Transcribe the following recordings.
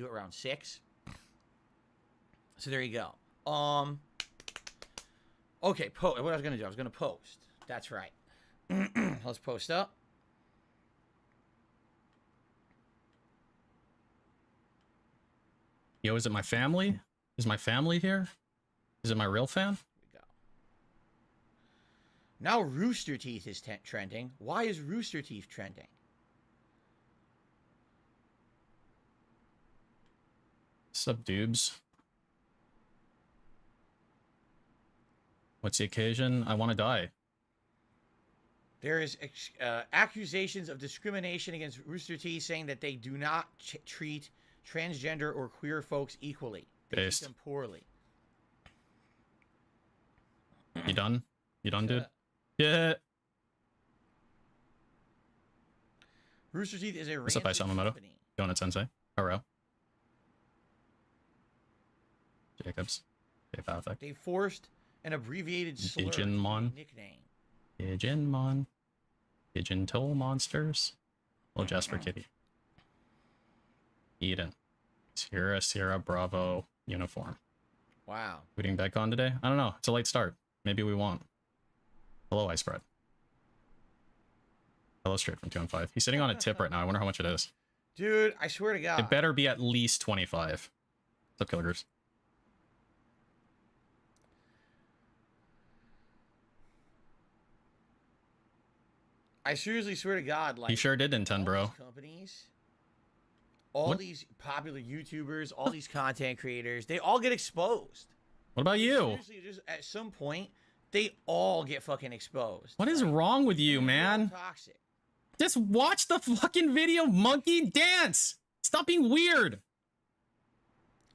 do it around 6. So there you go. Okay, what I was gonna do? I was gonna post. That's right. Let's post up. Yo, is it my family? Is my family here? Is it my real fan? Here we go. Now Rooster Teeth is trending. Why is Rooster Teeth trending? Sup, dubes? What's the occasion? I want to die. There is accusations of discrimination against Rooster Teeth, saying that they do not treat transgender or queer folks equally. They treat them poorly. You done? You done, dude? Yeah. Rooster Teeth is a What's up, Isamomoto? Donut Sensei. Hello. Jacobs. They forced an abbreviated slur nickname. Pigeonmon. Pigeon toe monsters. Little Jasper Kitty. Eden. Sierra Bravo uniform. Wow. Tweeting Becon today? I don't know. It's a late start. Maybe we won't. Hello, I spread. Hello, straight from 215. He's sitting on a tip right now. I wonder how much it is. Dude, I swear to God. It better be at least 25. What's up, Killer Groups? I seriously swear to God, like, he sure did intend, bro. Companies, all these popular YouTubers, all these content creators, they all get exposed. What about you? Seriously, just at some point, they all get fucking exposed. What is wrong with you, man? Toxic. Just watch the fucking video, monkey dance. Stop being weird.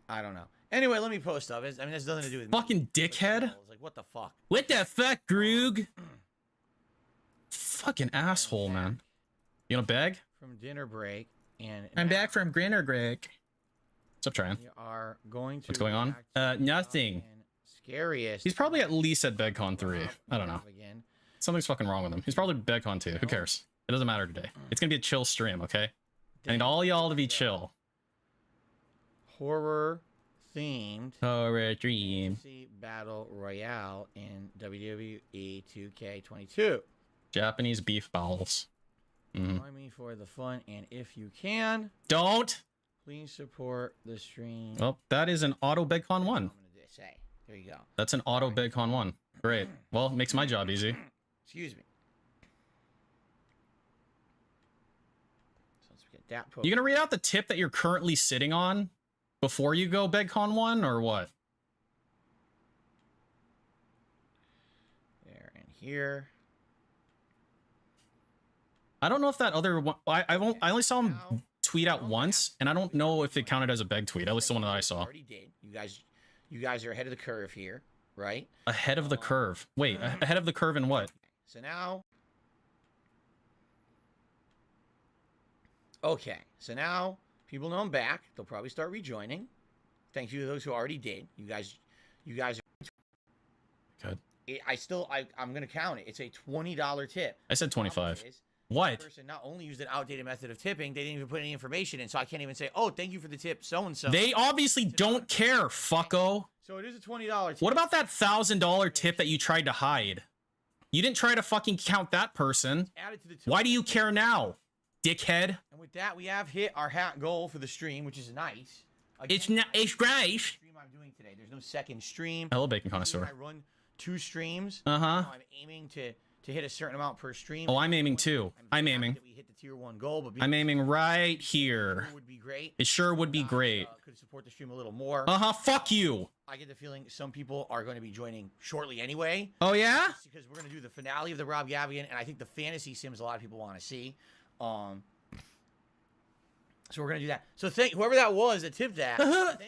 I don't know. Anyway, let me post up. I mean, that's nothing to do with fucking me. Dickhead. Like, what the fuck? What the fuck, Groog? Fucking asshole, man. You gonna beg? From dinner break, and I'm back from dinner break. What's up, Tryon? We are going to. What's going on? Nothing. Scariest. He's probably at least at BegCon 3. I don't know. Something's fucking wrong with him. He's probably BegCon 2. Who cares? It doesn't matter today. It's gonna be a chill stream, okay? I need all y'all to be chill. Horror themed. Horror dream. Battle Royale in WWE 2K22. Japanese beef bowls. Join me for the fun, and if you can, don't. Please support the stream. Well, that is an auto BegCon 1. I'm gonna say. There you go. That's an auto BegCon 1. Great. Well, it makes my job easy. Excuse me. So let's get that post. You gonna read out the tip that you're currently sitting on before you go BegCon 1, or what? There and here. I don't know if that other one. I only saw him tweet out once, and I don't know if it counted as a beg tweet. At least the one that I saw. Already did. You guys are ahead of the curve here, right? Ahead of the curve. Wait, ahead of the curve in what? So now. Okay, so now people know I'm back. They'll probably start rejoining. Thank you to those who already did. You guys are good. I'm gonna count it. It's a $20 tip. I said 25. What? The person not only used an outdated method of tipping, they didn't even put any information in, so I can't even say, oh, thank you for the tip, so-and-so. They obviously don't care, fucko. So it is a $20 tip. What about that $1,000 tip that you tried to hide? You didn't try to fucking count that person. Added to the Why do you care now, dickhead? And with that, we have hit our hat goal for the stream, which is nice. Again, it's great. Stream I'm doing today. There's no second stream. Hello, Bacon Connoisseur. I run 2 streams. Uh-huh. I'm aiming to hit a certain amount per stream. Oh, I'm aiming too. I'm aiming. We hit the tier 1 goal, but I'm aiming right here. Would be great. It sure would be great. Could support the stream a little more. Uh-huh, fuck you. I get the feeling some people are going to be joining shortly anyway. Oh, yeah? Because we're going to do the finale of the RAHB Gavigan, and I think the fantasy sims a lot of people want to see. So we're going to do that. So thank whoever that was that tipped that.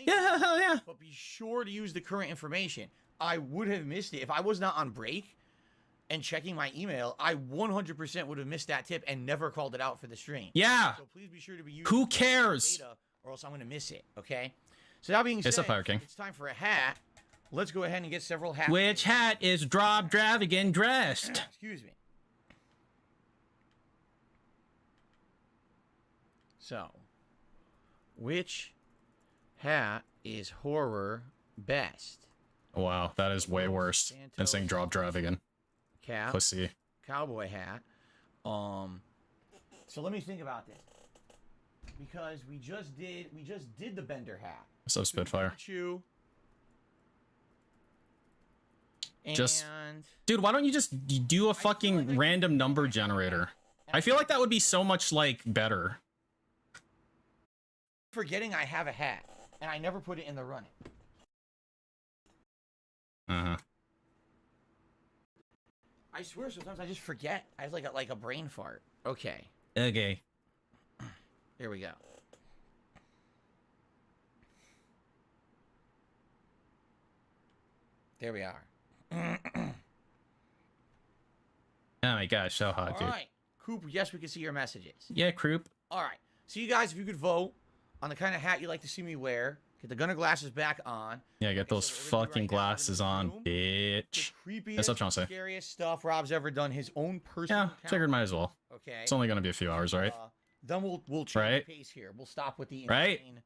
Yeah. But be sure to use the current information. I would have missed it. If I was not on break and checking my email, I 100% would have missed that tip and never called it out for the stream. Yeah. So please be sure to be using Who cares? data, or else I'm going to miss it, okay? So that being said, it's time for a hat. Let's go ahead and get several hats. Which hat is DRAVAGAN dressed? Excuse me. So, which hat is horror best. Wow, that is way worse than saying drop DRAVAGAN. Cap. Pussy. Cowboy hat. So let me think about this. Because we just did the Bender hat. What's up, Spitfire? Just, dude, why don't you just do a fucking random number generator? I feel like that would be so much, like, better. Forgetting I have a hat, and I never put it in the running. Uh-huh. I swear sometimes I just forget. I have like a brain fart. Okay. Okay. Here we go. There we are. Oh my gosh, so hot, dude. All right. Coop, yes, we can see your messages. Yeah, Croup. All right. So you guys, if you could vote on the kind of hat you'd like to see me wear, get the Gunner glasses back on. Yeah, get those fucking glasses on, bitch. What's up, Chauncey? Scariest stuff Rob's ever done. His own personal. Yeah, figured might as well. Okay. It's only gonna be a few hours, right? Then we'll change the pace here. We'll stop with the insane,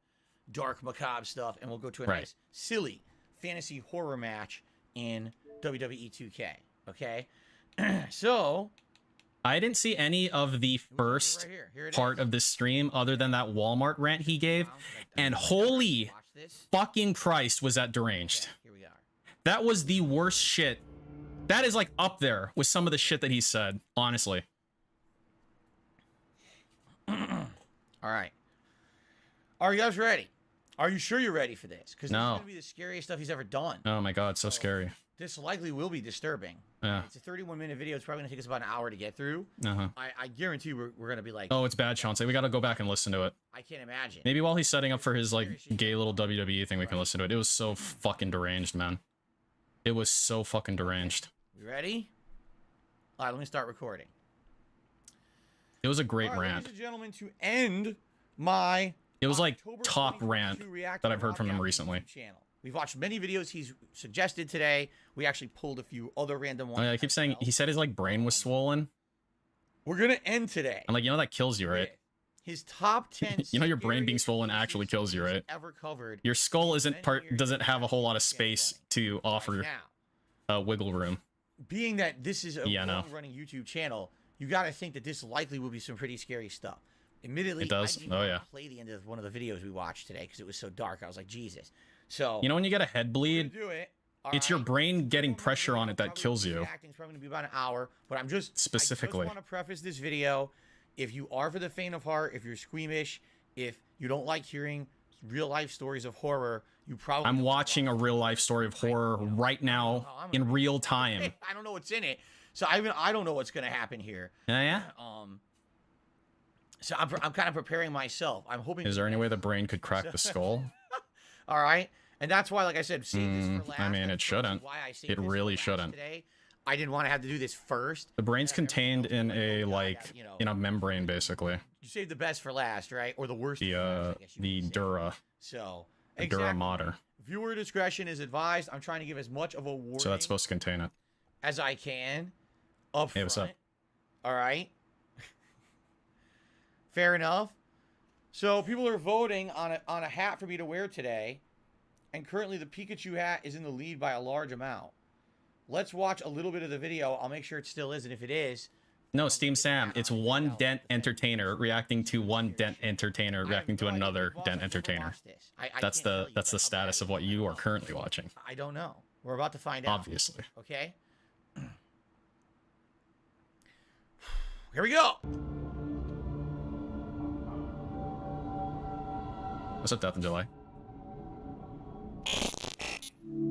dark, macabre stuff, and we'll go to a nice, silly fantasy horror match in WWE 2K. Okay. So. I didn't see any of the first part of this stream other than that Walmart rant he gave, and holy fucking Christ, was that deranged. Here we are. That was the worst shit. That is like up there with some of the shit that he said, honestly. All right. Are you guys ready? Are you sure you're ready for this? Because this is going to be the scariest stuff he's ever done. Oh my god, so scary. This likely will be disturbing. Yeah. It's a 31-minute video. It's probably going to take us about an hour to get through. Uh-huh. I guarantee we're going to be like... Oh, it's bad, Chauncey. We got to go back and listen to it. I can't imagine. Maybe while he's setting up for his, like, gay little WWE thing, we can listen to it. It was so fucking deranged, man. It was so fucking deranged. You ready? All right, let me start recording. It was a great rant. Ladies and gentlemen, to end my... It was like top rant that I've heard from him recently. Channel. We've watched many videos he's suggested today. We actually pulled a few other random ones. Oh, yeah, I keep saying he said his like brain was swollen. We're gonna end today. I'm like, you know that kills you, right? His top 10. You know your brain being swollen actually kills you, right? Ever covered. Your skull doesn't have a whole lot of space to offer wiggle room. Being that this is a running YouTube channel, you got to think that this likely will be some pretty scary stuff. Admittedly, it does. I didn't play the end of one of the videos we watched today because it was so dark. I was like, Jesus. So you know when you get a head bleed, it's your brain getting pressure on it that kills you. Acting's probably gonna be about an hour, but I'm just specifically. I just want to preface this video. If you are for the faint of heart, if you're squeamish, if you don't like hearing real life stories of horror, you probably. I'm watching a real life story of horror right now in real time. I don't know what's in it, so I don't know what's gonna happen here. Yeah. So I'm kind of preparing myself. I'm hoping. Is there any way the brain could crack the skull? All right, and that's why, like I said, save this for last. I mean, it shouldn't. It really shouldn't. Today, I didn't want to have to do this first. The brain's contained in a in a membrane, basically. You save the best for last, right? Or the worst. The Dura. So Dura Mater. Viewer discretion is advised. I'm trying to give as much of a warning. So that's supposed to contain it. As I can. Up front. Hey, what's up? All right. Fair enough. So people are voting on a hat for me to wear today, and currently the Pikachu hat is in the lead by a large amount. Let's watch a little bit of the video. I'll make sure it still is, and if it is... No, Steam Sam, it's one Dent Entertainer reacting to one Dent Entertainer reacting to another Dent Entertainer. That's the status of what you are currently watching. I don't know. We're about to find out. Obviously. Okay? Here we go! What's up, Death in July?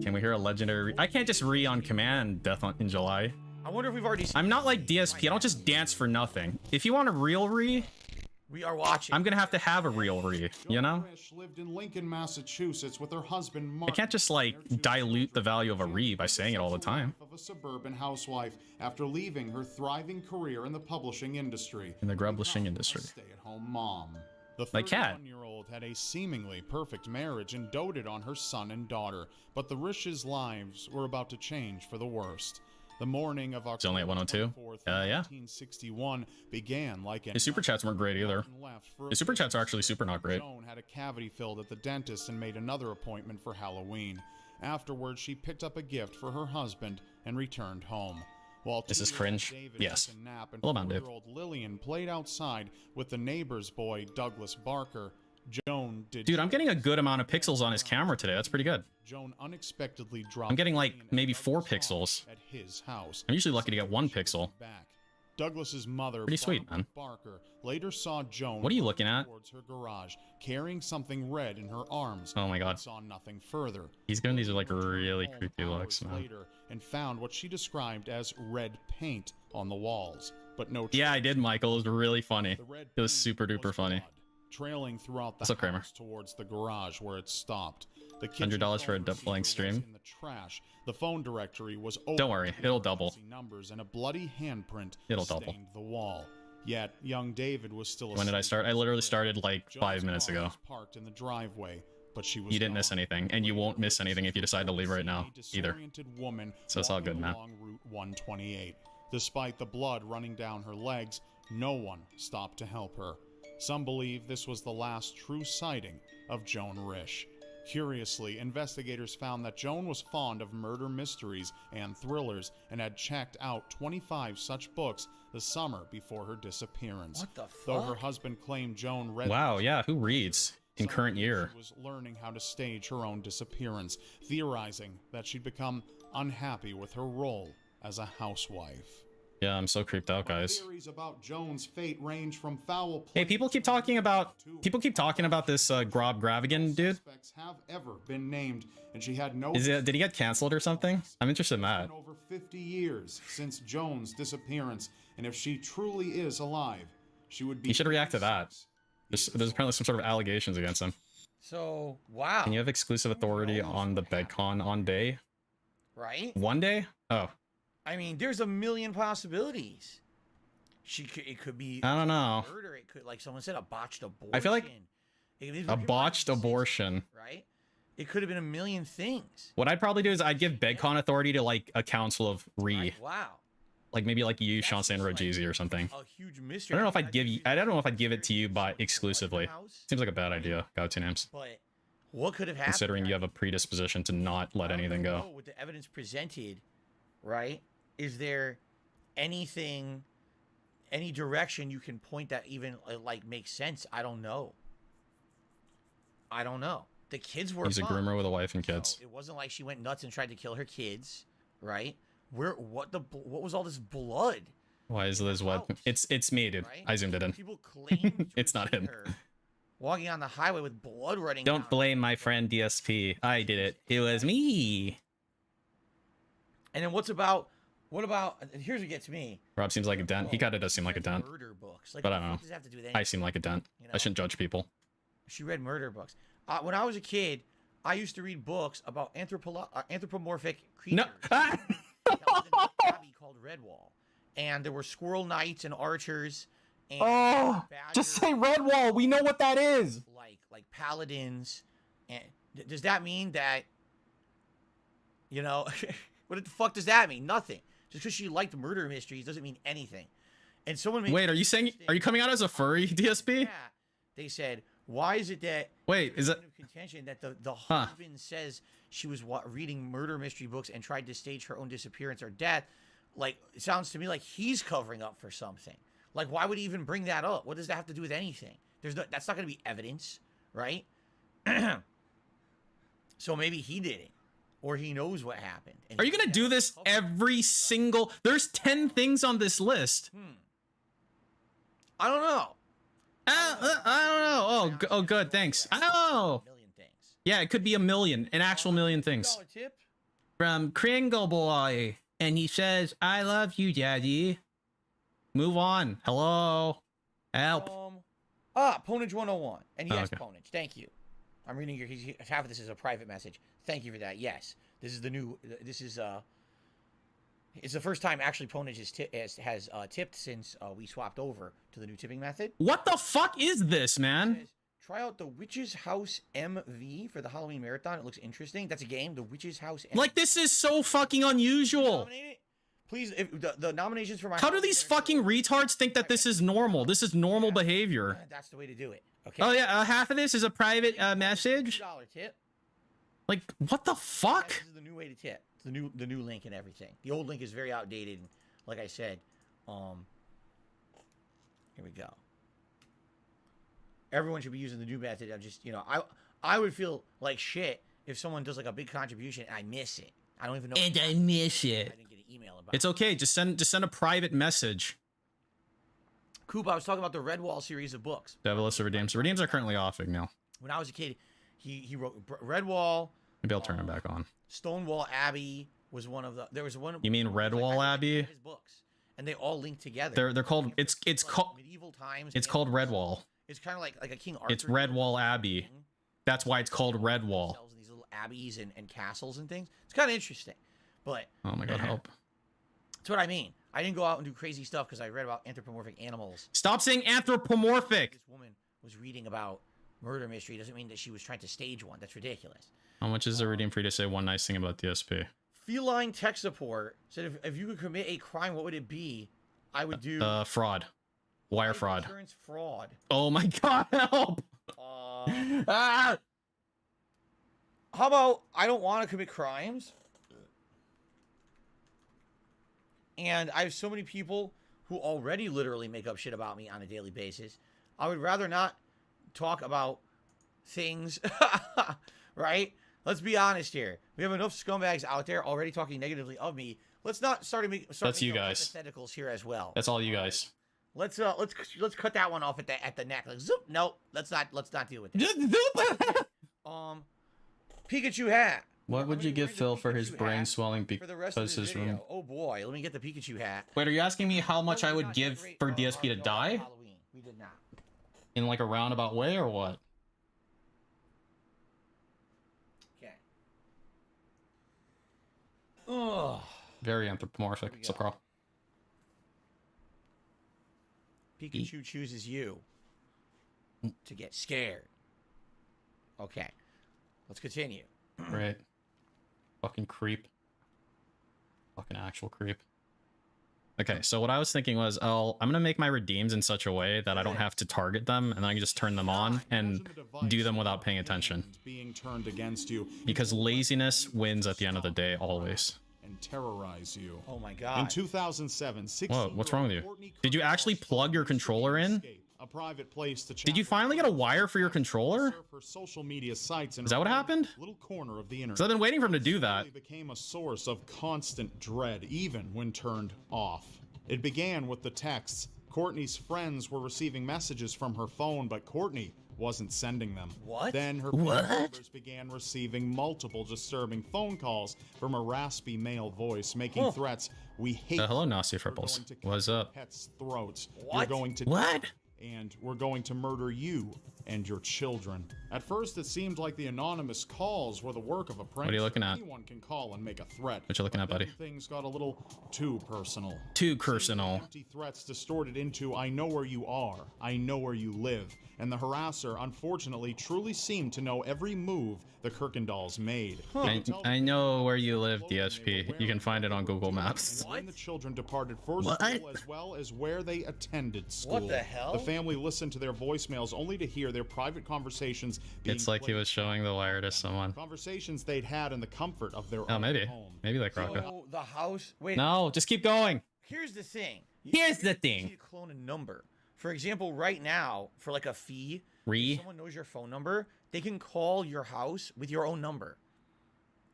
Can we hear a legendary... I can't just on command Death in July. I wonder if we've already seen... I'm not like DSP. I don't just dance for nothing. If you want a real we are watching. I'm gonna have a real you know? Joan Rish lived in Lincoln, Massachusetts with her husband Mark. I can't just like dilute the value of a by saying it all the time. Of a suburban housewife after leaving her thriving career in the publishing industry. In the grublishing industry. Stay-at-home mom. The My cat. 31-year-old had a seemingly perfect marriage and doted on her son and daughter, but the Rish's lives were about to change for the worst. The morning of It's only at 102. 24th, Yeah. 1961 began like His super chats weren't great either. His super chats are actually super not great. Joan had a cavity filled at the dentist and made another appointment for Halloween. Afterwards, she picked up a gift for her husband and returned home. While This is 2-year-old cringe. David Yes. took a nap and Well done, Dave. 4-year-old Lillian played outside with the neighbor's boy, Douglas Barker. Joan did. Dude, I'm getting a good amount of pixels on his camera today. That's pretty good. Joan unexpectedly dropped. I'm getting like Lillian maybe and 4 Douglas pixels. off at his house. I'm usually lucky to get 1 pixel. Back. Douglas's mother, Pretty sweet, Barbara man. Barker, later saw Joan. What are you looking at? Towards her garage, carrying something red in her arms. Oh my god. and saw nothing further. He's giving these like really Home creepy looks, hours man. later, and found what she described as red paint on the walls, but no. Yeah, I did, Michael. It was really funny. The red It was paint super duper was funny. blood, trailing throughout the What's up, Kramer? house towards the garage where it stopped. The $100 for a kitchen phone blank receiver was stream? in the trash. The phone directory was open. Don't worry, it'll double. Numbers and a bloody handprint It'll double. stained the wall. Yet young David was still. When did I asleep start? I in literally bed. started like Joan's 5 minutes car ago. was parked in the driveway, but she was You didn't miss gone. anything, and you won't miss anything if you decide to leave right now, A either. disoriented woman So it's all walking good, man. along Route 128. Despite the blood running down her legs, no one stopped to help her. Some believe this was the last true sighting of Joan Rish. Curiously, investigators found that Joan was fond of murder mysteries and thrillers and had checked out 25 such books the summer before her disappearance. What the Though her fuck? husband claimed Joan read. Wow, yeah, who reads in Some current believe year? She was learning how to stage her own disappearance, theorizing that she'd become unhappy with her role as a housewife. Yeah, I'm so creeped out, guys. Theories about Joan's fate range from foul play. Hey, people keep talking about this DRAVAGAN dude. Suspects have ever been named, and she had no. Did he get canceled or something? I'm interested in that. It's been over 50 years since Joan's disappearance, and if she truly is alive, she would be. He should react to that. There's apparently some sort of allegations against him. So, wow. Can you have exclusive authority on the BegCon on day? Right? One day? Oh, I mean, there's a million possibilities. It could be I don't know. murder. It could, like someone said, a botched abortion. I feel like It could a be botched murder, abortion. right? It could have been a million things. What I'd probably do is I'd give BegCon authority to like a council of Right? Wow. like maybe like you, That's Shanse and just, like, Rogeezy or something. A huge mystery. I don't know if mean, I'd give you. I don't know if I'd give it to you by exclusively. House, Seems like a bad idea. Go to names. but what could have happened? Considering you have a predisposition to not let I don't anything even go. know with the evidence presented, right? Is there anything, any direction you can point that even like makes sense? I don't know. I don't know. The kids were. He's a fine. groomer with a wife and kids. So it wasn't like she went nuts and tried to kill her kids, right? What was all this blood? Why is Liz Webb? House, It's me, dude. right? I zoomed it in. People claim to It's have not seen him. her walking on the highway with blood running. Don't down blame her. my friend DSP. I did it. It was me. And then what about? And here's what gets me. Rob seems like a dent. He kind of does seem like a dent. Murder books, like, But what I don't the know. fuck does that have to do with I anything? seem like a dent. You I know? shouldn't judge people. She read murder books. When I was a kid, I used to read books about anthropomorphic creatures. No. That was in the abbey called Redwall, and there were squirrel knights and archers. And badgers, Redwall. We know what that is. like paladins. And does that mean that? You know, what the fuck does that mean? Nothing. Just because she liked murder mysteries doesn't mean anything. And someone made Wait, are you coming out as a furry, DSP? Yeah. They said, why is it that Wait, is it? point of contention that the husband says she was reading murder mystery books and tried to stage her own disappearance or death? Like, it sounds to me like he's covering up for something. Like, why would he even bring that up? What does that have to do with anything? That's not going to be evidence, right? So maybe he did it, or he knows what happened. And Are you gonna do this every single? There's 10 things on this list. I don't know. I don't know. Oh, good. Thanks. I don't know. A million things. Yeah, it could be a million, an actual million things. $1 tip. From Kringle Boy, and he says, "I love you, Daddy." Move on. Hello. Help. Ponage 101. And yes, okay. Ponage, thank you. I'm reading your, half of this is a private message. Thank you for that. Yes. This is the new, it's the first time actually Ponage has tipped since we swapped over to the new tipping method. What the fuck is this, It man? says, try out the Witch's House MV for the Halloween Marathon. It looks interesting. That's a game, the Witch's House MV. Like, this is so fucking unusual. Dominate it? Please, if the nominations for my... How do these fucking retards think that this is normal? This is normal behavior. That's the way to do it. Okay. Oh yeah, half of this is a private message. $2 tip. Like, what the fuck? This is the new way to tip. It's the new link and everything. The old link is very outdated. And like I said, here we go. Everyone should be using the new method. I'm just, I would feel like shit if someone does like a big contribution and I miss it. I don't even know. And I miss it. I didn't get an email about it. It's okay. Just send a private message. Coop, I was talking about the Redwall series of books. Elisa Redeems. Redeems are currently off now. When I was a kid, he wrote Redwall. Maybe I'll turn it back on. Stonewall Abbey was one of the. There was one. You mean Redwall Abbey? His books, and they all link together. They're called. It's called medieval times. It's called Redwall. It's kind of like a King Arthur. It's Redwall Abbey. That's why it's called Redwall. These little abbeys and castles and things. It's kind of interesting, but oh my god, help! That's what I mean. I didn't go out and do crazy stuff because I read about anthropomorphic animals. Stop saying anthropomorphic. This woman was reading about murder mystery. Doesn't mean that she was trying to stage one. That's ridiculous. How much is a redeem for you to say one nice thing about DSP? Feline tech support said if you could commit a crime, what would it be? I would do fraud, wire life fraud. Insurance fraud. Oh my god, help! How about I don't want to commit crimes? And I have so many people who already literally make up shit about me on a daily basis. I would rather not talk about things, right? Let's be honest here. We have enough scumbags out there already talking negatively of me. Let's not start making you guys. hypotheticals here as well. That's all you guys. Let's cut that one off at the neck. Like zoop. Nope. Let's not deal with that. Pikachu hat. What would you give Phil for his brain swelling because his room? Oh boy, let me get the Pikachu hat. Wait, are you asking me how much I would give for DSP to die? Halloween. We did not. In like a roundabout way or what? Okay. Oh. Very anthropomorphic. It's a pro. Pikachu chooses you to get scared. Okay. Let's continue. Right. Fucking creep. Fucking actual creep. Okay, so what I was thinking was, I'm gonna make my redeems in such a way that I don't have to target them, and I can just turn them on and do them without paying attention. Being turned against you because laziness wins at the end of the day, always. And terrorize you. Oh my god. In 2007, whoa, what's wrong with you? Did you actually plug your controller in? A private place to chat. Did you finally get a wire for your controller? For social media sites and is that what happened? Little corner of the internet. Because I've been waiting for him to do that. It became a source of constant dread, even when turned off. It began with the texts. Courtney's friends were receiving messages from her phone, but Courtney wasn't sending them. What? Then her members began receiving multiple disturbing phone calls from a raspy male voice, making threats. We hate. Hello, Nasty Fripples. What's up? Pets' throats. What? You're going to what? And we're going to murder you and your children. At first, it seemed like the anonymous calls were the work of a prankster. What are you looking at? Anyone can call and make a threat. What you looking at, buddy? Things got a little too personal. Too personal. Empty threats distorted into "I know where you are, I know where you live," and the harasser, unfortunately, truly seemed to know every move the Kirkendalls made. I know where you live, DSP. You can find it on Google Maps. When the children departed for school, as well as where they attended school. What the hell? The family listened to their voicemails only to hear their private conversations being It's like he was showing the wire to someone. Conversations they'd had in the comfort of their oh, own maybe. home. Maybe like Rocco. So the house. Wait. No, just keep going. Here's the thing. Here's the thing. You need to clone a number. For example, right now, for like a fee, if someone knows your phone number, they can call your house with your own number.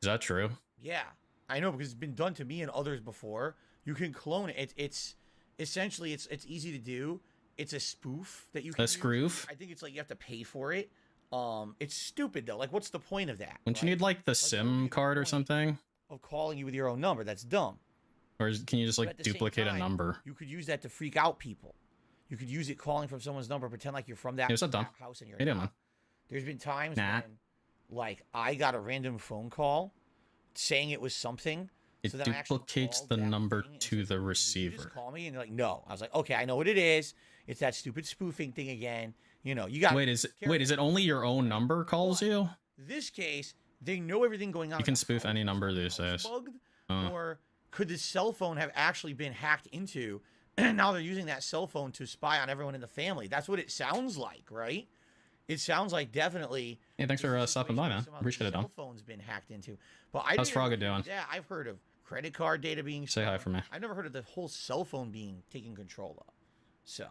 Is that true? Yeah, I know because it's been done to me and others before. You can clone it. It's essentially it's easy to do. It's a spoof that you can use. Scroof? I think it's like you have to pay for it. It's stupid though. Like, what's the point of that? Wouldn't you need like the SIM card or something? Of calling you with your own number. That's dumb. Or can you just like duplicate a number? You could use that to freak out people. You could use it calling from someone's number, pretend like you're from that house and you're not. There's been times when, like, I got a random phone call saying it was something. It duplicates the number to the receiver. You just call me and you're like, no. I was like, okay, I know what it is. It's that stupid spoofing thing again. You know, you got. Wait, is it only your own number calls you? This case, they know everything going on. You can spoof any number these days. Bugged, or could this cell phone have actually been hacked into? And now they're using that cell phone to spy on everyone in the family. That's what it sounds like, right? It sounds like definitely. Yeah, thanks for stopping by, man. Appreciate it, Dom. Cell phone's been hacked into. But I How's Frogga doing? Yeah, I've heard of credit card data being. Say hi for me. I've never heard of the whole cell phone being taken control of. So,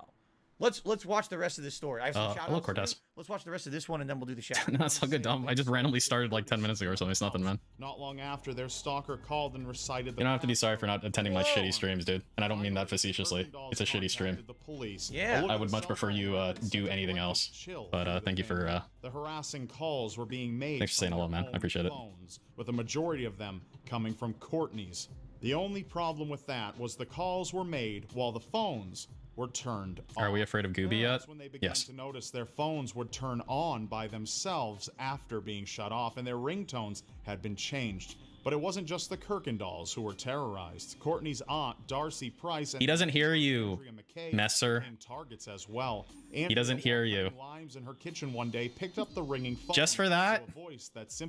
let's watch the rest of this story. I have some hello, Cortez. Let's watch the rest of this one, and then we'll do the shout. No, it's all good, Dom. I just randomly started like 10 minutes ago or something. It's nothing, man. Not long after, their stalker called and recited the You don't have to be sorry for not attending my shitty streams, dude. And I don't mean that facetiously. It's a shitty stream. Yeah. I would much prefer you do anything else. But thank you for the harassing calls were being made. Thanks for saying hello, man. I appreciate it. With a majority of them coming from Courtney's. The only problem with that was the calls were made while the phones were turned on. Are we afraid of Gooby yet? That's when they began to notice their phones would turn on by themselves after being shut off, and their ringtones had been changed. But it wasn't just the Kirkendalls who were terrorized. Courtney's aunt, Darcy Price, and he doesn't hear you, Messer. Targets as well. He doesn't hear you. Limes in her kitchen one day picked up the ringing phone. Just for that?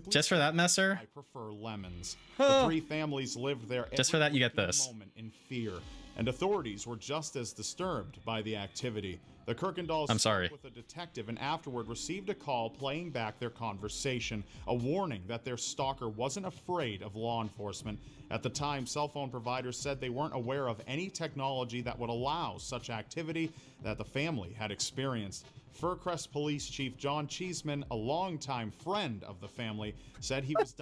Just for that, Messer? I prefer lemons. The three families lived there. Just for that, you get this. Moment in fear, and authorities were just as disturbed by the activity. The Kirkendalls I'm sorry. spoke with a detective and afterward received a call playing back their conversation, a warning that their stalker wasn't afraid of law enforcement. At the time, cell phone providers said they weren't aware of any technology that would allow such activity that the family had experienced. Fircrest Police Chief John Cheeseman, a longtime friend of the family, said he was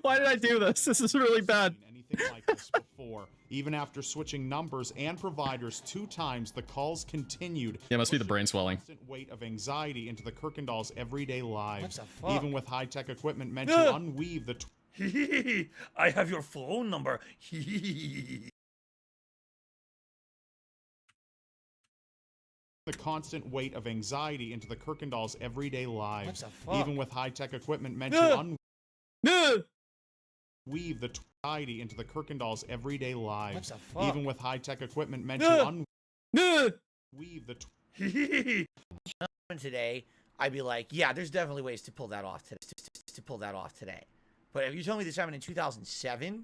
why did I do this? This is really bad. Anything like this before. Even after switching numbers and providers 2 times, the calls continued. Yeah, it must be the brain swelling. Constant weight of anxiety into the Kirkendalls' everyday lives. What the fuck? Even with high-tech equipment meant to unweave the I have your phone number. The constant weight of anxiety into the Kirkendalls' everyday lives. What the fuck? Even with high-tech equipment meant to unweave the anxiety into the Kirkendalls' everyday lives. What the fuck? Even with high-tech equipment meant to unweave the today, I'd be like, yeah, there's definitely ways to pull that off today. But if you told me this happened in 2007,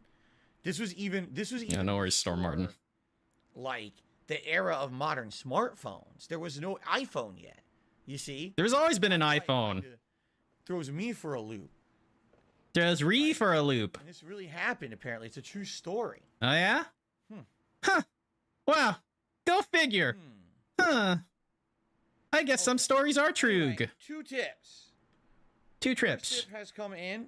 this was even Yeah, no worries, Storm Martin. like the era of modern smartphones. There was no iPhone yet. You see? There's always been an iPhone. Throws me for a loop. There's Ree for a loop. And this really happened, apparently. It's a true story. Oh, yeah? Huh. Wow. Go figure. Huh. I guess some stories are true. Anyway, 2 tips. 2 First trips. tip has come in.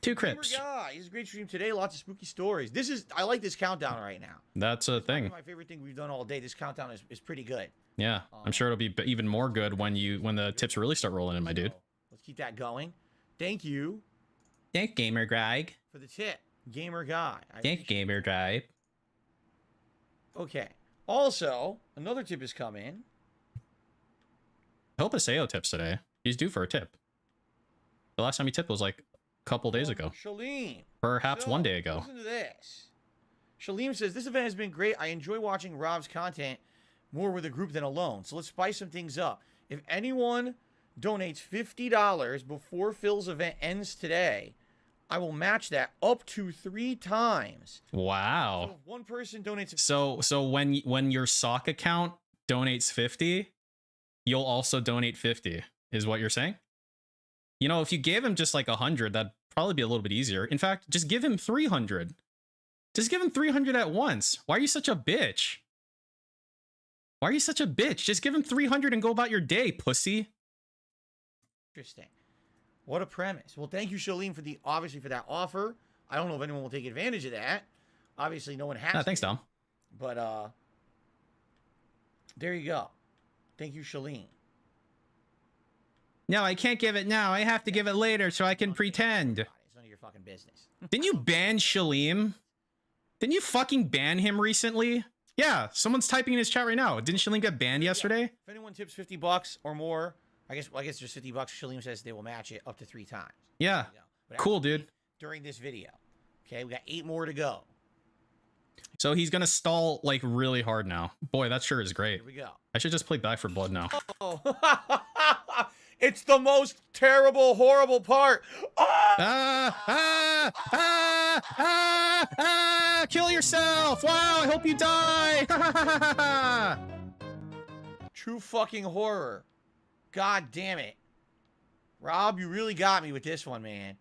2 Gamer crips. guy. This is a great stream today. Lots of spooky stories. I like this countdown right now. That's a thing. My favorite thing we've done all day. This countdown is pretty good. Yeah, I'm sure it'll be even more good when the tips really start rolling in, my dude. So, let's keep that going. Thank you Thank Gamer Guy. for the tip, Gamer Guy. Thank Gamer Guy. Okay. Also, another tip has come in. I hope Aseo tips today. He's due for a tip. The last time he tipped was like a couple days ago. Shaleem. Perhaps one day ago. Listen to this. Shaleem says, this event has been great. I enjoy watching Rob's content more with a group than alone. So let's spice some things up. If anyone donates $50 before Phil's event ends today, I will match that up to 3 times. Wow. So if one person donates... So when your sock account donates 50, you'll also donate 50, is what you're saying? You know, if you gave him just like 100, that'd probably be a little bit easier. In fact, just give him 300. Just give him 300 at once. Why are you such a bitch? Why are you such a bitch? Just give him 300 and go about your day, pussy. Interesting. What a premise. Well, thank you, Shaleem, obviously for that offer. I don't know if anyone will take advantage of that. Obviously, no one has. Thanks, Dom. But there you go. Thank you, Shaleem. No, I can't give it now. I have to give it later so I can pretend. It's none of your fucking business. Didn't you ban Shaleem? Didn't you fucking ban him recently? Yeah, someone's typing in his chat right now. Didn't Shaleem get banned yesterday? If anyone tips $50 or more, I guess just $50. Shaleem says they will match it up to 3 times. Yeah. But Cool, dude. During this video. Okay, we got 8 more to go. So he's gonna stall like really hard now. Boy, that sure is great. Here we go. I should just play Back for Blood now. Oh, It's the most terrible, horrible part. Kill yourself. Wow, I hope you die. True fucking horror. God damn it. Rob, you really got me with this one, man.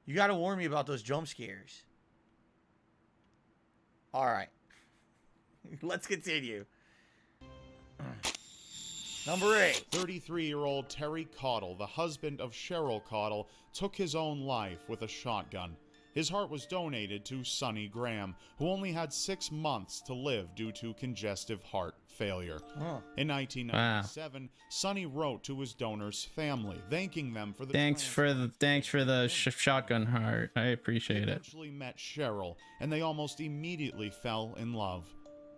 You got to warn me about those jump scares. All right. Let's continue. Number 8. 33-year-old Terry Caudle, the husband of Cheryl Caudle, took his own life with a shotgun. His heart was donated to Sonny Graham, who only had 6 months to live due to congestive heart failure. In 1997, Sonny wrote to his donor's family, thanking them for the thanks for the shotgun heart. I appreciate it. Eventually met Cheryl, and they almost immediately fell in love.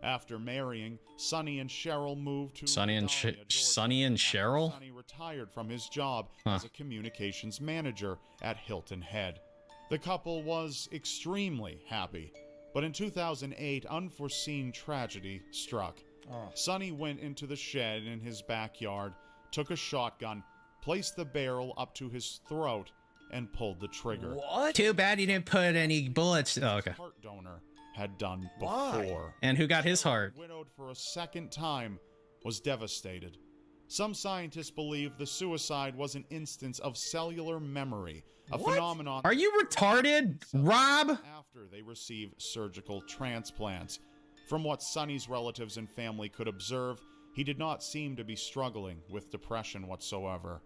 After marrying, Sonny and Cheryl moved to Sonny and Cheryl? Sonny retired from his job as a communications manager at Hilton Head. The couple was extremely happy, but in 2008, unforeseen tragedy struck. Sonny went into the shed in his backyard, took a shotgun, placed the barrel up to his throat, and pulled the trigger. What? Too bad you didn't put any bullets. Oh, okay. Heart donor had done Why? before. And who got his heart? Widowed for a second time, was devastated. Some scientists believe the suicide was an instance of cellular memory, a phenomenon. Are you retarded, Rob? After they receive surgical transplants. From what Sonny's relatives and family could observe, he did not seem to be struggling with depression whatsoever.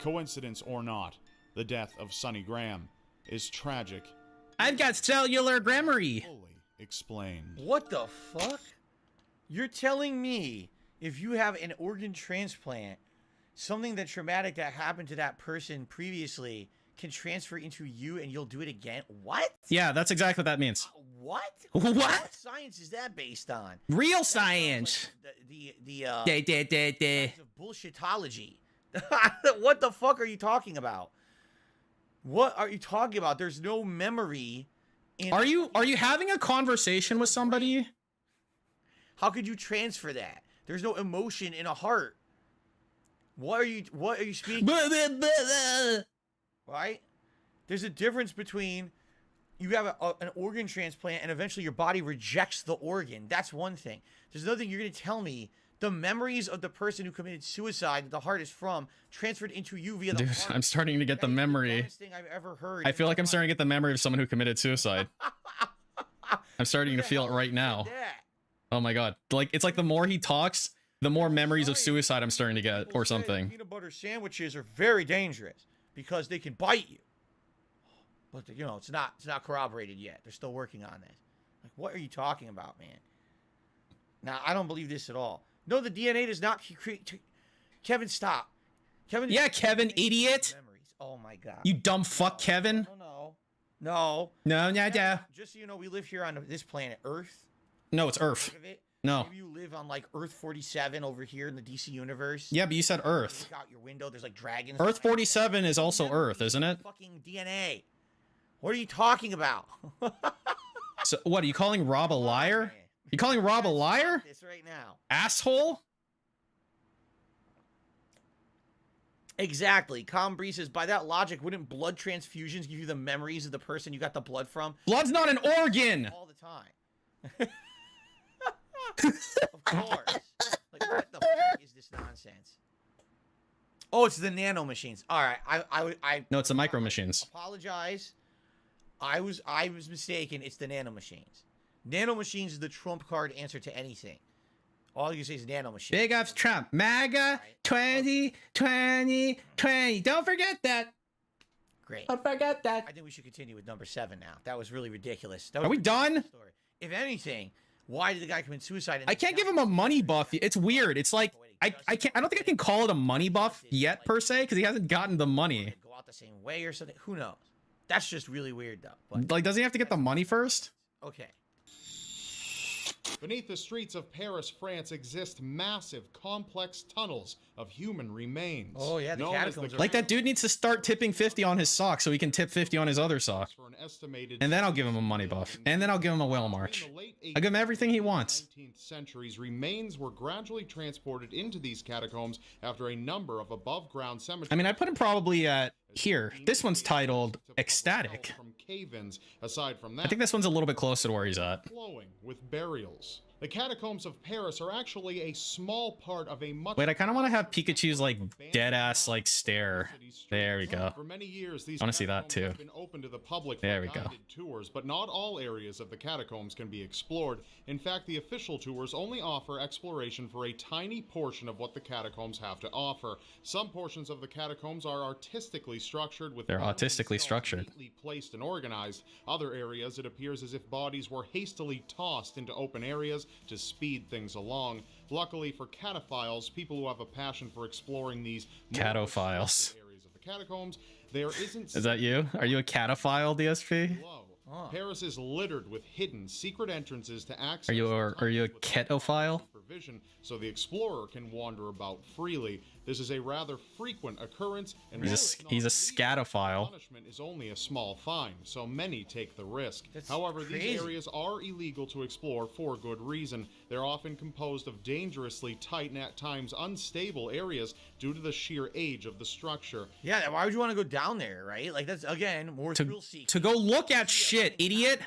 Coincidence or not, the death of Sonny Graham is tragic. I've got cellular grammary. Fully explained. What the fuck? You're telling me if you have an organ transplant, something that traumatic that happened to that person previously can transfer into you and you'll do it again? What? Yeah, that's exactly what that means. What? What? What science is that based on? Real science. The De. bullshitology. What the fuck are you talking about? What are you talking about? There's no memory in. Are you having a conversation with somebody? How could you transfer that? There's no emotion in a heart. What are you speaking? Right? There's a difference between you have an organ transplant and eventually your body rejects the organ. That's one thing. There's another thing. You're going to tell me the memories of the person who committed suicide that the heart is from transferred into you via the heart. I'm starting to get the memory. That's the dumbest thing I've ever heard. I feel like I'm starting to get the memory of someone who committed suicide. I'm starting to feel it right now. Oh my god. Like it's like the more he talks, the more memories of suicide I'm starting to get or something. Peanut butter sandwiches are very dangerous because they can bite you. But you know, it's not corroborated yet. They're still working on this. Like, what are you talking about, man? Now, I don't believe this at all. No, the DNA does not create. Kevin, stop. Kevin. Yeah, Kevin, idiot. Memories. Oh my god. You dumb fuck, Kevin. No. Just so you know, we live here on this planet, Earth. No, it's Earth. No. Maybe you live on like Earth 47 over here in the DC universe. Yeah, but you said Earth. Look out your window. There's like dragons. Earth 47 is also Earth, isn't it? Fucking DNA. What are you talking about? So what are you calling Rob a liar? You calling Rob a liar? This right now. Asshole? Exactly. Calm Bree says, by that logic, wouldn't blood transfusions give you the memories of the person you got the blood from? Blood's not an organ. All the time. Of course. Like, what the fuck is this nonsense? Oh, it's the nano machines. All right. I No, it's the micro machines. Apologize. I was mistaken. It's the nano machines. Nano machines is the trump card answer to anything. All you say is nano machine. Big ups Trump. MAGA 2020. Don't forget that. Great. Don't forget that. I think we should continue with number 7 now. That was really ridiculous. Are we done? Story. If anything, why did the guy commit suicide? I can't give him a money buff. It's weird. It's like I don't think I can call it a money buff yet per se because he hasn't gotten the money. Go out the same way or something. Who knows? That's just really weird though. But like, does he have to get the money first? okay. Beneath the streets of Paris, France, exist massive, complex tunnels of human remains. Oh, yeah, the known as catacombs are- Like, that dude needs to start tipping 50 on his sock so he can tip 50 on his other sock. For an estimated And then I'll give him a money buff. And then I'll give him a whale march. In the late I'll give him everything he wants. 19th centuries, remains were gradually transported into these catacombs after a number of above-ground cemeteries. I mean, I put him probably at here. This one's titled Ecstatic. From cave-ins. Aside from that, I think this one's a little bit closer to where he's at. flowing with burials. The catacombs of Paris are actually a small part of a much. Wait, I kind of want to have Pikachu's like dead ass like stare. There we go. For many years, these I wanna see that, catacombs too. have been open to the public for There we go. guided tours, but not all areas of the catacombs can be explored. In fact, the official tours only offer exploration for a tiny portion of what the catacombs have to offer. Some portions of the catacombs are artistically structured, with They're bodies artistically structured. neatly placed and organized. Other areas, it appears as if bodies were hastily tossed into open areas to speed things along. Luckily for cataphiles, people who have a passion for exploring these more Catophiles. restricted areas of the catacombs, there isn't. Is that you? Are you a cataphile, DSP? below. Oh. Paris is littered with hidden, secret entrances to access. Are you a with ketophile? supervision, so the explorer can wander about freely. This is a rather frequent occurrence, and He's a while it's not he's a illegal, scatophile. punishment is only a small fine, so many take the risk. That's However, crazy. these areas are illegal to explore for good reason. They're often composed of dangerously tight and at times unstable areas due to the sheer age of the structure. Yeah, why would you want to go down there, right? Like, that's, again, more thrill seeking. To go look at shit, idiot.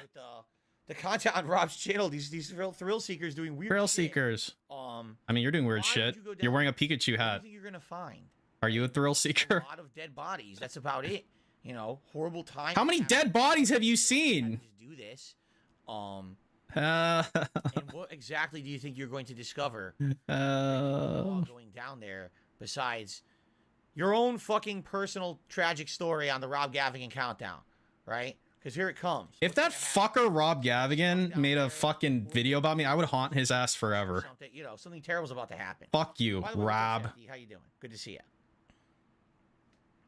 With the content on Rob's channel, these thrill seekers doing weird Thrill shit. seekers. Um, I mean, you're doing weird Why shit. would you go You're down wearing a Pikachu what do hat. you think you're gonna find? Are you a thrill A seeker? lot of dead bodies. That's about it. You know, horrible time. How many dead bodies have you seen? Do this. Uh, And what exactly do you think you're going to discover while going down there? Besides your own fucking personal tragic story on the Rob Gavigan countdown, right? Because here it comes. if that fucker Rob Gavigan made a fucking video about me, I would haunt his ass forever. Something, you know, something terrible's about to happen. Fuck you, By the way, Rob. what's up, Sandy? How you doing? Good to see you.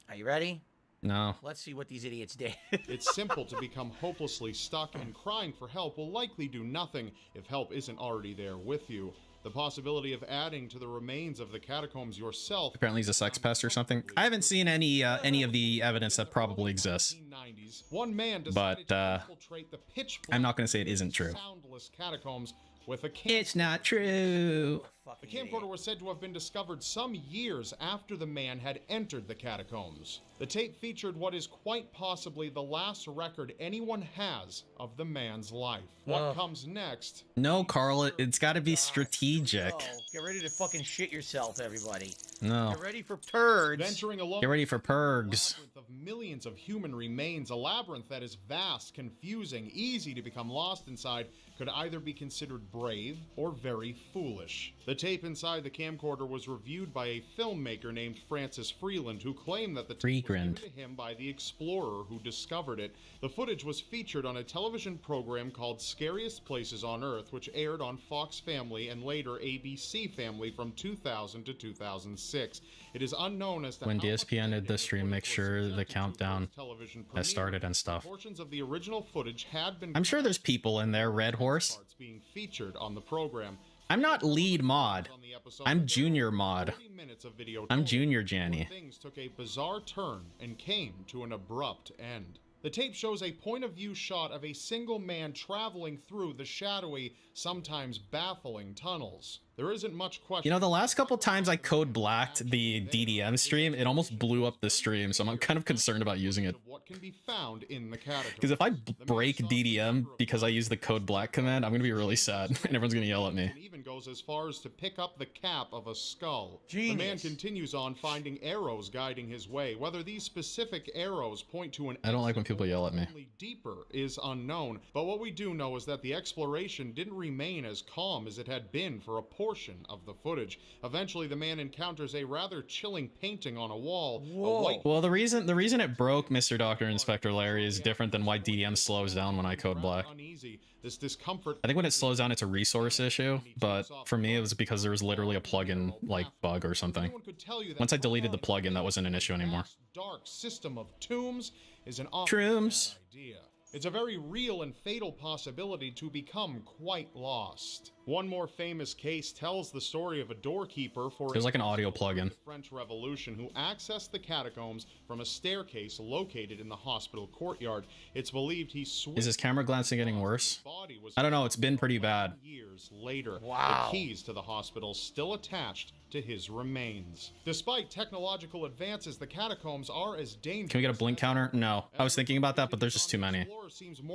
Are you ready? No. Let's see what these idiots did. It's simple to become hopelessly stuck, and crying for help will likely do nothing if help isn't already there with you. The possibility of adding to the remains of the catacombs yourself. Apparently he's a sex pest or something. I haven't seen any of the evidence that probably exists. 1990s, one man But, decided to infiltrate the pitch I'm not gonna say it isn't true. soundless catacombs with a It's not true. The camcorder was said to have been discovered some years after the man had entered the catacombs. The tape featured what is quite possibly the last record anyone has of the man's life. What comes next? No, Carl, it's got to be strategic. Oh, get ready to fucking shit yourself, everybody. No. Get ready for turds. Venturing along Get ready for purgs. a labyrinth of millions of human remains, a labyrinth that is vast, confusing, easy to become lost inside, could either be considered brave or very foolish. The tape inside the camcorder was reviewed by a filmmaker named Francis Freeland, who claimed that the tape was given to him by the explorer who discovered it. The footage was featured on a television program called Scariest Places on Earth, which aired on Fox Family and later ABC Family from 2000 to 2006. It is unknown as to When how much DSP ended the stream, make sure the subjected to countdown television has premiere. started and stuff. Portions of the original footage had been I'm sure there's people in there, Red Horse. parts being featured on the program. I'm not lead mod. On the episode, I'm there junior were mod. 40 minutes of video I'm total junior before Janny. Things took a bizarre turn and came to an abrupt end. The tape shows a point-of-view shot of a single man traveling through the shadowy, sometimes baffling tunnels. There isn't much question. You know, the last couple times I code blacked the DDM stream, it almost blew up the stream, so I'm kind of concerned about using it. What can be found in the catacombs. Because if I break DDM because I use the code black command, I'm gonna be really sad, and everyone's gonna yell at me. It even goes as far as to pick up the cap of a skull. Genius. The man continues on finding arrows guiding his way. Whether these specific arrows point to an I don't like when exit people yell at me. only deeper is unknown. But what we do know is that the exploration didn't remain as calm as it had been for a portion of the footage. Eventually, the man encounters a rather chilling painting on a wall. Whoa. A white Well, the reason it broke Mr. Dr. Inspector Larry is different than why DDM slows down when I code black. uneasy. This discomfort. I think when it slows down, it's a resource issue, but for me, it was because there was literally a plugin, like, bug or something. Anyone could tell you that Once I deleted the plugin, that wasn't an issue anymore. vast, dark system of tombs is an Shrooms. idea. It's a very real and fatal possibility to become quite lost. One more famous case tells the story of a doorkeeper for There's like an audio plug-in. the French Revolution who accessed the catacombs from a staircase located in the hospital courtyard. It's believed he Is his camera glancing getting worse? I don't know, it's been pretty bad. Years later, Wow. the keys to the hospital still attached to his remains. Despite technological advances, the catacombs are as dangerous. Can we get a blink counter? No. I was thinking about that, but there's just too many.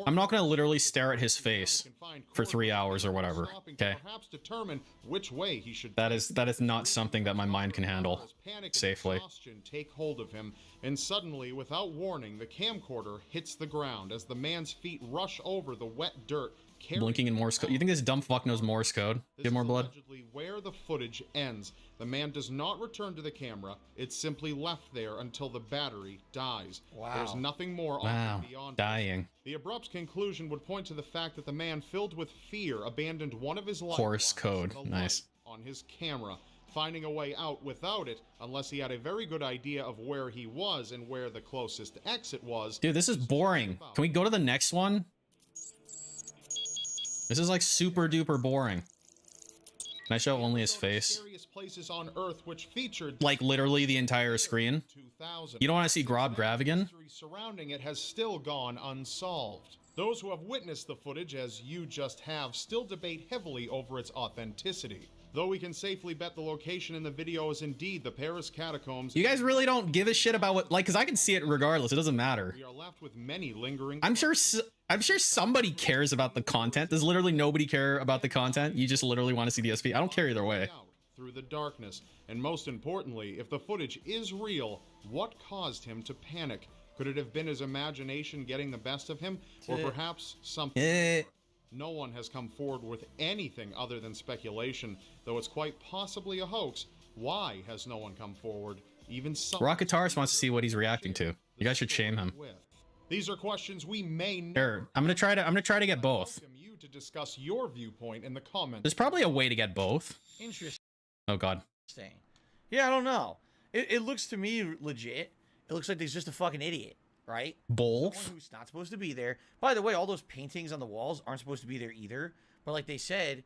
I'm not gonna literally stare at his face for 3 hours or whatever. Okay. Perhaps determine which way he should. That is not something that my mind can handle safely. Take hold of him, and suddenly, without warning, the camcorder hits the ground as the man's feet rush over the wet dirt. Blinking in Morse code. You think this dumb fuck knows Morse code? Get more blood? Allegedly where the footage ends. The man does not return to the camera. It's simply left there until the battery dies. Wow. There's nothing more Wow. beyond Dying. The abrupt conclusion would point to the fact that the man, filled with fear, abandoned one of his Morse code. Nice. on his camera, finding a way out without it, unless he had a very good idea of where he was and where the closest exit was. Dude, this is boring. Can we go to the next one? This is like super duper boring. Can I show only his face? Scariest places on Earth, which featured Like literally the entire screen? 2000. You don't want to see DRAVAGAN? Mystery surrounding it has still gone unsolved. Those who have witnessed the footage, as you just have, still debate heavily over its authenticity. Though we can safely bet the location in the video is indeed the Paris catacombs. You guys really don't give a shit about what, like, because I can see it regardless. It doesn't matter. We are left with many lingering. I'm sure somebody cares about the content. Does literally nobody care about the content? You just literally want to see the SP. I don't care either way. Through the darkness, and most importantly, if the footage is real, what caused him to panic? Could it have been his imagination getting the best of him, or perhaps something more? No one has come forward with anything other than speculation, though it's quite possibly a hoax. Why has no one come forward? Even some Rocketaurus wants to see what he's reacting to. You guys should shame him. These are questions we may Here, I'm gonna try to get both. welcome you to discuss your viewpoint in the comments. There's probably a way to get both. Interesting. Oh god. Yeah, I don't know. It looks to me legit. It looks like there's just a fucking idiot, right? Both? Someone who's not supposed to be there. By the way, all those paintings on the walls aren't supposed to be there either. But like they said,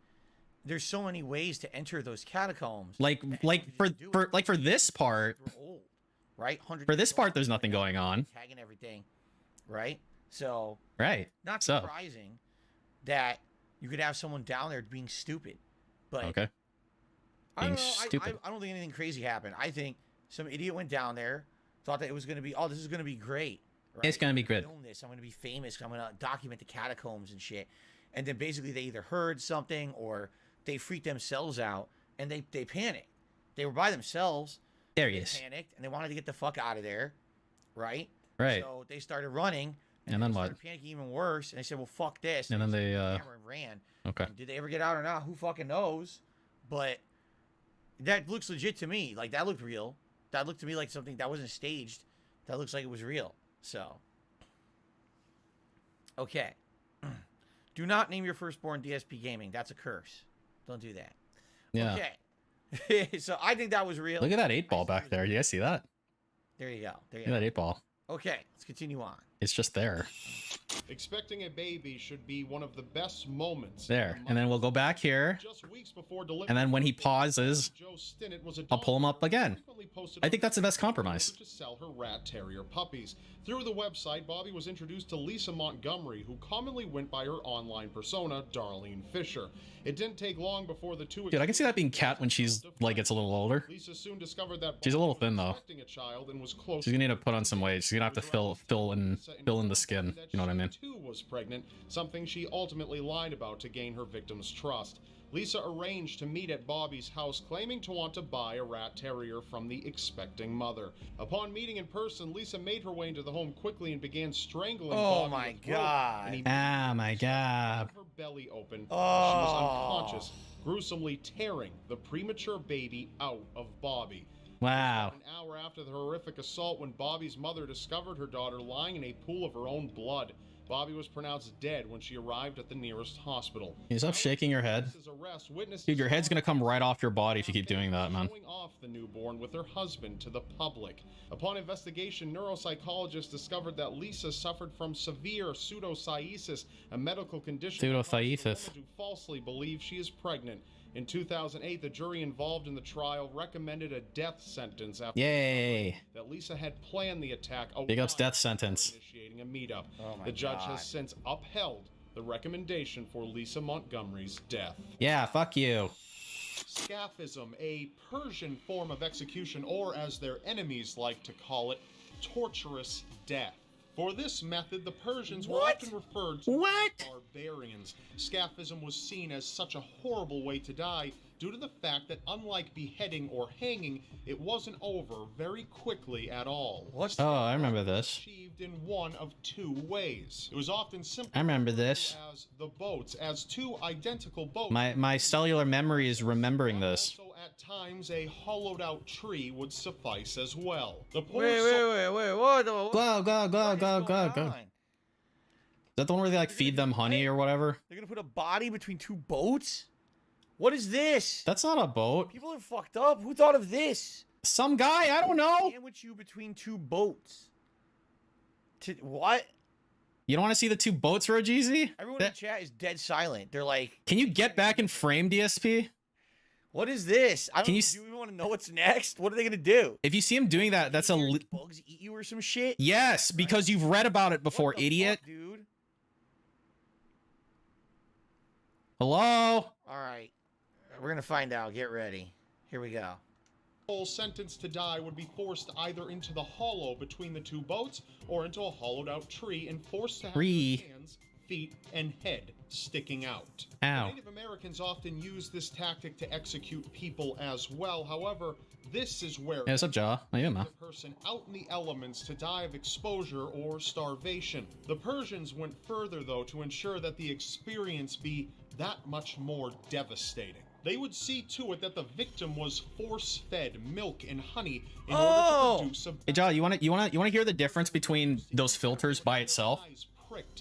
there's so many ways to enter those catacombs. Like for this part, They're old, right? for this part there's nothing going on. Tagging everything, right? So Right. not So. surprising that you could have someone down there being stupid. But Okay. I don't know. Being stupid. I don't think anything crazy happened. I think some idiot went down there, thought that it was going to be, oh, this is going to be great. Right? It's gonna be I'm gonna good. Film this. I'm going to be famous. I'm going to document the catacombs and shit. And then basically they either heard something or they freaked themselves out and they panicked. They were by themselves. There he They is. panicked and they wanted to get the fuck out of there, right? Right. So they started running. And then they what? started panicking even worse. And they said, well, fuck this. And then they they took the camera and ran. okay. And did they ever get out or not? Who fucking knows? But that looks legit to me. Like, that looked real. That looked to me like something that wasn't staged. That looks like it was real. So, okay. Do not name your firstborn DSP Gaming. That's a curse. Don't do that. Yeah. Okay. So I think that was real. Look at that 8-ball back there. You guys see that? There you go. There you Look go. at that 8-ball. Okay. Let's continue on. It's just there. Expecting a baby should be one of the best moments. There. And then we'll go back here. Just weeks before delivery, And then when he pauses, Joe Stinnett was I'll pull him up again. frequently posted I think that's the best compromise. to sell her rat terrier puppies. Through the website, Bobby was introduced to Lisa Montgomery, who commonly went by her online persona, Darlene Fisher. It didn't take long before the two. Dude, I can see that being Kat when she's like gets a little older. Lisa soon discovered that She's a little Bobby was thin, though. expecting a child and was close. She's gonna need to put on some weight. She's gonna have to fill in the skin. You know what I mean? She too was pregnant, something she ultimately lied about to gain her victim's trust. Lisa arranged to meet at Bobby's house, claiming to want to buy a rat terrier from the expecting mother. Upon meeting in person, Lisa made her way into the home quickly and began strangling Oh Bobby my with rope, God. and he Ah, my God. her belly open. She Oh. was unconscious, gruesomely tearing the premature baby out of Bobby. Wow. An hour after the horrific assault, when Bobby's mother discovered her daughter lying in a pool of her own blood, Bobby was pronounced dead when she arrived at the nearest hospital. Can you stop shaking your head? Dude, your head's gonna come right off your body if you keep doing that, man. Showing off the newborn with her husband to the public. Upon investigation, neuropsychologists discovered that Lisa suffered from severe pseudocyesis, a medical condition Pseudocyesis. who falsely believes she is pregnant. In 2008, the jury involved in the trial recommended a death sentence after Yay. that Lisa had planned the attack. Big ups death sentence. Initiating a meetup. Oh my The judge God. has since upheld the recommendation for Lisa Montgomery's death. Yeah, fuck you. Scaphism, a Persian form of execution, or as their enemies like to call it, torturous death. For this method, the Persians were often referred to as barbarians. Scaphism was seen as such a horrible way to die due to the fact that, unlike beheading or hanging, it wasn't over very quickly at all. What's Oh, I remember this. Achieved in one of two ways. It was often simple. I remember this. As the boats, as two identical boats. My cellular memory is remembering this. Also, at times, a hollowed-out tree would suffice as well. The poor Wait, what? Go. Is Is that the one where they like feed them honey or whatever? They're gonna put a body between two boats? What is this? That's not a boat. People are fucked up. Who thought of this? Some guy, I don't know. Sandwich you between two boats. What? You don't want to see the two boats, Rogeezy? Everyone in chat is dead silent. They're like, Can you get back in frame, DSP? what is this? I don't Can you do you even want to know what's next? What are they gonna do? If you see him doing that, that's a... bugs eat you or some shit? Yes, because you've read about it before, What the idiot. fuck, dude? Hello? All right. We're gonna find out. Get ready. Here we go. sentenced to die would be forced either into the hollow between the two boats or into a hollowed-out tree and forced to have their hands, feet, and head sticking out. Ow. Native Americans often use this tactic to execute people as well. However, this is where Hey, what's up, Jaw? How you, man? the person out in the elements to die of exposure or starvation. The Persians went further, though, to ensure that the experience be that much more devastating. They would see to it that the victim was force-fed milk and honey in order to produce a... Hey, Jaw, you want to hear the difference between those filters by itself?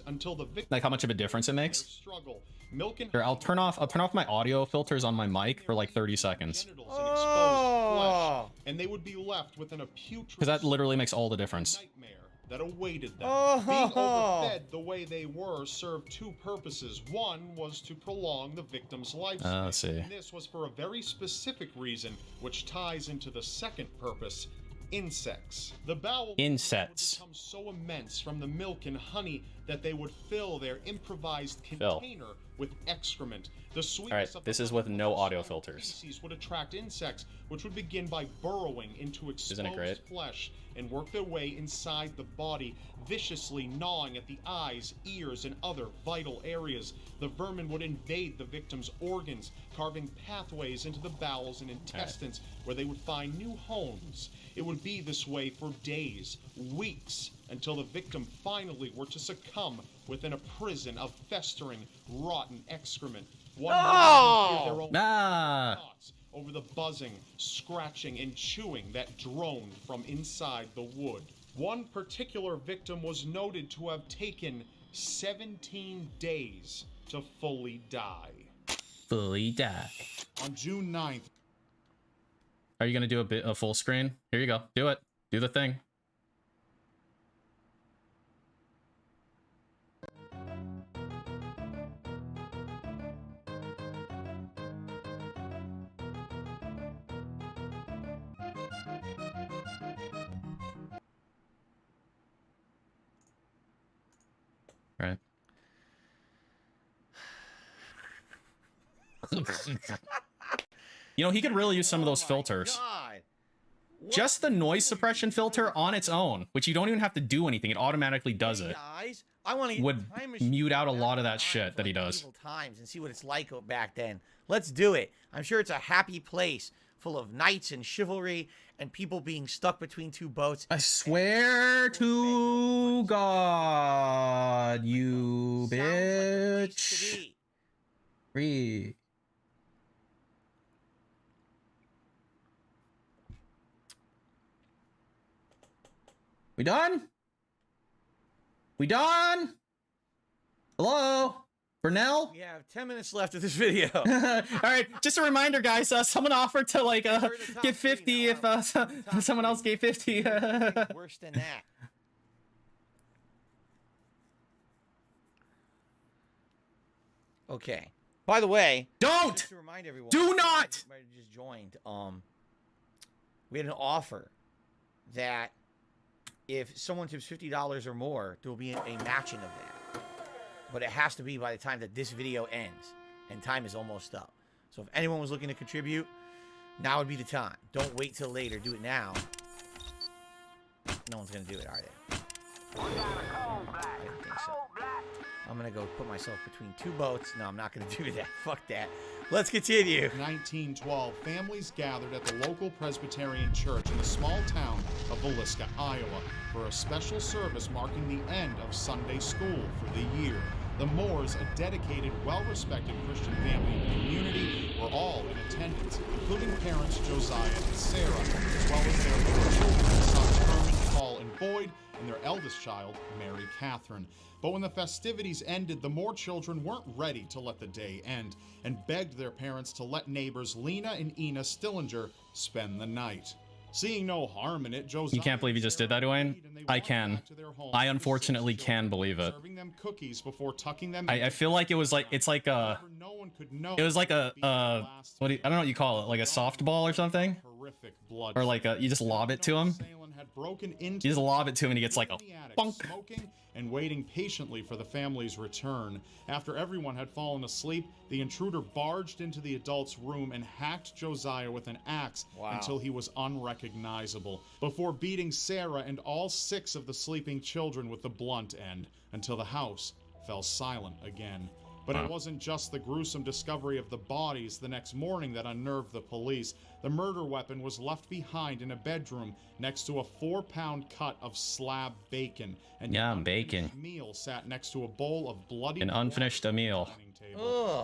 Until the victim Like how much of a difference it makes? struggle. Milk and Here, I'll turn off my audio filters on my mic for like 30 seconds. genitals and exposed flesh, and they would be left with an putrid Because that literally makes all the difference. nightmare that awaited them. Oh. Being overfed the way they were served two purposes. One was to prolong the victim's lifespan. Let's see. And this was for a very specific reason, which ties into the second purpose. Insects. The bowel Insects. would become so immense from the milk and honey that they would fill their improvised container with excrement. The sweetness of this the is with no audio feces filters. would attract insects, which would begin by burrowing into Isn't it great? exposed flesh and work their way inside the body, viciously gnawing at the eyes, ears, and other vital areas. The vermin would invade the victim's organs, carving pathways into the bowels and intestines, where they would find new homes. It would be this way for days, weeks, until the victim finally were to succumb within a prison of festering, rotten excrement. One would hear their own thoughts over the buzzing, scratching, and chewing that droned from inside the wood. One particular victim was noted to have taken 17 days to fully die. Fully die. On June 9th, Are you gonna do a full screen? Here you go. Do it. Do the thing. Right. You know, he could really use some of those filters. God. Just the noise suppression filter on its own, which you don't even have to do anything, it automatically does it, Guys, I want to would mute out a lot of that shit that he does. Times and see what it's like back then. Let's do it. I'm sure it's a happy place full of knights and chivalry and people being stuck between two boats. I swear to God, you bitch. Free. We done? We done? Hello? Brunel? We have 10 minutes left of this video. All right, just a reminder, guys. Someone offered to like give 50 if someone else gave 50. Worse than that. Okay. By the way, Don't! just to remind everyone, Do not! everybody just joined. We had an offer that if someone tips $50 or more, there will be a matching of that. But it has to be by the time that this video ends, and time is almost up. So if anyone was looking to contribute, now would be the time. Don't wait till later. Do it now. No one's gonna do it, are they? I don't think so. I'm gonna go put myself between two boats. No, I'm not gonna do that. Fuck that. Let's continue. 1912, families gathered at the local Presbyterian church in the small town of Villisca, Iowa, for a special service marking the end of Sunday school for the year. The Moores, a dedicated, well-respected Christian family in the community, were all in attendance, including parents Josiah and Sarah, as well as their four children, sons Herman, Paul, and Boyd, and their eldest child, Mary Catherine. But when the festivities ended, the Moore children weren't ready to let the day end, and begged their parents to let neighbors Lena and Ina Stillinger spend the night. Seeing no harm in it, Josiah... You can't believe you just did that, Dwayne? I can. I unfortunately can believe it. Serving them cookies before tucking them I feel like it was like, it's like a... It was like a, what do you, I don't know what you call it, like a softball or something? Or like a, you just lob it to him? You just lob it to him and he gets like a bunk. Smoking and waiting patiently for the family's return. After everyone had fallen asleep, the intruder barged into the adult's room and hacked Josiah with an axe until he was unrecognizable, before beating Sarah and all 6 of the sleeping children with the blunt end, until the house fell silent again. But it wasn't just the gruesome discovery of the bodies the next morning that unnerved the police. The murder weapon was left behind in a bedroom next to a 4-pound cut of slab bacon. And Yum, bacon. Meal sat next to a bowl of bloody... An unfinished meal.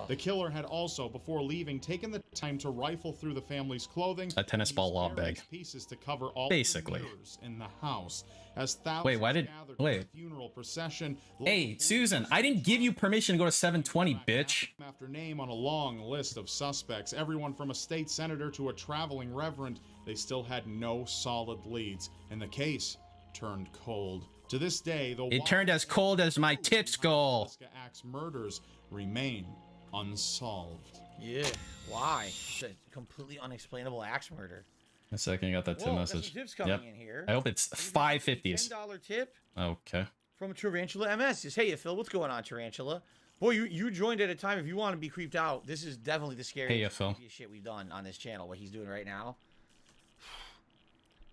The killer had also, before leaving, taken the time to rifle through the family's clothing. A tennis ball lob bag. Pieces to cover all basically. the mirrors in the house. As thousands wait, why did... gathered Wait. for the funeral procession. Hey, Susan, I didn't give you permission to go to 720, bitch. After name on a long list of suspects, everyone from a state senator to a traveling reverend, they still had no solid leads, and the case turned cold. To this day, the It turned as cold as my tits go. Axe murders remain unsolved. Yeah. Why? It's a completely unexplainable axe murder. A second, you got that tip Whoa, message. got some tips coming in here. I hope it's 550s. $10 tip Okay. from Tarantula MS. Says, hey, Phil, what's going on, Tarantula? Boy, you joined at a time. If you want to be creeped out, this is definitely the scariest Phil. shit we've done on this channel, what he's doing right now.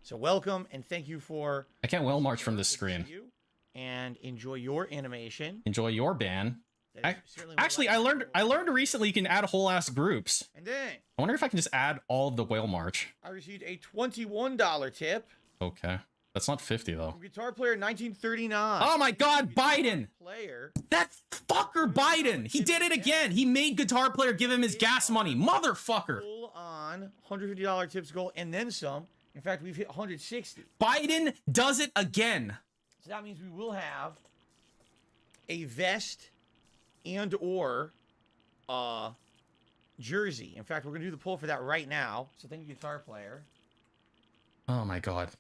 So welcome, and thank you for... I can't well march from this screen. And enjoy your animation. Enjoy your ban. Certainly Actually, I learned recently you can add whole ass groups. And then I wonder if I can just add all of the whale march. I received a $21 tip. Okay. That's not 50 though. From Guitar Player 1939. Oh my god, Biden! Player. That fucker Biden! He did it again! He made Guitar Player give him his gas money. Motherfucker! Full on $150 tips goal and then some. In fact, we've hit 160. Biden does it again. So that means we will have a vest and or jersey. In fact, we're going to do the poll for that right now. So thank you, Guitar Player. Oh my god.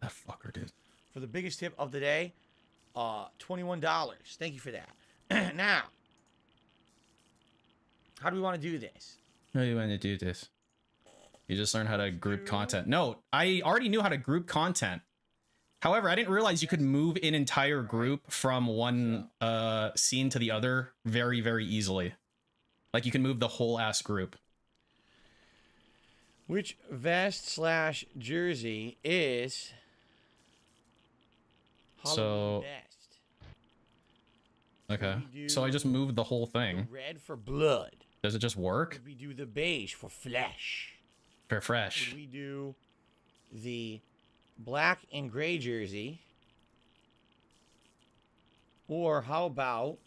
That fucker did. For the biggest tip of the day, $21. Thank you for that. Now, how do we want to do this? How do you want to do this? You just learned how to group content. No, I already knew how to group content. However, I didn't realize you could move an entire group from one scene to the other very, very easily. Like you can move the whole ass group. Which vest / jersey is Halloween best? Okay. So I just moved the whole thing. Red for blood. Does it just work? We do the beige for flesh. For fresh. We do the black and gray jersey. Or how about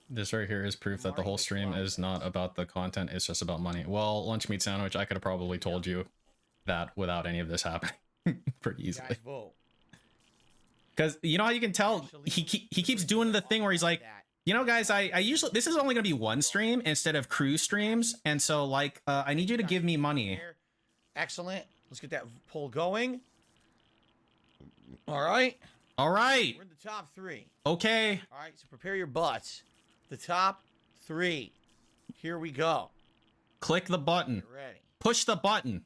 this right here is proof that the whole stream is not about the content, it's just about money. Well, lunch meat sandwich, I could have probably told you that without any of this happening pretty easily. Guys, vote. Because you know how you can tell he keeps doing the thing where he's like, you know, guys, I usually, this is only gonna be one stream instead of crew streams, and so like I need you to give me money. Excellent. Let's get that poll going. All right. All right. We're in the top 3. Okay. All right. So prepare your butts. The top 3. Here we go. Click the button. Get ready. Push the button.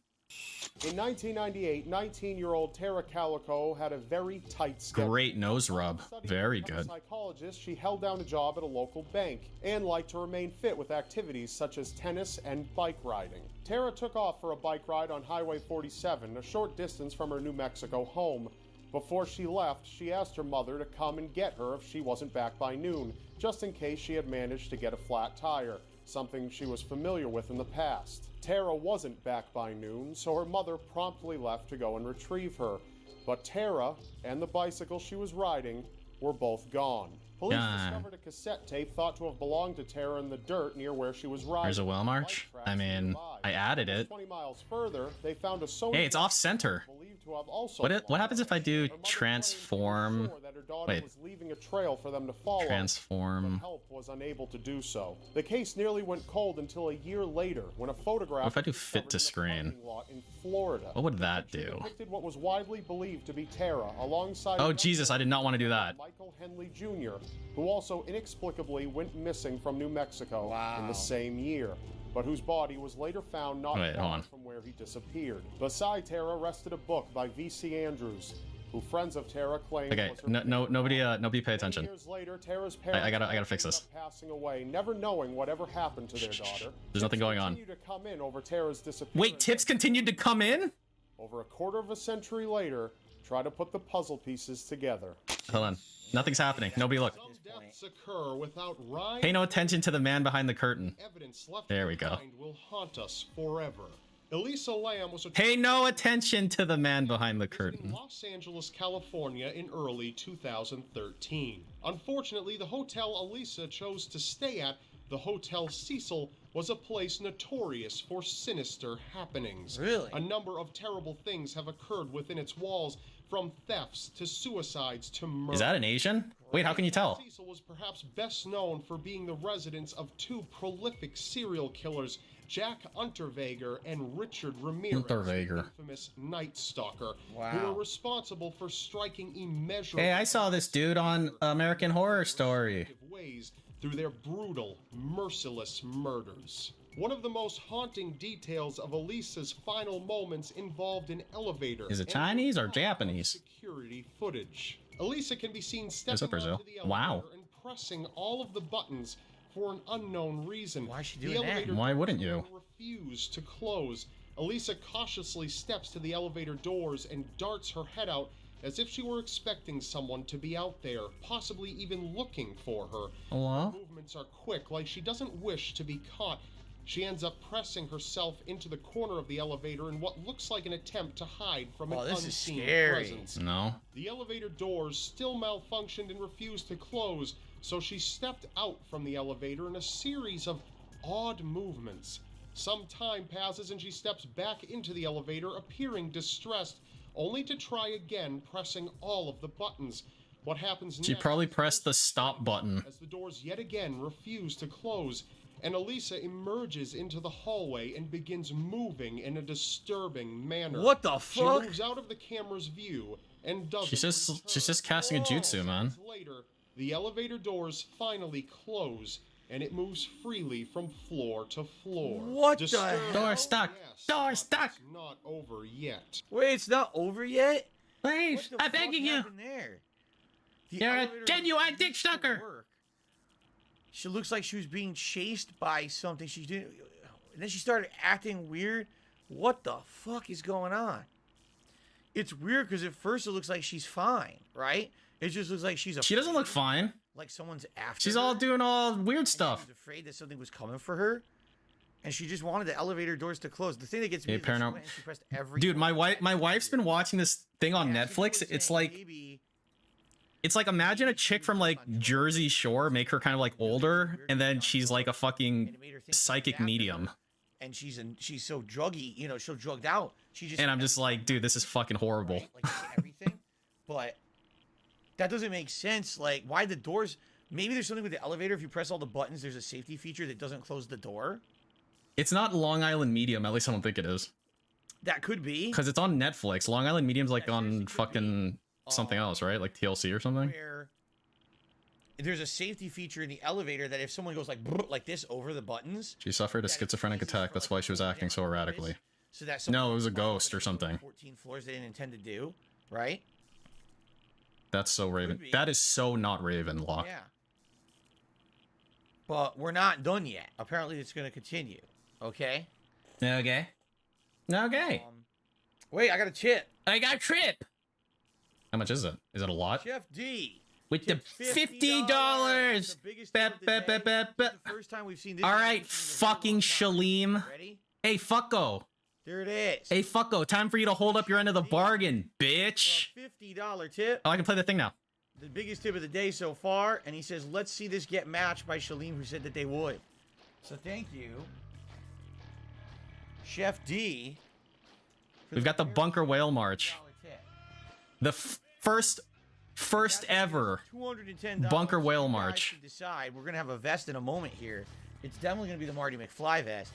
In 1998, 19-year-old Tara Calico had a very tight schedule. Great nose rub. Very good. As a psychologist, she held down a job at a local bank and liked to remain fit with activities such as tennis and bike riding. Tara took off for a bike ride on Highway 47, a short distance from her New Mexico home. Before she left, she asked her mother to come and get her if she wasn't back by noon, just in case she had managed to get a flat tire, something she was familiar with in the past. Tara wasn't back by noon, so her mother promptly left to go and retrieve her. But Tara and the bicycle she was riding were both gone. Police discovered a cassette tape thought to have belonged to Tara in the dirt near where she was riding. There's a wheel march. I mean, I added it. 20 miles further, they found a Hey, it's off center. What happens if I do transform? Wait. Leaving a trail for them to follow. Transform. Help was unable to do so. The case nearly went cold until a year later when a photograph. What if I do fit to screen? In Florida. What would that do? Depicted what was widely believed to be Tara alongside. Oh Jesus, I did not want to do that. Michael Henley Jr., who also inexplicably went missing from New Mexico in the same year, but whose body was later found not far from where he disappeared. Beside Tara rested a book by V.C. Andrews, who friends of Tara claimed. Okay, nobody pay attention. Years later, Tara's parents I gotta fix this. Passing away, never knowing whatever happened to their daughter. There's nothing going on. To come in over Tara's disappearance. Wait, tips continued to come in? Over a quarter of a century later, try to put the puzzle pieces together. Hold on. Nothing's happening. Nobody look. Some deaths occur without rhyme. Pay no attention to the man behind the curtain. Evidence left There we go. behind will haunt us forever. Elisa Lam was a Pay no attention to the man behind the in curtain. Los Angeles, California in early 2013. Unfortunately, the hotel Elisa chose to stay at, the Hotel Cecil, was a place notorious for sinister happenings. Really? A number of terrible things have occurred within its walls, from thefts to suicides to murder. Is that an Asian? Wait, how can you tell? Cecil was perhaps best known for being the residence of 2 prolific serial killers, Jack Unterweger and Richard Ramirez, Unterweger. the infamous Night Stalker, who Wow. were responsible for striking immeasurable Hey, I saw this dude on American Horror Story. ways through their brutal, merciless murders. One of the most haunting details of Elisa's final moments involved an elevator. Is it and Chinese or top Japanese? Security footage. Elisa can be seen Is it stepping Brazil? onto the elevator Wow. and pressing all of the buttons for an unknown reason. Why is she The doing that? elevator Why doors wouldn't you? refuse to close. Elisa cautiously steps to the elevator doors and darts her head out as if she were expecting someone to be out there, possibly even looking for her. Hello? Movements are quick, like she doesn't wish to be caught. She ends up pressing herself into the corner of the elevator in what looks like an attempt to hide from an this is unseen scary. presence. No. The elevator doors still malfunctioned and refused to close, so she stepped out from the elevator in a series of odd movements. Some time passes and she steps back into the elevator, appearing distressed, only to try again, pressing all of the buttons. What happens next? She probably pressed the stop button. As the doors yet again refuse to close, and Elisa emerges into the hallway and begins moving in a disturbing manner. What the She fuck? moves out of the camera's view and doesn't She's just casting a jutsu, man. Later, the elevator doors finally close, and it moves freely from floor to floor. What the Disturbing, hell? Door stuck. yes, Door but stuck. it's not over yet. Wait, it's not over yet? Please, What the I'm fuck begging you. happened there? The You're a elevator genuine refused dick to sucker. work. She looks like she was being chased by something. She didn't. And then she started acting weird. What the fuck is going on? It's weird because at first it looks like she's fine, right? It just looks like she's. She doesn't look fine. Like someone's after. She's her, all doing all weird and stuff. She was afraid that something was coming for her, and she just wanted the elevator doors to close. The thing that gets me Yeah, is that she paranormal- went and she pressed every. Dude, my button. wife's been watching this thing on Yeah, people Netflix. were It's saying like maybe imagine a chick from like Jersey Shore, make her kind of like older, and then she's like a fucking it made her think psychic after her, medium. and she's so druggy, you know, so drugged out. She just And I'm just like, dude, this is fucking horrible. right? Like everything, but That doesn't make sense. Like, why the doors? Maybe there's something with the elevator. If you press all the buttons, there's a safety feature that doesn't close the door. It's not Long Island Medium. At least I don't think it is. That could be. Because it's on Netflix. Long Island Medium's like on fucking something else, right? Like TLC or something. Where there's a safety feature in the elevator that if someone goes like this over the buttons. She suffered a schizophrenic attack. That's why she was acting so erratically. So that's no, it was a ghost or something. 14 floors they didn't intend to do, right? That's so Raven. That is so not Raven, Locke. Yeah. But we're not done yet. Apparently, it's going to continue. Okay. Okay. Okay. Wait, I got a tip. I got a trip. How much is it? Is it a lot? Chef D. With the $50. The first time we've seen this. All right, fucking Shalim. Ready? Hey, fucko. There it is. Hey, fucko. Time for you to hold up your end of the bargain, bitch. $50 tip. Oh, I can play the thing now. The biggest tip of the day so far. And he says, let's see this get matched by Shalim, who said that they would. So thank you, Chef D. We've got the Bunker Whale March. The first ever $210 Bunker Whale you guys March. can decide. We're gonna have a vest in a moment here. It's definitely gonna be the Marty McFly vest.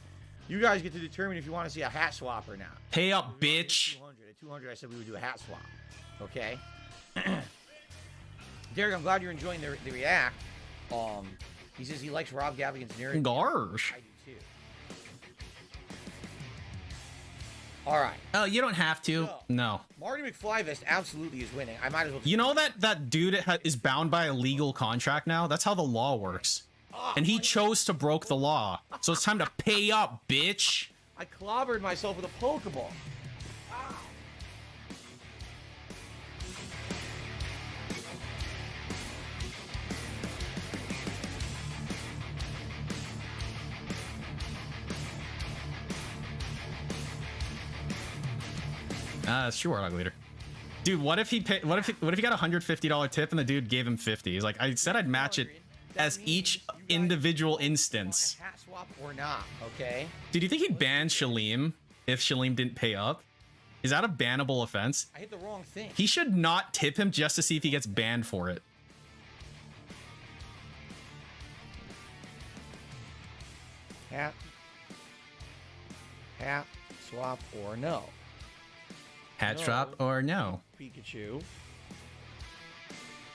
You guys get to determine if you want to see a hat swap or not. Pay up, bitch. 200. At 200, I said we would do a hat swap. Okay. Derek, I'm glad you're enjoying the react. He says he likes Rob Gavigan's narrative. Gosh. I do too. All right. Oh, you don't have to. No. Marty McFly vest absolutely is winning. I might as well. You know that dude is bound by a legal contract now? That's how the law works. And he chose to broke the law. So it's time to pay up, bitch. I clobbered myself with a Pokeball. That's true, Warlock Leader. Dude, what if he got a $150 tip and the dude gave him 50? He's like, I said I'd match it as each individual instance. Hat swap or not, okay? Dude, do you think he'd ban Shalim if Shalim didn't pay up? Is that a bannable offense? I hit the wrong thing. He should not tip him just to see if he gets banned for it. Hat swap or no? Hat swap or no? Pikachu.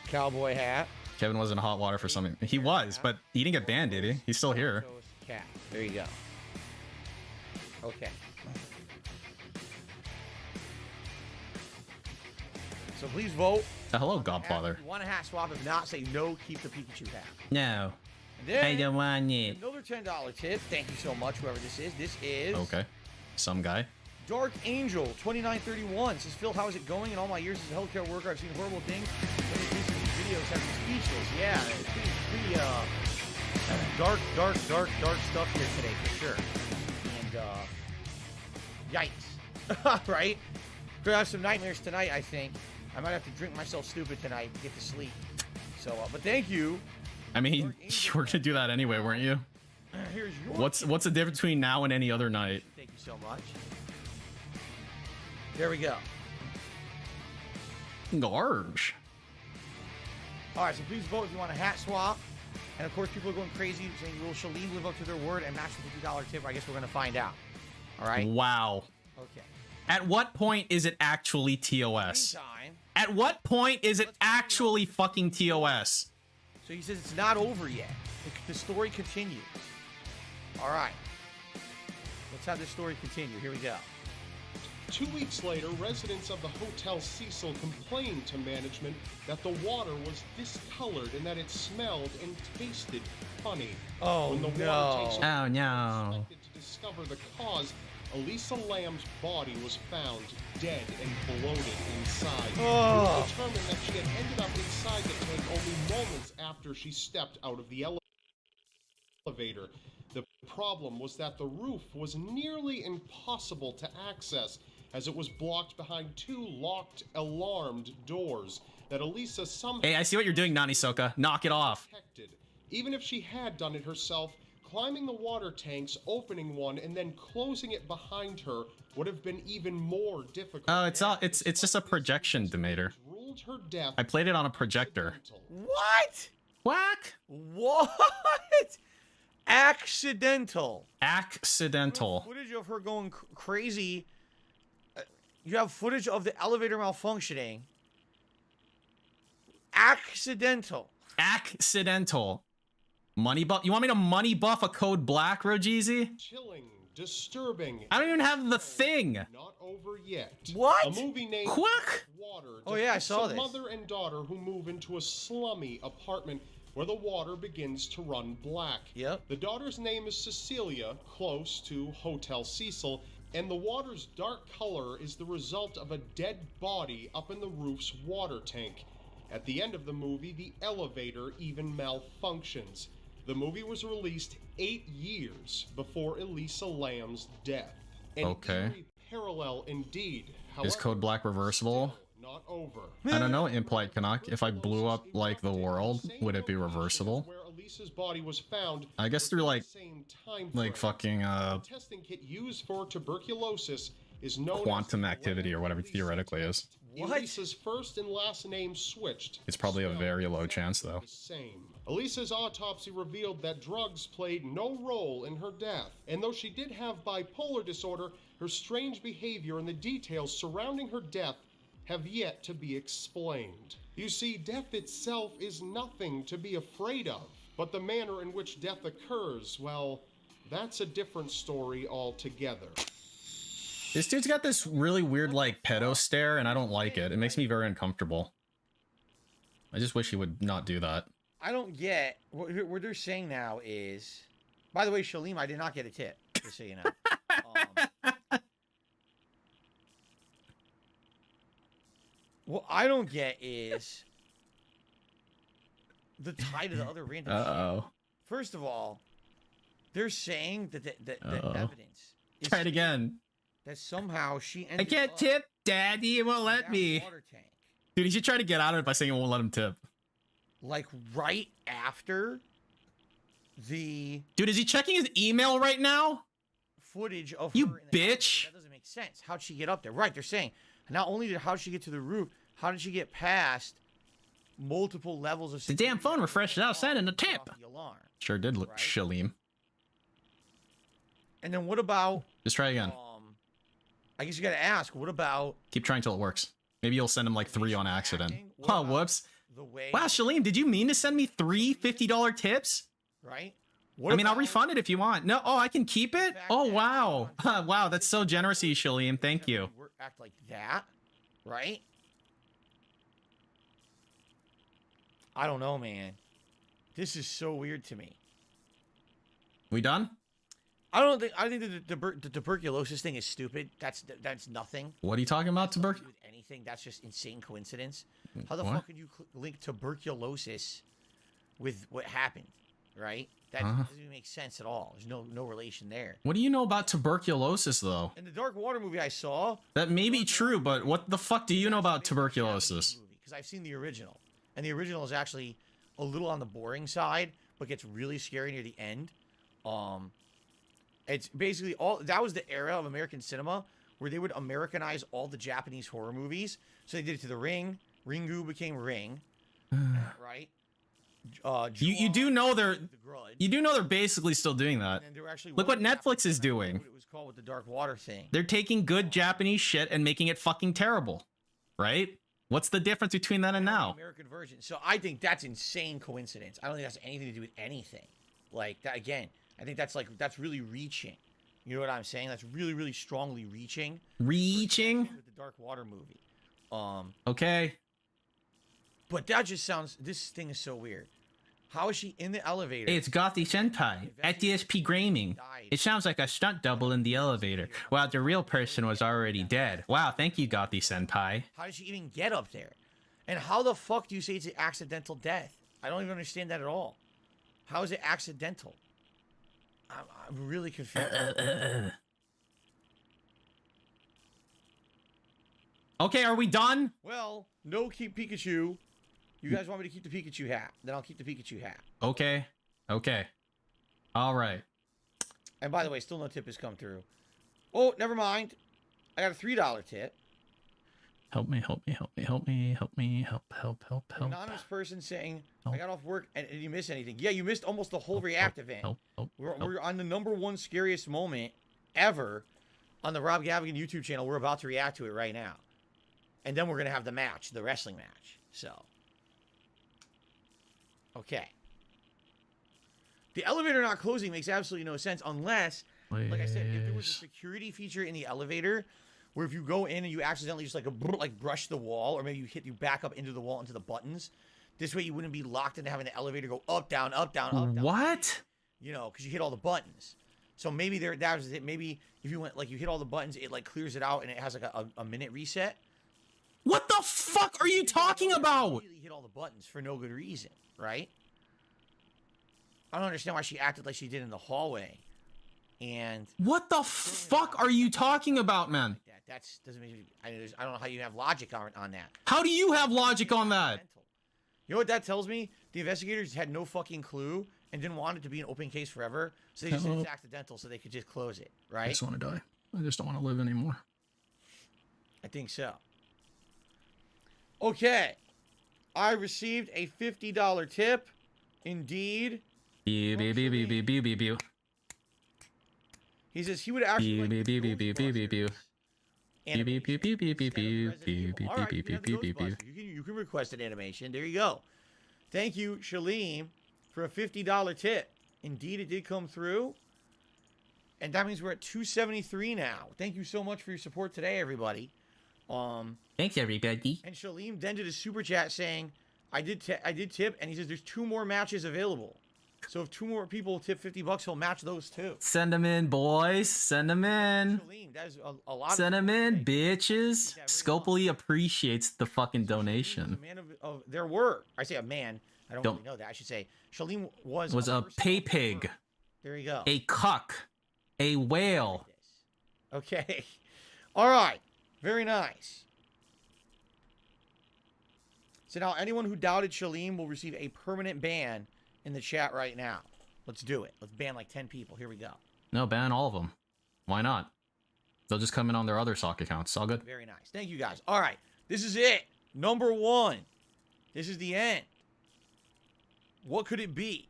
Cowboy hat. Kevin was in hot water for something. He was, but he didn't get banned, did he? He's still here. Cat. There you go. Okay. So please vote. Hello, Godfather. If you want a hat swap, if not, say no, keep the Pikachu hat. No. And then, I don't want it. another $10 tip. Thank you so much, whoever this is. This is... Okay. Some guy. Dark Angel 2931 says, Phil, how is it going? In all my years as a healthcare worker, I've seen horrible things. But these videos have me speechless. Yeah, it's pretty dark stuff here today for sure. And yikes, right? Gonna have some nightmares tonight. I think I might have to drink myself stupid tonight to get to sleep. So, but thank you. I mean, you were gonna do that anyway, weren't you? Here's your. What's the difference between now and any other night? Thank you so much. There we go. Gorge. All right, so please vote if you want a hat swap. And of course, people are going crazy saying, will Shalim live up to their word and match the $50 tip? I guess we're going to find out. All right? Wow. Okay. At what point is it actually TOS? Meantime, At what point is it actually fucking TOS? so he says it's not over yet. The story continues. All right. Let's have this story continue. Here we go. 2 weeks later, residents of the Hotel Cecil complained to management that the water was discolored and that it smelled and tasted funny. Oh, when the no. water takes Oh, no. to discover the cause, Elisa Lam's body was found dead and bloated inside. Oh. It was determined that she had ended up inside the tank only moments after she stepped out of the elevator. The problem was that the roof was nearly impossible to access, as it was blocked behind 2 locked, alarmed doors that Elisa somehow... Hey, I see what you're doing, Nani Soka. Knock it off. ...protected. Even if she had done it herself, climbing the water tanks, opening one, and then closing it behind her would have been even more difficult. Oh, it's just a projection, Demeter. Ruled found her death. I played it on a projector. accidental. What? Whack! What? Accidental. Accidental. Footage of her going crazy. You have footage of the elevator malfunctioning. Accidental. Accidental. Money buff. You want me to money buff a code black, Rogeezy? Chilling, disturbing. I don't even have the thing. Not over yet. What? A movie named Quack. Water. Oh, yeah, I depicts saw a this. mother and daughter who move into a slummy apartment where the water begins to run black. Yep. The daughter's name is Cecilia, close to Hotel Cecil, and the water's dark color is the result of a dead body up in the roof's water tank. At the end of the movie, the elevator even malfunctions. The movie was released 8 years before Elisa Lam's death. An Okay. eerie parallel indeed. Is However, code black reversible? still not over. I don't know, Impolite Canuck. If I blew up like the world, Same would it be locations reversible? Where Elisa's body was found. I guess through like Same time like frame. fucking The testing kit used for tuberculosis is known quantum as activity or whatever it Elisa theoretically is. test. What? Elisa's first and last name switched. It's probably a Spelled very low chance though. the same. Elisa's autopsy revealed that drugs played no role in her death. And though she did have bipolar disorder, her strange behavior and the details surrounding her death have yet to be explained. You see, death itself is nothing to be afraid of. But the manner in which death occurs, well, that's a different story altogether. This dude's got this really weird like pedo stare and I don't like it. It makes me very uncomfortable. I just wish he would not do that. I don't get what they're saying now is. By the way, Shalim, I did not get a tip. Just so you know. What I don't get is the tie to the other random shit. Uh-oh. First of all, they're saying that the Uh-oh. evidence is Try it again. that somehow she I ended can't up tip, Daddy. It won't in let that me. water tank, Dude, he should try to get out of it by saying it won't let him tip. like right after the Dude, is he checking his email right now? footage of You her in the elevator. bitch. That doesn't make sense. How'd she get up there? Right, they're saying not only how'd she get to the roof, how did she get past multiple levels of The damn phone refreshed without sending a tip. off the alarm? Sure did, look Right. Shalim. And then what about Just try again. I guess you gotta ask, what about Keep trying till it works. Maybe you'll send him like 3 on accident. What Oh, about whoops. the way Wow, Shalim, did you mean to send me 3 $50 tips? right? I mean, I'll about refund it if you want. No, oh, I can keep it? fact Oh, that wow. everyone- Wow, that's so generous of you, Shalim. Thank you. Act like that, right? I don't know, man. This is so weird to me. We done? I think the tuberculosis thing is stupid. That's nothing. What are you talking about, Nothing to do tuberculosis? with anything. That's just insane coincidence. How the What? fuck could you link tuberculosis with what happened, right? That Huh? doesn't even make sense at all. There's no relation there. What do you know about tuberculosis, though? In the Dark Water movie I saw, That may be true, but what the fuck do you know about tuberculosis? because I've seen the original, and the original is actually a little on the boring side, but gets really scary near the end. It's basically all that was the era of American cinema where they would Americanize all the Japanese horror movies. So they did it to The Ring. Ringu became Ring, right? You do know they're The Grudge. you do know they're basically still doing that. And they were actually Look what working Netflix after is that, doing. What it was called with the Dark Water thing. They're taking good Japanese shit and making it fucking terrible, right? What's the difference between then and The now? American version. So I think that's insane coincidence. I don't think that's anything to do with anything. Like that again. I think that's really reaching. You know what I'm saying? That's really strongly reaching. Reaching? With the Dark Water movie. Okay. But that just sounds. This thing is so weird. How is she in the elevator? Hey, it's Gothy Senpai at DSP Gaming. It sounds like a stunt double in the elevator, while the real person was already dead. Wow, thank you, Gothy Senpai. How did she even get up there? And how the fuck do you say it's an accidental death? I don't even understand that at all. How is it accidental? I'm really confused. Okay, are we done? Well, no keep Pikachu. You guys want me to keep the Pikachu hat? Then I'll keep the Pikachu hat. Okay. Okay. All right. And by the way, still no tip has come through. Oh, never mind. I got a $3 tip. Help me, help me, help me, help me, help me, help, help, help, An help. anonymous person saying, Help. I got off work and did you miss anything? Yeah, you missed almost the whole react event. Help, help, We're on the #1 scariest moment ever on the Rob Gavigan YouTube channel. We're about to react to it right now. And then we're going to have the match, the wrestling match. So, okay. The elevator not closing makes absolutely no sense unless, like I said, if there was a security feature in the elevator where if you go in and you accidentally just like brush the wall, or maybe you back up into the wall into the buttons, this way you wouldn't be locked into having the elevator go up, down, up, down, up, down. What? You know, because you hit all the buttons. So maybe that was it. Maybe if you went like you hit all the buttons, it like clears it out and it has like a minute reset. What the fuck are you talking about? Really hit all the buttons for no good reason, right? I don't understand why she acted like she did in the hallway. And What the fuck are you talking about, man? that doesn't make I don't know how you have logic on that. How do you have logic on that? You know what that tells me? The investigators had no fucking clue and didn't want it to be an open case forever, so they just said it's accidental so they could just close it, right? I just want to die. I just don't want to live anymore. I think so. Okay. I received a $50 tip. Indeed. Beep, beep, beep, beep, beep, beep, beep, beep. He says he would actually like Beep, beep, beep, beep, beep, beep, beep. animation Beep, beep, beep, beep, beep, instead of beep, Resident beep, Evil. All beep, right, beep, you can have beep, the beep, beep. Ghostbusters. You can request an animation. There you go. Thank you, Shalim, for a $50 tip. Indeed, it did come through. And that means we're at 273 now. Thank you so much for your support today, everybody. Thanks, everybody. And Shalim then did a super chat saying, I did tip, and he says there's 2 more matches available. So if 2 more people tip $50, he'll match those 2. Send them in, boys. Send them in. Shalim, that is a lot. Send them in, today. bitches. Yeah, really Scopely appreciates the fucking Shalim was donation. a man of there were. I say a man. I don't really know that. I should say Shalim was Was a person pay of pig, work. There you go. a cuck, a whale. Okay. All right. Very nice. So now anyone who doubted Shalim will receive a permanent ban in the chat right now. Let's do it. Let's ban like 10 people. Here we go. No, ban all of them. Why not? They'll just come in on their other sock accounts. All good. Very nice. Thank you guys. All right. This is it. #1. This is the end. What could it be?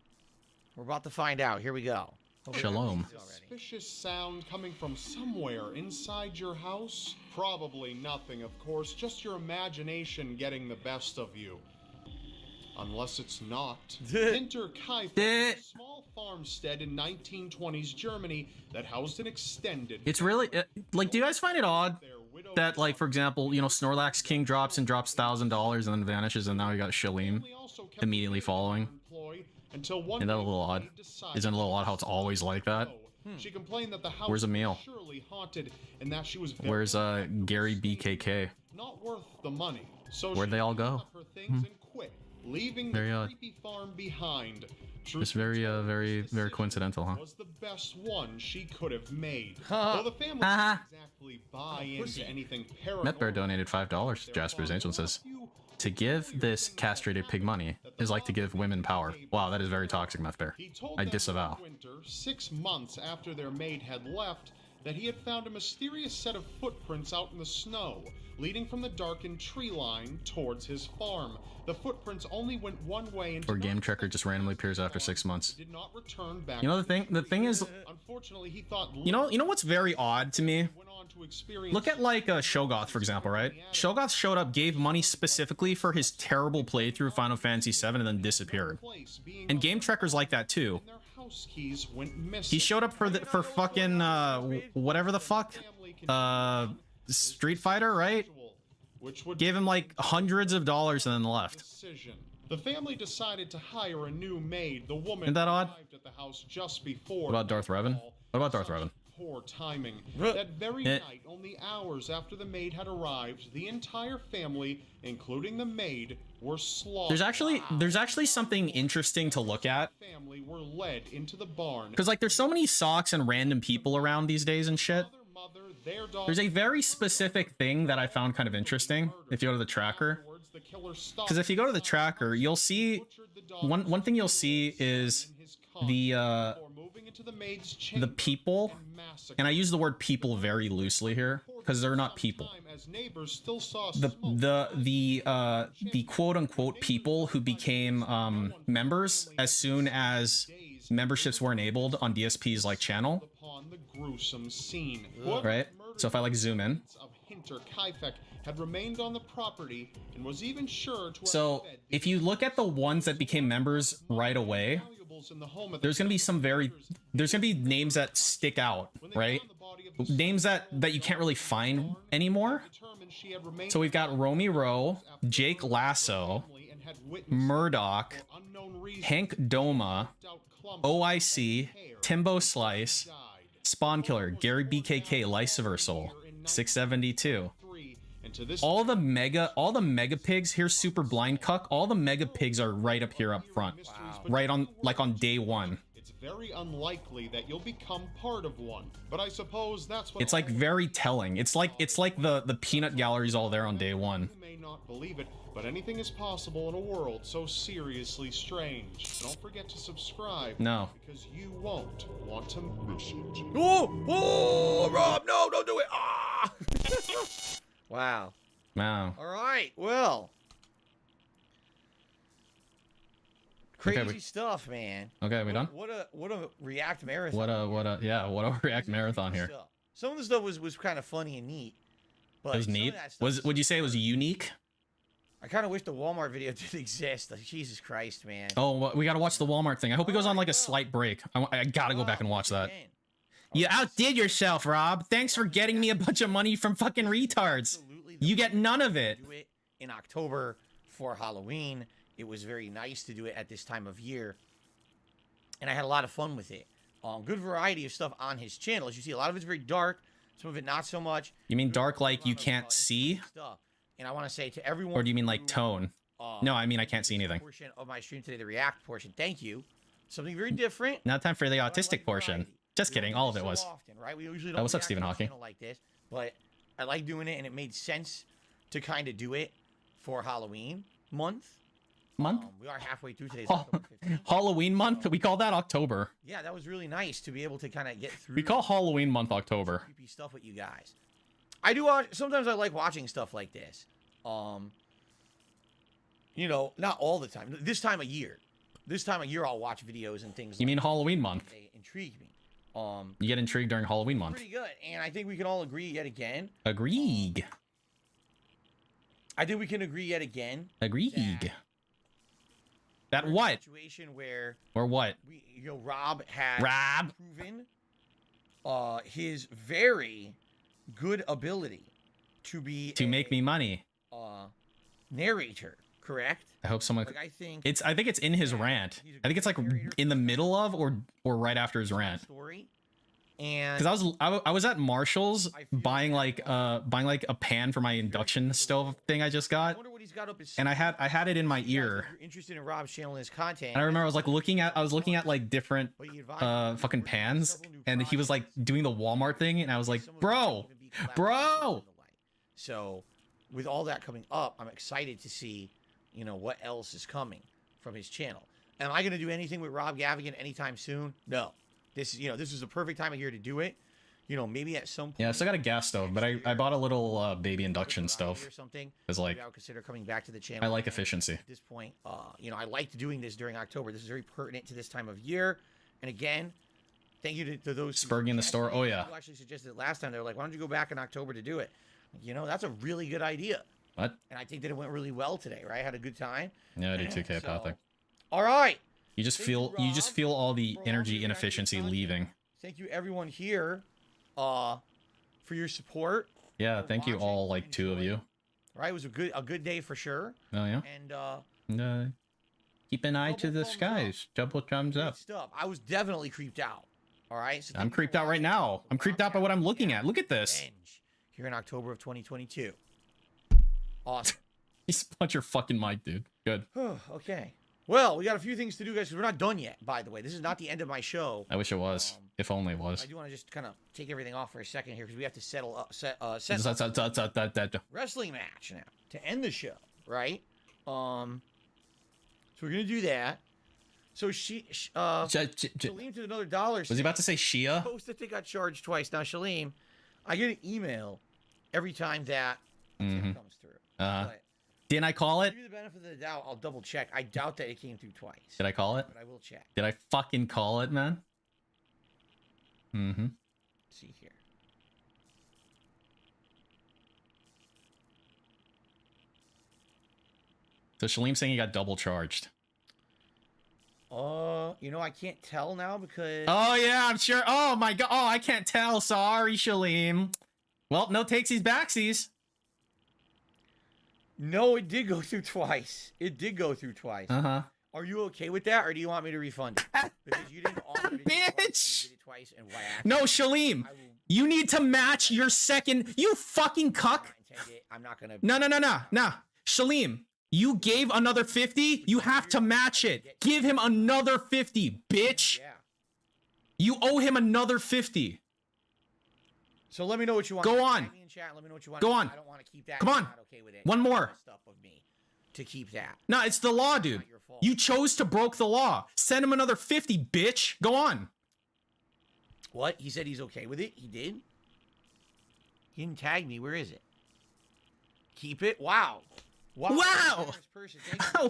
We're about to find out. Here we go. Hopefully Shalom. everybody's already. Suspicious sound coming from somewhere inside your house? Probably nothing, of course, just your imagination getting the best of you. Unless it's not. Hinterkaifeck, a small farmstead in 1920s Germany that housed an extended... It's really like, do you guys find it odd that, like, for example, you know, Snorlax King drops $1,000 and then vanishes, and now you got Shalim immediately following? Isn't that a little odd? Isn't it a little odd how it's always like that? She complained that the house Where's Emil? was surely haunted and that she was very Where's Gary BKK? not worth the money. So Where'd she they all packed go? up her things and quit, leaving Very the odd. creepy farm behind. It's very, very, very coincidental, huh? Was the best one she could have made. Ha. Though the family Ha. didn't exactly buy pussy. into anything paranormal. Metbear donated $5 to Jasper's Angel and says, to give this castrated pig money is like to give women power. Wow, that is very toxic, Metbear. He told I them disavow. that winter, 6 months after their maid had left, that he had found a mysterious set of footprints out in the snow, leading from the darkened tree line towards his farm. The footprints only went one way and Or Game Tracker just randomly appears after 6 months. did not return back. You know the thing is, Unfortunately, he thought you know what's very odd to me? went on to experience Look at like Shogoth, for example, right? Shogoth showed up, gave money specifically for his terrible playthrough Final Fantasy VII, and then disappeared. And Game Trekker's like that too. their house keys went missing. He showed up for fucking whatever the fuck, Street Fighter, right? Which would Gave him like hundreds of dollars and then left. decision. The family decided to hire a new maid. The woman Isn't that odd? arrived at the house just before. What about Darth Revan? What about Darth Revan? Poor timing. Ruh. That very Eh. night, only hours after the maid had arrived, the entire family, including the maid, were slaughtered. There's actually something interesting to look at. The family were led into the barn. Because like there's so many socks and random people around these days and shit. Mother, their daughter, There's a very specific thing that I found kind of interesting if you go to the tracker. afterwards, the killer stopped Because if you go to the tracker, you'll see butchered the daughter, one thing you'll see is in his cot the before moving into the maid's chamber people, and massacred and I use the word people very loosely here, because they're not people. As neighbors still saw The quote unquote people who became members as soon as memberships were enabled on DSP's like channel, upon the gruesome scene. right? So if I like zoom in, Of Hinter Kaifek had remained on the property and was even sure to so if you look at the ones that became members right away, there's gonna be there's gonna be names that stick out, right? Names that you can't really find anymore. So we've got Romy Rowe, Jake Lasso, Murdoch, Hank Doma, OIC, Timbo Slice, Spawn Killer, Gary BKK, Lyciversal, 672. All the mega pigs, here's Super Blind Cuck. All the mega pigs are right up here up front. Wow. Right on, like on day one. It's very unlikely that you'll become part of one, but I suppose that's what it's like very telling. It's like the peanut gallery's all there on day one. You may not believe it, but anything is possible in a world so seriously strange. Don't forget to subscribe. No. Because you won't want to miss it. Oh, Rob, no, don't do it. Ah! Wow. Wow. All right. Well. Crazy stuff, man. Okay, we done? What a react marathon. What a react marathon here. Stuff. Some of the stuff was kind of funny and neat. But it was neat. Would you say it was unique? I kind of wish the Walmart video did exist. Like, Jesus Christ, man. Oh, we gotta watch the Walmart thing. I hope he goes on like a slight break. I gotta go back and watch that. You outdid yourself, Rob. Thanks for getting me a bunch of money from fucking retards. You get none of it. Do it in October for Halloween. It was very nice to do it at this time of year, and I had a lot of fun with it. Good variety of stuff on his channel. As you see, a lot of it's very dark, some of it not so much. You mean dark like you can't see? Stuff. And I want to say to everyone, or do you mean like tone? No, I mean I can't see anything. Portion of my stream today, the react portion. Thank you. Something very different. Now time for the autistic portion. Just kidding. All of it was. Often, right? We usually don't what's up, Stephen Hawking? Like this, but I like doing it, and it made sense to kind of do it for Halloween month. We are halfway through today's Halloween month. We call that October. Yeah, that was really nice to be able to kind of get through. We call Halloween month October. Creepy stuff with you guys. I do watch. Sometimes I like watching stuff like this. You know, not all the time. This time of year. This time of year, I'll watch videos and things. You mean Halloween month? They intrigue me. You get intrigued during Halloween month. Pretty good, and I think we can all agree yet again. Agreed. I think we can agree yet again. Agreed. That what? Situation where or what? Rob has proven his very good ability to be make me money. Narrator, correct? I hope someone. Like, I think it's in his rant. I think it's like in the middle of or right after his rant. Story. And because I was at Marshall's buying like a pan for my induction stove thing I just got. I wonder what he's got up his and I had it in my ear. If you're interested in Rob's channel and his content. And I remember I was looking at like different fucking pans, and he was like doing the Walmart thing, and I was like, bro. So with all that coming up, I'm excited to see, what else is coming from his channel. Am I going to do anything with Rob Gavigan anytime soon? No. This is the perfect time of year to do it. Maybe at some point. Yeah, I still got a gas stove, but I bought a little baby induction stove. Or something. Because like, I would consider coming back to the channel. I like efficiency. At this point, I liked doing this during October. This is very pertinent to this time of year. And again, thank you to those. Spurging in the store. Oh yeah. Who actually suggested it last time. They were like, why don't you go back in October to do it? That's a really good idea. What? And I think that it went really well today, right? I had a good time. Yeah, I do too, K-Pathic. All right. You just feel all the energy inefficiency leaving. Thank you everyone here for your support. Yeah, thank you all, like 2 of you. All right, it was a good day for sure. Oh yeah. And keep an eye to the skies. Double thumbs up. Stuff. I was definitely creeped out. All right. So I'm creeped out right now. I'm creeped out by what I'm looking at. Look at this. Here in October of 2022. Awesome. Just punch your fucking mic, dude. Good. Okay. Well, we got a few things to do, guys, because we're not done yet, by the way. This is not the end of my show. I wish it was. If only it was. I do want to just kind of take everything off for a second here, because we have to set wrestling match now to end the show, right? So we're going to do that. So Shalim did another $1. Was he about to say Shia? Post that they got charged twice. Now, Shalim, I get an email every time that tip comes through. But Didn't I call to it? give you the benefit of the doubt, I'll double check. I doubt that it came through twice. Did I call it? But I will check. Did I fucking call it, man? Let's see here. So Shalim's saying he got double charged. You know, I can't tell now because... Oh, yeah, I'm sure. Oh, my God. Oh, I can't tell. Sorry, Shalim. Well, no takesies backsies. No, it did go through twice. It did go through twice. Uh-huh. Are you okay with that, or do you want me to refund it? Because you didn't offer to do it once, and you did it twice, and why? No, Shalim. You need to match your second... You fucking cuck. I'm not gonna... No. Shalim, you gave another 50. You have to match it. Give him another 50, bitch. Yeah. You owe him another 50. So let me know what you want. Go on. Tag me in chat, let me know what you want. Go on. I don't want to keep that. Come on. I'm not okay with it. One more. Stuff of me to keep that. No, it's the law, dude. Not your fault. You chose to broke the law. Send him another 50, bitch. Go on. What? He said he's okay with it? He did? He didn't tag me. Where is it? Keep it? Wow. Wow.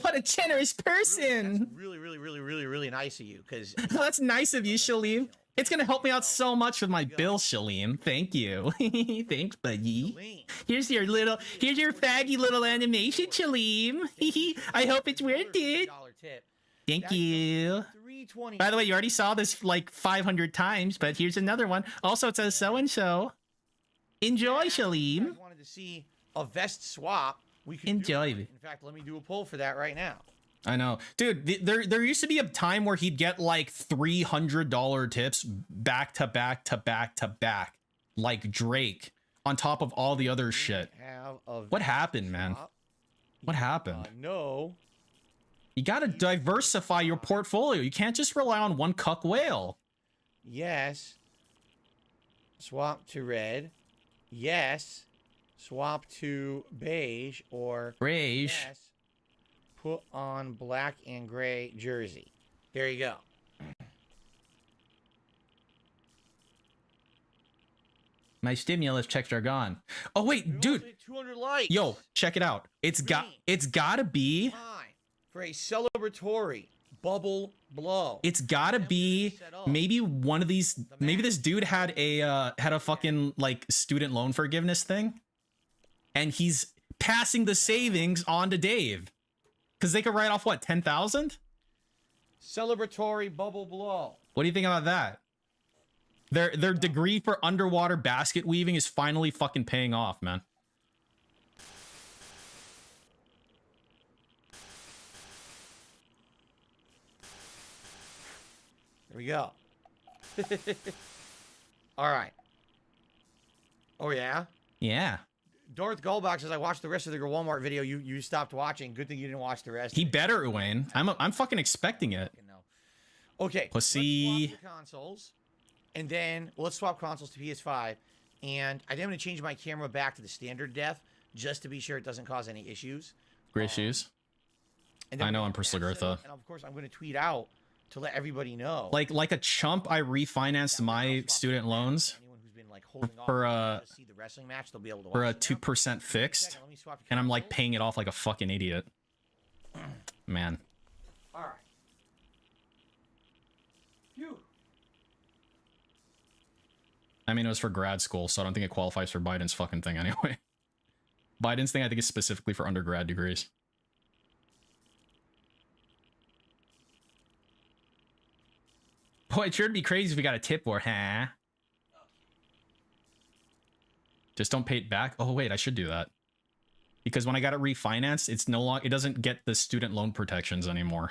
What a generous person. That's really nice of you. Because That's nice of you, Shalim. It's going to help me out so much with my bill, Shalim. Thank you. Thanks, buddy. Here's your faggy little animation, Shalim. I hope it's worth it. Thank you. By the way, you already saw this like 500 times, but here's another one. Also, it says so-and-so. Enjoy, Shalim. I wanted to see a vest swap. We could Enjoy do it. In fact, let me do a poll for that right now. I know. Dude, there used to be a time where he'd get like $300 tips back to back to back to back. Like Drake. On top of all the other shit. What happened, man? What happened? No. You gotta diversify your portfolio. You can't just rely on one cuck whale. Yes. Swap to red. Yes. Swap to beige or Beige. yes. Put on black and gray jersey. There you go. My stimulus checks are gone. Oh wait, dude. 200 likes. Yo, check it out. It's gotta be. Time for a celebratory bubble blow. It's gotta be maybe one of these. Maybe this dude had a fucking like student loan forgiveness thing, and he's passing the savings on to Dave, because they could write off what, 10,000? Celebratory bubble blow. What do you think about that? Their degree for underwater basket weaving is finally fucking paying off, man. There we go. All right. Oh yeah. Yeah. Darth Gullbox says I watched the rest of the Walmart video. You stopped watching. Good thing you didn't watch the rest. He better, Wayne. I'm fucking expecting it. Okay. Pussy. Let's swap the consoles, and then let's swap consoles to PS5. And I think I'm gonna change my camera back to the standard depth just to be sure it doesn't cause any issues. Gray shoes. And then I know, we're I'm gonna Priscilla. And of course, I'm gonna tweet out to let everybody know. Like a chump, I refinanced my student loans Anyone who's been like holding for off to see the wrestling match, they'll be able to for a watch it now. 2% fixed, Let me swap the and I'm like consoles. paying it off like a fucking idiot. Man. All right. Phew. I mean, it was for grad school, so I don't think it qualifies for Biden's fucking thing anyway. Biden's thing, I think, is specifically for undergrad degrees. Boy, it sure would be crazy if we got a tip or, huh? Just don't pay it back. Oh, wait, I should do that. Because when I got it refinanced, it's no longer, it doesn't get the student loan protections anymore.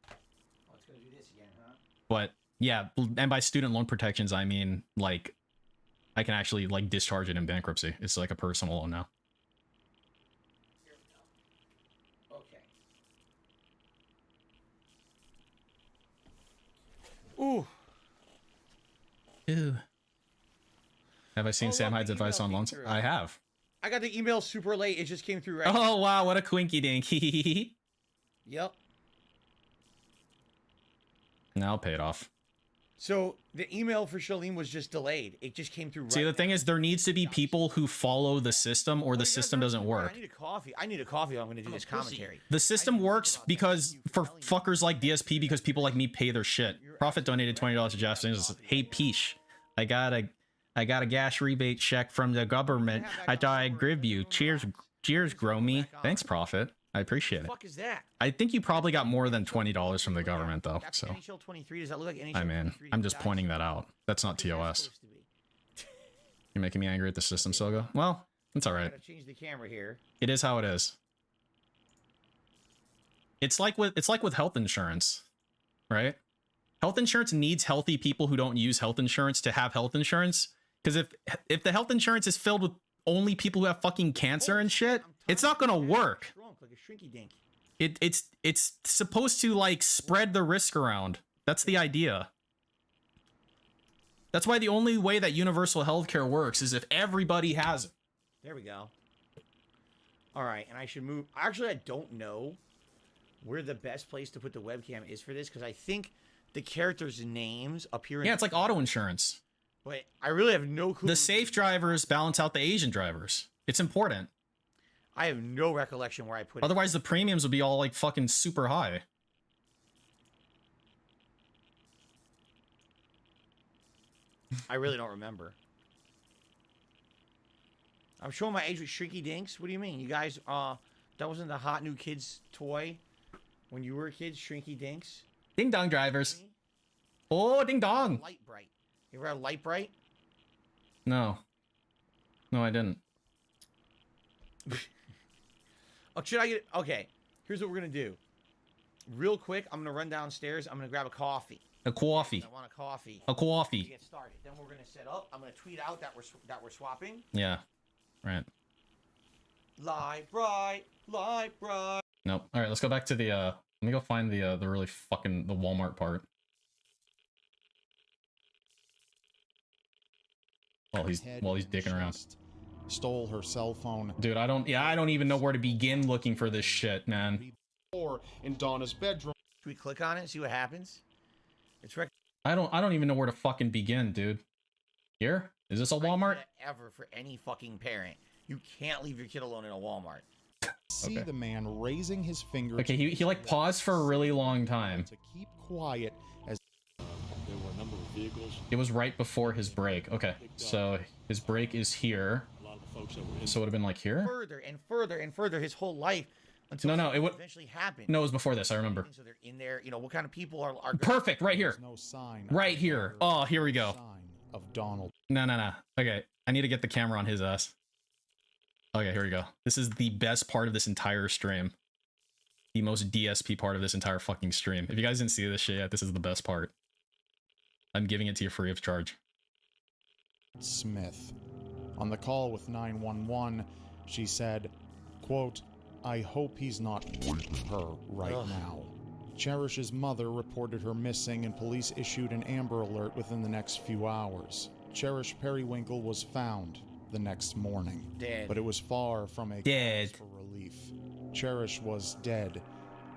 Oh, it's gonna do this again, huh? But yeah, and by student loan protections, I mean, like, I can actually, like, discharge it in bankruptcy. It's like a personal loan now. Here we go. Okay. Ooh. Ew. Have I seen Oh, Sam look, Hyde's the advice email on came loans? through. I have. I got the email super late. It just came through right. Oh, wow, what a quinky dink. Yep. Now I'll pay it off. So the email for Shalene was just delayed. It just came through. See, the thing is, there needs to be people who follow the system, or the system doesn't work. I need a coffee. I need a coffee. I'm going to do this commentary. The system works because for fuckers like DSP, because people like me pay their shit. Prophet donated $20 to Justin. Hey, Peach, I got a gas rebate check from the government. I thought I'd give you. Cheers, grow me. Thanks, Prophet. I appreciate it. What the fuck is that? I think you probably got more than $20 from the government, though. That's So, NHL 23. Does that look like NHL I mean, 23? I'm just pointing that out. That's not TOS. You're making me angry at the system, Soga. Well, it's all right. Gotta change the camera here. It is how it is. It's like with health insurance, right? Health insurance needs healthy people who don't use health insurance to have health insurance. Because if the health insurance is filled with only people who have fucking cancer and shit, it's not gonna work. Like a shrinky dink. It's supposed to like spread the risk around. That's the idea. That's why the only way that universal healthcare works is if everybody has it. There we go. All right, and I should move. Actually, I don't know where the best place to put the webcam is for this because I think the characters' names appear. Yeah, it's like auto insurance. But I really have no clue. The safe drivers balance out the Asian drivers. It's important. I have no recollection where I put it. Otherwise, the premiums would be all like fucking super high. I really don't remember. I'm showing my age with Shrinky Dinks. What do you mean? You guys, that wasn't the hot new kids toy when you were kids, Shrinky Dinks? Ding dong drivers. Oh, ding dong. Light Bright. You ever had Light Bright? No. No, I didn't. Oh, should I get... Okay, here's what we're going to do. Real quick, I'm going to run downstairs. I'm going to grab a coffee. A coffee. I want a coffee. A To coffee. get started. Then we're going to set up. I'm going to tweet out that we're swapping. Yeah. Right. Light Bright. Light Bright. Nope. All right, let's go back to the let me go find the really fucking the Walmart part. While he's digging around. Stole her cell phone. Dude, I don't even know where to begin looking for this shit, man. Or in Donna's bedroom. Should we click on it and see what happens? It's I don't even know where to fucking begin, dude. Here? Is this a Walmart? Ever for any fucking parent. You can't leave your kid alone in a Walmart. See Okay. the man raising his finger. Okay, he like paused for a really long time. To keep quiet as There were a number of vehicles. It was right before his break. Okay, so his break is here. A lot of the folks that were in So it would have been like here? Further and further and further his whole life until No, it would eventually happened. No, it was before this, I remember. So they're in there. You know, what kind of people are Perfect, right here. there's no sign. Right here. Oh, here we go. Sign of Donald. No. Okay, I need to get the camera on his ass. Okay, here we go. This is the best part of this entire stream. The most DSP part of this entire fucking stream. If you guys didn't see this shit yet, this is the best part. I'm giving it to you free of charge. Smith. On the call with 911, she said, quote, I hope he's not with her right now. Cherish's mother reported her missing and police issued an Amber Alert within the next few hours. Cherish Periwinkle was found the next morning. Dead. But it was far from a Dead. cause for relief. Cherish was dead,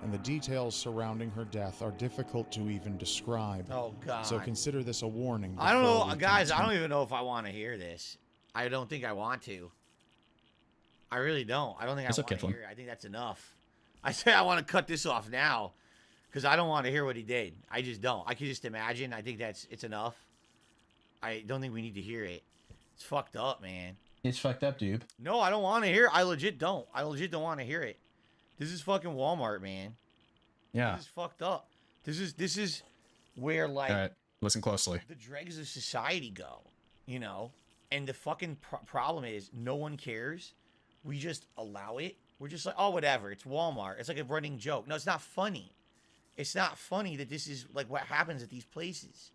and the details surrounding her death are difficult to even describe. Oh God. So consider this a warning. I don't before know, we guys. I continue. don't even know if I want to hear this. I don't think I want to. I really don't. I don't think It's I okay, want to Flynn. hear it. I think that's enough. I say I want to cut this off now because I don't want to hear what he did. I just don't. I can just imagine. I think it's enough. I don't think we need to hear it. It's fucked up, man. It's fucked up, dude. No, I don't want to hear it. I legit don't. I legit don't want to hear it. This is fucking Walmart, man. Yeah. This is fucked up. This is where like All right, listen closely. the dregs of society go, you know? And the fucking problem is no one cares. We just allow it. We're just like, oh, whatever. It's Walmart. It's like a running joke. No, it's not funny. It's not funny that this is like what happens at these places.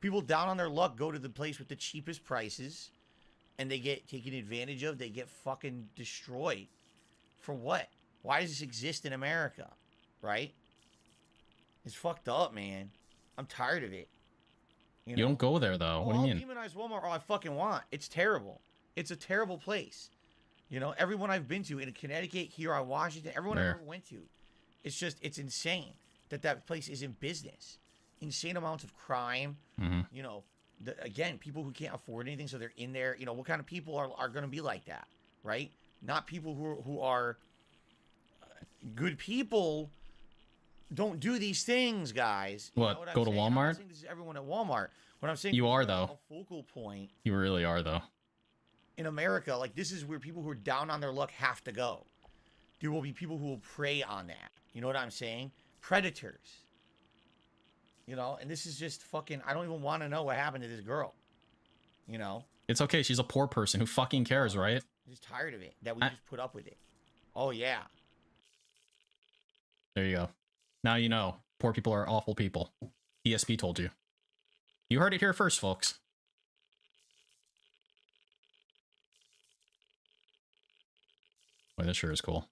People down on their luck go to the place with the cheapest prices and they get taken advantage of. They get fucking destroyed. For what? Why does this exist in America? Right? It's fucked up, man. I'm tired of it. You don't go there though. What do you mean? I'll demonize Walmart all I fucking want. It's terrible. It's a terrible place. You know, everyone I've been to in Connecticut, here on Washington, everyone I Where? ever went to, it's just, it's insane that place is in business. insane amounts of crime. You know, again, people who can't afford anything, so they're in there. You know, what kind of people are going to be like that, right? Not people who are good people. Don't do these things, guys. You What? know what Go I'm to saying? I'm Walmart? not saying this is everyone at Walmart. What I'm saying, You are, a though. focal point You really are, though. in America. Like, this is where people who are down on their luck have to go. There will be people who will prey on that. You know what I'm saying? Predators. You know, and this is just fucking. I don't even want to know what happened to this girl. You know, It's okay. She's a poor person. Who fucking cares, right? I'm just tired of it that we just put up with it. Oh yeah. There you go. Now you know. Poor people are awful people. ESP told you. You heard it here first, folks. Boy, this sure is cool.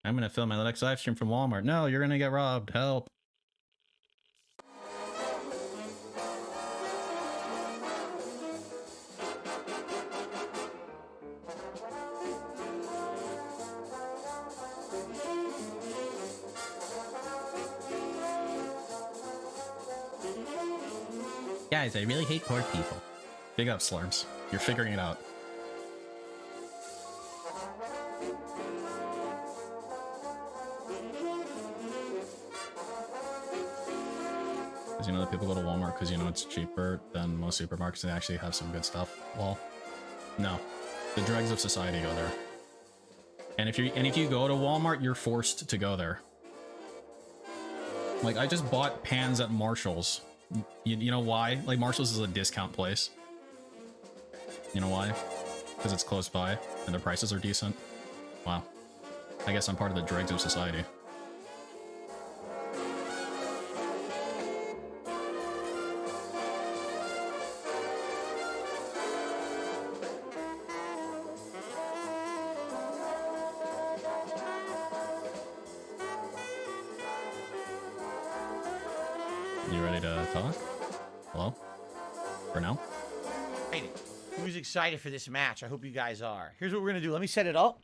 I'm gonna film my next live stream from Walmart. No, you're gonna get robbed. Help. Guys, I really hate poor people. Big up, Slurms. You're figuring it out. Because you know that people go to Walmart because you know it's cheaper than most supermarkets and they actually have some good stuff. Well, no. The dregs of society go there. And if you go to Walmart, you're forced to go there. Like, I just bought pans at Marshall's. You know why? Like, Marshall's is a discount place. You know why? Because it's close by and the prices are decent. Wow. I guess I'm part of the dregs of society. You ready to talk? Hello? For now? Who's excited for this match? I hope you guys are. Here's what we're gonna do. Let me set it up.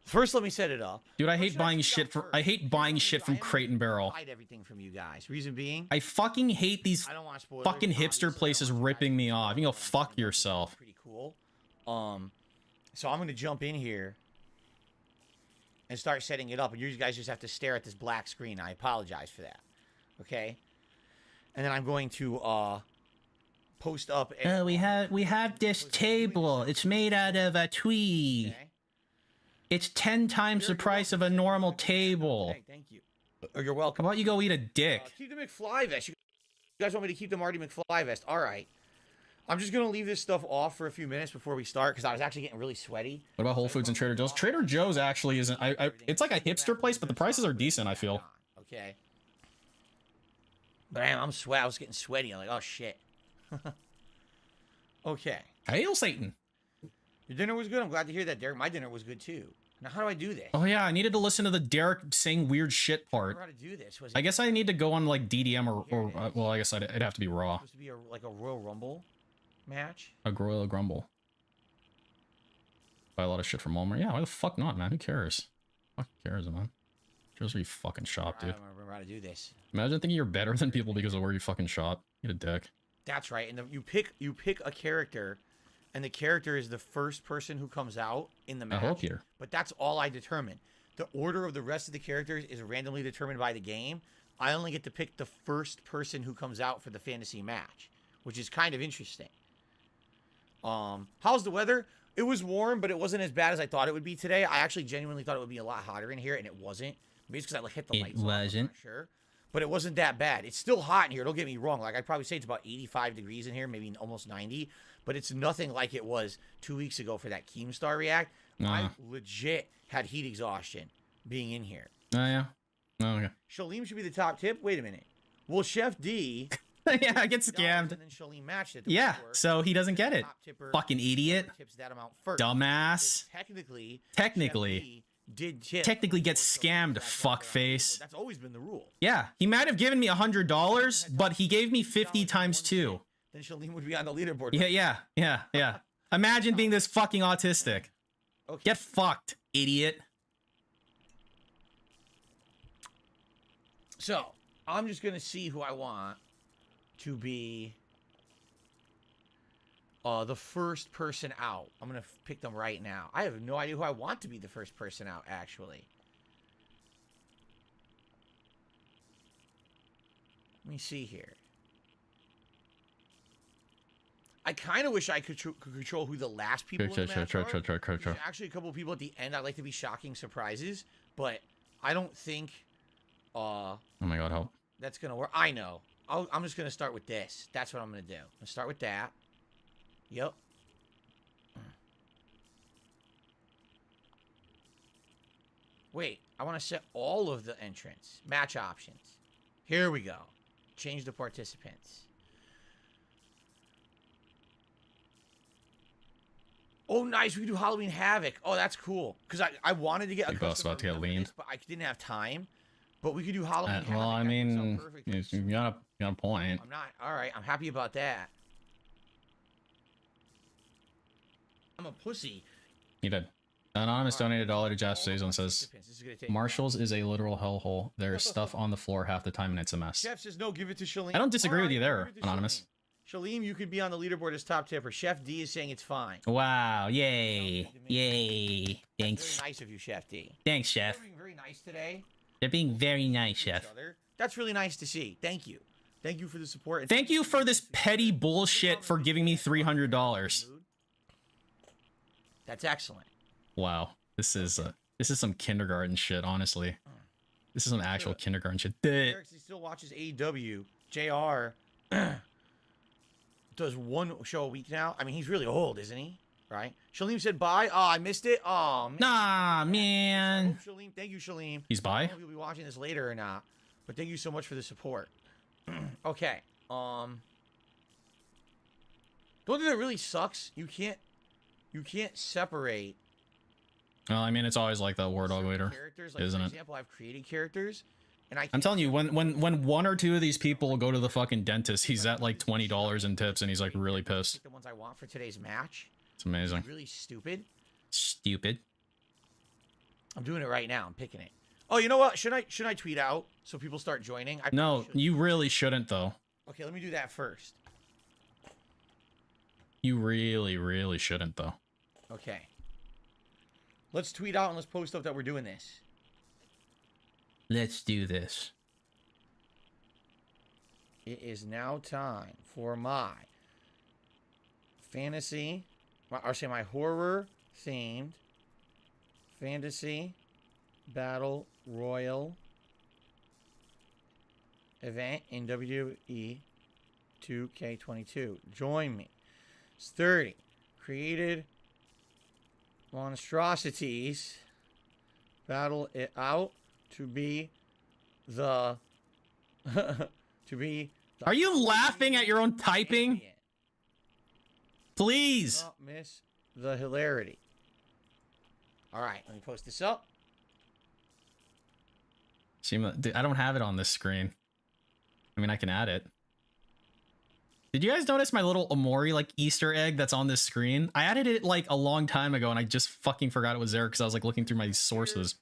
First, let me set it up. Dude, I hate buying shit from Crate and Barrel. Hide everything from you guys. Reason being, I fucking hate these I don't want spoilers. fucking hipster Obviously, I places want you ripping guys me to off. You can go fuck yourself. Pretty cool. So I'm gonna jump in here and start setting it up, and you guys just have to stare at this black screen. I apologize for that. Okay. And then I'm going to post up. We have this table. It's made out of a tweed. Okay. It's 10 times the price of a normal table. Okay, thank you. You're How welcome. about you go eat a dick? Keep the McFly vest. You guys want me to keep the Marty McFly vest? All right. I'm just gonna leave this stuff off for a few minutes before we start because I was actually getting really sweaty. What about Whole Foods and Trader Joe's? Trader Joe's actually isn't. It's like a hipster place, but the prices are decent, I feel. Okay. But I'm sweat. I was getting sweaty. I'm like, oh shit. Okay. Hail Satan. Your dinner was good. I'm glad to hear that, Derek. My dinner was good too. Now, how do I do this? Oh yeah, I needed to listen to the Derek saying weird shit I part. don't know how to do this. Was I guess I need to go on like DDM or well, I guess it'd have to be Raw. supposed to be like a Royal Rumble match? A Royal Grumble. Buy a lot of shit from Walmart. Yeah, why the fuck not, man? Who cares? Fuck cares, man? Shows where you fucking shop, I dude. don't remember how to do this. Imagine thinking you're better than people because of where you fucking shop. Get a dick. That's right. And you pick a character, and the character is the first person who comes out in the match. I hope you're. But that's all I determine. The order of the rest of the characters is randomly determined by the game. I only get to pick the first person who comes out for the fantasy match, which is kind of interesting. How's the weather? It was warm, but it wasn't as bad as I thought it would be today. I actually genuinely thought it would be a lot hotter in here, and it wasn't. Maybe it's because I like hit the lights. It wasn't. I'm not sure. But it wasn't that bad. It's still hot in here. Don't get me wrong. Like, I'd probably say it's about 85 degrees in here, maybe almost 90. But it's nothing like it was 2 weeks ago for that Keemstar React. I legit had heat exhaustion being in here. Oh, yeah. Oh, okay. Shalim should be the top tip. Wait a minute. Well, Chef D... Yeah, I get scammed. And then Shalim matched it. Yeah, before. so he doesn't get it. Top tipper Fucking idiot. tips that amount first. Dumbass. So technically, Technically. Chef D did tip Technically gets before Shalim scammed, got that fuckface. That's always been the rule. Yeah, he might have given me $100, but he gave me 50 times 2. Then Shalim would be on the leaderboard. Yeah. Imagine being this fucking autistic. Okay. Get fucked, idiot. So, I'm just going to see who I want to be the first person out. I'm going to pick them right now. I have no idea who I want to be the first person out, actually. Let me see here. I kind of wish I could control who the last people in the match are. There's actually a couple of people at the end I'd like to be shocking surprises, but I don't think... oh my god, help. That's going to work. I know. I'm just going to start with this. That's what I'm going to do. I'll start with that. Yep. Wait, I want to set all of the entrants. Match options. Here we go. Change the participants. Oh, nice. We can do Halloween Havoc. Oh, that's cool. Because I wanted to get a boss about to get leaned, but I didn't have time. But we could do Halloween Havoc. Well, I mean, you got a point. I'm not. All right. I'm happy about that. I'm a pussy. You did. Anonymous donated $1 to Jeff Sazon says, Marshall's is a literal hellhole. There's stuff on the floor half the time and it's a mess. Chef says no, give it to Shalene. I don't disagree with you there, Anonymous. Shalene, you could be on the leaderboard as top tipper. Chef D is saying it's fine. Wow, yay. Yay. Thanks. Very nice of you, Chef D. Thanks, Chef. You're being very nice today. You're being very nice, Chef. That's really nice to see. Thank you. Thank you for the support. Thank you for this petty bullshit for giving me $300. That's excellent. Wow. This is some kindergarten shit, honestly. This is some actual kindergarten shit. Eric still watches AEW. JR does one show a week now. I mean, he's really old, isn't he? Right? Shalem said bye. Oh, I missed it. Oh, man. Nah, man. Shalem, thank you, Shalem. He's bye? I don't know if you'll be watching this later or not, but thank you so much for the support. Okay. Don't think that really sucks. You can't separate. Well, I mean, it's always like that War Dog later, like, isn't for it? example, I've created characters, and I'm telling you, when one or two of these people go to the fucking dentist, he's at like $20 in tips, and he's like really pissed. The ones I want for today's match. It's amazing. It's really stupid. Stupid. I'm doing it right now. I'm picking it. Oh, you know what? Should I tweet out so people start joining? No, you really shouldn't though. Okay, let me do that first. You really, really shouldn't though. Okay. Let's tweet out and let's post up that we're doing this. Let's do this. It is now time for my fantasy, my horror themed fantasy battle royal event in WWE 2K22. Join me. It's 30 created monstrosities battle it out to be the Are you laughing at your own typing? champion. Please. Don't miss the hilarity. All right, let me post this up. See, I don't have it on this screen. I mean, I can add it. Did you guys notice my little Omori like Easter egg that's on this screen? I added it like a long time ago and I just fucking forgot it was there because I was like looking through my sources.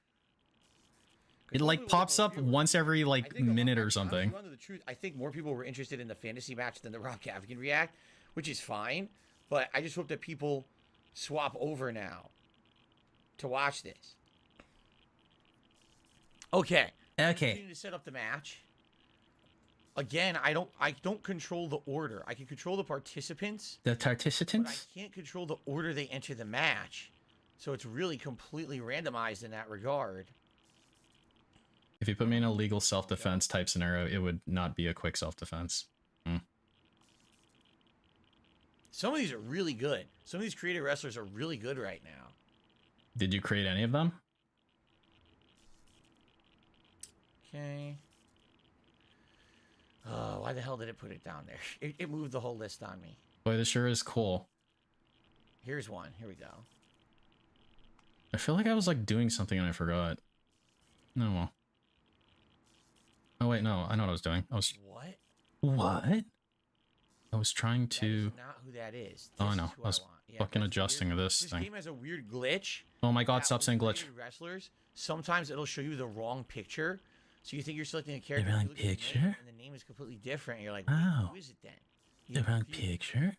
It like pops up once every like minute or something. The truth, I think more people were interested in the fantasy match than the Rob Gavigan react, which is fine. But I just hope that people swap over now to watch this. Okay. Okay. To set up the match. Again, I don't control the order. I can control the participants. The But participants? I can't control the order they enter the match. So it's really completely randomized in that regard. If you put me in a legal self-defense type scenario, it would not be a quick self-defense. Some of these are really good. Some of these creative wrestlers are really good right now. Did you create any of them? Okay. Oh, why the hell did it put it down there? It moved the whole list on me. Boy, this sure is cool. Here's one. Here we go. I feel like I was like doing something and I forgot. No. Well. Oh wait, no. I know what I was doing. What? What? I was trying to... That is not who that is. Oh, I This know. is who I was want. Yeah, fucking that's adjusting weird. to this This thing. game has a weird glitch. Oh my god, that stop saying with glitch. rated Wrestlers, sometimes it'll show you the wrong picture. So you think you're selecting a character. wrong you look at the name, picture? and the name is completely different. And you're like, wait, Oh. who is it then? The You're wrong confused. picture?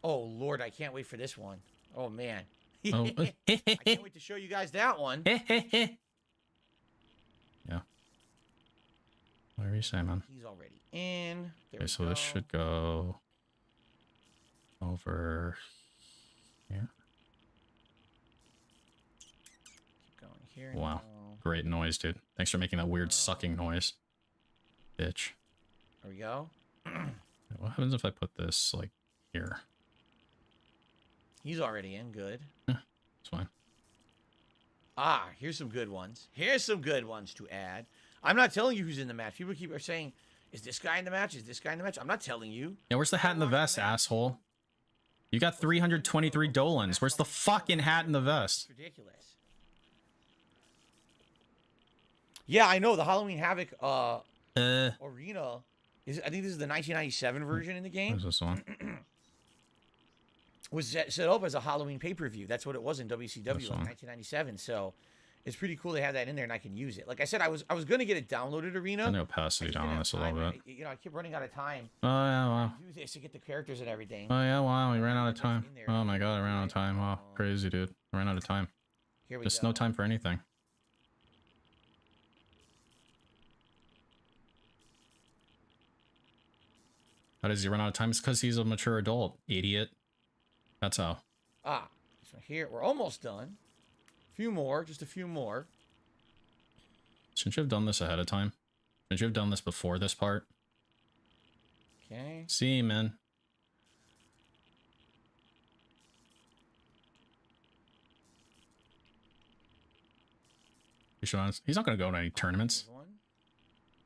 Oh, Lord, I can't wait for this one. Oh, man. Oh. I can't wait to show you guys that one. Yeah. What are you saying, man? He's already in. There Okay, we so go. this should go over here. Keep going here. Wow. No. Great noise, dude. Thanks for making that weird sucking noise. Bitch. There we go. What happens if I put this, like, here? He's already in. Good. It's fine. Ah, here's some good ones. Here's some good ones to add. I'm not telling you who's in the match. People keep saying, is this guy in the match? Is this guy in the match? I'm not telling you. Yeah, where's the hat and the vest, asshole? You got 323 Dolans. Where's the fucking hat and the vest? It's ridiculous. Yeah, I know. The Halloween Havoc arena is. I think this is the 1997 version in the game. Where's this one? Was set up as a Halloween pay-per-view. That's what it was in WCW That's in fine. 1997. So it's pretty cool they have that in there and I can use it. Like I said, I was gonna get it downloaded arena. Turn the opacity down on this a little bit. You know, I keep running out of time Oh, yeah, wow. to do this to get the characters and everything. Oh, yeah, wow. We ran out of time. Oh, my God. I ran out of time. Wow. Crazy, dude. I ran out of time. Here we Just go. no time for anything. How does he run out of time? It's because he's a mature adult, idiot. That's how. Ah, so here we're almost done. A few more, just a few more. Shouldn't you have done this ahead of time? Shouldn't you have done this before this part? Okay. See, man. You should honest. He's not going to go to any tournaments. There's one.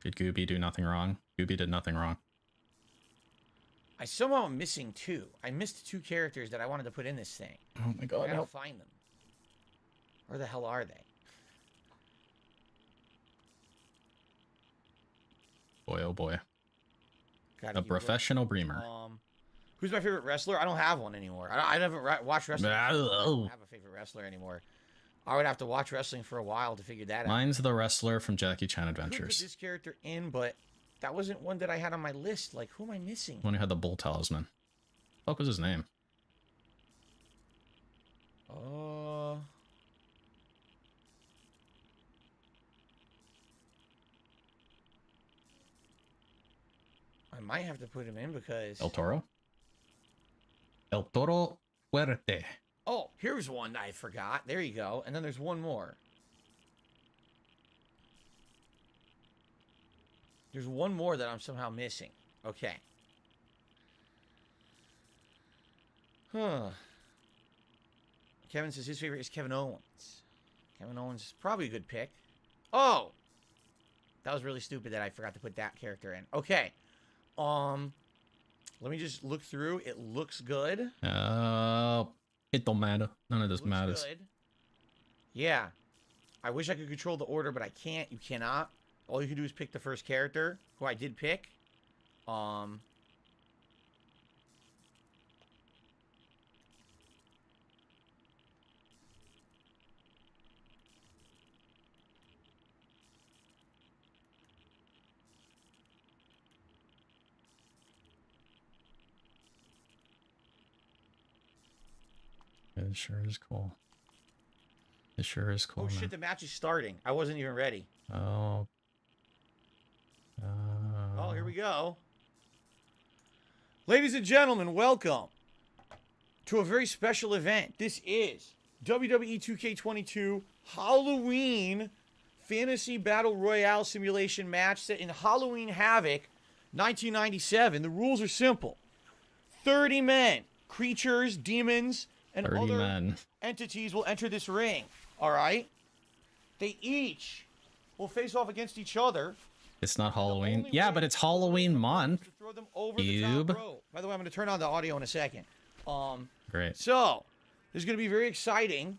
Did Gooby do nothing wrong? Gooby did nothing wrong. I somehow am missing two. I missed two characters that I wanted to put in this thing. Oh my I God. gotta Help. find them. Where the hell are they? Boy, oh boy. Gotta A keep professional breamer. looking. Who's my favorite wrestler? I don't have one anymore. I haven't watched wrestling. I don't have a favorite wrestler anymore. I would have to watch wrestling for a while to figure that out. Mine's the wrestler from Jackie Chan I could put Adventures. this character in, but that wasn't one that I had on my list. Like, who am I missing? One who had the bull talisman. What was his name? I might have to put him in because... El Toro? El Toro Fuerte. Oh, here's one I forgot. There you go. And then there's one more. There's one more that I'm somehow missing. Okay. Huh. Kevin says his favorite is Kevin Owens. Kevin Owens is probably a good pick. Oh! That was really stupid that I forgot to put that character in. Okay. Let me just look through. It looks good. It don't matter. None of this Looks matters. good. Yeah. I wish I could control the order, but I can't. You cannot. All you can do is pick the first character, who I did pick. It sure is cool. It sure is cool. Oh man. shit, the match is starting. I wasn't even ready. Oh. Oh, here we go. Ladies and gentlemen, welcome to a very special event. This is WWE 2K22 Halloween Fantasy Battle Royale Simulation match set in Halloween Havoc 1997. The rules are simple. 30 men, creatures, demons, and 30 other men. entities will enter this ring. All right? They each will face off against each other. It's not Halloween. only Yeah, way but it's Halloween month. to throw them over the Cube. top rope. By the way, I'm going to turn on the audio in a second. Great. So, this is going to be very exciting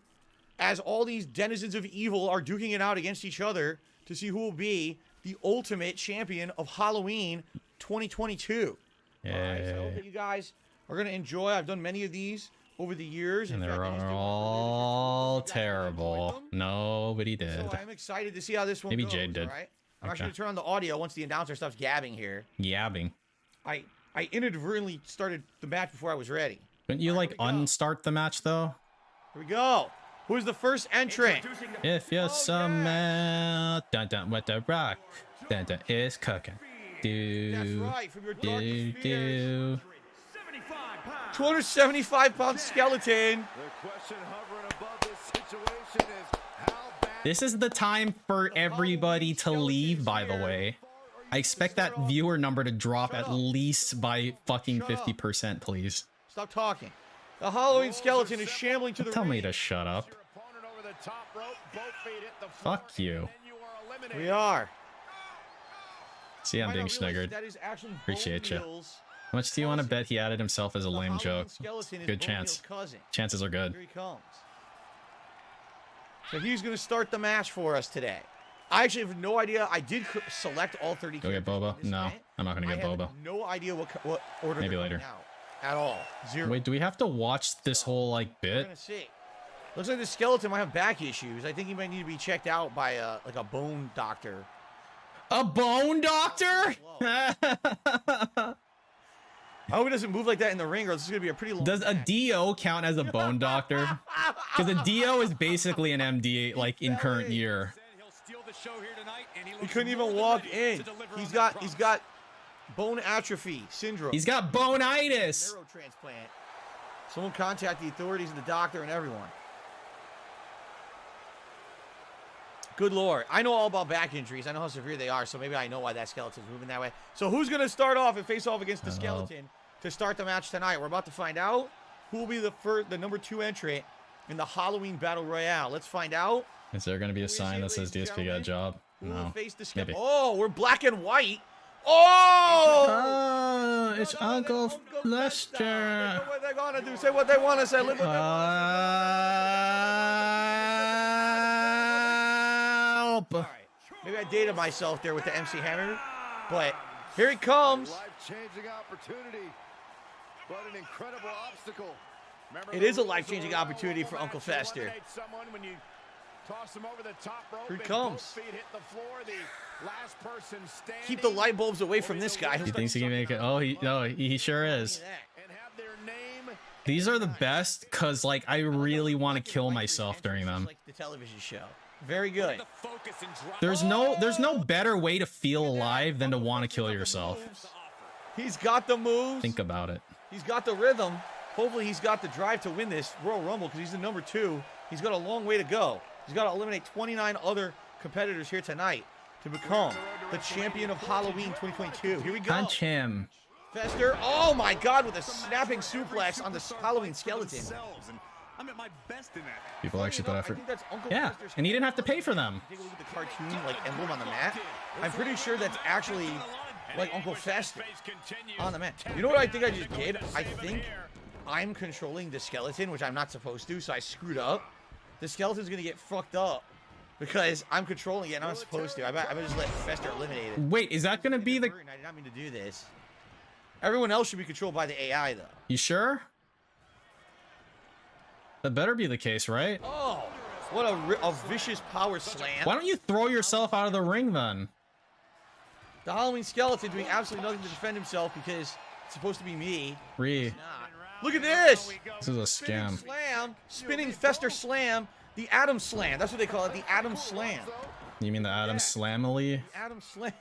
as all these denizens of evil are duking it out against each other to see who will be the ultimate champion of Halloween 2022. All right, so I hope Yeah. that you guys are going to enjoy. I've done many of these over the years. And In they're fact, I used to run all the division. I enjoyed terrible. them. Nobody did. So I'm excited to see how this one Maybe goes. Jade did. All right? I'm actually Okay. going to turn on the audio once the announcer stops gabbing here. Yabbing. I inadvertently started the match before I was ready. Couldn't you like here we go. unstart the match though? Here we go. Who's the first entrant? If you're some man, dun dun what the rock, dun dun is cooking. That's Do right. From your do darkest fears. do. 275-pound skeleton. The question hovering above this situation is how bad This is the time for everybody to leave, by the way. I expect that viewer number to drop at least by fucking 50%, please. Stop talking. The Halloween skeleton is shambling to the Tell me ring. to shut up. your opponent over the top rope, both feet hit the floor, Fuck you. and then you are eliminated. We are. See, I'm Might being not realize sniggered. that is actually Bone Appreciate ya. Wheel's- How much do you want to bet he added himself as a the lame Halloween joke? skeleton is Good Bone chance. Wheel's cousin. Chances are good. Here he comes. So he's going to start the match for us today. I actually have no idea. I did select all 30 Go get characters Boba? in this No, event. I'm not gonna get I have Boba. no idea what order Maybe they're later. coming out at all. Zero. Wait, do we have to watch this whole like We're bit? gonna see. Looks like the skeleton might have back issues. I think he might need to be checked out by like a bone doctor. A bone doctor? I hope he doesn't move like that in the ring, or this is gonna be a pretty long. Does a match. DO count as a bone doctor? Because a DO is basically an MD, like in current year. He couldn't even walk in. He's got bone atrophy syndrome. He's got bone-itis. Neuro transplant. Someone contact the authorities and the doctor and everyone. Good Lord. I know all about back injuries. I know how severe they are, so maybe I know why that skeleton's moving that way. So who's going to start off and face off against the I don't know. skeleton to start the match tonight? We're about to find out who will be the number 2 entrant in the Halloween Battle Royale. Let's find out. Is there going to be a sign that says Ladies and DSP got a job? Who will No. face the Maybe. skeleton? Oh, we're black and white. Oh! Oh, it's Uncle Say Lester. what they're gonna do. Say what they want to say. Live what they Help. All right. Maybe I dated myself there with the MC Hammer, but here he comes. Life-changing opportunity, but an incredible obstacle. Remember It the is a rules of life-changing the Royal opportunity Rumble for Uncle match? You Fester. eliminate someone when you toss them over the top rope Here he and comes. both feet hit the floor. The last person standing Keep the light bulbs away from this guy. He thinks he can make it. Oh, he sure is. and have their name. These are the best because, like, I really want to kill myself during them. Like the television show. Very good. There's no better way to feel alive than to want to kill yourself. He's got the moves. Think about it. He's got the rhythm. Hopefully he's got the drive to win this Royal Rumble because he's the number 2. He's got a long way to go. He's got to eliminate 29 other competitors here tonight to become the champion of Halloween 2022. Here we go. Punch him. Fester. Oh my God, with a snapping suplex on the Halloween skeleton. I'm at my best in that. People actually put I effort. think that's Uncle Yeah, Fester's and he didn't have to pay for them. Take a look at the cartoon like emblem on the mat. I'm pretty sure that's actually like Uncle Fester on the mat. You know what I think I just did? I think I'm controlling the skeleton, which I'm not supposed to, so I screwed up. The skeleton's gonna get fucked up because I'm controlling it and I'm supposed to. I'm gonna just let Fester eliminate it. Wait, is that gonna be the? I did not mean to do this. Everyone else should be controlled by the AI though. You sure? That better be the case, right? Oh, what a vicious power slam. Why don't you throw yourself out of the ring then? The Halloween skeleton doing absolutely nothing to defend himself because it's supposed to be me. Ree, Nah. Look at this! this is a Spinning scam. slam, spinning Fester slam, the Adam slam. That's what they call it, the Adam slam. You mean the Adam Slamily? Adam slam.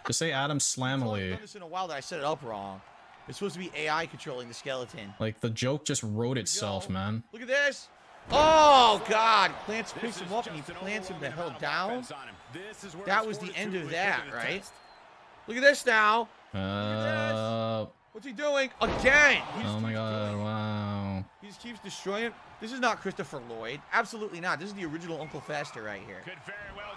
Just say Adam I've only Slamily. done this in a while that I set it up wrong. It's supposed to be AI controlling the skeleton. Like the joke just wrote itself, Go. man. Look at this. Oh God! Picks him up and he plants him the hell down. That was the end of that, right? Look at this now. What's he doing again? He just Oh my keeps god, doing it. wow. He just keeps destroying him. This is not Christopher Lloyd. Absolutely not. This is the original Uncle Fester right here.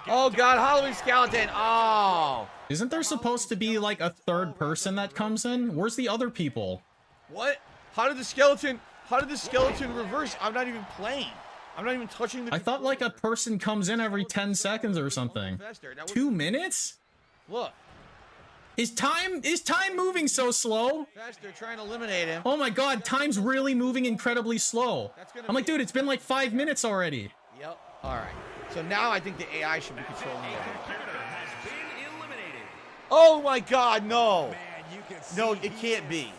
Oh God, Halloween skeleton. Oh. Isn't there supposed to be like a third person that comes in? Where's the other people? What? How did the skeleton reverse? I'm not even playing. I'm not even touching the I thought like a person comes in every 10 seconds or something. Fester. That was- 2 minutes? Look. Is time moving so slow? Fester trying to eliminate him. Oh my god, time's really moving incredibly slow. I'm like, dude, it's been like 5 minutes already. Yep. All right. So now I think the AI should be controlling everything. Oh my god, no. No, it can't be.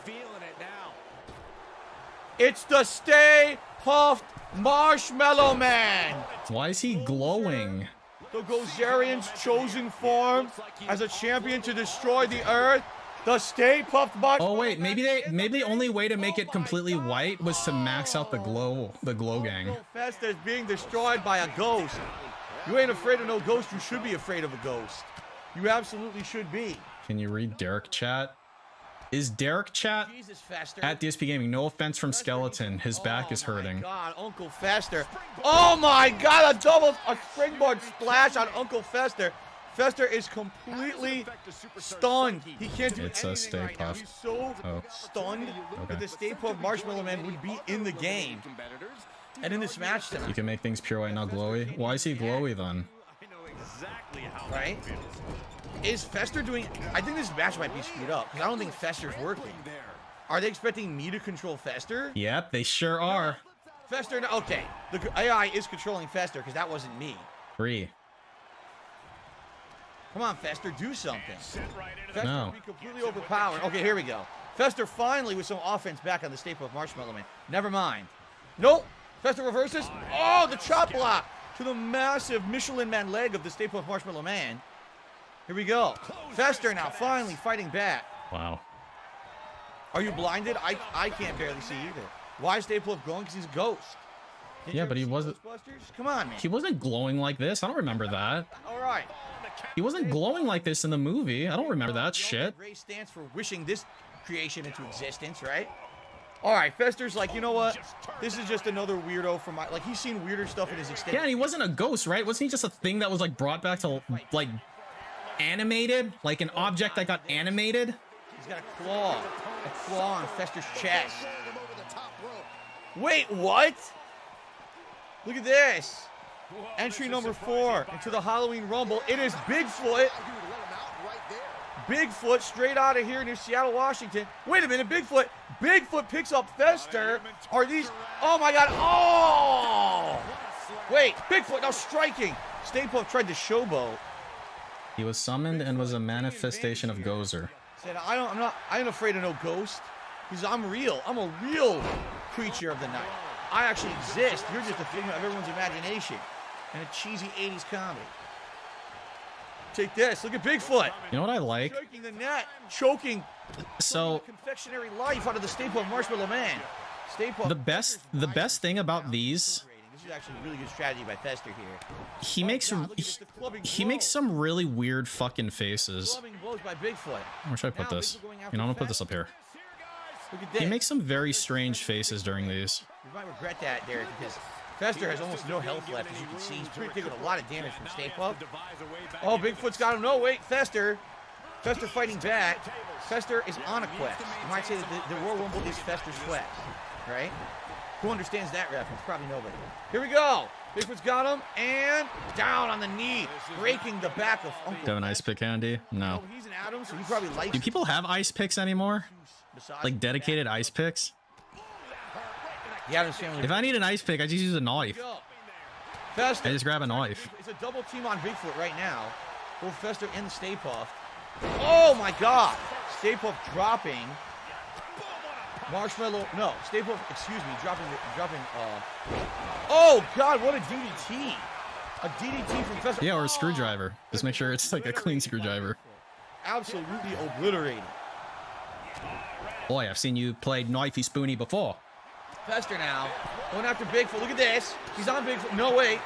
It's the Stay Puft Marshmallow Man. Why is he glowing? The Gozerian's chosen form as a champion to destroy the earth. The Stay Puft Marshmallow. Oh wait, maybe the only way to make it completely white was to max out the glow gang. Fester's being destroyed by a ghost. You ain't afraid of no ghost. You should be afraid of a ghost. You absolutely should be. Can you read Derek chat? Is Derek chat Jesus, Fester. at DSP Gaming? No offense from Skeleton. His back is hurting. God, Uncle Fester. Oh my God, a springboard splash on Uncle Fester. Fester is completely stunned. He can't do It's anything a Stay right now. Puft. He's so stunned that the Stay Puft Marshmallow Man would be in the game and in this match tonight. You can make things pure white, not glowy. Why is he glowy then? Right? Is Fester doing... I think this match might be screwed up because I don't think Fester's working. Are they expecting me to control Fester? Yep, they sure are. Fester... Okay. The AI is controlling Fester because that wasn't me. 3. Come on, Fester, do something. Fester No. be completely overpowered. Okay, here we go. Fester finally with some offense back on the Stay Puft Marshmallow Man. Never mind. Nope. Fester reverses. Oh, the chop block to the massive Michelin Man leg of the Stay Puft Marshmallow Man. Here we go. Fester now finally fighting back. Wow. Are you blinded? I can't barely see either. Why is Stay Puft going? Because he's a ghost. Didn't Yeah, you but ever he see wasn't- Ghostbusters? Come on, man. He wasn't glowing like this. I don't remember that. All right. He wasn't glowing like this in the movie. I don't remember that shit. Ray stands for wishing this creation into existence, right? All right, Fester's like, you know what? This is just another weirdo from my... Like, he's seen weirder stuff in his extended... Yeah, and he wasn't a ghost, right? Wasn't he just a thing that was like brought back to like animated? Like an object that got animated? He's got a claw on Fester's chest. Wait, what? Look at this. Entry number 4 into the Halloween Rumble. It is Bigfoot. Bigfoot straight out of here near Seattle, Washington. Wait a minute, Bigfoot. Bigfoot picks up Fester. Are these... Oh, my God. Oh! Wait, Bigfoot now striking. Stay Puft tried to showboat. He was summoned and was a manifestation of Gozer. Said, I ain't afraid of no ghost. Because I'm real. I'm a real creature of the night. I actually exist. You're just a figment of everyone's imagination. And a cheesy 80s comedy. Take this. Look at Bigfoot. You know what I like? Choking the net. Choking So the confectionery life out of the Stay Puft Marshmallow Man. Stay Puft. the best thing about these, This is actually a really good strategy by Fester here. he makes some really weird fucking faces. Clubbing blows by Bigfoot. Where should I put Now this? Bigfoot going after You know, I'm gonna put Fester. this up here. Look at this. He makes some very strange faces during these. You might regret that, Derek, because Fester has almost no health left, as you can see. He's taking a lot of damage from Stay Puft. Oh, Bigfoot's got him. No, wait, Fester. Fester fighting back. Fester is on a quest. You might say that the Royal Rumble is Fester's quest, right? Who understands that reference? Probably nobody. Here we go. Bigfoot's got him, and down on the knee, breaking the back of Uncle. Do you have an ice pick handy? No. He's an Adam, so he probably likes Do people have ice picks anymore? Like dedicated ice picks? the Adams family. If I need an ice pick, I just use a knife. Go. Fester. I just grab a knife. It's a double team on Bigfoot right now. Both Fester and the Stay Puft. Oh my God! Stay Puft dropping. Marshmallow. No, Stay Puft. Excuse me. Dropping. Oh God! What a DDT! A DDT from Fester. Yeah, or a screwdriver. Just make sure it's like a clean screwdriver. Absolutely obliterated. Boy, I've seen you play knifey spoony before. Fester now going after Bigfoot. Look at this. He's on Bigfoot. No way.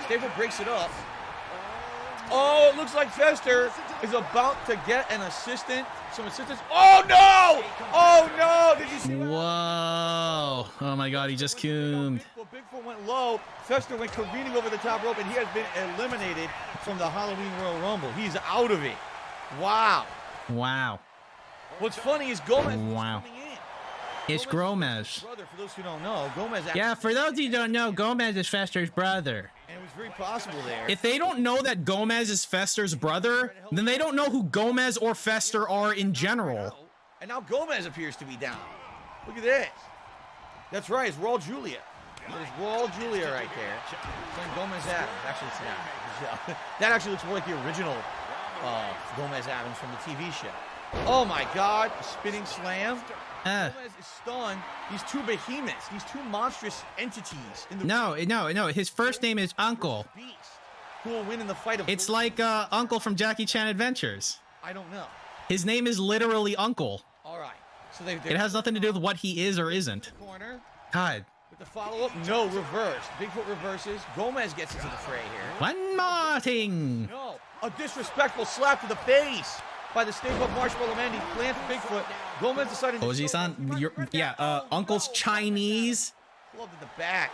Stay Puft breaks it up. Oh, it looks like Fester is about to get an assistant. Some assistance. Oh no! Oh no! Did you see that? Whoa! Oh my God, he just coomed. Bigfoot went low. Fester went careening over the top rope, and he has been eliminated from the Halloween Royal Rumble. He's out of it. Wow. Wow. What's funny is Gomez is Wow. coming in. It's Gomez Gomez. is Fester's brother, for those who don't know, Gomez actually Yeah, for those of you who don't know, Gomez is Fester's brother. and it was very possible there. If they don't know that Gomez is Fester's brother, then they don't know who Gomez or Fester are in general. And now Gomez appears to be down. Look at this. That's right, it's Raul Julia. There's Raul Julia right there. Playing Gomez Adams. Actually, it's not. That actually looks more like the original Gomez Adams from the TV show. Oh my God, a spinning slam. Gomez is stunned. These two behemoths, these two monstrous entities. In the No. His first name is Uncle. Beast. Who will win in the fight of... It's like Uncle from Jackie Chan Adventures. I don't know. His name is literally Uncle. All right. So it has nothing to do with what he is or isn't. Corner. God. With the follow-up, no, reverse. Bigfoot reverses. Gomez gets into the fray here. One more thing. No, a disrespectful slap to the face by the Stay Puft Marshmallow Man. He plants Bigfoot. Gomez decided to... Oji-san, Uncle's Chinese. Club to the back.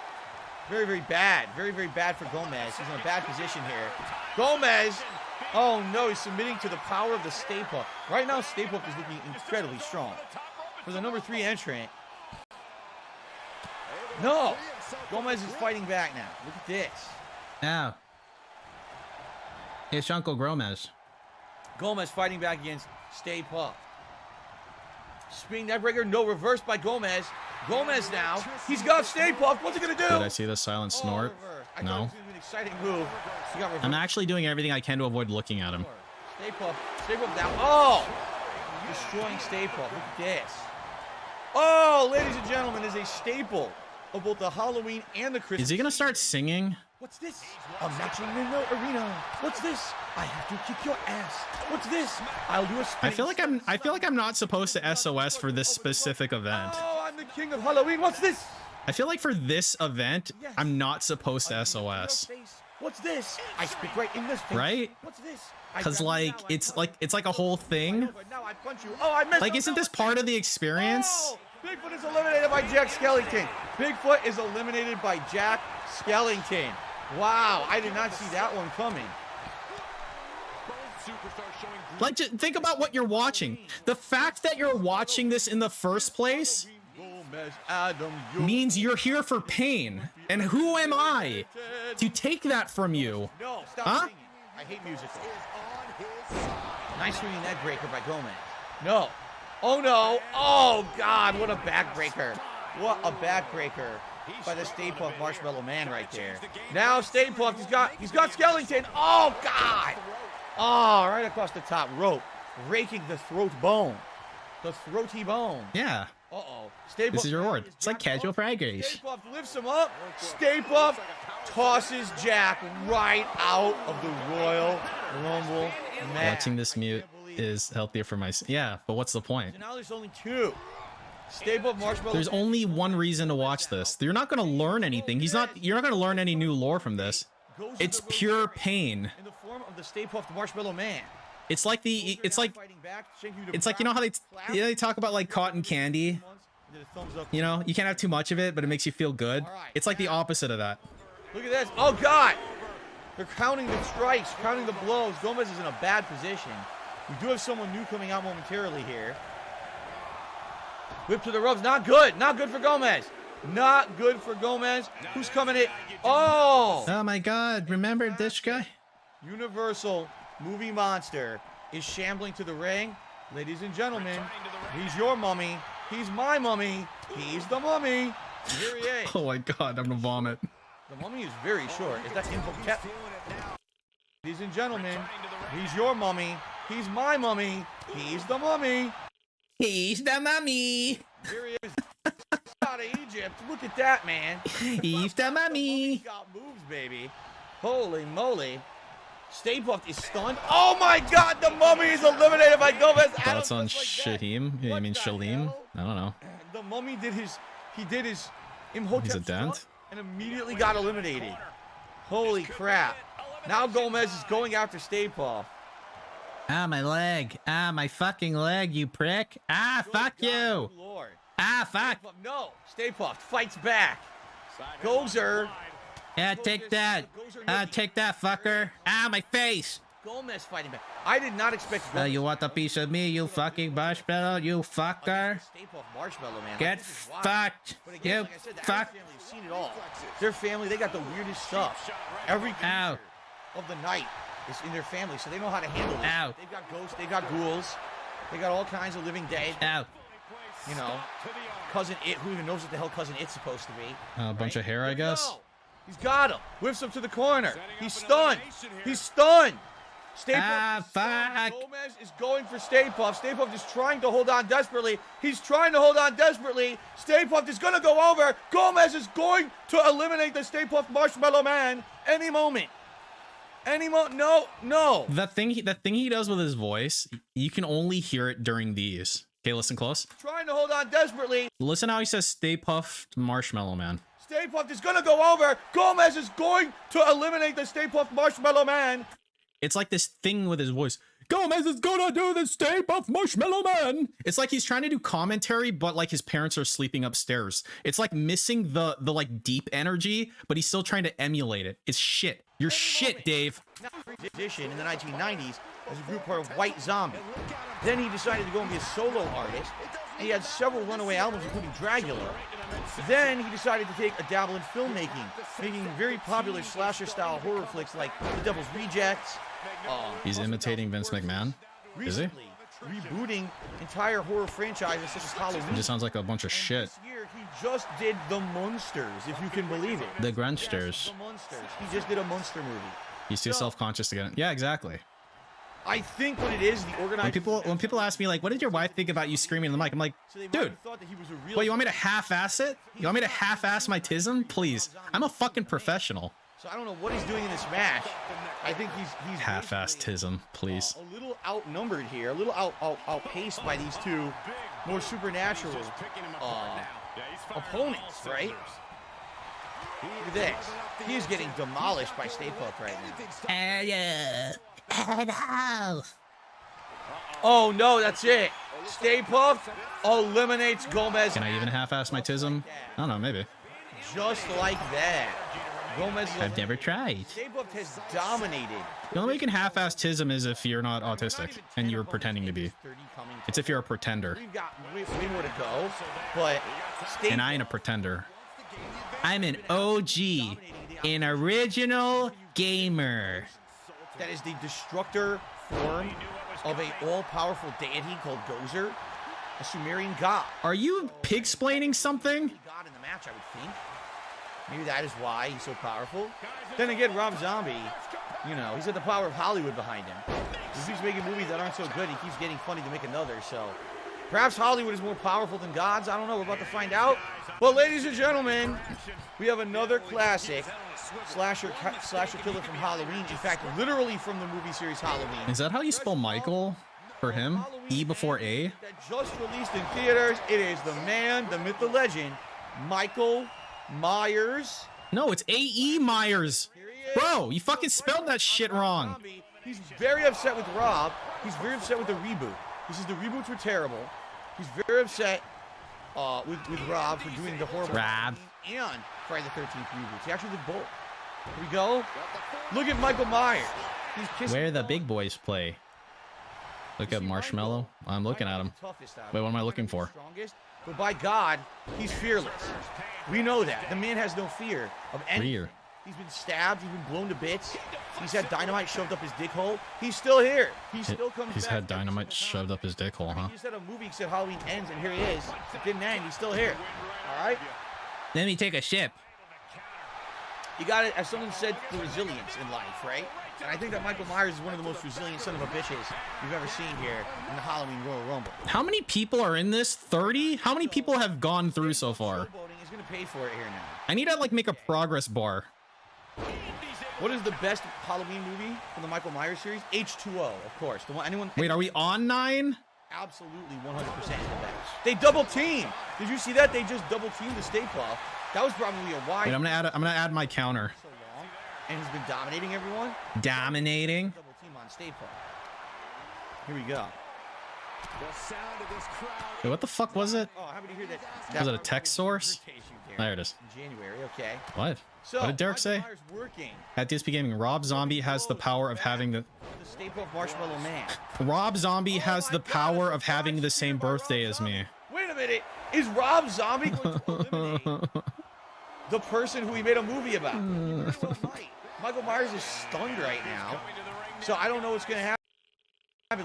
Very, very bad. Very, very bad for Gomez. He's in a bad position here. Gomez... Oh, no, he's submitting to the power of the Stay Puft. Right now, Stay Puft is looking incredibly strong. For the number 3 entrant... No! Gomez is fighting back now. Look at this. Now. It's Uncle Gomez. Gomez fighting back against Stay Puft. Spinning neckbreaker, no, reverse by Gomez. Gomez now. He's got Stay Puft. What's he going to do? Did I see the silent snort? I No. thought it was gonna be an exciting move. He got reversed. I'm actually doing everything I can to avoid looking at him. Stay Puft down. Oh! Destroying Stay Puft. Look at this. Oh, ladies and gentlemen, is a staple of both the Halloween and the Christmas. Is he going to start singing? What's this? A matching in the arena. What's this? I have to kick your ass. What's this? I'll do a spin. I feel like I'm not supposed to SOS for this specific event. Oh, I'm the king of Halloween. What's this? I feel like for this event, I'm not supposed to SOS. What's this? I spit right in this face. Right? What's this? Cuz like it's like a whole thing. Now I punch you. Oh, I missed. Like isn't this part of the experience? Oh, Bigfoot is eliminated by Jack Skellington. Bigfoot is eliminated by Jack Skellington. Wow, I did not see that one coming. Like just think about what you're watching. The fact that you're watching this in the first place means you're here for pain. And who am I to take that from you? No, stop singing. I hate musicals. Nice swinging neck breaker by Gomez. No. Oh no. Oh God, what a backbreaker. What a backbreaker by the Stay Puft Marshmallow Man right there. Now Stay Puft, he's got Skellington. Oh God. Oh, right across the top rope. Raking the throat bone. The throaty bone. Yeah. Uh-oh. Stay Puft. This is your reward. It's like casual progress. Stay Puft lifts him up. Stay Puft tosses Jack right out of the Royal Rumble match. Watching this mute is healthier for my... Yeah, but what's the point? So now there's only 2. Stay Puft Marshmallow. There's only one reason to watch this. You're not going to learn anything. You're not going to learn any new lore from this. It's pure pain. In the form of the Stay Puft Marshmallow Man. It's like you know how they talk about like cotton candy. You know, you can't have too much of it, but it makes you feel good. It's like the opposite of that. Look at this. Oh God! They're counting the strikes, counting the blows. Gomez is in a bad position. We do have someone new coming out momentarily here. Whip to the ropes. Not good. Not good for Gomez. Not good for Gomez. Who's coming in? Oh! Oh my God! Remember this guy? Universal movie monster is shambling to the ring. Ladies and gentlemen, he's your mummy. He's my mummy. He's the mummy. Here he is. Oh my God! I'm gonna vomit. The mummy is very short. Is that Imhotep? Ladies and gentlemen, he's your mummy. He's my mummy. He's the mummy. He's the mummy. Here he is. Out of Egypt. Look at that, man. He's the mummy. Got moves, baby. Holy moly. Stay Puft is stunned. Oh my God, the mummy is eliminated by Gomez. Thoughts on Shaheem? Yeah, you mean Shalim? I don't know. The mummy did his Imhotep He's a dent? stunt and immediately got eliminated. Holy crap. Now Gomez is going after Stay Puft. Ah, my leg. Ah, my fucking leg, you prick. Ah, fuck you. Lord. Ah, fuck. No, Stay Puft fights back. Gozer. Yeah, take that. Ah, take that, fucker. Ah, my face. Gomez fighting back. I did not expect Gomez. You want a piece of me, you fucking marshmallow, you fucker? Stay puft marshmallow, man. Get fucked. But again, You like I said, the fuck. Irish family has seen it all. Their family, they got the weirdest stuff. Every Ow. creature of the night is in their family, so they know how to handle this. Ow. They've got ghosts, they got ghouls, they got all kinds of living dead. Ow. You know, Cousin It, who even knows what the hell Cousin It's supposed to be? A bunch of hair, I guess. No. He's got him. Whiffs him to the corner. He's stunned. He's stunned. Stay Puft. Fuck. Gomez is going for Stay Puft. Stay Puft is trying to hold on desperately. He's trying to hold on desperately. Stay Puft is going to go over. Gomez is going to eliminate the Stay Puft Marshmallow Man any moment. No. The thing he does with his voice, you can only hear it during these. Okay, listen close. Trying to hold on desperately. Listen how he says Stay Puft Marshmallow Man. Stay Puft is going to go over. Gomez is going to eliminate the Stay Puft Marshmallow Man. It's like this thing with his voice. Gomez is gonna do the Stay Puft Marshmallow Man. It's like he's trying to do commentary, but like his parents are sleeping upstairs. It's like missing the like deep energy, but he's still trying to emulate it. It's shit. You're shit, Dave. Edition in the 1990s as a group part of White Zombie. Then he decided to go and be a solo artist. And he had several runaway albums, including Dragula. Then he decided to take a dabble in filmmaking, making very popular slasher-style horror flicks like The Devil's Rejects. He's imitating Vince McMahon. Is he? Recently, rebooting entire horror franchises such as Halloween. It just sounds like a bunch of And shit. This year, he just did The Monsters, if you can believe it. The Grunsters. The Monsters. He just did a monster movie. He's too self-conscious to get it. Yeah, exactly. I think what it is, the organized... When people ask me like, what did your wife think about you screaming in the mic? I'm like, So they might dude, have thought that he was a real... what, you want me to half-ass it? You want me to half-ass my tism? Please. I'm a fucking professional. So I don't know what he's doing in this match. I think he's Half-ass tism, please. a little outnumbered here, a little outpaced by these two more supernatural opponents, right? Look at this. He's getting demolished by Stay Puft right now. Oh no, that's it. Stay Puft eliminates Gomez Can I even half-ass my tism? I don't know, maybe. just like that. Gomez is I've never tried. Stay Puft has dominated. The only way you can half-ass tism is if you're not autistic and you're pretending to be. It's if you're a pretender. We've got way more to go, but Stay And I ain't a pretender. I'm an OG, an original gamer. that is the destructor form of a all-powerful deity called Gozer, a Sumerian god. Are you pig-splaining something? God in the match, I would think. Maybe that is why he's so powerful. Then again, Rob Zombie, you know, he's got the power of Hollywood behind him. He keeps making movies that aren't so good. He keeps getting funny to make another. So perhaps Hollywood is more powerful than gods. I don't know. We're about to find out. Well, ladies and gentlemen, we have another classic slasher killer from Halloween. In fact, literally from the movie series Halloween. Is that how you spell Michael for him? E before A? That just released in theaters. It is the man, the myth, the legend, Michael Myers. No, it's A.E. Myers. Here he is. Bro, you fucking spelled that shit wrong. He's very upset with Rob. He's very upset with the reboot. He says the reboots were terrible. He's very upset with Rob for doing the horrible Rob. and Friday the 13th reboots. He actually did both. Here we go. Look at Michael Myers. He's kissing Where the big boys play. Look at Marshmallow. I'm looking at him. Wait, what am I looking for? Strongest, but by God, he's fearless. We know that. The man has no fear of anything. Fear. He's been stabbed. He's been blown to bits. He's had dynamite shoved up his dick hole. He's still here. He still comes He's back had every dynamite single time. shoved up his dick hole, huh? He just had a movie said Halloween ends, and here he is. It didn't end. He's still here. All right? Let me take a ship. You got it, as someone said, the resilience in life, right? And I think that Michael Myers is one of the most resilient son of a bitches you've ever seen here in the Halloween Royal Rumble. How many people are in this? 30? How many people have gone through so far? Showboating is going to pay for it here now. I need to like make a progress bar. What is the best Halloween movie from the Michael Myers series? H2O, of course. The one anyone. Wait, are we on 9? Absolutely, 100% the best. They double team. Did you see that? They just double teamed the Stay Puft. That was probably a wide. Wait, I'm gonna add my counter. So long, and he's been dominating everyone. Dominating. Double team on Stay Puft. Here we go. Wait, what the fuck was it? Oh, how many hear that? Was it a text source? Irritates you, There it is. In January, okay. What? So, What did Derek say? Myers working. At DSP Gaming, Rob Zombie has the power of having the... The Stay Puft Marshmallow Man. Rob Zombie has my the God, power it's a of having the spot same steer by Rob birthday as Zombie. me. Wait a minute. Is Rob Zombie going to eliminate the person who he made a movie about? He very well might. Michael Myers is stunned right now. So I don't know what's going to happen.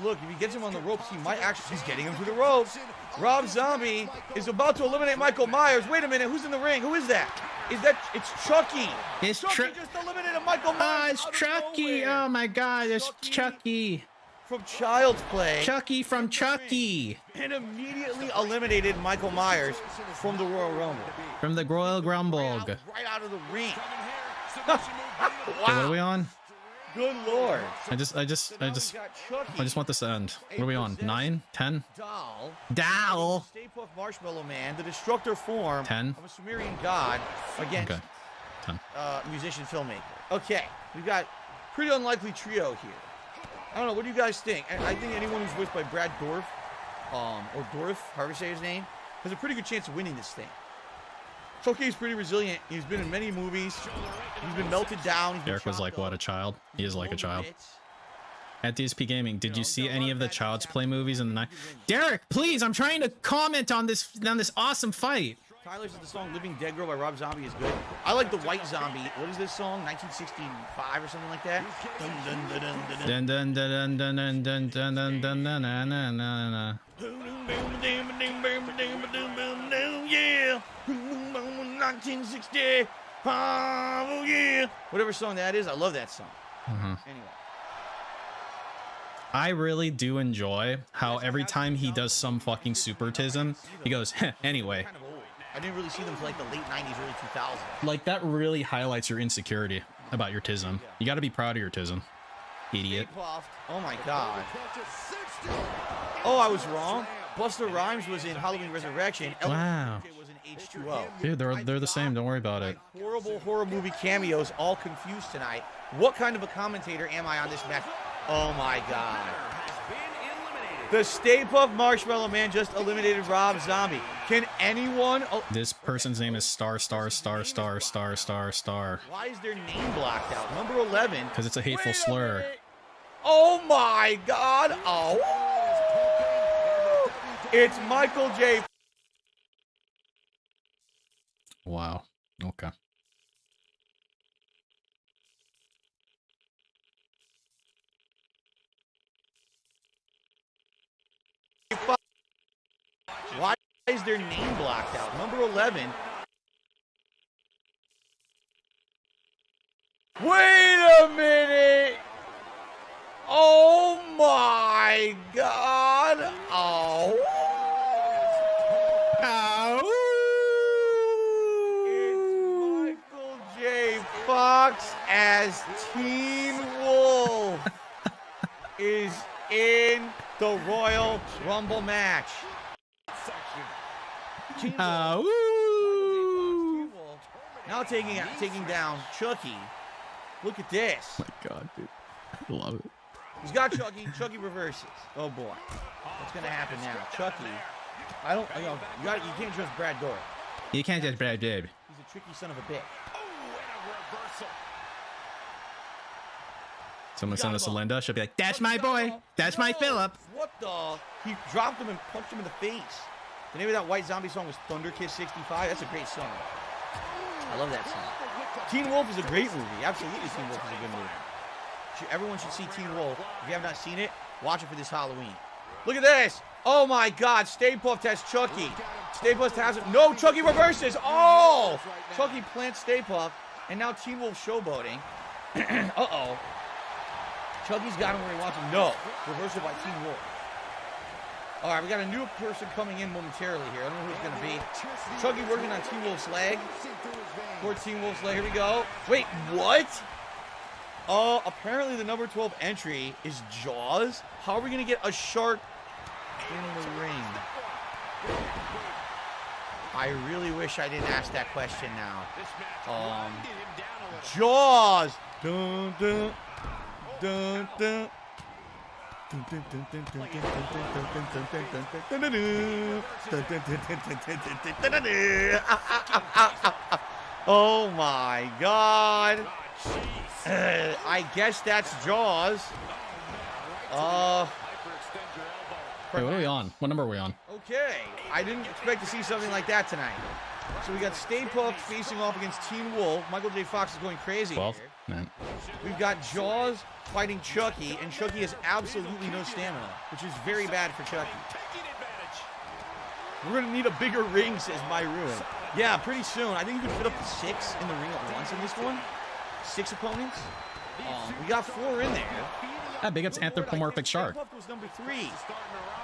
Look, if he gets him on the ropes, he might actually... He's getting him to the ropes. Rob Zombie is about to eliminate Michael Myers. Wait a minute. Who's in the ring? Who is that? It's Chucky. It's Chucky just eliminated Michael Myers. it's out of Chucky. nowhere. Oh my God, it's Chucky. From Child's Play. Chucky from Chucky. And immediately eliminated Michael Myers from the Royal Rumble. From the Royal Rumble. Right out of the ring. Okay, what are we on? Good Lord. I just want this to end. What are we on? 9? 10? Doll. Stay Puft Marshmallow Man, the destructor form 10. of a Sumerian god against Okay. 10. musician filmmaker. Okay, we've got pretty unlikely trio here. I don't know. What do you guys think? I think anyone who's voiced by Brad Dourif, or Dourif, however you say his name, has a pretty good chance of winning this thing. Chucky's pretty resilient. He's been in many movies. He's been melted down. He's been Derek was chopped like, up. what, a child? He is like a child. Bits. At DSP Gaming, did you see any of the Child's Play movies in the night? Derek, please, I'm trying to comment on this awesome fight. Tyler said the song Living Dead Girl by Rob Zombie is good. I like the White Zombie. What is this song? 1965 or something like that? Dun, dun, dun, dun, dun, dun. Dun dun dun dun dun dun dun dun na na na na. Yeah. 1960. Oh, yeah. Whatever song that is, I love that song. Anyway. I really do enjoy how every time he does some fucking supertism, he goes, "Heh, anyway." Kind of old. I didn't really see them for like the late 90s, early 2000s. Like, that really highlights your insecurity about your tism. You gotta be proud of your tism. Idiot. Oh my God. Oh, I was wrong. Busta Rhymes was in Halloween Resurrection. Wow. LJ was in H2O. Dude, they're the same. Don't worry about it. Horrible horror movie cameos, all confused tonight. What kind of a commentator am I on this match? Oh my God. The Stay Puft Marshmallow Man just eliminated Rob Zombie. Can anyone... Oh, This person's name is star star star star star star star. why is their name blocked out? Number 11. Because it's a hateful Wait a slur. minute. Oh my God. Oh. It's Michael J. Wow. Okay. Why is their name blocked out? Number 11. Wait a minute. Oh my God. Oh. It's Michael J. Fox as Teen Wolf is in the Royal Rumble match. Teen Wolf. Teen Wolf now taking down Chucky. Look at this. Oh my God, dude. I love it. He's got Chucky. Chucky reverses. Oh boy, what's gonna happen now? Chucky. You can't trust Brad Dourif. You can't judge Brad, dude. He's a tricky son of a bitch. Someone send us to Linda. She'll be like, "That's my boy. That's my Philip." What the? He dropped him and punched him in the face. The name of that White Zombie song was Thunder Kiss 65. That's a great song. I love that song. Teen Wolf is a great movie. Absolutely, Teen Wolf is a good movie. Everyone should see Teen Wolf. If you have not seen it, watch it for this Halloween. Look at this. Oh my God. Stay Puft has Chucky. Stay Puft has him. No, Chucky reverses. Oh! Chucky plants Stay Puft, and now Teen Wolf showboating. Uh-oh. Chucky's got him where he wants him. No. Reversal by Teen Wolf. All right, we got a new person coming in momentarily here. I don't know who it's going to be. Chucky working on Teen Wolf's leg. Poor Teen Wolf's leg. Here we go. Wait, what? Apparently the number 12 entry is Jaws. How are we going to get a shark in the ring? I really wish I didn't ask that question now. Jaws. Dun, dun, dun, dun. Oh my God. I guess that's Jaws. Wait, what are we on? What number are we on? Okay. I didn't expect to see something like that tonight. So we got Stay Puft facing off against Teen Wolf. Michael J. Fox is going crazy 12? here. Man. We've got Jaws fighting Chucky, and Chucky has absolutely no stamina, which is very bad for Chucky. We're going to need a bigger ring, says My Ruin. Yeah, pretty soon. I think you could fit up to 6 in the ring at once in this one. 6 opponents. We got 4 in there. Ah, big up's anthropomorphic shark. Stay Puft was number 3,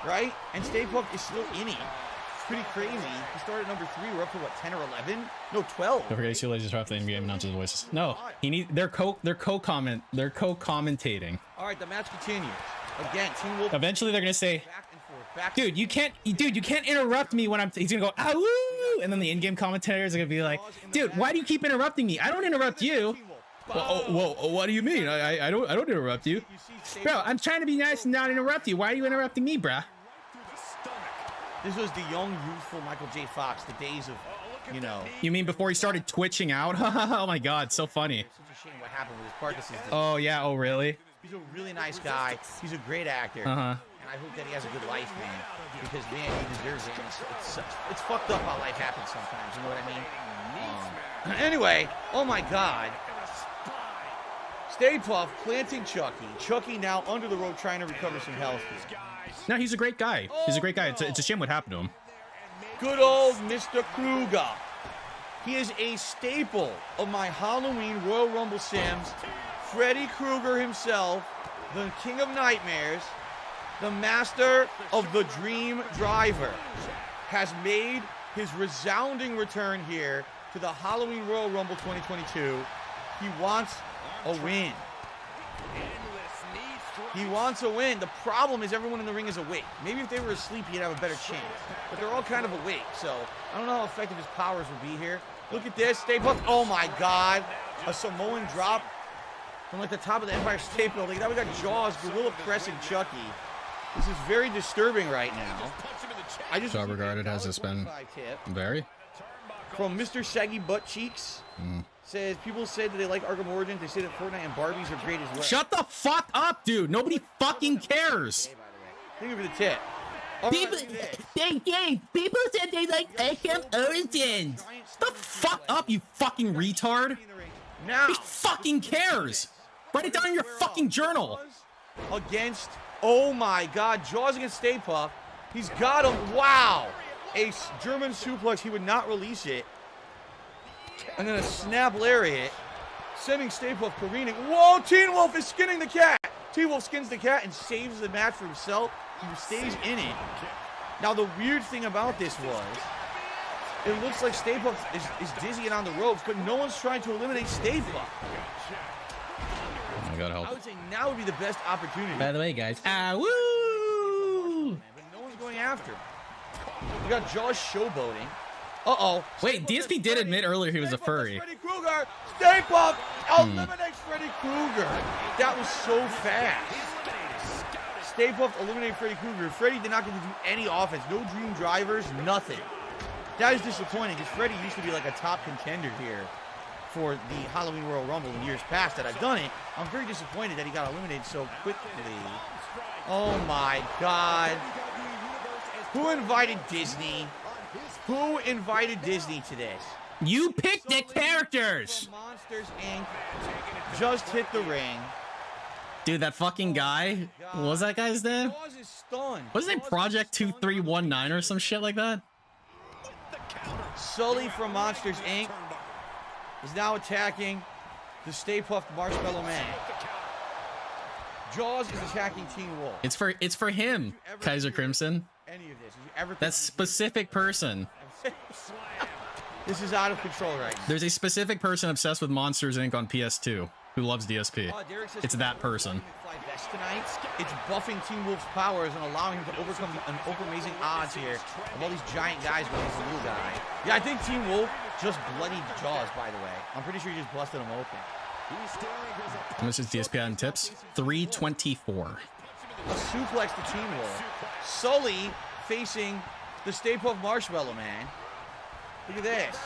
right? And Stay Puft is still in it. Pretty crazy. He started at number 3. We're up to what, 10 or 11? No, 12. Don't forget to see Laser's half the in-game announcers' voices. No, they're co-commentating. All right, the match continues. Again, Teen Wolf. Eventually, they're gonna say, Back and forth, back "Dude, you can't interrupt me when I'm." He's gonna go, "Ah woo!" And then the in-game commentators are gonna be like, "Dude, why do you keep interrupting me? I don't interrupt you." Whoa, what do you mean? I don't interrupt you, bro. I'm trying to be nice and not interrupt you. Why are you interrupting me, bruh? This was the young, youthful Michael J. Fox, the days of, you know. You mean before he started twitching out? Oh my God, so funny. It's such a shame what happened with his Parkinson's disease. Oh yeah, oh really? He's a really nice guy. He's a great actor. And I hope that he has a good life, man. Because, man, he deserves it. It's fucked up how life happens sometimes. You know what I mean? Anyway, oh my God. Stay Puft planting Chucky. Chucky now under the rope trying to recover some health here. No, he's a great guy. He's a great guy. It's a shame what happened to him. Good old Mr. Kruger. He is a staple of my Halloween Royal Rumble Sims. Freddy Krueger himself, the King of Nightmares, the master of the Dream Driver, has made his resounding return here to the Halloween Royal Rumble 2022. He wants a win. He wants a win. The problem is everyone in the ring is awake. Maybe if they were asleep, he'd have a better chance. But they're all kind of awake, so I don't know how effective his powers will be here. Look at this. Stay Puft. Oh, my God. A Samoan drop from, like, the top of the Empire State Building. Now we got Jaws gorilla pressing Chucky. This is very disturbing right now. I just So regarded as it's been very. From Mr. Saggy Butt Cheeks. Says, people said that they like Arkham Origins. They say that Fortnite and Barbies are great as well. Shut the fuck up, dude. Nobody fucking cares. Thank you for the tip. People said they like Arkham Origins. The fuck up, you fucking retard. Now, Nobody fucking cares. Write it down in your fucking journal. against, oh my God, Jaws against Stay Puft. He's got him. Wow. A German suplex. He would not release it. And then a snap lariat, sending Stay Puft careening. Whoa, Teen Wolf is skinning the cat. Teen Wolf skins the cat and saves the match for himself. He stays in it. Now, the weird thing about this was, it looks like Stay Puft is dizzy and on the ropes, but no one's trying to eliminate Stay Puft. I gotta I help. would say now would be the best opportunity. By the way, guys. Ah, woo! But no one's going after him. We got Jaws showboating. Uh-oh. Wait, DSP did admit earlier he was a furry. Freddy Krueger. Stay Puft eliminates Freddy Krueger. That was so fast. Stay Puft eliminated Freddy Krueger. Freddy did not get to do any offense. No dream drivers, nothing. That is disappointing because Freddy used to be like a top contender here for the Halloween Royal Rumble in years past that I've done it. I'm very disappointed that he got eliminated so quickly. Oh my God. Who invited Disney? Who invited Disney to this? You picked the characters! Monsters Inc. just hit the ring. Dude, that fucking guy. What was that guy's name? Jaws is stunned. What's his name? Project 2319 or some shit like that? Sully from Monsters Inc. is now attacking the Stay Puft Marshmallow Man. Jaws is attacking Teen Wolf. It's for him, Kaiser Crimson. Any of this? Have you ever That specific person. This is out of control right now. There's a specific person obsessed with Monsters Inc. on PS2 who loves DSP. Derek says It's that person. Fly Vest tonight. It's buffing Teen Wolf's powers and allowing him to overcome the amazing odds here of all these giant guys with this little guy. Yeah, I think Teen Wolf just bloodied Jaws, by the way. I'm pretty sure he just busted him open. How much is DSP on tips? 324. a suplex to Teen Wolf. Sully facing the Stay Puft Marshmallow Man. Look at this.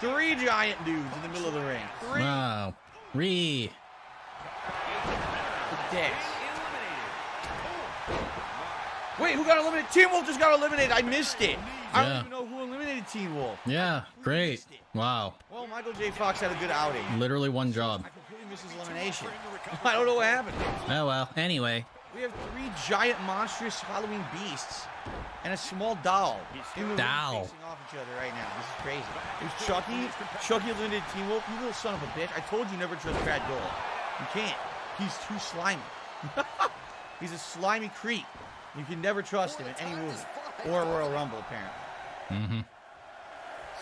3 giant dudes in the middle of the ring. 3. Wow. Look at this. Wait, who got eliminated? Teen Wolf just got eliminated. I missed it. I don't even know who eliminated Teen Wolf. Yeah, great. Wow. Well, Michael J. Fox had a good outing. Literally one job. I completely missed his elimination. I don't know what happened. Oh, well. Anyway. We have 3 giant monstrous Halloween beasts and a small doll in the ring facing off each other right now. This is crazy. It's Chucky. Chucky eliminated Teen Wolf. You little son of a bitch. I told you never trust Brad Gold. You can't. He's too slimy. He's a slimy creep. You can never trust him in any movie. Or Royal Rumble, apparently. Mm-hmm.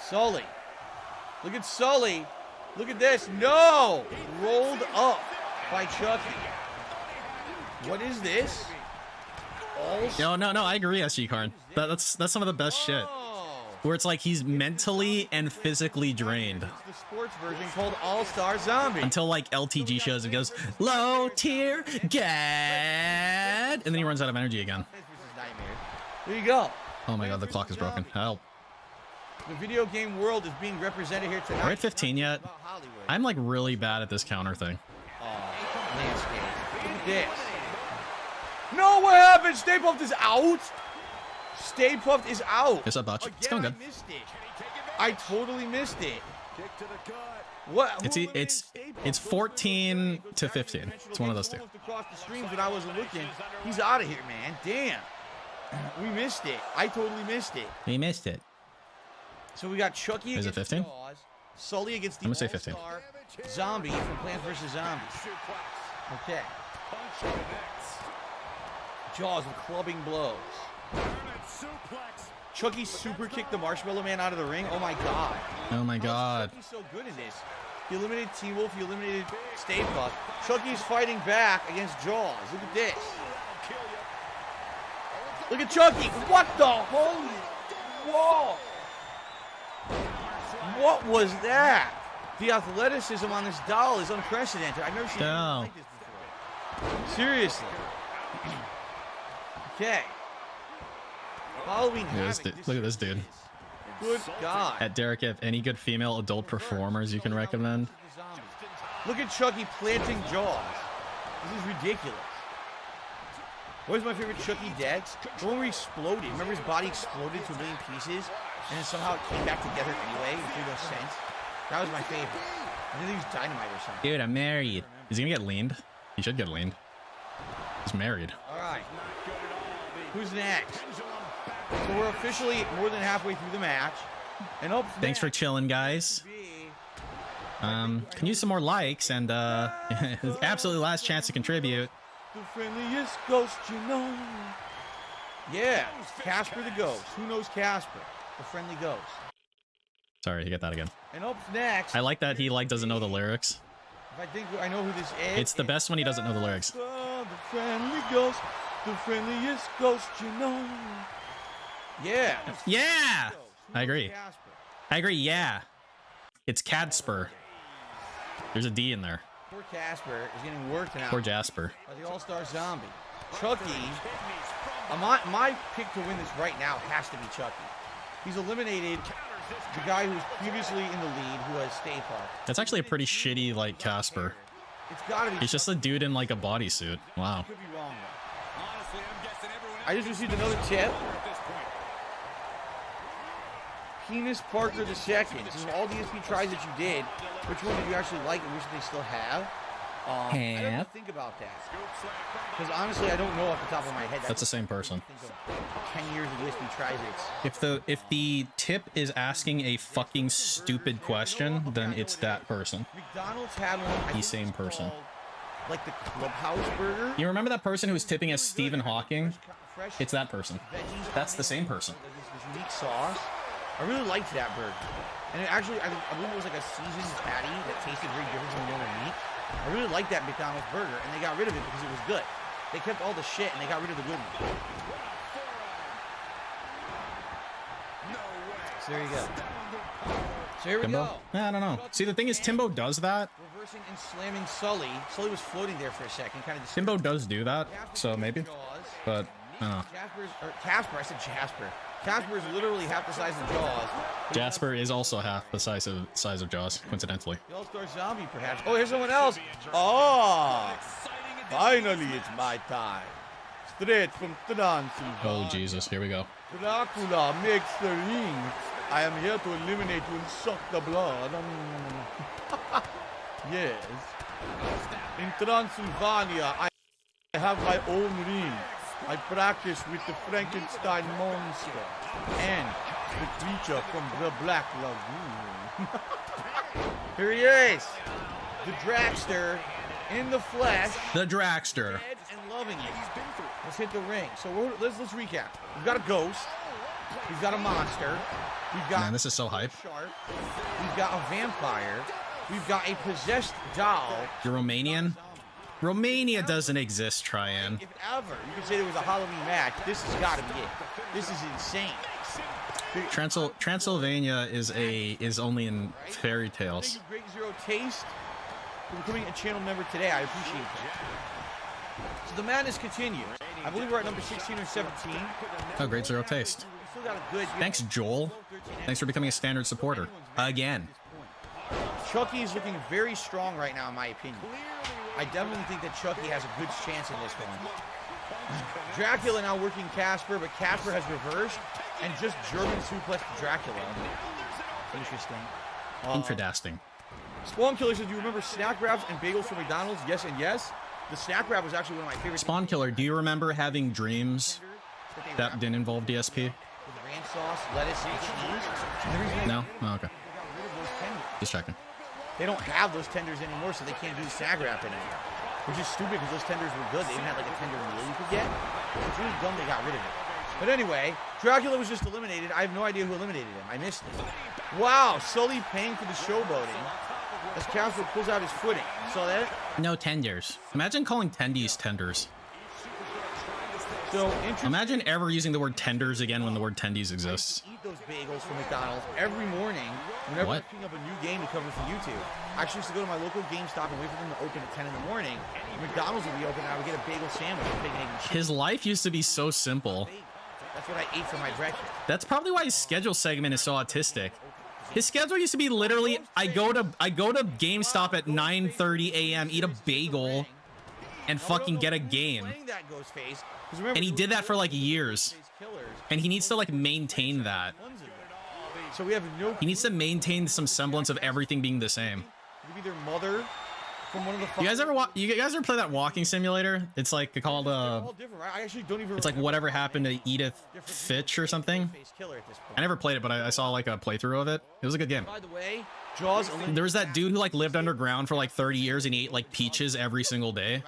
Sully. Look at Sully. Look at this. No! Rolled up by Chucky. What is this? No, I agree, SG Karn. That's some of the best shit. Where it's like he's mentally and physically drained. It's the sports version called All-Star Zombie. Until like LTG shows and goes, low tier gad. And then he runs out of energy again. There you go. Oh my god, the clock is broken. Help. The video game world is being represented here tonight. Are we at 15 yet? I'm like really bad at this counter thing. Oh, landscape. Look at this. No, what happened? Stay Puft is out. Stay Puft is out. Is that botch? It's going good. I missed it. I totally missed it. What? It's 14 to 15. It's one of those two. Across the streams when I wasn't looking. He's out of here, man. Damn. We missed it. I totally missed it. We missed it. So we got Chucky against Jaws, Sully against the All-Star Zombie from Plants vs. Zombies. Okay. Jaws with clubbing blows. Chucky super kicked the Marshmallow Man out of the ring. Oh my god. Oh my god. Chucky's so good in this. He eliminated Teen Wolf. He eliminated Stay Puft. Chucky's fighting back against Jaws. Look at this. Look at Chucky. What the holy... Whoa. What was that? The athleticism on this doll is unprecedented. I've never seen anything like this before. Seriously. Okay. Halloween look at this dude. Good God. At Derek, if any good female adult performers you can recommend. Look at Chucky planting Jaws. This is ridiculous. What is my favorite Chucky dead? The one where he exploded. Remember his body exploded to a million pieces? And then somehow it came back together anyway. It made no sense. That was my favorite. I think he was dynamite or something. Dude, I'm married. Is he gonna get leaned? He should get leaned. He's married. Alright. Who's next? So we're officially more than halfway through the match. And thanks for chilling, guys. Can use some more likes and absolutely last chance to contribute. The friendliest ghost you know. Yeah, Casper the Ghost. Who knows Casper? The friendly ghost. Sorry, you get that again. And up next. I like that he doesn't know the lyrics. If I think I know who this is. It's the best when he doesn't know the lyrics. The friendly ghost, the friendliest ghost you know. Yeah. Yeah. I agree. I agree. Yeah. It's Cadspur. There's a D in there. Poor Casper is getting worked now. Poor Jasper. By the All-Star Zombie. Chucky. My pick to win this right now has to be Chucky. He's eliminated the guy who was previously in the lead, who has Stay Puft. That's actually a pretty shitty Casper. It's gotta be. He's just a dude in like a bodysuit. Wow. Could be wrong though. I just received another tip. Penis Parker II. This is all the ESP tries that you did. Which one did you actually like and wish they still have? I have to think about that. Because honestly, I don't know off the top of my head. That's the same person. 10 years of ESP tries it. If the tip is asking a fucking stupid question, then it's that person. McDonald's had one. The same person. Like the Clubhouse Burger. You remember that person who was tipping as Stephen Hawking? It's that person. That's the same person. This unique sauce. I really liked that burger. And it actually, I believe it was like a seasoned patty that tasted very different from normal meat. I really liked that McDonald's burger, and they got rid of it because it was good. They kept all the shit, and they got rid of the good one. So there you go. So here we go. I don't know. See, the thing is, Timbo does that, reversing and slamming Sully. Sully was floating there for a second, kind of. Timbo does do that, so maybe. But I don't know. Casper, I said Jasper. Casper is literally half the size of Jaws. Jasper is also half the size of Jaws, coincidentally. The All-Star Zombie, perhaps. Oh, here's someone else. Oh, finally it's my time. Straight from Transylvania. Oh Jesus, here we go. Dracula makes the ring. I am here to eliminate you and suck the blood. Yes. In Transylvania, I have my own ring. I practice with the Frankenstein monster and the creature from the Black Lagoon. Here he is, the Dragster in the flesh. The Dragster. Dead and loving it. Let's hit the ring. So let's recap. We've got a ghost. We've got a monster. We've got Man, this is so hype. shark. We've got a vampire. We've got a possessed doll. You're Romanian? Romania doesn't exist, Tryon. If ever you could say there was a Halloween match, this has got to be it. This is insane. Transylvania is only in fairy tales. Thank you, Great Zero Taste, for becoming a channel member today. I appreciate that. So the madness continues. I believe we're at number 16 or 17. Oh, Great Zero Taste. We still got a good. Thanks, Joel. Thanks for becoming a standard supporter. Again. Chucky is looking very strong right now, in my opinion. I definitely think that Chucky has a good chance in this one. Dracula now working Casper, but Casper has reversed and just German suplexed Dracula. Interesting. Interesting. Spawn Killer says, do you remember snack wraps and bagels from McDonald's? Yes and yes. The snack wrap was actually one of my favorites. Spawn Killer, do you remember having dreams that didn't involve DSP? With ranch sauce, lettuce, and cheese. No? Oh, okay. They got rid of those tenders. Just checking. They don't have those tenders anymore, so they can't do snack wrap anymore. Which is stupid because those tenders were good. They even had like a tender meal you could get. It's really dumb they got rid of it. But anyway, Dracula was just eliminated. I have no idea who eliminated him. I missed it. Wow, Sully paying for the showboating as Casper pulls out his footing. You saw that? No tenders. Imagine calling tendies tenders. So imagine ever using the word tenders again when the word tendies exists. I eat those bagels from McDonald's every morning whenever What? I'm picking up a new game to cover for YouTube. I actually used to go to my local GameStop and wait for them to open at 10 in the morning. McDonald's would be open and I would get a bagel sandwich with bacon, egg, and cheese. His life used to be so simple. That's what I ate for my breakfast. That's probably why his schedule segment is so autistic. His schedule used to be literally, I go to GameStop at 9:30 a.m., eat a bagel, and fucking get a game. And he did that for like years. And he needs to like maintain that. So we have no. He needs to maintain some semblance of everything being the same. Maybe their mother from one of the. You guys ever play that walking simulator? It's like called all different, right? I actually don't even. it's like Whatever Happened to Edith Fitch or something. I never played it, but I saw like a playthrough of it. It was a good game. By the way, Jaws. There was that dude who like lived underground for like 30 years and he ate like peaches every single day.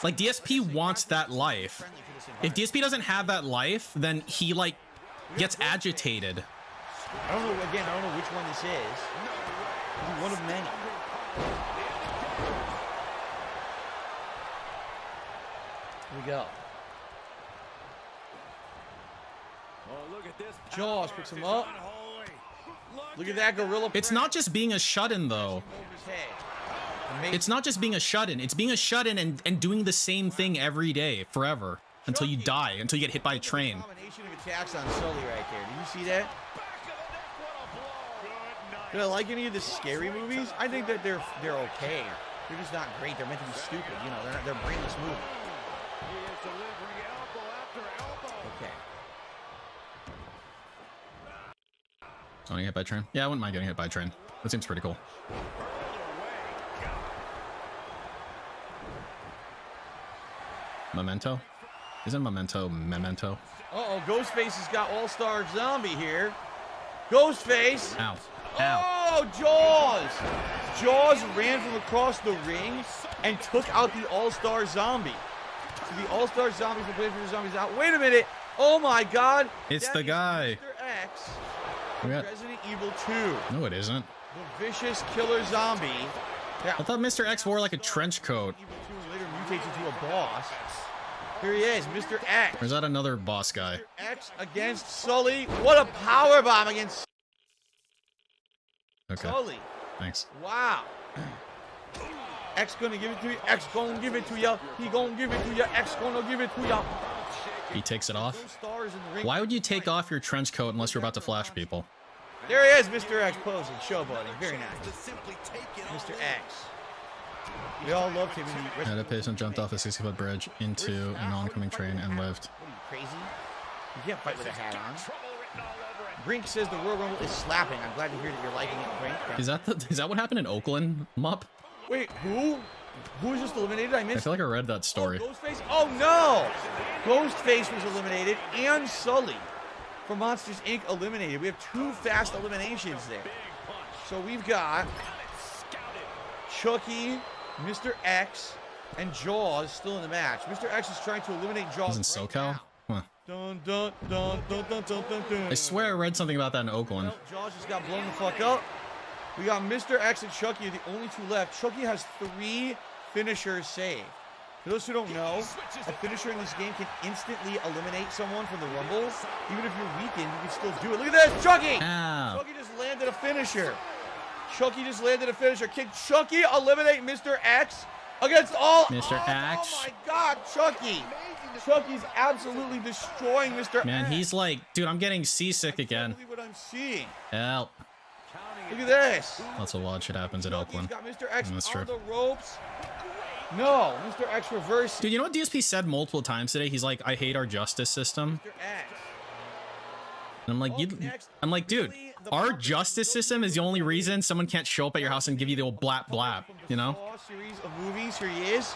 Like DSP wants that life. If DSP doesn't have that life, then he like gets agitated. I don't know. Again, I don't know which one this is. Maybe one of many. Here we go. Jaws picks him up. Look at that gorilla. It's not just being a shut-in though. It's not just being a shut-in. It's being a shut-in and doing the same thing every day forever until you die, until you get hit by a train. Combination of attacks on Sully right there. Did you see that? Do I like any of the scary movies? I think that they're okay. They're just not great. They're meant to be stupid. You know, they're brainless movies. Okay. So getting hit by a train? Yeah, I wouldn't mind getting hit by a train. That seems pretty cool. Memento? Isn't Memento? Uh-oh, Ghostface has got All-Star Zombie here. Ghostface! Ow. Ow. Oh, Jaws! Jaws ran from across the ring and took out the All-Star Zombie. So the All-Star Zombie from Play for the Zombies out. Wait a minute! Oh my god! It's That the is guy. Mr. X We got- Resident Evil 2. No, it isn't. The vicious killer zombie. I thought Mr. X wore like a trench coat. Evil 2 later mutates into a boss. Here he is, Mr. X. Or is that another boss guy? Mr. X against Sully. What a power bomb against Okay. Sully. Thanks. Wow. X gonna give it to you. X gonna give it to you. He gonna give it to you. X gonna give it to you. He takes it off. No stars in the ring. Why would you take off your trench coat unless you're about to flash people? There he is, Mr. X posing, showboating. Very nice. Mr. X. We all loved him. Yeah, the patient jumped off a 60-foot bridge into an oncoming train and lived. What are you, crazy? You can't fight with a hat on. Brink says the Royal Rumble is slapping. I'm glad to hear that you're liking it, Brink. Is that what happened in Oakland, Mup? Wait, who? Who was just eliminated? I I missed. feel like I read that story. Oh, Ghostface? Oh no! Ghostface was eliminated, and Sully from Monsters Inc. eliminated. We have 2 fast eliminations there. So we've got Chucky, Mr. X, and Jaws still in the match. Mr. X is trying to eliminate Jaws. Is in right SoCal? now. Huh. Dun, dun, dun, dun, dun, dun, dun, dun. I swear I read something about that in Oakland. Well, Jaws just got blown the fuck up. We got Mr. X and Chucky are the only 2 left. Chucky has 3 finishers saved. For those who don't know, a finisher in this game can instantly eliminate someone from the Rumble. Even if you're weakened, you can still do it. Look at this, Chucky! Ow. Chucky just landed a finisher. Chucky just landed a finisher. Can Chucky eliminate Mr. X against all? Mr. X. Oh my God, Chucky! Chucky's absolutely destroying Mr. Man, X. he's like, dude, I'm getting seasick I again. can't believe what I'm seeing. Help. Look at this. Lots of wild shit happens at Chucky's Oakland. got Mr. X That's on true. the ropes. No, Mr. X reversed. Dude, you know what DSP said multiple times today? He's like, I hate our justice system. Mr. X. And I'm like, I'm like, dude, our justice system is the only reason someone can't show up at your house and give you the old blap blap, you know? Series of movies. Here he is.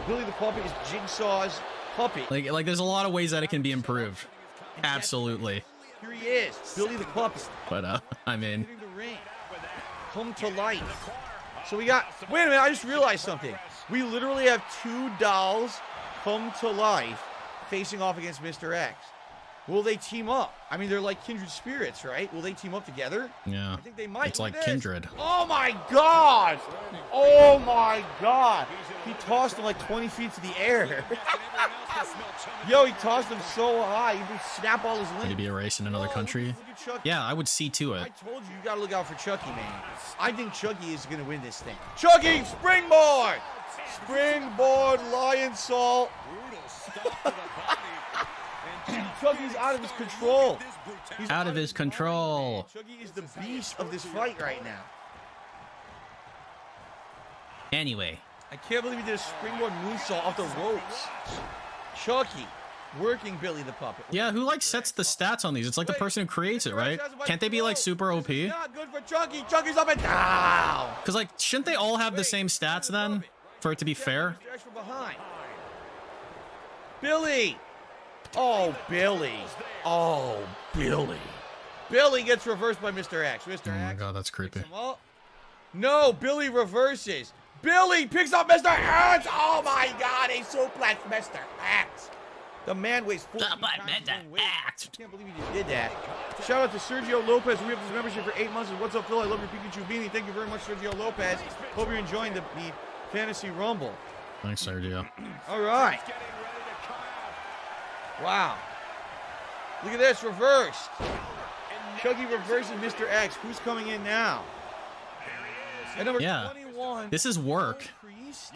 Billy the Puppet is Jigsaw's puppet. Like there's a lot of ways that it can be improved. Absolutely. Here he is, Billy the Puppet. But I mean, Hitting the ring. Come to life. So we got. Wait a minute! I just realized something. We literally have 2 dolls come to life, facing off against Mr. X. Will they team up? I mean, they're like kindred spirits, right? Will they team up together? yeah. I think they might. It's Look like at this. Kindred. Oh my God! Oh my God! He tossed him like 20 feet to the air. Yo, he tossed him so high, he would snap all his limbs. Maybe be erased in another Oh, country. look at Chucky. Yeah, I would see to I it. told you, you gotta look out for Chucky, man. I think Chucky is gonna win this thing. Chucky, springboard! Springboard, lion salt. Chucky's out of his control. He's Out of his control. Chucky is the beast of this fight right now. Anyway, I can't believe he did a springboard moonsault off the ropes. Chucky working Billy the Puppet. yeah, who like sets the stats on these? It's like the person who creates it, right? Can't they be like super OP? This is not good for Chucky. Chucky's up and down. Because like, shouldn't they all have the same stats then for it to be fair? Mr. X from behind. Billy. Oh, Billy. Oh, Billy. Billy gets reversed by Mr. X. Mr. Oh my X. god, that's creepy. picks him up. No, Billy reverses. Billy picks up Mr. X. Oh my God, he suplexed Mr. X. The man weighs 14 Stop times it, his own Mr. weight. X. I can't believe he just did that. Shout out to Sergio Lopez. We have his membership for 8 months. What's up, Phil? I love your Pikachu beanie. Thank you very much, Sergio Lopez. Hope you're enjoying the Fantasy Rumble. Thanks, Sergio. All right. Wow. Look at this, reversed. Chucky reverses Mr. X. Who's coming in now? At number Yeah. 21. This is work. Priest.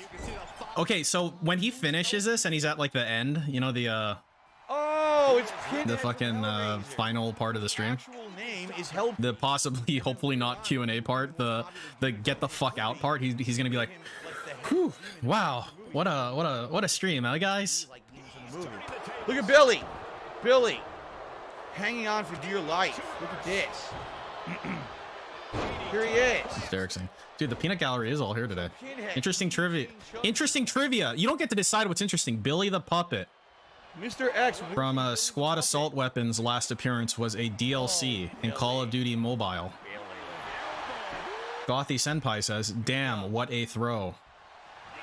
Okay, so when he finishes this and he's at like the end, you know, the Oh, it's pinned. fucking final part of the stream, Actual name is held. the possibly hopefully not Q&A part, the get the fuck out part, he's gonna be like, whew, wow, what a stream, huh guys? Look at Billy. Billy. Hanging on for dear life. Look at this. Here he is. Derrickson. Dude, the peanut gallery is all here today. Pinhead. Interesting trivia. Interesting trivia. You don't get to decide what's interesting. Billy the Puppet Mr. X. from Squad Assault Weapons' last appearance was a DLC in Call of Duty Mobile. Gothy Senpai says, damn, what a throw.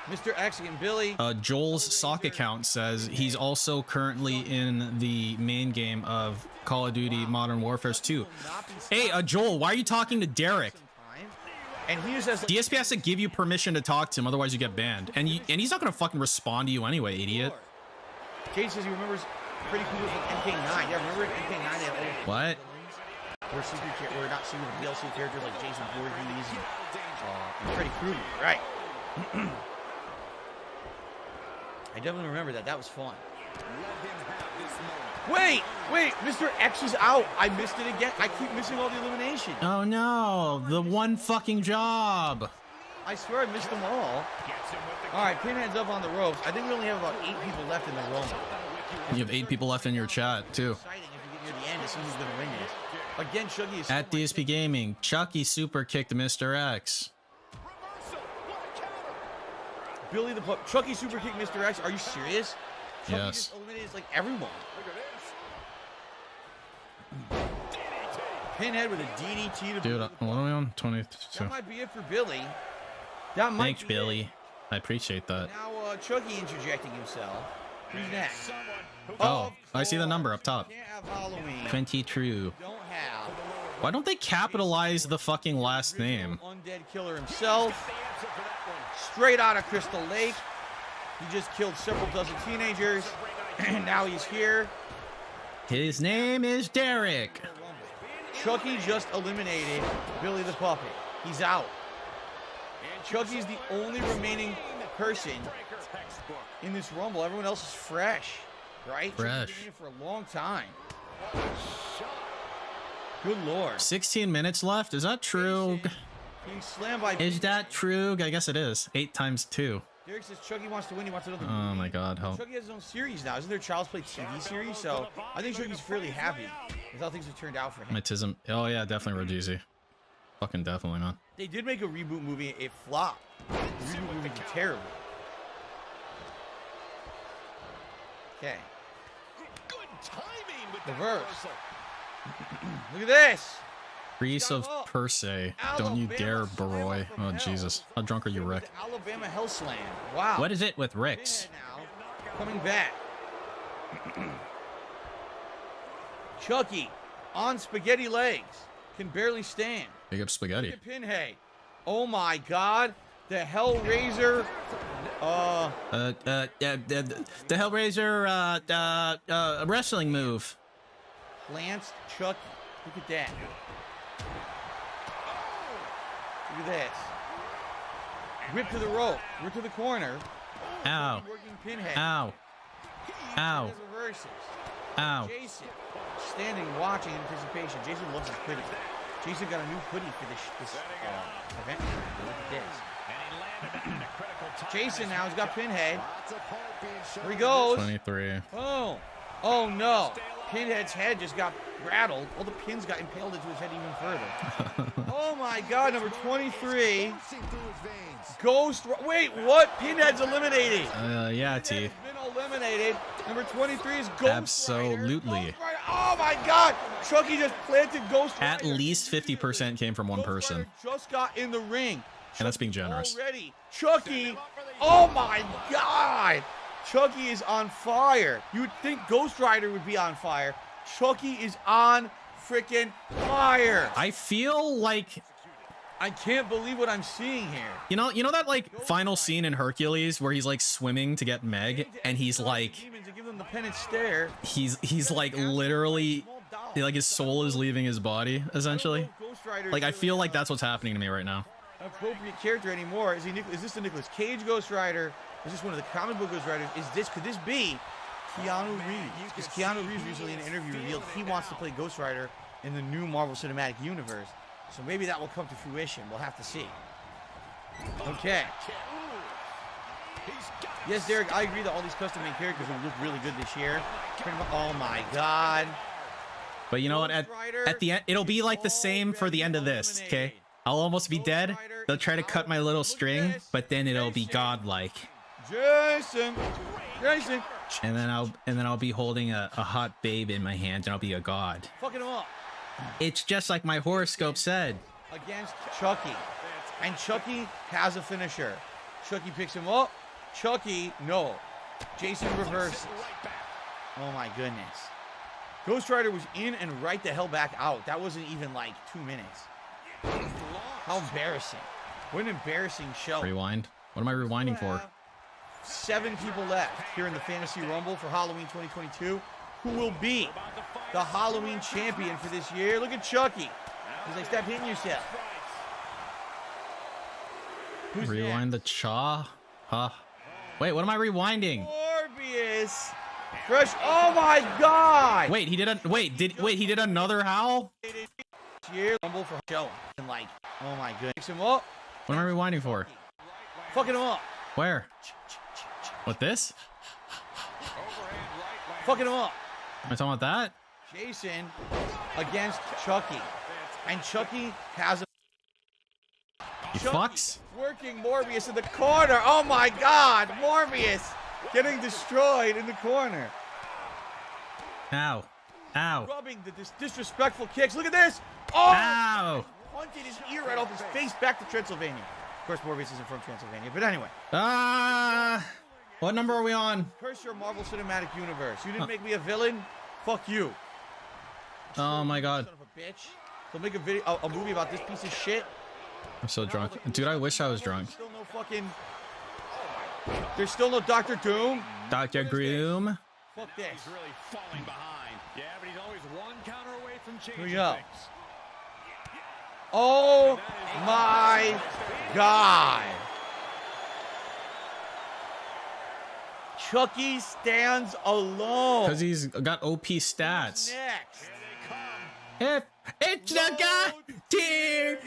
Mr. X and Billy. Joel's sock account says he's also currently in the main game of Call of Duty Modern Warfare 2. Hey, Joel, why are you talking to Derek? And he just has DSP has to give you permission to talk to him, otherwise you get banned. And he's not gonna fucking respond to you anyway, idiot. Jade says he remembers Freddy Krueger from MK9. Yeah, remember in MK9 they had old What? We're secret, we're not secret DLC characters like Jason Voorhees and Freddy Krueger, right? I definitely remember that. That was fun. Wait, Mr. X is out. I missed it again. I keep missing all the eliminations. Oh no, the one fucking job. I swear I missed them all. All right, Pinhead's up on the ropes. I think we only have about 8 people left in the Rumble. You have 8 people left in your chat too. Exciting if you get near the end to see who's going to win this. Again, Chucky is At DSP Gaming, Chucky super kicked Mr. X. Billy the Pup. Chucky super kick Mr. X. Are you serious? Chucky Yes. just eliminated like everyone. Pinhead with a DDT to Dude, what are we on? 22. That might be it for Billy. That might Thanks, be Billy. It. I appreciate that. Now Chucky interjecting himself. Who's next? Oh, I see the number up top. Can't have Halloween. 20 true. Don't have. Why don't they capitalize the fucking last name? Undead Killer himself. Straight out of Crystal Lake. He just killed several dozen teenagers. And now he's here. His name is Derek. Chucky just eliminated Billy the Puppet. He's out. Chucky's the only remaining person in this Rumble. Everyone else is fresh, right? Fresh. Chucky's been in it for a long time. Good Lord. 16 minutes left. Is that true? Being slammed by Is that true? I guess it is. 8 times 2. Derek says Chucky wants to win. He wants another Oh movie. my god, help. Chucky has his own series now. Isn't there Child's Play TV series? So I think Chucky's fairly happy with how things have turned out for him. Autism. Oh yeah, definitely Rogeezy. Fucking definitely, man. They did make a reboot movie. It flopped. The reboot movie did terrible. Okay. Reverse. Look at this. Priest of Per se. Don't you dare, Baroy. Oh Jesus. How drunk are you, Rick? Alabama Hell Slam. Wow. What is it with Ricks? Now, coming back. Chucky on spaghetti legs. Can barely stand. Big up spaghetti. Look at Pinhead. Oh my God. The Hellraiser. The Hellraiser wrestling move. Lanced Chucky. Look at that. Look at this. Whip to the rope. Whip to the corner. Ow. Working Pinhead. Ow. Ow. Reverses. Ow. Jason standing, watching in anticipation. Jason loves his hoodie. Jason got a new hoodie for this event. Look at this. Jason now has got Pinhead. Here he goes. 23. Oh. Oh no. Pinhead's head just got rattled. All the pins got impaled into his head even further. Oh my God, number 23. Wait, what? Pinhead's eliminated. Yeah, T. Pinhead's been eliminated. Number 23 is Ghost Absolutely. Rider. Ghost Rider. Oh my God. Chucky just planted Ghost Rider. At least 50% came from one Ghost person. Rider just got in the ring. And that's being generous. Already. Chucky. Oh my God. Chucky is on fire. You would think Ghost Rider would be on fire. Chucky is on freaking fire. I feel like, I can't believe what I'm seeing here. you know that like final scene in Hercules where he's like swimming to get Meg and he's like Demons to give them the penance stare. he's like literally like his soul is leaving his body essentially. Ghost Rider Like I is feel really like that's what's happening to me right now. an appropriate character anymore. Is this the Nicolas Cage Ghost Rider? Is this one of the comic book Ghost Riders? Could this be Keanu Reeves? Because Keanu Reeves recently in an interview revealed he wants to play Ghost Rider in the new Marvel Cinematic Universe. So maybe that will come to fruition. We'll have to see. Okay. Yes, Derek, I agree that all these custom-made characters will look really good this year. Oh my God. But you know what? At the end, it'll be like the same for the end of this. Okay, I'll almost be dead. They'll try to cut my little string, but then it'll be godlike. Jason. And then I'll be holding a hot babe in my hand, and I'll be a god. Fucking him up. It's just like my horoscope said. Against Chucky. And Chucky has a finisher. Chucky picks him up. Chucky, no. Jason reverses. Oh my goodness. Ghost Rider was in and right the hell back out. That wasn't even like 2 minutes. How embarrassing. What an embarrassing show. Rewind. What am I rewinding for? 7 people left here in the Fantasy Rumble for Halloween 2022. Who will be the Halloween champion for this year? Look at Chucky. He's like, stop hitting yourself. Who's Rewind the chaw. Huh. Wait, what am I rewinding? Morbius. Fresh. Oh my God. Wait, he did another howl? Here, Rumble for show. And like, oh my goodness. Mix him up. What am I rewinding for? Fucking him up. Where? What, this? Fucking him up. Am I talking about that? Jason against Chucky. And Chucky has a You fucks? working Morbius in the corner. Oh my God. Morbius getting destroyed in the corner. Ow. Ow. Rubbing the disrespectful kicks. Look at this. Oh! Ow. Punted his ear right off his face back to Transylvania. Of course, Morbius isn't from Transylvania, but anyway. What number are we on? Curse your Marvel Cinematic Universe. You didn't make me a villain? Fuck you. Oh my God. Son of a bitch. They'll make a movie about this piece of shit. I'm so drunk. Dude, I wish I was drunk. Still no fucking... There's still no Dr. Doom. Dr. Groom. Fuck this. He's really falling behind. Yeah, but he's always one counter away from changing Here we go. things. Oh my God. Chucky stands alone. Because he's got OP stats. Next. If it's the God, dear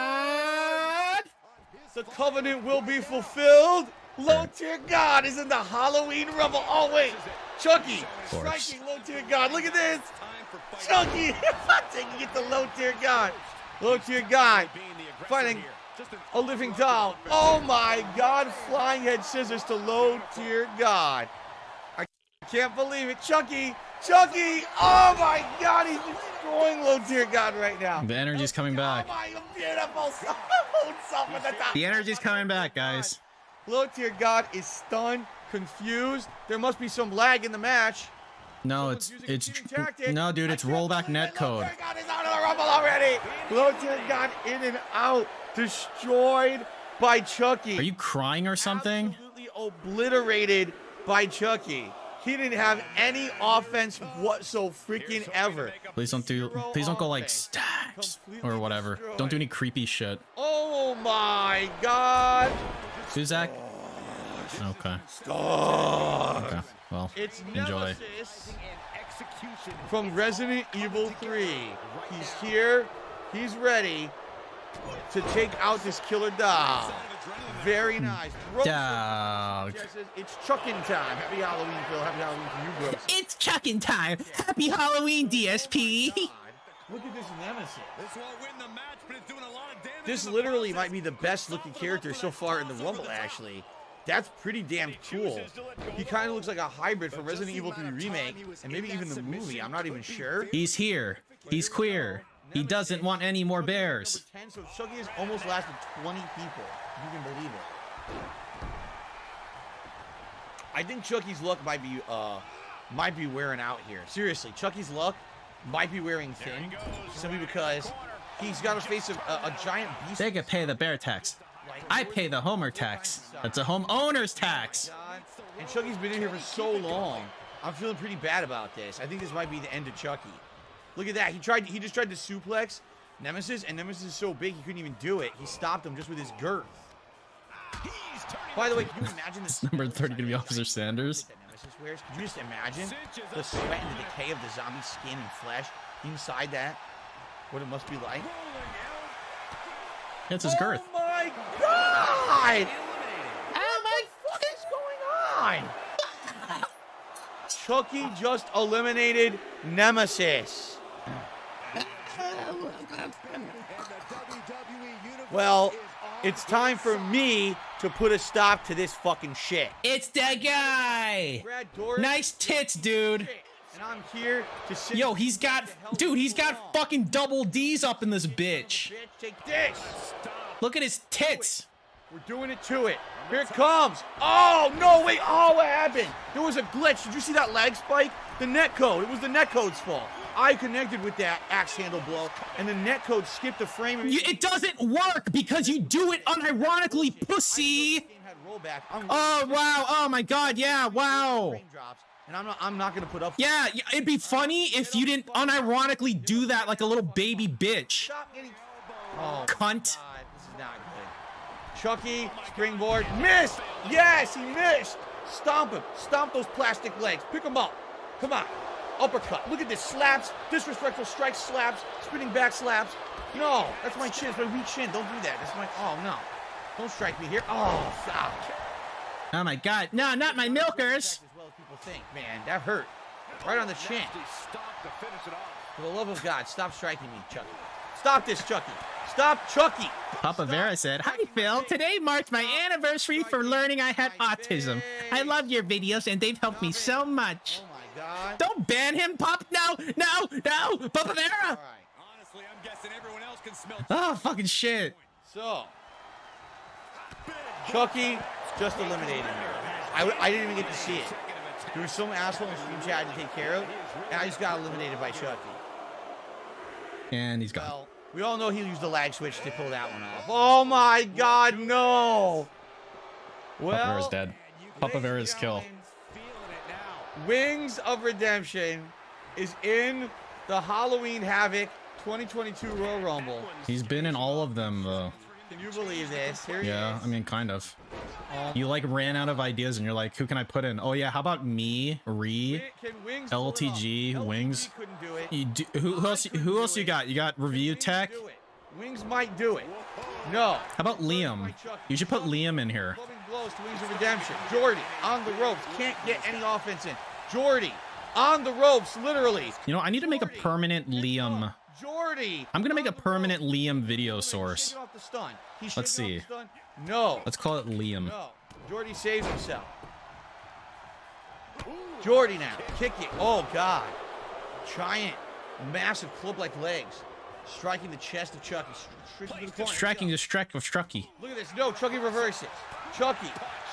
God. The covenant will be fulfilled. Low tier God is in the Halloween Rumble. Oh wait, Chucky striking low tier God. Look at this. Chucky taking it to low tier God. Low tier God fighting a living doll. Oh my God, flying head scissors to low tier God. I can't believe it. Chucky. Oh my God, he's destroying low tier God right now. The energy's coming back. Oh my beautiful self at the top. The energy's coming back, guys. Low tier God is stunned, confused. There must be some lag in the match. No, Someone's using a cheating tactic. no, dude, it's rollback net code. Low tier God is out of the Rumble already. Low tier God in and out, destroyed by Chucky. Are you crying or something? Absolutely obliterated by Chucky. He didn't have any offense whatsoever freaking ever. Please don't go like stacks or whatever. Don't do any creepy shit. Oh my God. Who's that? Okay. Stop. Okay. Well, It's enjoy. Nemesis from Resident Evil 3. He's here. He's ready to take out this killer doll. Very nice. Dog. It's chucking time. Happy Halloween, Phil. Happy Halloween to you, bros. It's chucking time. Happy Halloween, DSP. Look at this Nemesis. This won't win the match, but it's doing a lot of damage. This literally might be the best looking character so far in the Rumble, actually. That's pretty damn cool. He kind of looks like a hybrid from Resident Evil 3 Remake, and maybe even the movie. I'm not even sure. He's here. He's queer. He doesn't want any more bears. Number 10, so Chucky has almost lasted 20 people. You can believe it. I think Chucky's luck might be wearing out here. Seriously, Chucky's luck might be wearing thin, simply because he's got to face a giant beast. They could pay the bear tax. I pay the homer tax. That's a homeowner's tax. And Chucky's been in here for so long. I'm feeling pretty bad about this. I think this might be the end of Chucky. Look at that. He just tried to suplex Nemesis, and Nemesis is so big he couldn't even do it. He stopped him just with his girth. By the way, can you imagine this? Number 30 gonna be Officer Sanders. That Nemesis wears? Could you just imagine the sweat and the decay of the zombie skin and flesh inside that? What it must be like? It's his girth. Oh my God! What the fuck is going on? Chucky just eliminated Nemesis. Well, it's time for me to put a stop to this fucking shit. It's the guy. Brad Dourif, Nice tits, dude. and I'm here to sit. Yo, he's got fucking double D's up in this bitch. Bitch, take this. Look at his tits. We're doing it to it. Here it comes. Oh, no, wait. Oh, what happened? There was a glitch. Did you see that lag spike? The netcode. It was the netcode's fault. I connected with that axe handle blow, and the netcode skipped a frame. It doesn't work because you do it unironically, pussy. Oh, wow. Oh, my God. Yeah, wow. And I'm not going to put up. Yeah, it'd be funny if you didn't unironically do that like a little baby bitch. Stop getting. Oh, Cunt. God, this is not good. Chucky, springboard, missed! Yes, he missed! Stomp him. Stomp those plastic legs. Pick him up. Come on. Uppercut. Look at this. Slaps. Disrespectful strikes, slaps. Spinning back slaps. No, that's my chin. It's my weak chin. Don't do that. That's my... Oh, no. Don't strike me here. Oh, stop. Oh my God. No, not my milkers. As well as people think. Man, that hurt. Right on the chin. For the love of God, stop striking me, Chucky. Stop this, Chucky. Stop, Chucky. Papa Vera said, "Hi, Phil. Today marks my anniversary for learning I had autism. I love your videos, and they've helped me so much." Oh, my God. Don't ban him, Pop. No, Papa Vera. All right. Honestly, I'm guessing everyone else can smell. Oh, fucking shit. So, Chucky just eliminated me. I didn't even get to see it. There was some asshole in stream chat I had to take care of, and I just got eliminated by Chucky. And he's gone. Well, we all know he used the lag switch to pull that one off. Oh my God, no! Well, Papa Vera's dead. Papa Vera's kill. Wings of Redemption is in the Halloween Havoc 2022 Royal Rumble. He's been in all of them, though. Can you believe this? Here he Yeah, is. I mean, kind of. You like ran out of ideas, and you're like, who can I put in? Oh yeah, how about me, Ree, Can Wings pull it LTG, off? Wings. LTG couldn't do it. You do, who else you got? You got Review Wings Tech. do it. Wings might do it. No. How about Liam? You should put Liam in here. Clubbing blows to Wings of Redemption. Jordy on the ropes. Can't get any offense in. Jordy on the ropes, literally. You know, I need to make a permanent Liam. Jordy. I'm gonna make a permanent Liam video source. Shaking off the stun. He's Let's shaking see. off the stun. No. Let's call it Liam. No. Jordy saves himself. Jordy now. Kick it. Oh, God. Giant, massive club-like legs. Striking the chest of Chucky. Striking to the corner. Striking the strike of Strucky. Look at this. No, Chucky reverses. Chucky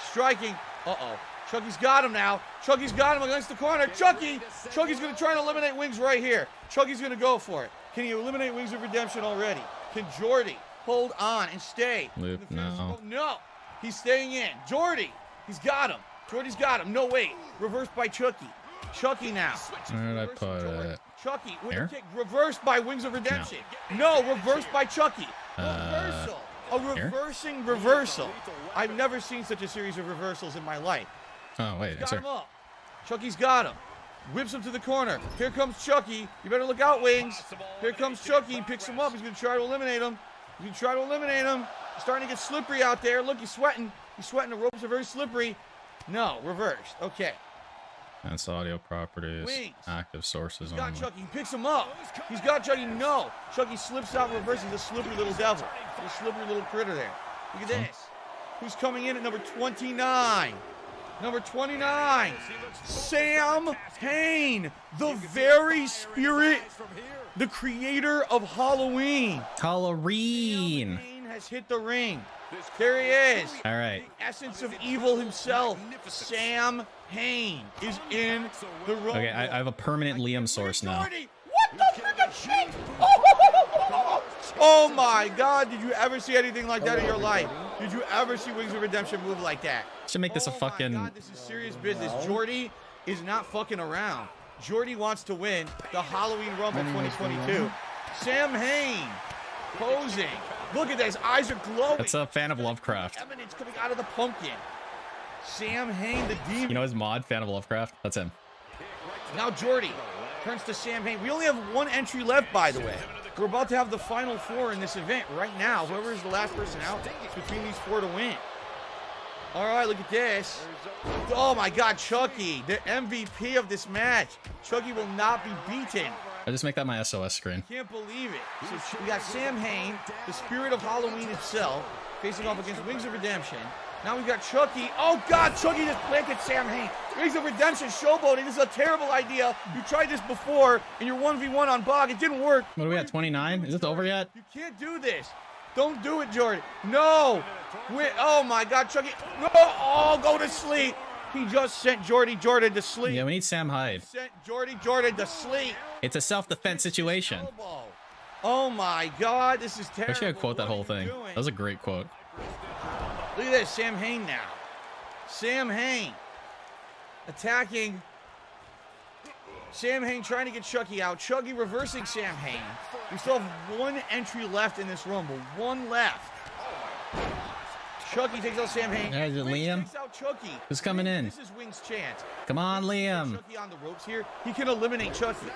striking. Uh-oh. Chucky's got him now. Chucky's got him against the corner. Chucky's going to try and eliminate Wings right here. Chucky's going to go for it. Can he eliminate Wings of Redemption already? Can Jordy hold on and stay? Loop, in the finish? no. No. He's staying in. Jordy. He's got him. Jordy's got him. No, wait. Reversed by Chucky. Chucky now. Where did I put it? Chucky with Here? a kick. Reversed by Wings of Redemption. No, reversed by Chucky. Reversal. A reversing reversal. I've never seen such a series of reversals in my life. Oh, wait. Got Sir. him up. Chucky's got him. Whips him to the corner. Here comes Chucky. You better look out, Wings. Here comes Chucky. Picks him up. He's going to try to eliminate him. He's going to try to eliminate him. He's starting to get slippery out there. Look, he's sweating. He's sweating. The ropes are very slippery. No, reversed. Okay. That's audio properties. Wings. Active sources He's got only. Chucky. He picks him up. He's got Chucky. No. Chucky slips out and reverses. A slippery little devil. A slippery little critter there. Look at this. Who's coming in at number 29? Number 29, Sam Hain, the very spirit, the creator of Halloween. Halloween. Hain has hit the ring. There he is. All right. The essence of evil himself, Sam Hain, is in the room. Okay, I have a permanent Liam source now. What the freaking shit? Oh my God, did you ever see anything like that in your life? Did you ever see Wings of Redemption move like that? Should make this a fucking... Oh my God, this is serious business. Jordy is not fucking around. Jordy wants to win the Halloween Rumble 2022. Sam Hain posing. Look at that, his eyes are glowing. That's a fan of Lovecraft. Eminence coming out of the pumpkin. Sam Hain, the demon. You know his mod, fan of Lovecraft? That's him. Now Jordy turns to Sam Hain. We only have one entry left, by the way. We're about to have the final four in this event right now. Whoever is the last person out, it's between these four to win. All right, look at this. Oh my God, Chucky, the MVP of this match. Chucky will not be beaten. I just make that my SOS screen. Can't believe it. So we got Sam Hain, the spirit of Halloween itself, facing off against Wings of Redemption. Now we got Chucky. Oh God, Chucky just planted Sam Hain. Wings of Redemption showboating. This is a terrible idea. You tried this before in your 1v1 on Bog. It didn't work. What are we at, 29? Is this over yet? You can't do this. Don't do it, Jordan. No. Oh my God, Chucky. No. Oh, go to sleep. He just sent Jordan to sleep. Yeah, we need Sam Hyde. Sent Jordan to sleep. It's a self-defense situation. Oh my God, this is I terrible. wish I could quote that What are whole you thing. doing? That was a great quote. Look at this, Sam Hain now. Sam Hain attacking. Sam Hain trying to get Chucky out. Chucky reversing Sam Hain. We still have one entry left in this Rumble. One left. Chucky takes out Sam Hain. Is it Liam? Takes out Chucky. Who's coming in? This is Wing's chance. Come on, Wings Liam. Chucky on the ropes here. He can eliminate Chucky.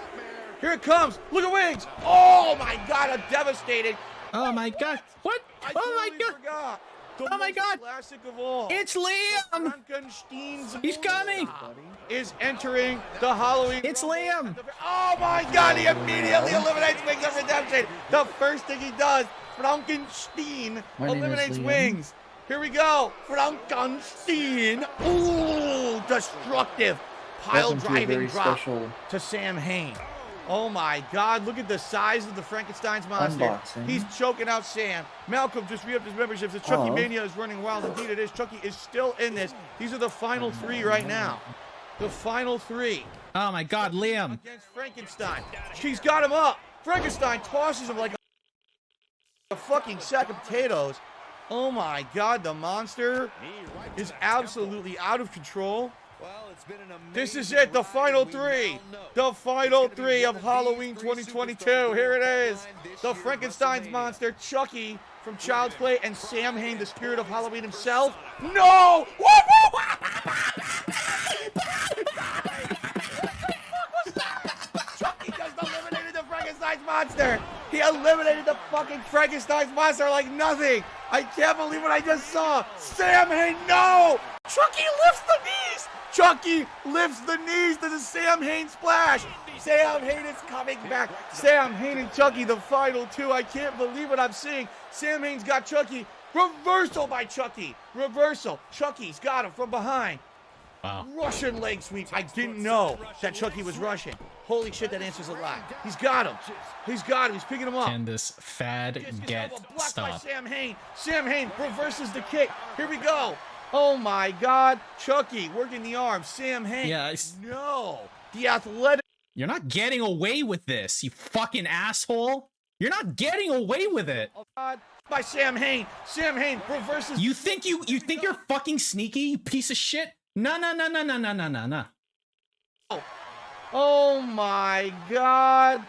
Here it comes. Look at Wings. Oh my God, I'm devastated. Oh my God. What? I Oh my totally God. forgot. The Oh my most God. Classic of all. It's Liam. Frankenstein's He's coming. is entering the Halloween. It's Rumble. Liam. Oh my God, he immediately eliminates Wings of Redemption. The first thing he does, Frankenstein eliminates Wings. Here we go. Frankenstein. Ooh, destructive. Pile driving drop to Sam Hain. Oh my God, look at the size of the Frankenstein's monster. Unboxing. He's choking out Sam. Malcolm just re-upped his membership. The Chucky Mania is running wild. Indeed it is. Chucky is still in this. These are the final three right now. The final three. Oh my God, Liam. Against Frankenstein. She's got him up. Frankenstein tosses him like a fucking sack of potatoes. Oh my God, the monster is absolutely out of control. This is it, the final three. The final three of Halloween 2022. Here it is. The Frankenstein's monster, Chucky from Child's Play, and Sam Hain, the spirit of Halloween himself. No! Chucky just eliminated the Frankenstein's monster. He eliminated the fucking Frankenstein's monster like nothing. I can't believe what I just saw. Sam Hain, no! Chucky lifts the knees. Chucky lifts the knees to the Sam Hain splash. Sam Hain is coming back. Sam Hain and Chucky, the final two. I can't believe what I'm seeing. Sam Hain's got Chucky. Reversal by Chucky. Reversal. Chucky's got him from behind. Wow. Russian leg sweep. I didn't know that Chucky was Russian. Holy shit, that answer's a lie. He's got him. He's got him. He's picking him up. Can this fad get Blocked by stopped? Sam Hain. Sam Hain reverses the kick. Here we go. Oh my God. Chucky working the arm. Sam Hain. Yeah, No. The athletic. You're not getting away with this, you fucking asshole. You're not getting away with it. Oh God. By Sam Hain. Sam Hain reverses. You think you're fucking sneaky, you piece of shit? No. Oh my God.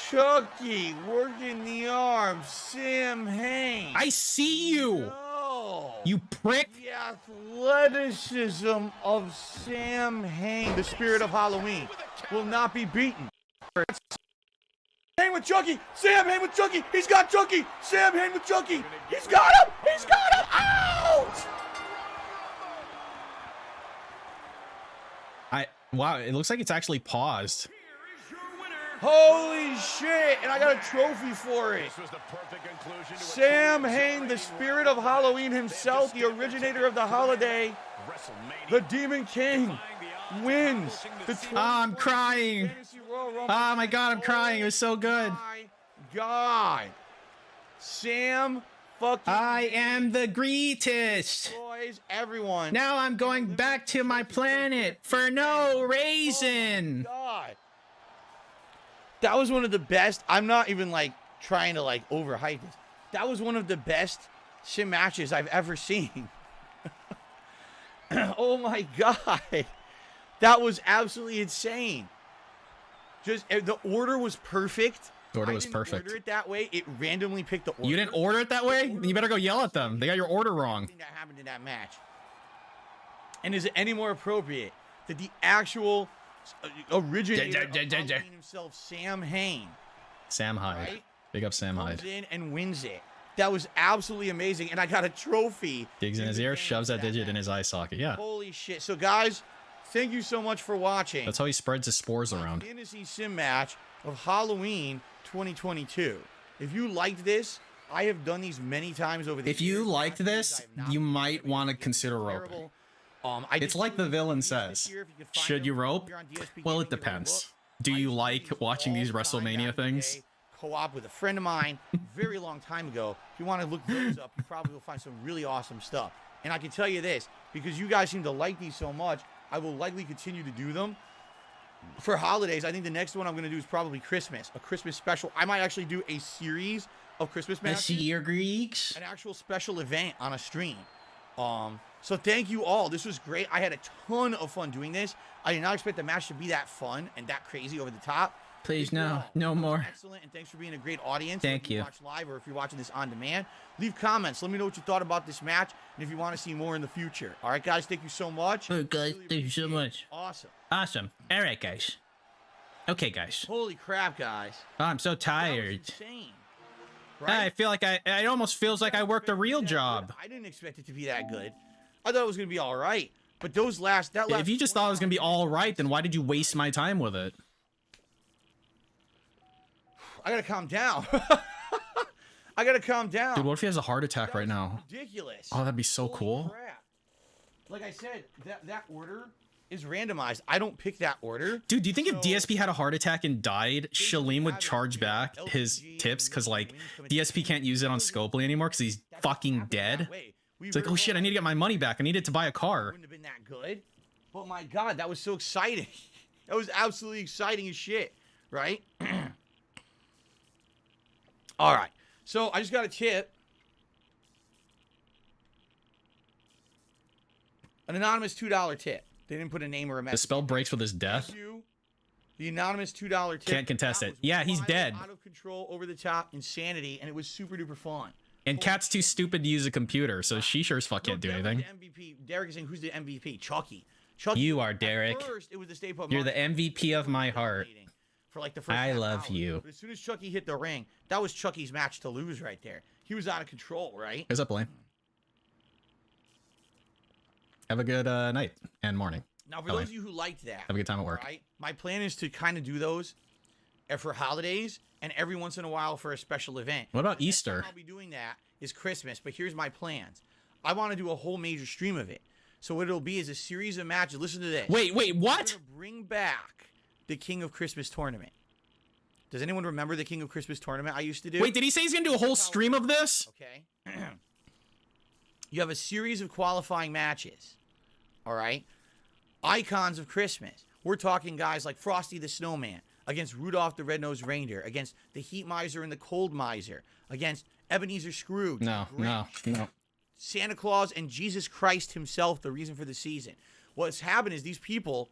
Chucky working the arm. Sam Hain. I see you. No. You prick. The athleticism of Sam Hain, the spirit of Halloween, will not be beaten. Hain with Chucky. Sam Hain with Chucky. He's got Chucky. Sam Hain with Chucky. He's got him. He's got him. Out. Wow, it looks like it's actually paused. Holy shit. And I got a trophy for it. Sam Hain, the spirit of Halloween himself, the originator of the holiday, the Demon King, wins the I'm crying. Oh my God, I'm crying. It was so good. My God. Sam fucking I am the greatest. destroys everyone. Now I'm going back to my planet for no reason. God. That was one of the best. I'm not even like trying to like overhype this. That was one of the best sim matches I've ever seen. Oh my God. That was absolutely insane. Just the order was perfect. The order was I didn't perfect. order it that way. It randomly picked the order. You didn't order it that way? Then you better go yell at them. They got your order wrong. That happened in that match. And is it any more appropriate that the actual originator of Halloween himself, Sam Hain, Sam Hyde. right, Big up Sam comes Hyde. in and wins it? That was absolutely amazing, and I got a trophy. Digs in his ear, shoves that digit in match. his eye socket. Yeah. Holy shit. So guys, thank you so much for watching. That's how he spreads his spores my around. fantasy sim match of Halloween 2022. If you liked this, I have done these many times over the years. If you liked Matches this, I have not you been might able to want to do consider terrible. roping. I It's did like the two villain this says. year. If you could find Should them, you rope? if you're on DSP Well, Gaming, it give a depends. look. Do I you used to like do watching these all the time back WrestleMania in the things? day, co-op with a friend of mine, very long time ago. If you want to look those up, you probably will find some really awesome stuff. And I can tell you this, because you guys seem to like these so much, I will likely continue to do them. For holidays, I think the next one I'm going to do is probably Christmas, a Christmas special. I might actually do a series of Christmas matches. Greeks. An actual special event on a stream. So thank you all. This was great. I had a ton of fun doing this. I did not expect the match to be that fun and that crazy over the top. Please, Thank you no. all. No That was more. Excellent, and thanks for being a great audience. Thank whether you. Watch live, or if you're watching this on demand, leave comments. Let me know what you thought about this match, and if you want to see more in the future. All right, guys, thank you so much. Oh, guys, Really thank you so appreciate it. much. Awesome. Awesome. All right, guys. Okay, guys. Holy crap, guys. Oh, I'm so That was tired. insane. I feel like it almost feels like I worked a real job. I didn't expect it to be that good. I thought it was going to be all right. But those last... If you just thought it was going to be all right, then why did you waste my time with it? I got to calm down. I got to calm down. Dude, what if he has a heart attack right now? Ridiculous. Oh, that'd be so Holy cool. crap. Like I said, that order is randomized. I don't pick that order. Dude, do you think if So- DSP had a heart attack and died, Shalim would charge back his tips? Because, like, DSP can't use it on Scopely anymore because he's fucking dead. It's like, oh shit, I need to get my money back. I need it to buy a car. Wouldn't have been that good. But my God, that was so exciting. That was absolutely exciting as shit, right? All right. So I just got a tip. An anonymous $2 tip. They didn't put a name or a The message. spell breaks with his death. Thank you. The anonymous $2 tip. Can't contest That it. was Yeah, he's wild, dead. Out of control, over the top, insanity, and it was super duper fun. And Cat's too stupid to use a computer, so she sure as fuck can't do Derek anything. was the MVP. Derek is saying, who's the MVP? Chucky. Chucky. You are At Derek. first, it was the Stay Puft You're the Market. MVP of my heart. For like the first I half love hour. you. But as soon as Chucky hit the ring, that was Chucky's match to lose right there. He was out of control, right? What's up, Blaine? Have a good night and morning. Now, for Hello. those of you who liked that, Have a good time at work. right? My plan is to kind of do those for holidays and every once in a while for a special event. What about The next Easter? time I'll be doing that is Christmas, but here's my plans. I want to do a whole major stream of it. So what it'll be is a series of matches. Listen to this. Wait, We're what? gonna bring back the King of Christmas tournament. Does anyone remember the King of Christmas tournament I used to do? Wait, did he say he's gonna do a whole stream of this? Okay. You have a series of qualifying matches. All right. Icons of Christmas. We're talking guys like Frosty the Snowman against Rudolph the Red-Nosed Reindeer, against the Heat Miser and the Cold Miser, against Ebenezer Scrooge, No, no, no. Santa Claus, and Jesus Christ himself, the reason for the season. What's happened is these people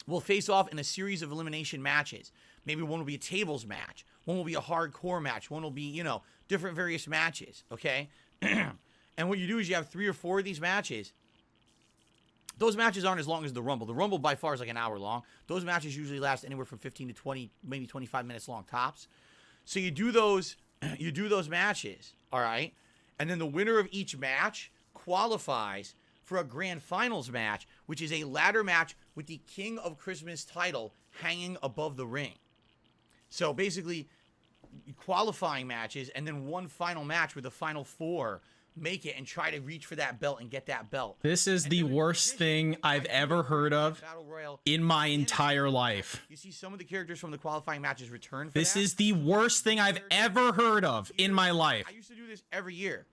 will face off in a series of elimination matches. Maybe one will be a tables match. One will be a hardcore match. One will be, you know, different various matches, okay? And what you do is you have 3 or 4 of these matches. Those matches aren't as long as the Rumble. The Rumble by far is like an hour long. Those matches usually last anywhere from 15 to 20, maybe 25 minutes long tops. So you do those matches, all right? And then the winner of each match qualifies for a grand finals match, which is a ladder match with the King of Christmas title hanging above the ring. So basically, qualifying matches and then one final match where the final 4 make it and try to reach for that belt and get that belt. This is the worst thing I've ever heard of Battle Royal. in my entire life. You see some of the characters from the qualifying matches return for This that. is the worst thing I've ever heard of in my life. I used to do this every year.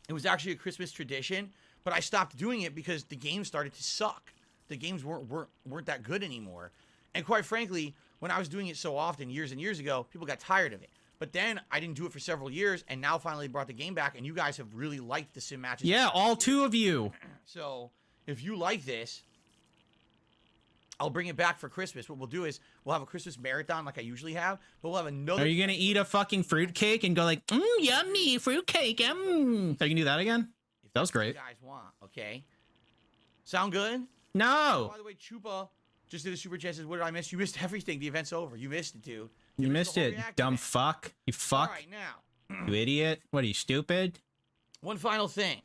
It was actually a Christmas tradition, but I stopped doing it because the games started to suck. The games weren't that good anymore. And quite frankly, when I was doing it so often years and years ago, people got tired of it. But then I didn't do it for several years, and now finally brought the game back, and you guys have really liked the sim matches. Yeah, all 2 of you. So if you like this, I'll bring it back for Christmas. What we'll do is we'll have a Christmas marathon like I usually have, but we'll have another. Are you gonna eat a fucking fruitcake and go like, yummy, fruitcake, Are you gonna do that again? if That was that's what great. You guys want, okay? Sound good? No. By the way, Chupa just did a super chat. Says, "What did I miss? You missed everything. The event's over. You missed it, dude. You missed the whole it, reaction dumb event. fuck. You All fuck. right, now You idiot. What are you, stupid? one final thing.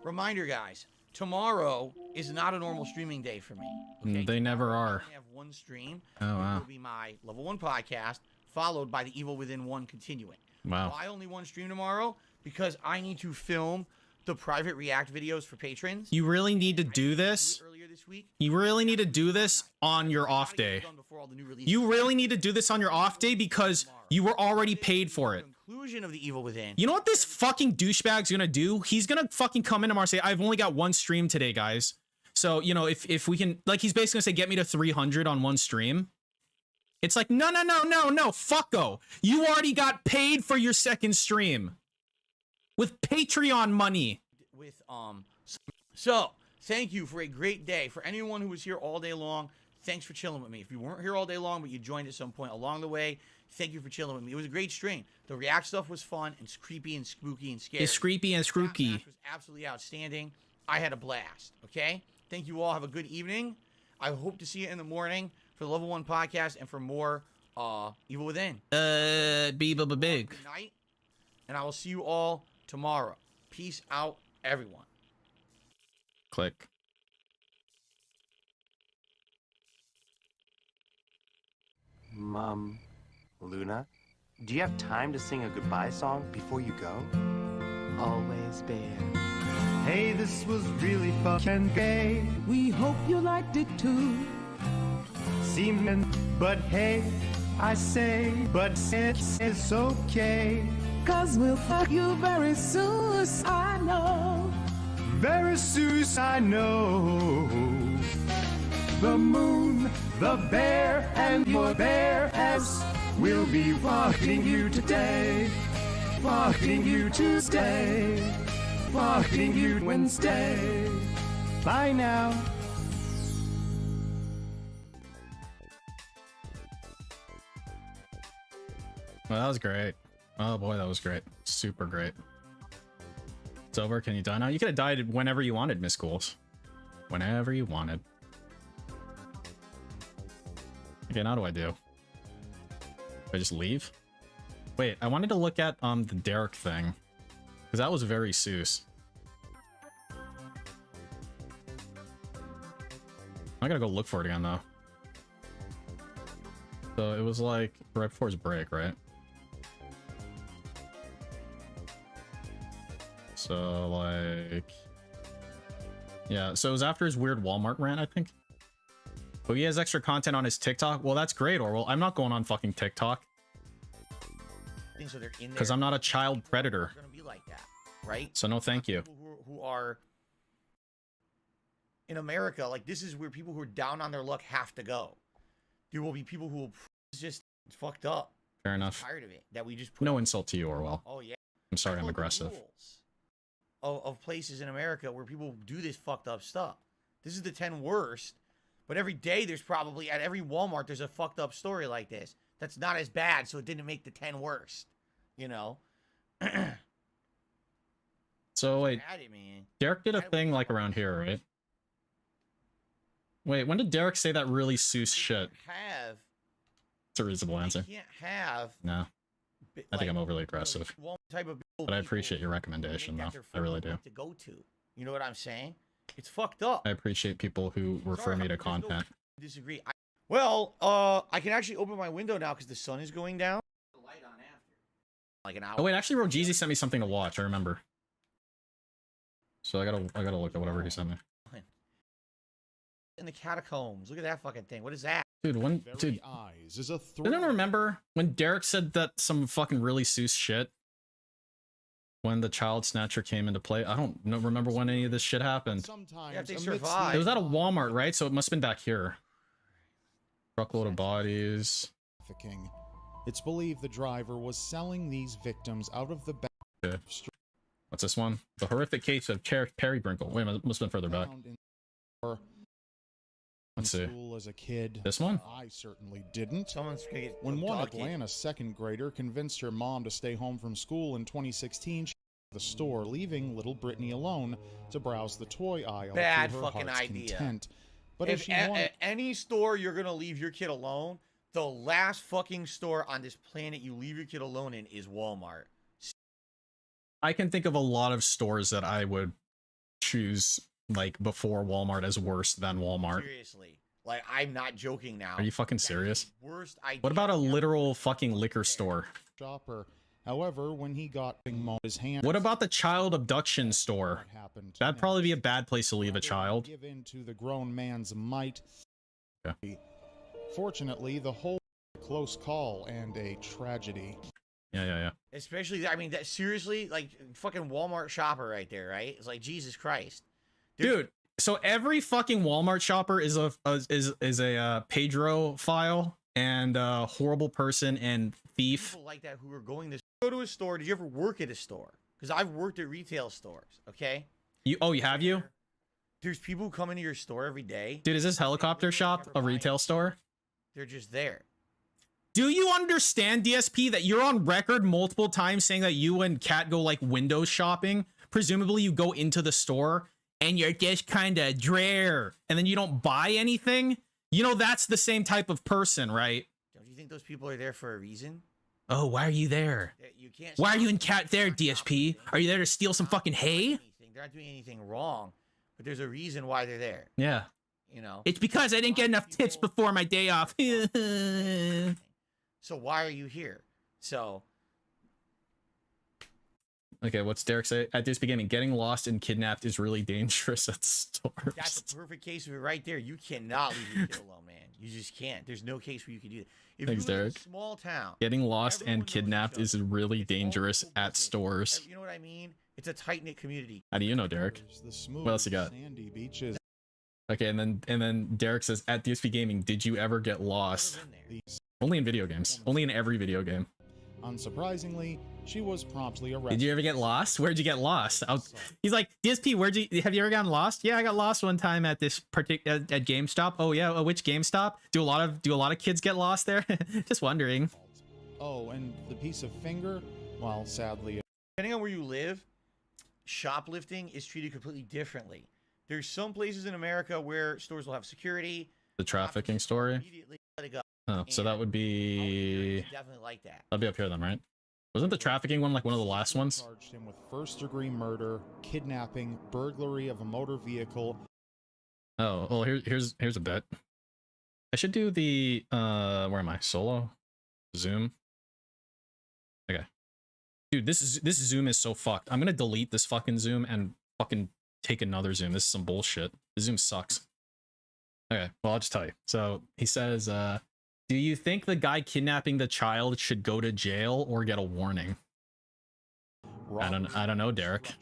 Reminder, guys. Tomorrow is not a normal streaming day for me. Okay? They never Tomorrow I are. only have one stream. Oh, wow. It will be my Level 1 podcast, followed by the Evil Within 1 continuing. Wow. Why only one stream tomorrow? Because I need to film the private react videos for patrons. You really need to do this? Earlier this week. You really need to do this on your off day. You really need to do this on your off day because you were already paid for it. Conclusion of the Evil Within. You know what this fucking douchebag's gonna do? He's gonna fucking come in tomorrow and say, I've only got one stream today, guys. So, you know, if we can, like, he's basically gonna say, get me to 300 on one stream. It's like, no, fucko. You already got paid for your second stream. With Patreon money. With so thank you for a great day. For anyone who was here all day long, thanks for chilling with me. If you weren't here all day long, but you joined at some point along the way, thank you for chilling with me. It was a great stream. The React stuff was fun and creepy and spooky and scary. It's creepy and spooky. Match was absolutely outstanding. I had a blast. Okay? Thank you all. Have a good evening. I hope to see you in the morning for the Level 1 podcast and for more Evil Within. Be big. Good night. And I will see you all tomorrow. Peace out, everyone. Click. Luna, do you have time to sing a goodbye song before you go? Always bear. Hey, this was really fun and gay. We hope you liked it too. Seemed, but hey, I say, but it's okay. 'Cause we'll fuck you very soon, I know. Very soon, I know. The moon, the bear, and your bear ass will be fucking you today. Fucking you Tuesday. Fucking you Wednesday. Bye now. Well, that was great. Oh boy, that was great. Super great. It's over. Can you die now? You could have died whenever you wanted, Miss Ghouls. Whenever you wanted. Okay, now what do? I just leave? Wait, I wanted to look at the Derek thing. Because that was very Seuss. I gotta go look for it again, though. So it was like right before his break, right? So like... yeah, so it was after his weird Walmart rant, I think. But he has extra content on his TikTok. Well, that's great, Orwell. I'm not going on fucking TikTok. So they're in there. Because I'm not a child predator. They're gonna be like that, right? So no thank you. People who are in America, like this is where people who are down on their luck have to go. There will be people who will just fucked up. Fair enough. Tired of it. That we just put no insult to you, Orwell. Oh yeah. I'm sorry, I'm aggressive. Of places in America where people do this fucked up stuff. This is the 10 worst. But every day there's probably at every Walmart there's a fucked up story like this. That's not as bad, so it didn't make the 10 worst. You know. So wait, man. Derek did a thing like around here, right? Wait, when did Derek say that really Seuss shit? It's a reasonable answer. You can't have. No, I think I'm overly aggressive. Type of but I appreciate your recommendation, though. I really do. To go to, you know what I'm saying? It's fucked up. I appreciate people who refer me to content. No disagree. Well, I can actually open my window now because the sun is going down. The light on after. Like an hour. Oh wait, actually, Rojeezy sent me something to watch. I remember. So I gotta look at whatever he sent me. In the catacombs. Look at that fucking thing. What is that? Dude, Very eyes is a didn't remember when Derek said that some fucking really Seuss shit when the child snatcher came into play? I don't remember when any of this shit happened. Yeah, they survived. It was at a Walmart, right? So it must have been back here. Truckload of bodies. It's believed the driver was selling these victims out of the back. Okay. What's this one? The horrific case of Perry Brinkle. Wait, it must have been further back. Let's see. As a kid, this one? I certainly didn't. Someone's gonna get when one Atlanta second grader convinced her mom to stay home from school in 2016, she left the store, leaving little Brittany alone to browse the toy aisle. Bad to her fucking heart's idea. Content. But if at any store you're gonna leave your kid alone, the last fucking store on this planet you leave your kid alone in is Walmart. I can think of a lot of stores that I would choose like before Walmart as worse than Walmart. Seriously. Like, I'm not joking now. Are you fucking serious? Worst idea. What about a literal fucking liquor store? Shopper. However, when he got his hand, what about the child abduction store? That'd probably be a bad place to leave a child. Give in to the grown man's might. Yeah. Fortunately, the whole close call and a tragedy. Yeah. Especially, I mean, that seriously, like fucking Walmart shopper right there, right? It's like Jesus Christ, dude. So every fucking Walmart shopper is a Pedro file and a horrible person and thief. People like that who are going to go to a store. Did you ever work at a store? Because I've worked at retail stores. Okay. You have you? There's people who come into your store every day. Dude, is this helicopter shop a retail store? They're just there. Do you understand, DSP, that you're on record multiple times saying that you and Kat go like window shopping? Presumably you go into the store and you're just kind of drear and then you don't buy anything? You know, that's the same type of person, right? Don't you think those people are there for a reason? Oh, why are you there? You can't. Why are you and Kat there, DSP? Are you there to steal some fucking hay? They're not doing anything wrong, but there's a reason why they're there. Yeah. You know. It's because I didn't get enough tips before my day off. So why are you here? So. Okay, what's Derek say? At this beginning, getting lost and kidnapped is really dangerous at stores. That's a perfect case of it right there. You cannot leave your kid alone, man. You just can't. There's no case where you can do that. If Thanks, you live in Derek. a small town, Getting lost everyone and knows each kidnapped other. is really It's dangerous all at business. stores. You know what I mean? It's a tight-knit community. How do you know, Derek? The smooth, What else you got? sandy beaches. Okay, and then Derek says, at DSP Gaming, did you ever get lost? Never been there. These- Only in video games. Only in every video game. Unsurprisingly, she was promptly arrested. Did you ever get lost? Where'd you get lost? He's like, DSP, have you ever gotten lost? Yeah, I got lost one time at this at GameStop. Oh yeah, which GameStop? Do a lot of kids get lost there? Just wondering. Oh, and the piece of finger? Well, sadly, Depending on where you live, shoplifting is treated completely differently. There's some places in America where stores will have security. The trafficking story. Immediately let it go. Oh, so that would be It's definitely like that. that'd be up here then, right? Wasn't the trafficking one like one of the last ones? charged him with first-degree murder, kidnapping, burglary of a motor vehicle. Oh, well, here's a bit. I should do the where am I? Solo? Zoom? Okay. Dude, this zoom is so fucked. I'm gonna delete this fucking zoom and fucking take another zoom. This is some bullshit. The zoom sucks. Okay, well, I'll just tell you. So he says, do you think the guy kidnapping the child should go to jail or get a warning? I don't know, Derek.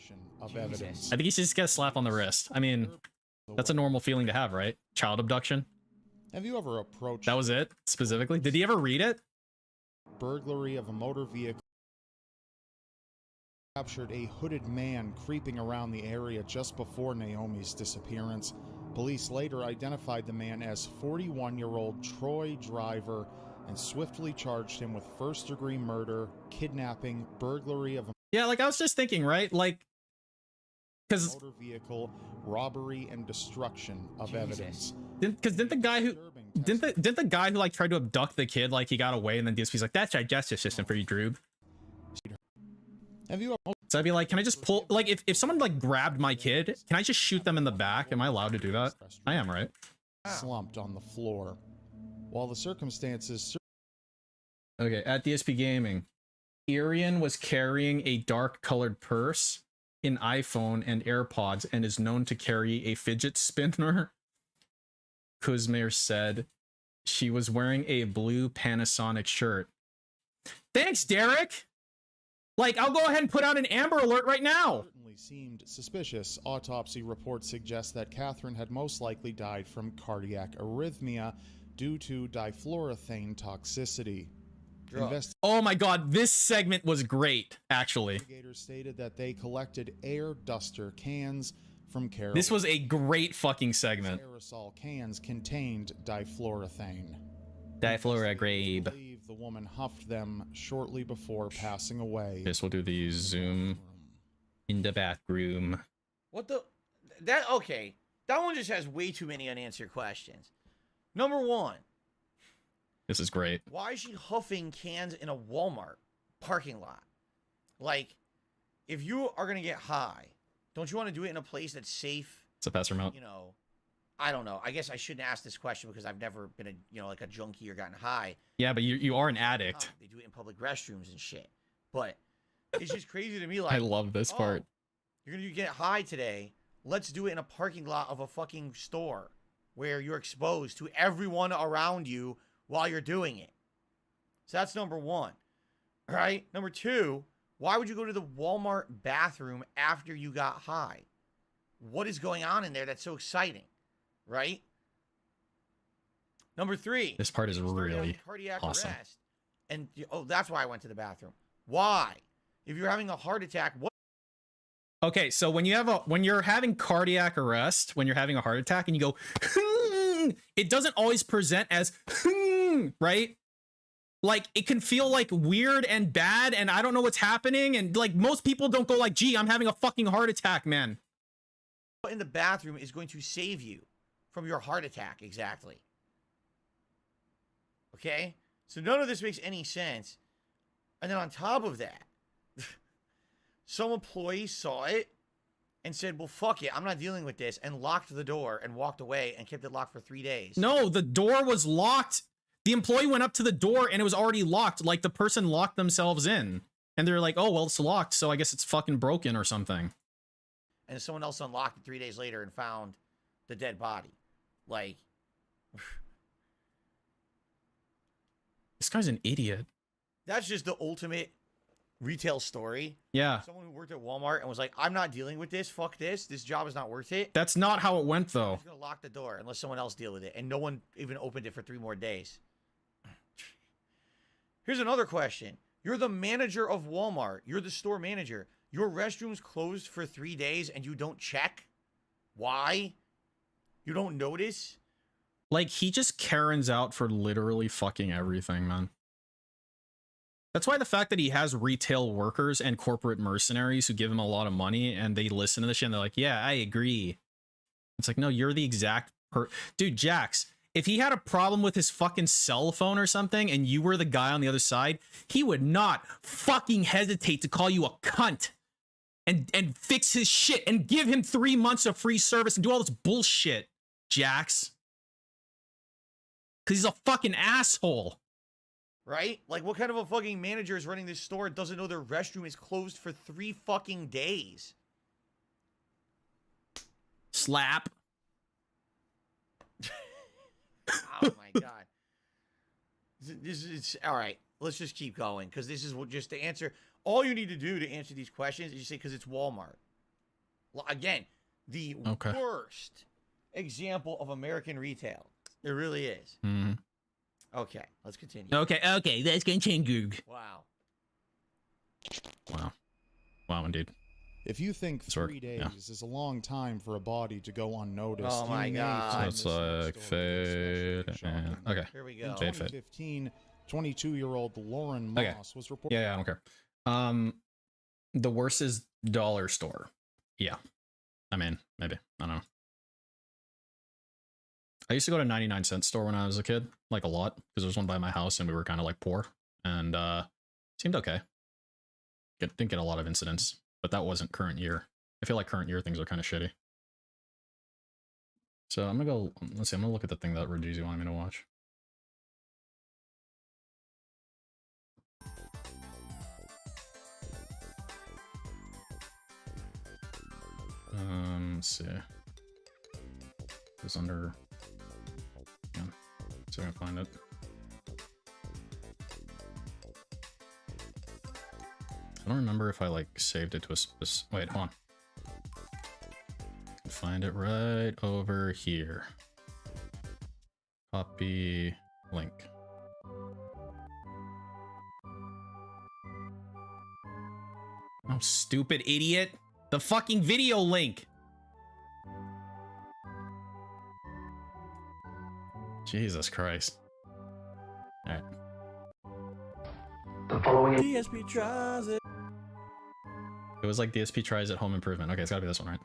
Of evidence. I think he should just get a slap on the wrist. I mean, that's a normal feeling to have, right? Child abduction. Have you ever approached That was it, specifically. Did he ever read it? burglary of a motor vehicle? Captured a hooded man creeping around the area just before Naomi's disappearance. Police later identified the man as 41-year-old Troy Driver and swiftly charged him with first-degree murder, kidnapping, burglary of a Yeah, like I was just thinking, right? Like, because motor vehicle, robbery, and destruction of evidence. didn't the guy who didn't the guy who like tried to abduct the kid, like he got away, and then DSP's like, that's our justice system for you, DRAHB. Have you So I'd be like, can I just pull, like, if someone like grabbed my kid, can I just shoot them in the back? Am I allowed to do that? I am, right? slumped on the floor? While the circumstances Okay, at DSP Gaming, Irian was carrying a dark colored purse, an iPhone, and AirPods, and is known to carry a fidget spinner. Kuzmir said she was wearing a blue Panasonic shirt. Thanks, Derek! Like, I'll go ahead and put out an Amber Alert right now! certainly seemed suspicious. Autopsy reports suggest that Catherine had most likely died from cardiac arrhythmia due to difluorothane toxicity. Oh my god, this segment was great, actually. Investigators stated that they collected air duster cans from Carol. This was a great fucking segment. Aerosol cans contained difluorothane. DRAHB. Believe the woman huffed them shortly before passing away. This will do the zoom in the bathroom. What the? Okay. That one just has way too many unanswered questions. Number one, This is great. why is she huffing cans in a Walmart parking lot? Like, if you are going to get high, don't you want to do it in a place that's safe? It's a pass remote. You know, I don't know. I guess I shouldn't ask this question because I've never been like a junkie or gotten high. Yeah, but you are an addict. They do it in public restrooms and shit. But it's just crazy to me. Like, I love this part. You're going to get high today. Let's do it in a parking lot of a fucking store where you're exposed to everyone around you while you're doing it. So that's number one. All right. Number two, why would you go to the Walmart bathroom after you got high? What is going on in there that's so exciting? Right? Number three. This part is you started having really cardiac awesome. arrest, and that's why I went to the bathroom. Why? If you're having a heart attack, what Okay, so when you're having cardiac arrest, when you're having a heart attack and you go, it doesn't always present as, right? Like, it can feel like weird and bad and I don't know what's happening. And like, most people don't go like, gee, I'm having a fucking heart attack, man. In the bathroom is going to save you from your heart attack, exactly. Okay? So none of this makes any sense. And then on top of that, some employee saw it and said, well, fuck it, I'm not dealing with this, and locked the door and walked away and kept it locked for 3 days. No, the door was locked. The employee went up to the door and it was already locked. Like, the person locked themselves in. And they're like, oh, well, it's locked, so I guess it's fucking broken or something. And someone else unlocked it 3 days later and found the dead body. Like... This guy's an idiot. That's just the ultimate retail story. Yeah. Someone who worked at Walmart and was like, I'm not dealing with this. Fuck this. This job is not worth it. That's not how it went, though. I'm just going to lock the door unless someone else deal with it. And no one even opened it for 3 more days. Here's another question. You're the manager of Walmart. You're the store manager. Your restroom's closed for 3 days and you don't check? Why? You don't notice? Like, he just Karens out for literally fucking everything, man. That's why the fact that he has retail workers and corporate mercenaries who give him a lot of money and they listen to this shit and they're like, yeah, I agree. It's like, no, you're the exact dude, Jax, if he had a problem with his fucking cell phone or something and you were the guy on the other side, he would not fucking hesitate to call you a cunt and fix his shit and give him 3 months of free service and do all this bullshit, Jax. Because he's a fucking asshole. Right? Like, what kind of a fucking manager is running this store and doesn't know their restroom is closed for 3 fucking days? Slap. Oh my god. This is all right. Let's just keep going because this is what just to answer. All you need to do to answer these questions is you say because it's Walmart. Again, the worst example of American retail. It really is. Mm-hmm. Okay, let's continue. Okay, let's continue. Wow. Wow, indeed. If you think 3 days is a long time for a body to go unnoticed, oh my god. So it's like fade. Okay. Here we go. In 2015, 22-year-old Lauren Moss was reported. Yeah, I don't care. The worst is dollar store. Yeah. I mean, maybe. I don't know. I used to go to 99-cent store when I was a kid, like a lot, because there was one by my house and we were kind of like poor, and seemed okay. Didn't get a lot of incidents, but that wasn't current year. I feel like current year things are kind of shitty. So I'm gonna go, let's see, I'm gonna look at the thing that Rajizi wanted me to watch. Let's see. It was under... Yeah, so I can find it. I don't remember if I like saved it to a specific. Wait, hold on. Find it right over here. Copy link. Oh, stupid idiot! The fucking video link. Jesus Christ. Alright. The following DSP tries it. It was like DSP tries at Home Improvement. Okay, it's gotta be this one, right?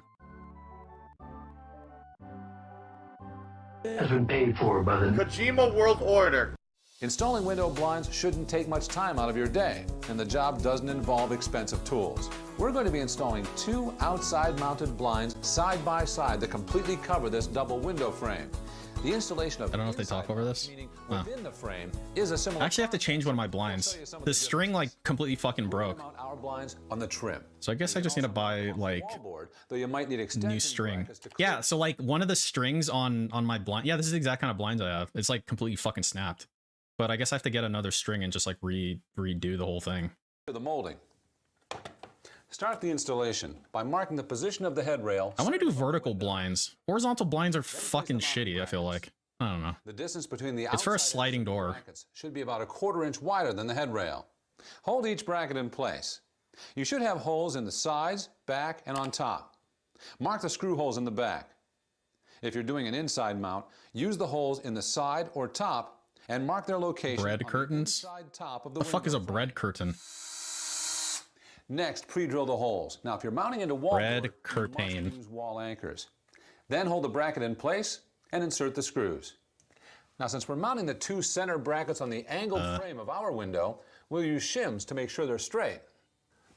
has been paid for by the Kojima World Order. Installing window blinds shouldn't take much time out of your day, and the job doesn't involve expensive tools. We're going to be installing 2 outside-mounted blinds side by side that completely cover this double window frame. The installation of I don't know if they talk over this. Within the frame is a similar. I actually have to change one of my blinds. The string like completely fucking broke. Our blinds on the trim. So I guess I just need to buy like though you might need new string. Yeah, so like one of the strings on my blind. Yeah, this is the exact kind of blinds I have. It's like completely fucking snapped. But I guess I have to get another string and just like redo the whole thing. The molding. Start the installation by marking the position of the headrail. I want to do vertical blinds. Horizontal blinds are fucking shitty, I feel like. I don't know. The distance between the it's for a sliding door. Should be about a 1/4 inch wider than the headrail. Hold each bracket in place. You should have holes in the sides, back, and on top. Mark the screw holes in the back. If you're doing an inside mount, use the holes in the side or top and mark their location. Bread curtains? Inside top of the The fuck is a window bread curtain? Next, pre-drill the holes. Now, if you're mounting into wall Bread board, curtain. you must use wall anchors. Then hold the bracket in place and insert the screws. Now, since we're mounting the two center brackets on the angled frame of our window, we'll use shims to make sure they're straight.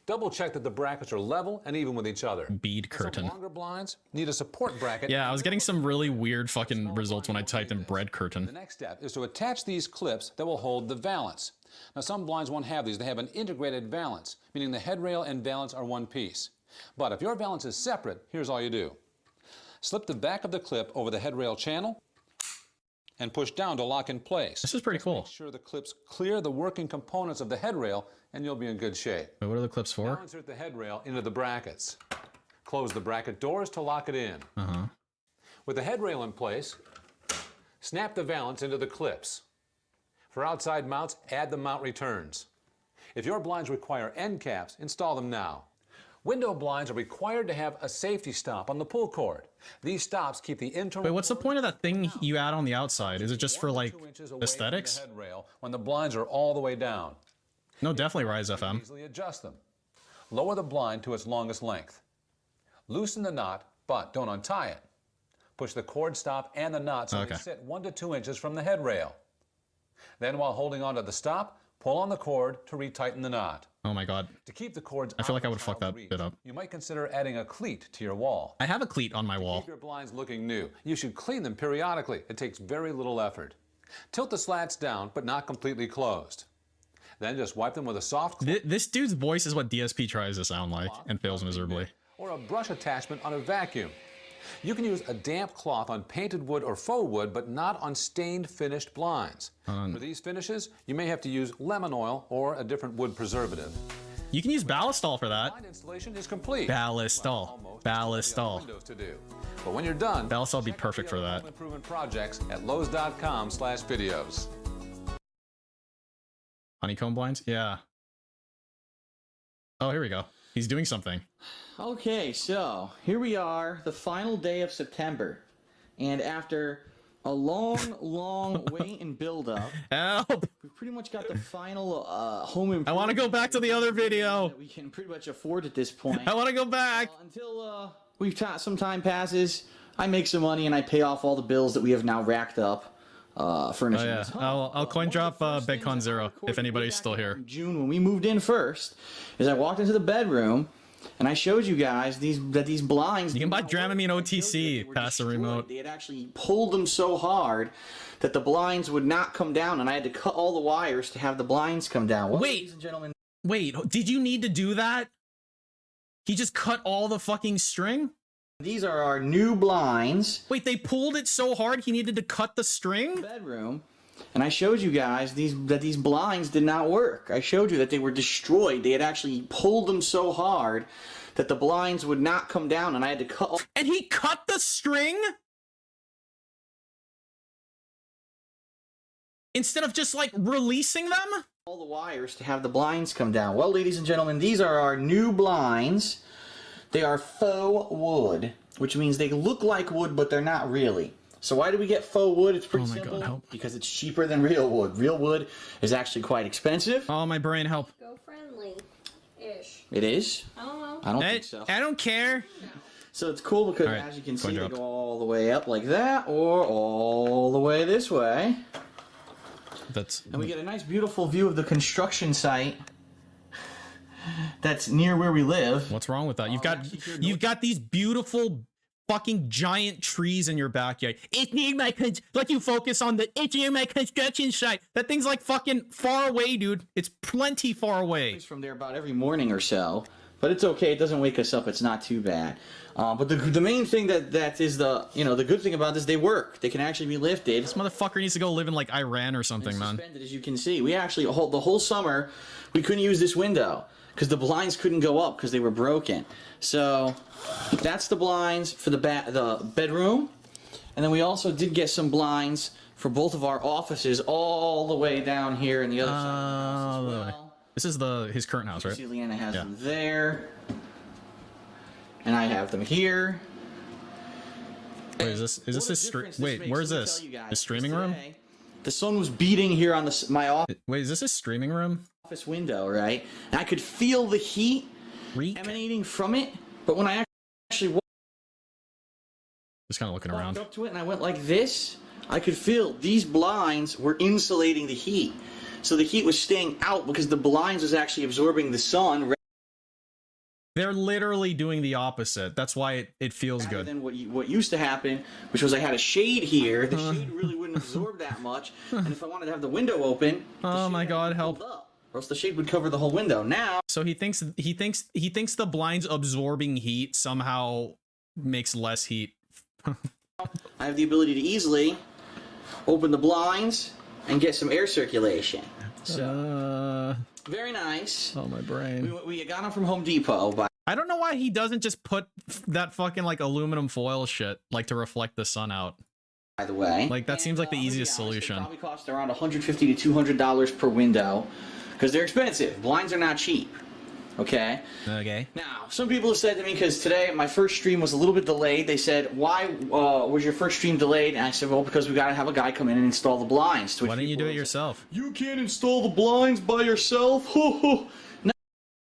Double check that the brackets are level and even with each other. Bead curtain. Some longer blinds need a support bracket. Yeah, I was getting some really weird fucking results when I typed in bread The curtain. next step is to attach these clips that will hold the valance. Now, some blinds won't have these. They have an integrated valance, meaning the headrail and valance are one piece. But if your valance is separate, here's all you do. Slip the back of the clip over the headrail channel and push down to lock in place. This is pretty cool. Make sure the clips clear the working components of the headrail and you'll be in good shape. Wait, what are the clips for? Now insert the headrail into the brackets. Close the bracket doors to lock it in. With the headrail in place, snap the valance into the clips. For outside mounts, add the mount returns. If your blinds require end caps, install them now. Window blinds are required to have a safety stop on the pull cord. These stops keep the internal... Wait, what's the point of that thing you add on the outside? Is it just for, like, aesthetics? Headrail when the blinds are all the way down. No, definitely Rise FM. Easily adjust them. Lower the blind to its longest length. Loosen the knot, but don't untie it. Push the cord stop and the knot so they sit 1 to 2 inches from the headrail. Then, while holding onto the stop, pull on the cord to retighten the knot. Oh my god. To keep the cords I feel like I out would of fuck that reach, bit up. you might consider adding a cleat to your wall. I have a cleat on my wall. Keep your blinds looking new. You should clean them periodically. It takes very little effort. Tilt the slats down, but not completely closed. Then just wipe them with a soft cloth. This dude's voice is what DSP tries to sound like and fails miserably. Or a brush attachment on a vacuum. You can use a damp cloth on painted wood or faux wood, but not on stained finished blinds. For these finishes, you may have to use lemon oil or a different wood preservative. You can use Ballistol for that. Blind installation is complete. Ballistol. Ballistol. Windows to do. But when you're done, Ballistol would be perfect for that. home improvement projects at Lowe's.com/videos. Honeycomb blinds? Yeah. Oh, here we go. He's doing something. Okay, so here we are, the final day of September. And after a long wait and build up, Help! we've pretty much got the final home improvement. I want to go back to the other video. That we can pretty much afford at this point. I want to go back. Until some time passes, I make some money and I pay off all the bills that we have now racked up. Furnishing this home. I'll coin drop Bitcoin 0 if anybody's still here. In June, when we moved in first, is I walked into the bedroom and I showed you guys that these blinds. You can buy Dramamine OTC past the remote. They had actually pulled them so hard that the blinds would not come down, and I had to cut all the wires to have the blinds come down. Well, ladies and gentlemen, wait, did you need to do that? He just cut all the fucking string? These are our new blinds. Wait, they pulled it so hard he needed to cut the string? Bedroom. And I showed you guys that these blinds did not work. I showed you that they were destroyed. They had actually pulled them so hard that the blinds would not come down, and I had to cut. And he cut the string? Instead of just, like, releasing them? All the wires to have the blinds come down. Well, ladies and gentlemen, these are our new blinds. They are faux wood, which means they look like wood, but they're not really. So why do we get faux wood? It's pretty simple. God, help. Because it's cheaper than real wood. Real wood is actually quite expensive. Oh, my brain, help. Go friendly-ish. It is? I don't know. I don't think so. I don't care. So it's cool because, as you can see, they go all the way up like that, or all the way this way. And we get a nice, beautiful view of the construction site that's near where we live. What's wrong with that? You've got these beautiful fucking giant trees in your backyard. It's near my like you focus on it's near my construction site. That thing's like fucking far away, dude. It's plenty far away. From there about every morning or so, but it's okay. It doesn't wake us up. It's not too bad. But the main thing that is the good thing about this, they work. They can actually be lifted. This motherfucker needs to go live in like Iran or something, man. Suspended, as you can see. We actually the whole summer we couldn't use this window because the blinds couldn't go up because they were broken. So that's the blinds for the bedroom, and then we also did get some blinds for both of our offices all the way down here in the other side of the house as well. This is his current house, right? See, Leanna has them there. And I have them here. Wait, is this his wait, where's this? His streaming room? The sun was beating here on my office. Wait, is this his streaming room? Office window, right? And I could feel the heat emanating from it, but when I actually just kind of looking around up to it and I went like this, I could feel these blinds were insulating the heat. So the heat was staying out because the blinds was actually absorbing the sun. They're literally doing the opposite. That's why it feels Rather good. than what used to happen, which was I had a shade here. The shade really wouldn't absorb that much, and if I wanted to have the window open, oh my God, help! Up, or else the shade would cover the whole window. Now, so he thinks the blinds absorbing heat somehow makes less heat. I have the ability to easily open the blinds and get some air circulation. So very nice. Oh, my brain. We got them from Home Depot, but I don't know why he doesn't just put that fucking like aluminum foil shit like to reflect the sun out. By the way, like that seems like the easiest solution. They probably cost around $150 to $200 per window because they're expensive. Blinds are not cheap. Okay. Okay. Now, some people have said to me, because today my first stream was a little bit delayed, they said, why was your first stream delayed? And I said, well, because we got to have a guy come in and install the blinds. Why didn't you do it yourself? You can't install the blinds by yourself? No.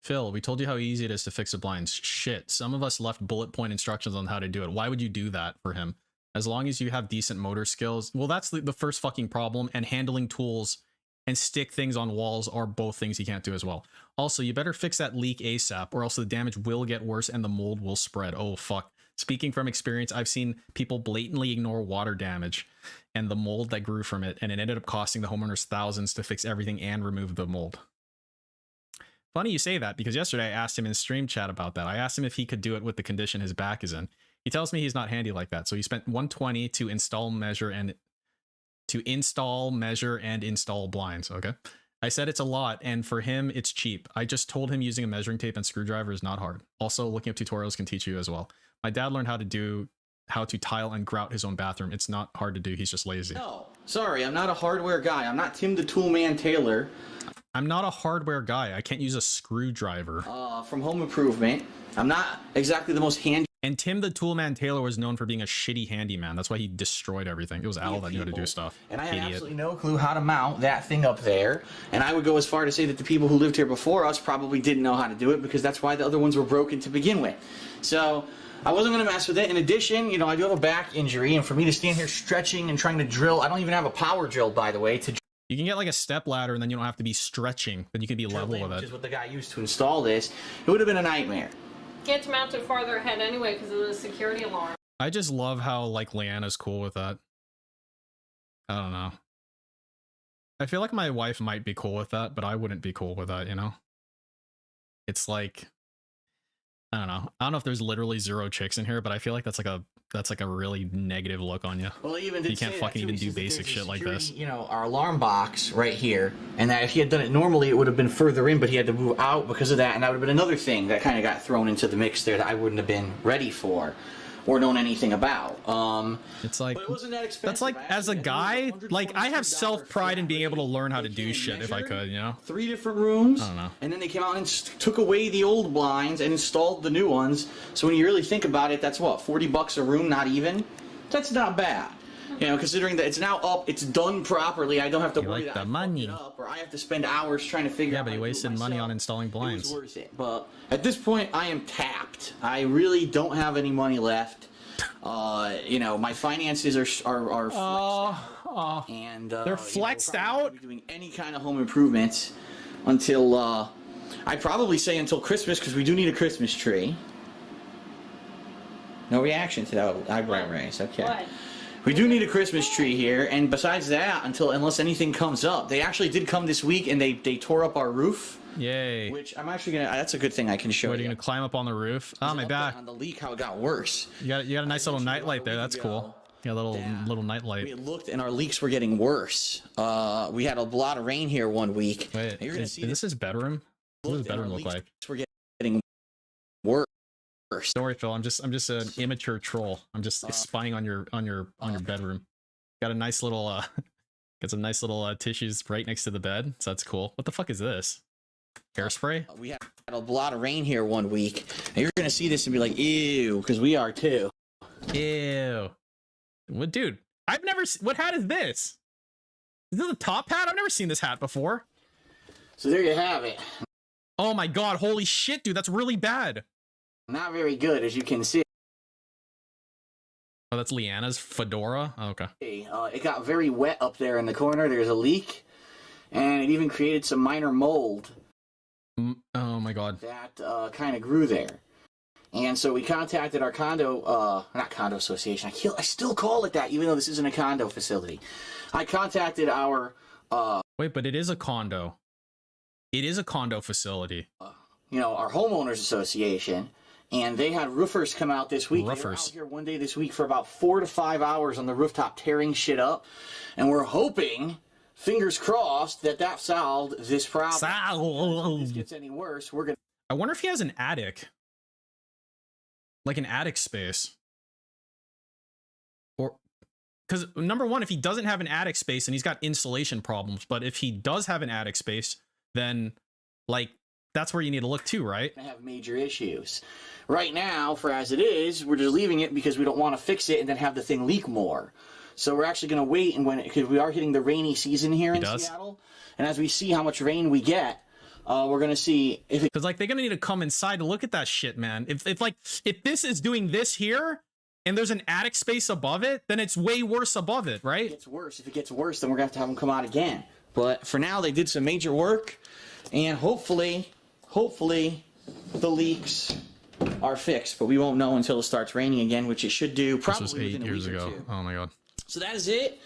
Phil, we told you how easy it is to fix the blinds. Shit, some of us left bullet point instructions on how to do it. Why would you do that for him? As long as you have decent motor skills. Well, that's the first fucking problem, and handling tools and stick things on walls are both things you can't do as well. Also, you better fix that leak ASAP, or else the damage will get worse and the mold will spread. Oh, fuck. Speaking from experience, I've seen people blatantly ignore water damage and the mold that grew from it, and it ended up costing the homeowners thousands to fix everything and remove the mold. Funny you say that, because yesterday I asked him in stream chat about that. I asked him if he could do it with the condition his back is in. He tells me he's not handy like that, so he spent $120 to install, measure, and install blinds. Okay, I said it's a lot, and for him it's cheap. I just told him using a measuring tape and screwdriver is not hard. Also, looking up tutorials can teach you as well. My dad learned how to tile and grout his own bathroom. It's not hard to do, he's just lazy. No, sorry, I'm not a hardware guy. I'm not Tim the Toolman Taylor. I'm not a hardware guy. I can't use a screwdriver. From Home Improvement. I'm not exactly the most handy. And Tim the Toolman Taylor was known for being a shitty handyman. That's why he destroyed everything. It was Al that knew how to do stuff. And I had absolutely no clue how to mount that thing up there. And I would go as far to say that the people who lived here before us probably didn't know how to do it, because that's why the other ones were broken to begin with. So I wasn't going to mess with it. In addition, you know, I do have a back injury, and for me to stand here stretching and trying to drill, I don't even have a power drill, by the way, to you can get like a step ladder, and then you don't have to be stretching. Then you can be level with it. Which is what the guy used to install this. It would have been a nightmare. Get to mount it farther ahead anyway because of the security alarm. I just love how like Leanna's cool with that. I don't know. I feel like my wife might be cool with that, but I wouldn't be cool with that, you know? It's like, I don't know. I don't know if there's literally 0 chicks in here, but I feel like that's like a really negative look on you. Well, even you can't fucking even do basic shit like this. You know, our alarm box right here, and that if he had done it normally, it would have been further in, but he had to move out because of that, and that would have been another thing that kind of got thrown into the mix there that I wouldn't have been ready for or known anything about. It's like, but it wasn't that expensive. That's like, as a guy, like I have self-pride in being able to learn how to do shit if I could, you know? 3 different rooms. I don't know. And then they came out and took away the old blinds and installed the new ones. So when you really think about it, that's what, $40 a room, not even? That's not bad. You know, considering that it's now up, it's done properly. I don't have to worry that I fucked it up, or I have to spend hours trying to figure out. Yeah, but he wasted money on installing blinds. It was worth it. But at this point, I am tapped. I really don't have any money left. You know, my finances are flexed and they're flexed out. Be doing any kind of home improvements until I'd probably say until Christmas, because we do need a Christmas tree. No reaction to that eyebrow raise. Okay. What? We do need a Christmas tree here, and besides that, unless anything comes up, they actually did come this week, and they tore up our roof. Yay! Which I'm actually gonna. That's a good thing I can show you. Are you gonna climb up on the roof? Oh, my back. On the leak, how it got worse. You got a nice little nightlight there. That's cool. You got a little nightlight. We looked, and our leaks were getting worse. We had a lot of rain here one week. Wait, is this his bedroom? What does his bedroom look like? We're getting worse. Don't worry, Phil. I'm just an immature troll. I'm just spying on your bedroom. Got a nice little got some nice little tissues right next to the bed, so that's cool. What the fuck is this? Hairspray? We had a lot of rain here one week, and you're gonna see this and be like, ew, because we are too. Ew. What, dude? I've never. What hat is this? Is this a top hat? I've never seen this hat before. So there you have it. Oh my god! Holy shit, dude! That's really bad. Not very good, as you can see. Oh, that's Leanna's fedora? Oh, okay. It got very wet up there in the corner. There's a leak, and it even created some minor mold. Oh my god. That kind of grew there. And so we contacted our not condo association. I still call it that, even though this isn't a condo facility. I contacted our... Wait, but it is a condo. It is a condo facility. Our homeowners association. And they had roofers come out this week. Roofers. They were out here one day this week for about 4 to 5 hours on the rooftop tearing shit up. And we're hoping, fingers crossed, that solved this problem. If this gets any worse, we're going to... I wonder if he has an attic. Like an attic space. Or... Because, number one, if he doesn't have an attic space, and he's got insulation problems. But if he does have an attic space, then, like... That's where you need to look too, right? I have major issues. Right now, for as it is, we're just leaving it because we don't want to fix it and then have the thing leak more. So we're actually going to wait, and because we are hitting the rainy season here in Seattle, and as we see how much rain we get, we're going to see if it... Because, like, they're going to need to come inside to look at that shit, man. If this is doing this here, and there's an attic space above it, then it's way worse above it, right? If it gets worse. If it gets worse, then we're going to have them come out again. But for now, they did some major work, and hopefully the leaks are fixed, but we won't know until it starts raining again, which it should do probably this was 8 years ago. Oh my god. So that is it.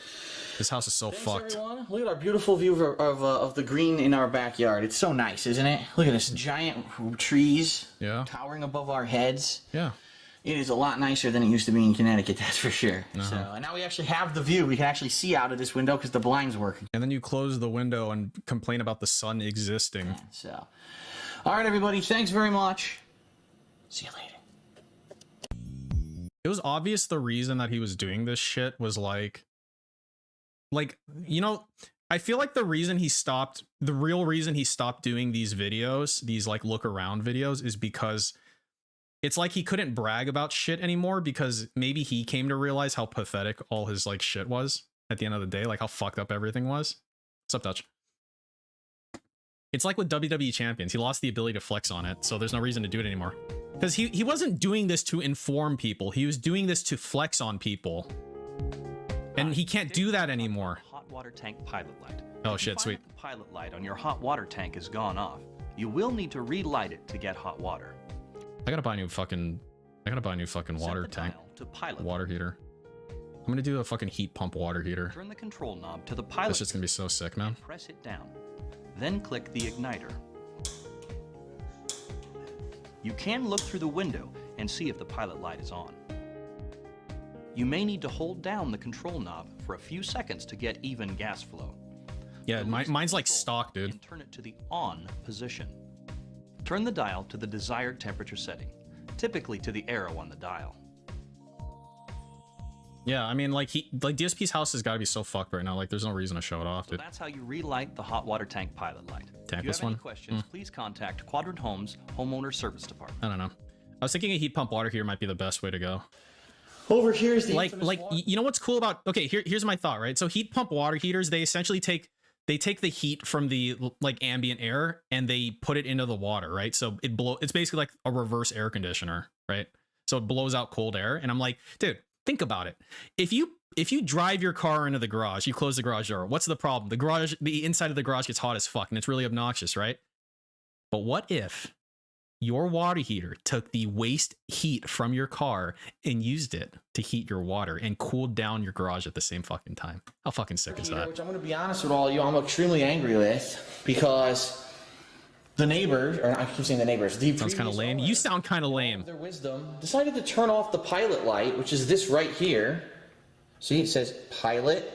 This house is so fucked. Everyone. Look at our beautiful view of the green in our backyard. It's so nice, isn't it? Look at this giant trees towering above our heads. Yeah. It is a lot nicer than it used to be in Connecticut, that's for sure. So, and now we actually have the view. We can actually see out of this window because the blind's working. And then you close the window and complain about the sun existing. Yeah, so, all right, everybody. Thanks very much. See you later. It was obvious the reason that he was doing this shit was like, I feel like the real reason he stopped doing these videos, these like look around videos, is because it's like he couldn't brag about shit anymore because maybe he came to realize how pathetic all his like shit was at the end of the day, like how fucked up everything was. What's up, Dutch? It's like with WWE champions. He lost the ability to flex on it, so there's no reason to do it anymore. Because he wasn't doing this to inform people. He was doing this to flex on people. And he can't do that anymore. Hot water tank pilot light. Oh shit, sweet. The pilot light on your hot water tank has gone off. You will need to relight it to get hot water. I gotta buy a new fucking water tank. Water heater. I'm gonna do a fucking heat pump water heater. Turn the control knob to the pilot. This shit's gonna be so sick, man. Press it down. Then click the igniter. You can look through the window and see if the pilot light is on. You may need to hold down the control knob for a few seconds to get even gas flow. Yeah, mine's like stock, dude. And turn it to the on position. Turn the dial to the desired temperature setting, typically to the arrow on the dial. Yeah, I mean, like DSP's house has got to be so fucked right now. Like, there's no reason to show it off, dude. So that's how you relight the hot water tank pilot light. Tankless if you have one? any questions, please contact Quadrant Homes Homeowner Service Department. I don't know. I was thinking a heat pump water heater might be the best way to go. Over here is the you know what's cool about? Okay, here's my thought, right? So heat pump water heaters, they essentially take the heat from the like ambient air and they put it into the water, right? So it's basically like a reverse air conditioner, right? So it blows out cold air. And I'm like, dude, think about it. If you drive your car into the garage, you close the garage door, what's the problem? The inside of the garage gets hot as fuck and it's really obnoxious, right? But what if your water heater took the waste heat from your car and used it to heat your water and cooled down your garage at the same fucking time? How fucking sick is that? Which I'm going to be honest with all of you, I'm extremely angry with because the neighbors, or I keep saying the neighbors, sounds kind of lame. You sound kind of lame. Their wisdom decided to turn off the pilot light, which is this right here. See, it says pilot.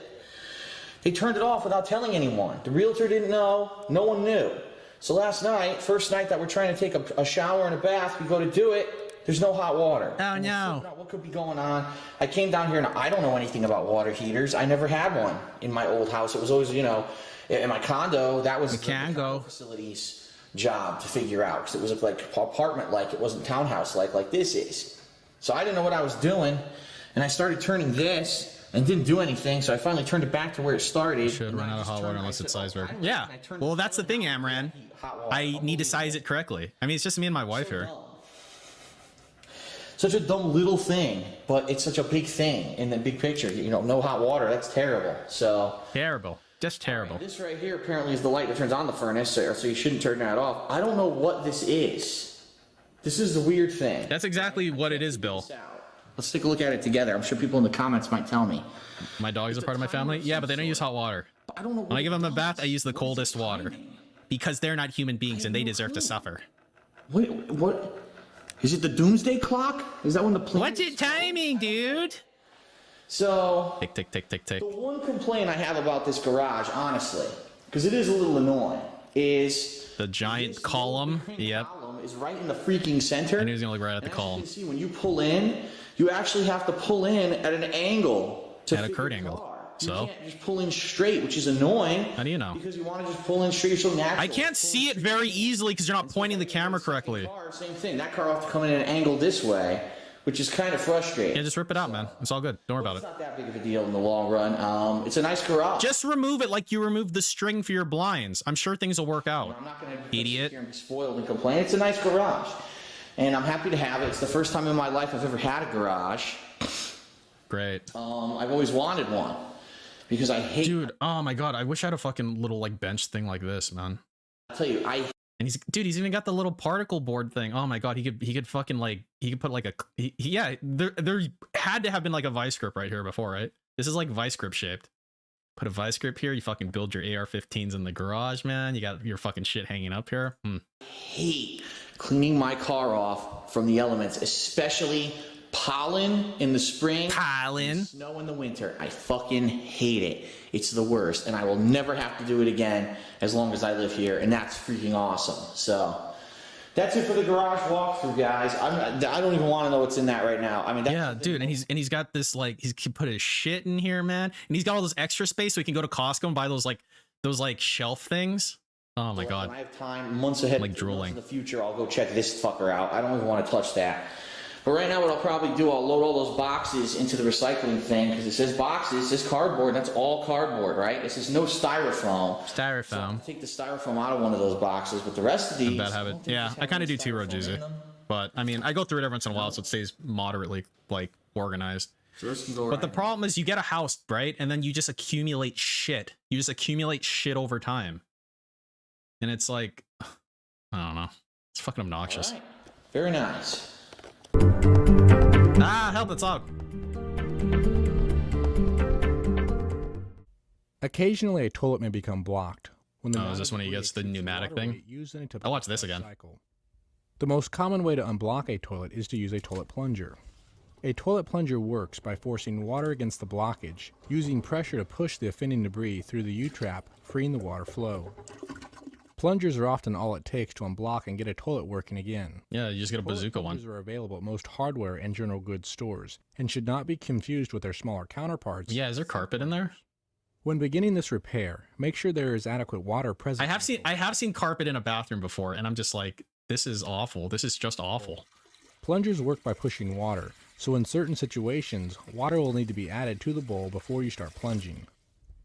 They turned it off without telling anyone. The realtor didn't know. No one knew. So last night, first night that we're trying to take a shower and a bath, we go to do it, there's no hot water. Oh no. What could be going on? I came down here and I don't know anything about water heaters. I never had one in my old house. It was always, in my condo, that was the condo facilities job to figure out, because it was like apartment like, it wasn't townhouse like this is. So I didn't know what I was doing, and I started turning this and didn't do anything, so I finally turned it back to where it started. Should run out of hot water unless it's sized right. Yeah, well that's the thing, Amran. I need to size it correctly. I mean, it's just me and my wife here. Such a dumb little thing, but it's such a big thing in the big picture. You know, no hot water, that's terrible. So terrible, just terrible. Right, this right here apparently is the light that turns on the furnace, so you shouldn't turn that off. I don't know what this is. This is the weird thing. That's exactly what it is, Bill. Let's take a look at it together. I'm sure people in the comments might tell me. My dogs are part of my family? Yeah, but they don't use hot water. I don't know. When I give them a bath, I use the coldest water. Because they're not human beings and they deserve to suffer. What? Is it the doomsday clock? Is that when the plane... What's it timing, dude? So... Tick, tick, tick, tick, tick. The one complaint I have about this garage, honestly, because it is a little annoying, is... The giant column. Yep. Column is right in the freaking center. And he's gonna look right at the column. As you can see, when you pull in, you actually have to pull in at an angle. At a curved angle. So? You can't just pull in straight, which is annoying. How do you know? Because you want to just pull in straight, so natural. I can't see it very easily because you're not pointing the camera correctly. Same thing. That car will have to come in at an angle this way, which is kind of frustrating. Yeah, just rip it out, man. It's all good. Don't worry about it. It's not that big of a deal in the long run. It's a nice garage. Just remove it like you removed the string for your blinds. I'm sure things will work out. I'm not going to idiot. Here and be spoiled and complain. It's a nice garage, and I'm happy to have it. It's the first time in my life I've ever had a garage. Great. I've always wanted one. Because I hate... Dude, oh my god, I wish I had a fucking little, like, bench thing like this, man. I'll tell you, And he's even got the little particle board thing. Oh my god, he could fucking, like, he could put, like, yeah, there had to have been, like, a vice grip right here before, right? This is, like, vice grip shaped. Put a vice grip here, you fucking build your AR-15s in the garage, man. You got your fucking shit hanging up here. I hate cleaning my car off from the elements, especially... pollen in the spring, snow in the winter. I fucking hate it. It's the worst, and I will never have to do it again as long as I live here, and that's freaking awesome. So that's it for the garage walkthrough, guys. I don't even want to know what's in that right now. I mean, yeah, dude, and he's got this, like, he can put his shit in here, man, and he's got all this extra space so he can go to Costco and buy those shelf things. Oh my god. When I have time, months ahead, like drooling. In the future, I'll go check this fucker out. I don't even want to touch that. But right now what I'll probably do, I'll load all those boxes into the recycling thing, because it says boxes, it says cardboard, and that's all cardboard, right? This is no styrofoam. Styrofoam. So I'll take the styrofoam out of one of those boxes, but the rest of these... Bad habit. Yeah, I kind of do too, Rojuzi. But, I mean, I go through it every once in a while, so it stays moderately, like, organized. But the problem is you get a house, right? And then you just accumulate shit. You just accumulate shit over time. And it's like, I don't know. It's fucking obnoxious. All right. Very nice. Ah, help, it's out. Occasionally, a toilet may become blocked. When the is this when he gets the pneumatic thing? I'll watch this again. The most common way to unblock a toilet is to use a toilet plunger. A toilet plunger works by forcing water against the blockage, using pressure to push the offending debris through the U-trap, freeing the water flow. Plungers are often all it takes to unblock and get a toilet working again. Yeah, you just get a bazooka one. Plungers are available at most hardware and general goods stores, and should not be confused with their smaller counterparts. Yeah, is there carpet in there? When beginning this repair, make sure there is adequate water present. I have seen carpet in a bathroom before, and I'm just like, this is awful. This is just awful. Plungers work by pushing water, so in certain situations, water will need to be added to the bowl before you start plunging.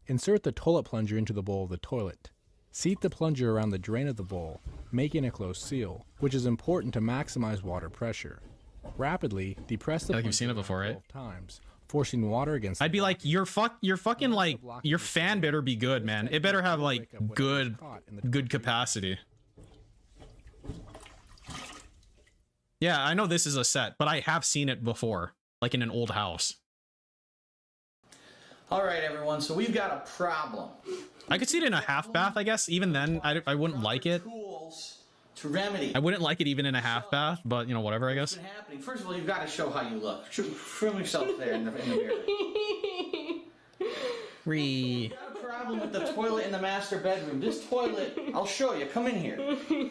Insert the toilet plunger into the bowl of the toilet. Seat the plunger around the drain of the bowl, making a close seal, which is important to maximize water pressure. Rapidly depress the like you've seen it before, right? 12 times, forcing water against. I'd be like, your fucking like your fan better be good, man. It better have like good capacity. Yeah, I know this is a set, but I have seen it before, like in an old house. All right, everyone. So we've got a problem. I could see it in a half bath, I guess. Even then, I wouldn't like it. To remedy. I wouldn't like it even in a half bath, but you know, whatever, I guess. What's been happening? First of all, you've got to show how you look. Film yourself there in the mirror. Ree. We've got a problem with the toilet in the master bedroom. This toilet, I'll show you. Come in here.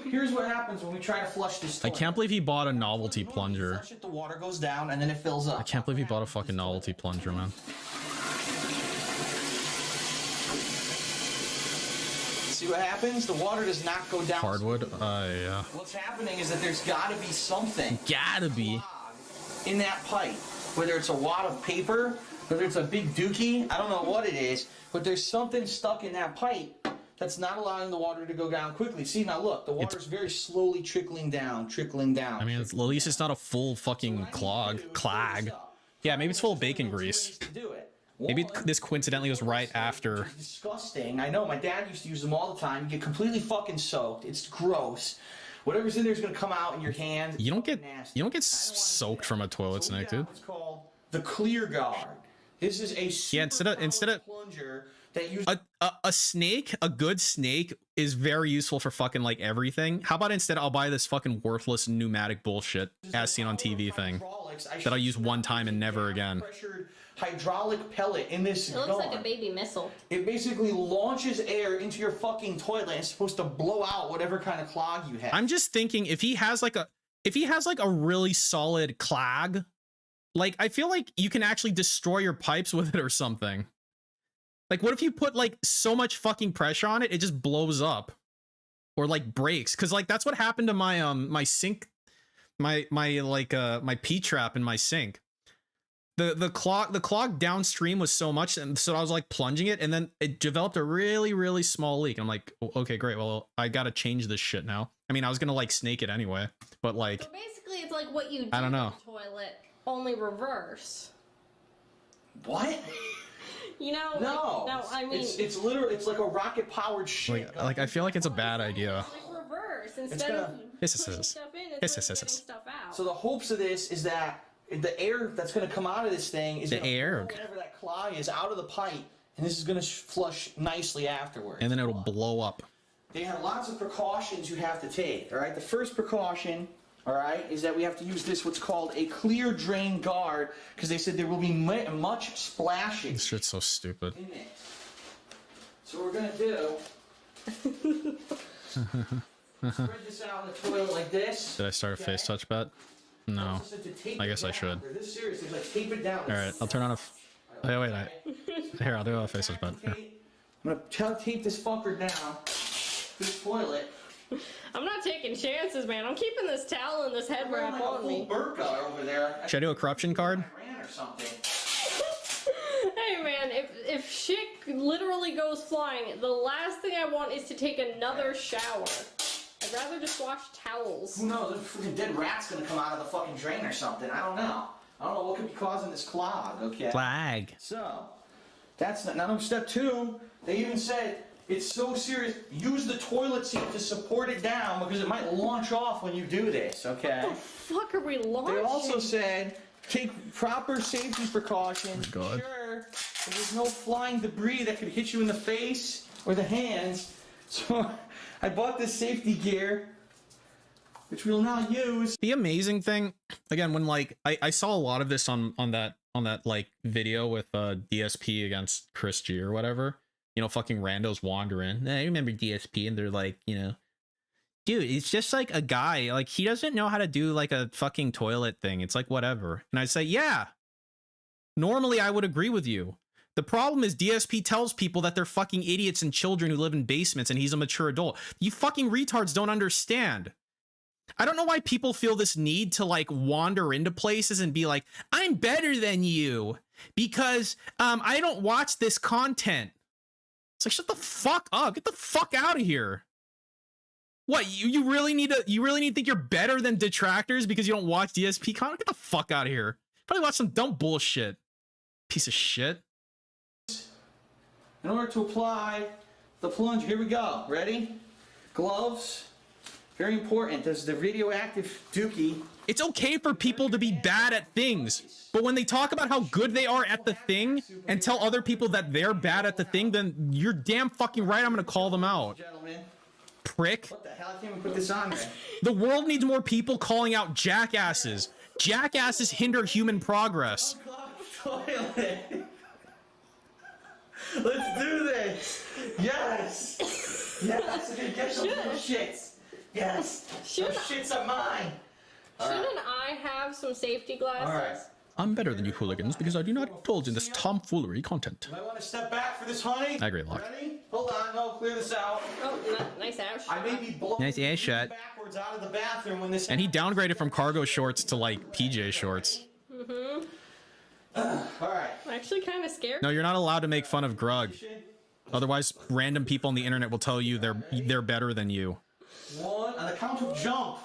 Here's what happens when we try to flush this toilet. I can't believe he bought a novelty plunger. Flush it, the water goes down, and then it fills up. I can't believe he bought a fucking novelty plunger, man. See what happens? The water does not go down. Hardwood? Yeah. What's happening is that there's got to be something. Gotta be. In that pipe. Whether it's a wad of paper, whether it's a big dookie, I don't know what it is, but there's something stuck in that pipe that's not allowing the water to go down quickly. See, now look, the water's very slowly trickling down, I mean, at least it's not a full fucking clog. Yeah, maybe it's full of bacon grease. Maybe this coincidentally was right after. Disgusting. I know, my dad used to use them all the time. You get completely fucking soaked. It's gross. Whatever's in there is gonna come out in your hand. You don't get soaked from a toilet snake, dude. It's called the clear guard. This is a super instead of plunger that uses a snake, a good snake is very useful for fucking like everything. How about instead I'll buy this fucking worthless pneumatic bullshit as seen on TV thing that I'll use one time and never again. Hydraulic pellet in this gun. It looks like a baby missile. It basically launches air into your fucking toilet and it's supposed to blow out whatever kind of clog you have. I'm just thinking if he has like a really solid clog, like I feel like you can actually destroy your pipes with it or something. Like what if you put like so much fucking pressure on it, it just blows up or like breaks? Cause like that's what happened to my my sink, my P-trap in my sink. The clog downstream was so much, and so I was like plunging it, and then it developed a really small leak. I'm like, okay, great. Well, I gotta change this shit now. I mean, I was gonna like snake it anyway, but like. So basically, it's like what you do I don't know. in the toilet, only reverse. What? You know? No. No, I mean. It's literally, it's like a rocket powered shit. Like I feel like it's a bad idea. It's like reverse instead of pushing stuff in, it's like getting stuff out. So the hopes of this is that the air that's going to come out of this thing is going to pull whatever that clog is out of the pipe, and this is going to flush nicely afterwards. And then it'll blow up. They have lots of precautions you have to take, all right? The first precaution, all right, is that we have to use this, what's called a clear drain guard, because they said there will be much splashing. This shit's so stupid. In it. So what we're going to do, spread this out in the toilet like this. Did I start a face touch bet? No. I guess I should. This seriously, like tape it down. Alright, I'll turn on a... Hey, wait, here, I'll do a face touch bet. Here. I'm gonna tape this fucker down. This toilet. I'm not taking chances, man. I'm keeping this towel and this head wrap on me. Burqa over there. Should I do a corruption card? Or something. Hey, man, if shit literally goes flying, the last thing I want is to take another shower. I'd rather just wash towels. Who knows? A freaking dead rat's gonna come out of the fucking drain or something. I don't know. I don't know what could be causing this clog, okay? Flag. So, that's not... Now, step 2, they even said, it's so serious, use the toilet seat to support it down because it might launch off when you do this, okay? What the fuck are we launching? They also said, take proper safety precautions. Oh my God. Sure, that there's no flying debris that could hit you in the face or the hands. So... I bought this safety gear, which we'll now use. The amazing thing, again, when like I saw a lot of this on that like video with DSP against Chris G or whatever. You know, fucking randos wandering. I remember DSP, and they're like, you know, dude, it's just like a guy. Like he doesn't know how to do like a fucking toilet thing. It's like whatever. And I'd say, yeah. Normally, I would agree with you. The problem is DSP tells people that they're fucking idiots and children who live in basements and he's a mature adult. You fucking retards don't understand. I don't know why people feel this need to like wander into places and be like, I'm better than you because I don't watch this content. It's like, shut the fuck up. Get the fuck out of here. What, you really need to think you're better than detractors because you don't watch DSP content? Get the fuck out of here. Probably watch some dumb bullshit. Piece of shit. In order to apply the plunger, here we go. Ready? Gloves. Very important. There's the radioactive dookie. It's okay for people to be bad at things, but when they talk about how good they are at the thing and tell other people that they're bad at the thing, then you're damn fucking right. I'm gonna call them out. Gentlemen. Prick. What the hell? I can't even put this on there. The world needs more people calling out jackasses. Jackasses hinder human progress. Toilet. Let's do this! Yes! Yes! I'm gonna get some little shits! Yes! Those shits are mine! Shouldn't I have some safety glasses? Alright. I'm better than you hooligans because I do not indulge in this tomfoolery content. Do I want to step back for this, honey? I agree, Locke. Ready? Hold on, no, clear this out. Oh, nice ass. I may be blowing Nice ass shot. backwards out of the bathroom when this. And he downgraded from cargo shorts to like PJ shorts. Mm-hmm. All right. I'm actually kind of scared. No, you're not allowed to make fun of Grug. Otherwise, random people on the internet will tell you they're better than you. One on the count of jump.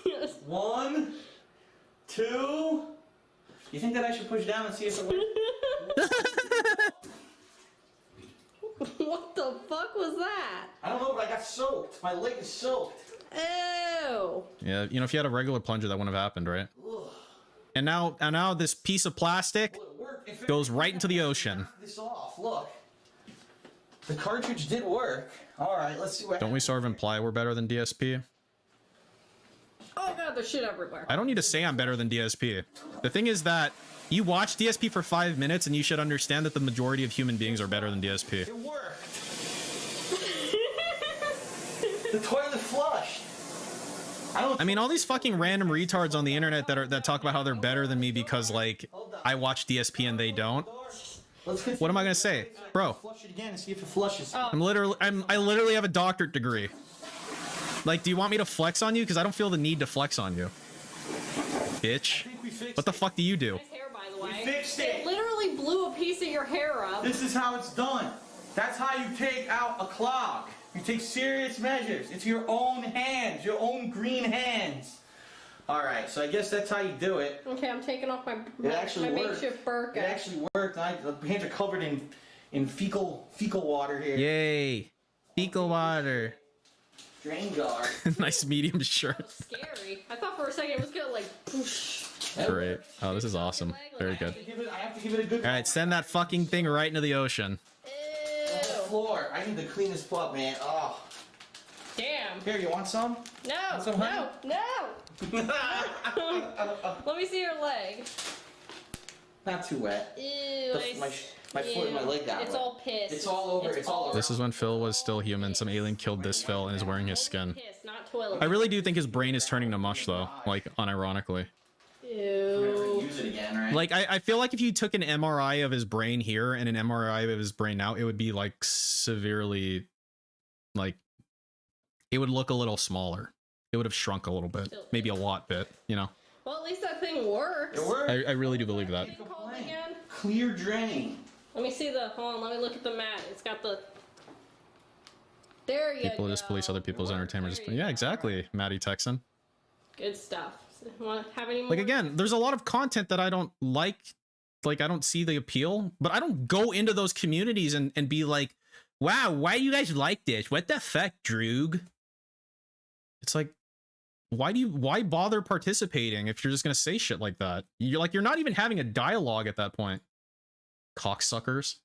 Yes. 1, 2. You think that I should push down and see if it works? What the fuck was that? I don't know, but I got soaked. My leg is soaked. Ew. Yeah, you know, if you had a regular plunger, that wouldn't have happened, right? Ugh. And now this piece of plastic goes right into the ocean. This off. Look. The cartridge did work. All right, let's see what. Don't we sort of imply we're better than DSP? Oh god, there's shit everywhere. I don't need to say I'm better than DSP. The thing is that you watch DSP for 5 minutes and you should understand that the majority of human beings are better than DSP. It worked. The toilet flushed. I mean, all these fucking random retards on the internet that talk about how they're better than me because, like, I watch DSP and they don't. What am I gonna say, bro? Flush it again and see if it flushes. I literally have a doctorate degree. Like, do you want me to flex on you? Because I don't feel the need to flex on you, bitch. What the fuck do you do? Nice hair, by the way. We fixed it. It literally blew a piece of your hair up. This is how it's done. That's how you take out a clog. You take serious measures. It's your own hands, your own green hands. All right, so I guess that's how you do it. Okay, I'm taking off my actually worked. makeshift burqa. It actually worked. The hands are covered in fecal water here. Yay, fecal water. Drain jar. Nice medium shirt. Scary. I thought for a second it was gonna like poosh. Great. Oh, this is awesome. Very good. I have to give it a good. All right, send that fucking thing right into the ocean. The floor. I need to clean this up, man. Oh. Damn. Here, you want some? No. Want some, honey? No. Let me see your leg. Not too wet. Ew. My foot and my leg got It's wet. all piss. It's all over. It's all over. This is when Phil was still human. Some alien killed this Phil and is wearing his skin. Piss, not toilet. I really do think his brain is turning to mush, though. Like, unironically. Ew. Use it again, right? Like, I feel like if you took an MRI of his brain here and an MRI of his brain now, it would be, like, severely, like, it would look a little smaller. It would have shrunk a little bit. Maybe a lot bit, you know? Well, at least that thing works. It works. I really do believe that. Again? Clear drain. Let me see the. Hold on. Let me look at the mat. It's got the. There you People go. just police other people's entertainment. Yeah, exactly, Maddie Texan. Good stuff. Want to have any more? Like, again, there's a lot of content that I don't like. Like, I don't see the appeal, but I don't go into those communities and be like, wow, why do you guys like this? What the fuck, Droog? It's like, why bother participating if you're just gonna say shit like that? You're not even having a dialogue at that point. Cocksuckers.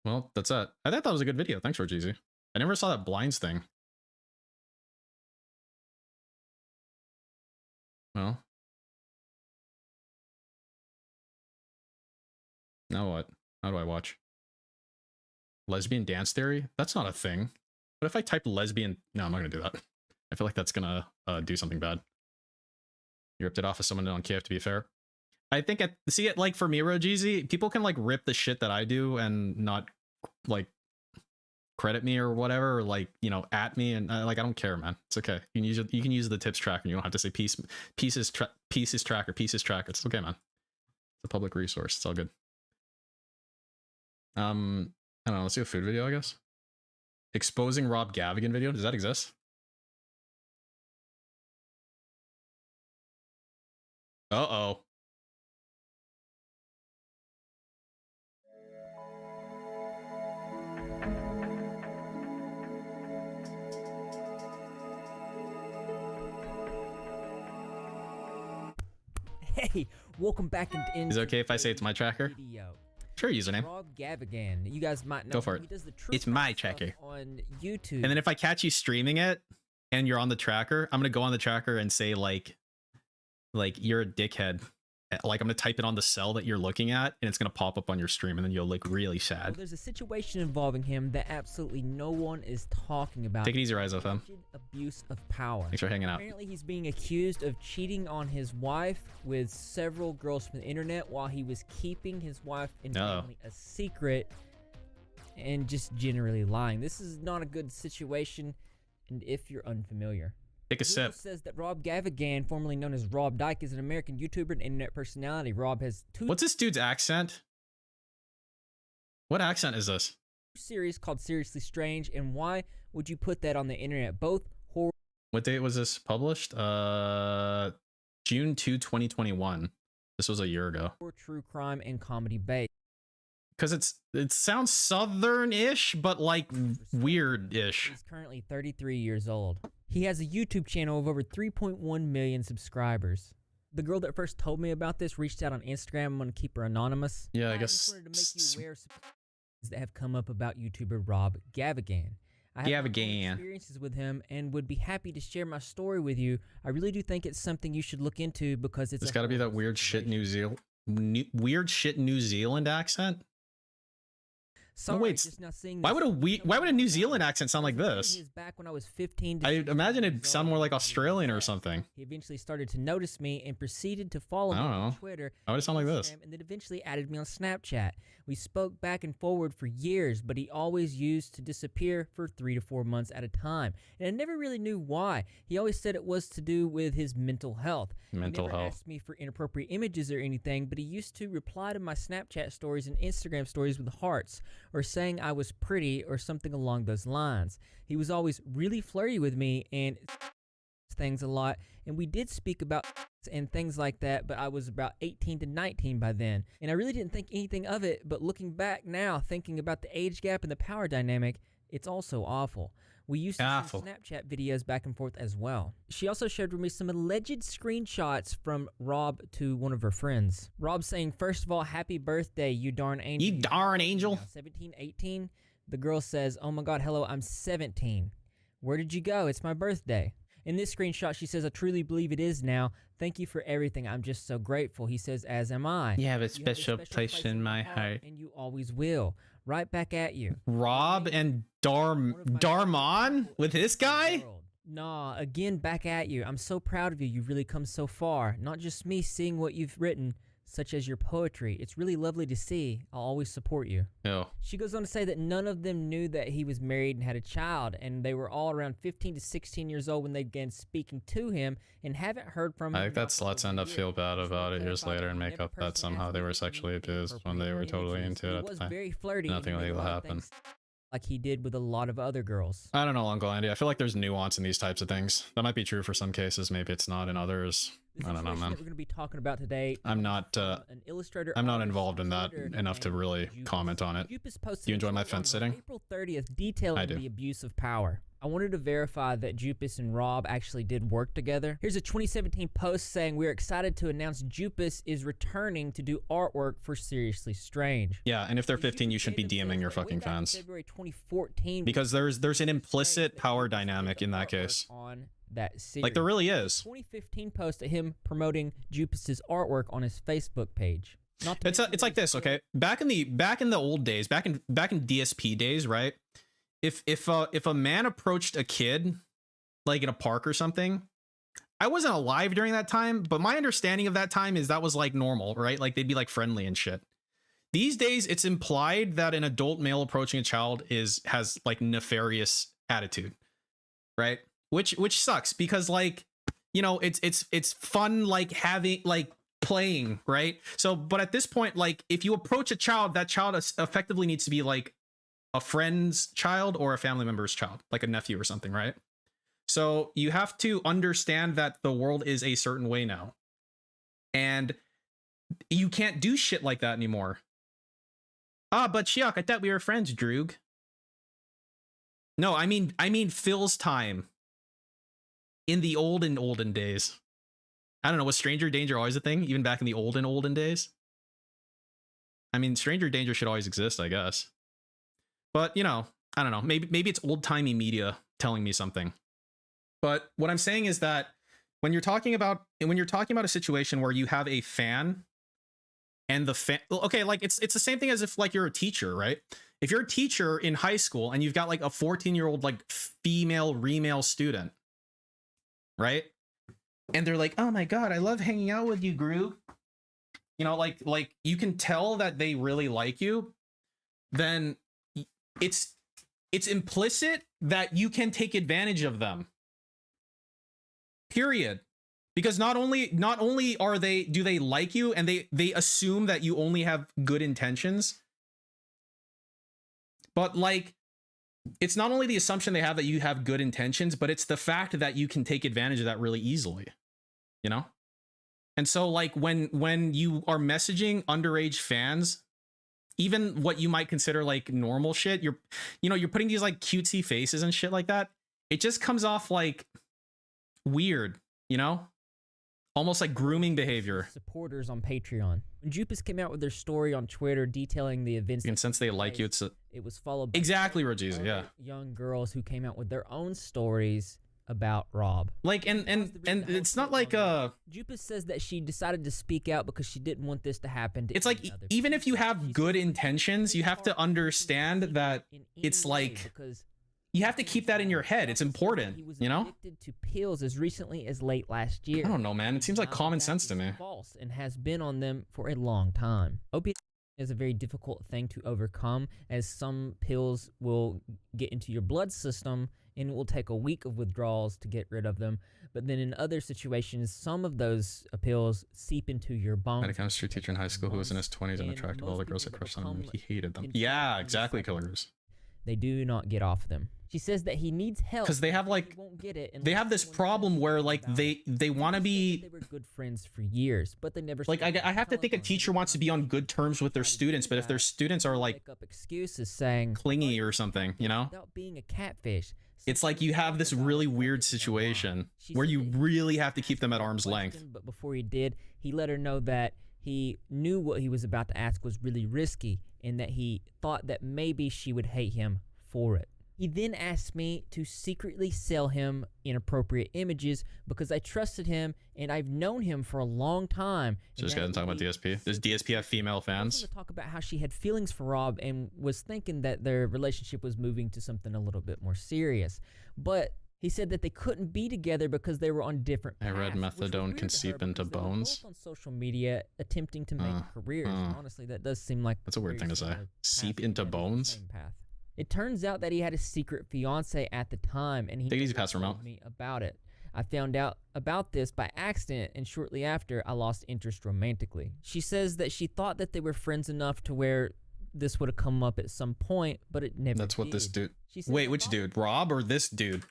Well, that's it. I thought that was a good video. Thanks, Rogeezy. I never saw that blinds thing. Well. Now what? How do I watch? Lesbian dance theory? That's not a thing. But if I type lesbian... No, I'm not going to do that. I feel like that's going to do something bad. You ripped it off of someone on KF, to be fair. I think, like, for me, Rogeezy, people can, like, rip the shit that I do and not, like, credit me or whatever, or, like, you know, at me, and, like, I don't care, man. It's okay. You can use the tips tracker. You don't have to say pieces tracker. It's okay, man. It's a public resource. It's all good. I don't know. Let's do a food video, I guess. Exposing Rob Gavigan video. Does that exist? Uh-oh. Hey, welcome back in. Is it okay if I say it's my tracker? Video. Sure, username. Rob Gavigan. You guys might know. Go for it. He does the It's my tracker. on YouTube. And then if I catch you streaming it and you're on the tracker, I'm gonna go on the tracker and say like you're a dickhead Like I'm gonna type it on the cell that you're looking at, and it's gonna pop up on your stream, and then you'll look really Well, sad. there's a situation involving him that absolutely no one is talking about. Take it easy, Rise FM. Abuse of power. Thanks for hanging out. Apparently, he's being accused of cheating on his wife with several girls from the internet while he was keeping his wife and family a secret and just generally lying. This is not a good situation, and if you're unfamiliar. Take a sip. Says that Rob Gavigan, formerly known as Rob Dyke, is an American YouTuber and internet personality. Rob has two What's this dude's accent? What accent is this? series called Seriously Strange, and why would you put that on the internet? Both horror. What date was this published? June 2, 2021. This was a year ago. True crime and comedy based. Because it sounds southern-ish, but like weird-ish. He's currently 33 years old. He has a YouTube channel of over 3.1 million subscribers. The girl that first told me about this reached out on Instagram. I'm going to keep her anonymous. Yeah, I just guess. wanted to make you aware of some things that have come up about YouTuber Rob Gavigan. I have my own experiences with him and would be happy to share my story with you. I really do think it's something you should look into because it's got to be that weird shit New Zealand accent. Sorry, no, wait, just now seeing why would a New Zealand accent sound like this? Back when I was 15 to I imagine it'd sound more like Australian or something. He eventually started to notice me and proceeded to follow me I don't on know. Twitter. Why would it sound like this? And then eventually added me on Snapchat. We spoke back and forward for years, but he always used to disappear for 3 to 4 months at a time. And I never really knew why. He always said it was to do with his mental health. Mental he never health. asked me for inappropriate images or anything, but he used to reply to my Snapchat stories and Instagram stories with hearts, or saying I was pretty or something along those lines. He was always really flirty with me and things a lot, and we did speak about and things like that, but I was about 18 to 19 by then, and I really didn't think anything of it, but looking back now, thinking about the age gap and the power dynamic, it's also awful. We used to send Snapchat videos back and forth as well. She also shared with me some alleged screenshots from Rob to one of her friends. Rob saying, first of all, happy birthday, you darn angel. You darn angel. 17, 18. The girl says, oh my God, hello, I'm 17. Where did you go? It's my birthday. In this screenshot, she says, I truly believe it is now. Thank you for everything. I'm just so grateful. He says, as am I. You have a special place in my heart. And you always will. Right back at you. Rob and Darman with this guy? Nah, again, back at you. I'm so proud of you. You've really come so far. Not just me seeing what you've written, such as your poetry. It's really lovely to see. I'll always support you. Oh. She goes on to say that none of them knew that he was married and had a child, and they were all around 15 to 16 years old when they began speaking to him and haven't heard from him. I think that sluts end up feel bad about it years later and make up that somehow they were sexually abused when they were totally into it at the time. Very flirty. Nothing like that happened. Like he did with a lot of other girls. I don't know, Uncle Andy. I feel like there's nuance in these types of things. That might be true for some cases. Maybe it's not in others. I don't know, man. That we're going to be talking about today. I'm not involved in that enough to really comment on it. Do you enjoy my fence sitting? April 30th, detailing the abuse of power. I wanted to verify that Jupus and Rob actually did work together. Here's a 2017 post saying, we're excited to announce Jupus is returning to do artwork for Seriously Strange. Yeah, and if they're 15, you shouldn't be DMing your fucking fans. February 2014. Because there's an implicit power dynamic in that case. On that series. Like there really is. 2015 post of him promoting Jupus's artwork on his Facebook page. It's like this, okay? Back in the old days, back in DSP days, right? If a man approached a kid like in a park or something, I wasn't alive during that time, but my understanding of that time is that was like normal, right? Like they'd be like friendly and shit. These days, it's implied that an adult male approaching a child has like nefarious attitude, right? Which sucks because like, you know, it's fun like having like playing, right? So, but at this point, like if you approach a child, that child effectively needs to be like a friend's child or a family member's child, like a nephew or something, right? So you have to understand that the world is a certain way now. And you can't do shit like that anymore. Ah, but Shiok, I thought we were friends, Droog. No, I mean Phil's time. In the olden days. I don't know, was stranger danger always a thing? Even back in the olden days? I mean, stranger danger should always exist, I guess. But, you know, I don't know. Maybe it's old-timey media telling me something. But what I'm saying is that when you're talking about a situation where you have a fan and the fan, okay, like it's the same thing as if like you're a teacher, right? If you're a teacher in high school and you've got like a 14-year-old like female student, right? And they're like, "Oh my god, I love hanging out with you, Gru." You know, like you can tell that they really like you, then it's implicit that you can take advantage of them. Period. Because not only do they like you and they assume that you only have good intentions, but like it's not only the assumption they have that you have good intentions, but it's the fact that you can take advantage of that really easily, you know? And so like when you are messaging underage fans, even what you might consider like normal shit, you're putting these like cutesy faces and shit like that. It just comes off like weird, you know? Almost like grooming behavior. Supporters on Patreon. When Jupus came out with their story on Twitter detailing the events, and since they like you, it was followed by exactly Rajiza, yeah. Young girls who came out with their own stories about Rob. Like and it's not like Jupus says that she decided to speak out because she didn't want this to happen to it's like even if you have good intentions, you have to understand that it's like you have to keep that in your head. It's important, you know? Addicted to pills as recently as late last year. I don't know, man. It seems like common sense to me. False and has been on them for a long time. Opiate is a very difficult thing to overcome, as some pills will get into your blood system and it will take a week of withdrawals to get rid of them. But then in other situations, some of those pills seep into your bones. I had a chemistry teacher in high school who was in his 20s and attracted all the girls that crushed on him. He hated them. Yeah, exactly, Killers. They do not get off them. She says that he needs help because they have like they have this problem where like they want to be. They were good friends for years, but they never. Like I have to think a teacher wants to be on good terms with their students, but if their students are like make up excuses saying clingy or something, you know, without being a catfish, it's like you have this really weird situation where you really have to keep them at arm's length. But before he did, he let her know that he knew what he was about to ask was really risky, and that he thought that maybe she would hate him for it. He then asked me to secretly sell him inappropriate images because I trusted him and I've known him for a long time. So this guy's talking about DSP. Does DSP have female fans? To talk about how she had feelings for Rob and was thinking that their relationship was moving to something a little bit more serious. But he said that they couldn't be together because they were on different paths. I read methadone can seep into bones. Both on social media attempting to make careers. Honestly, that does seem like that's a weird thing to say. Seep into bones? It turns out that he had a secret fiance at the time, and he told me about it. I found out about this by accident, and shortly after, I lost interest romantically. She says that she thought that they were friends enough to where this would have come up at some point, but it never That's what did. this dude... Wait, which dude? Rob or this dude?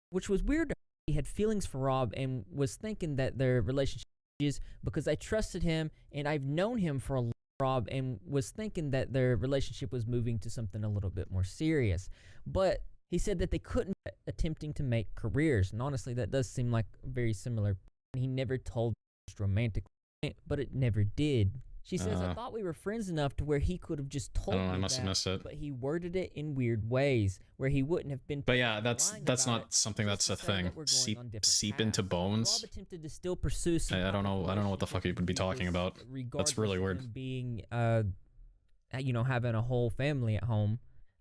Which was weird. He had feelings for Rob and was thinking that their relationship is because I trusted him, and I've known him for a long Rob and was thinking that their relationship was moving to something a little bit more serious. But he said that they couldn't attempting to make careers. And honestly, that does seem like very similar. He never told romantically, but it never did. She says, I thought we were friends enough to where he could have just told me I must have missed it. But he worded it in weird ways where he wouldn't have been. But yeah, that's not something that's a thing. Seep into bones. Rob attempted to still pursue some I don't know what the fuck he would be talking about. That's really weird. Being having a whole family at home.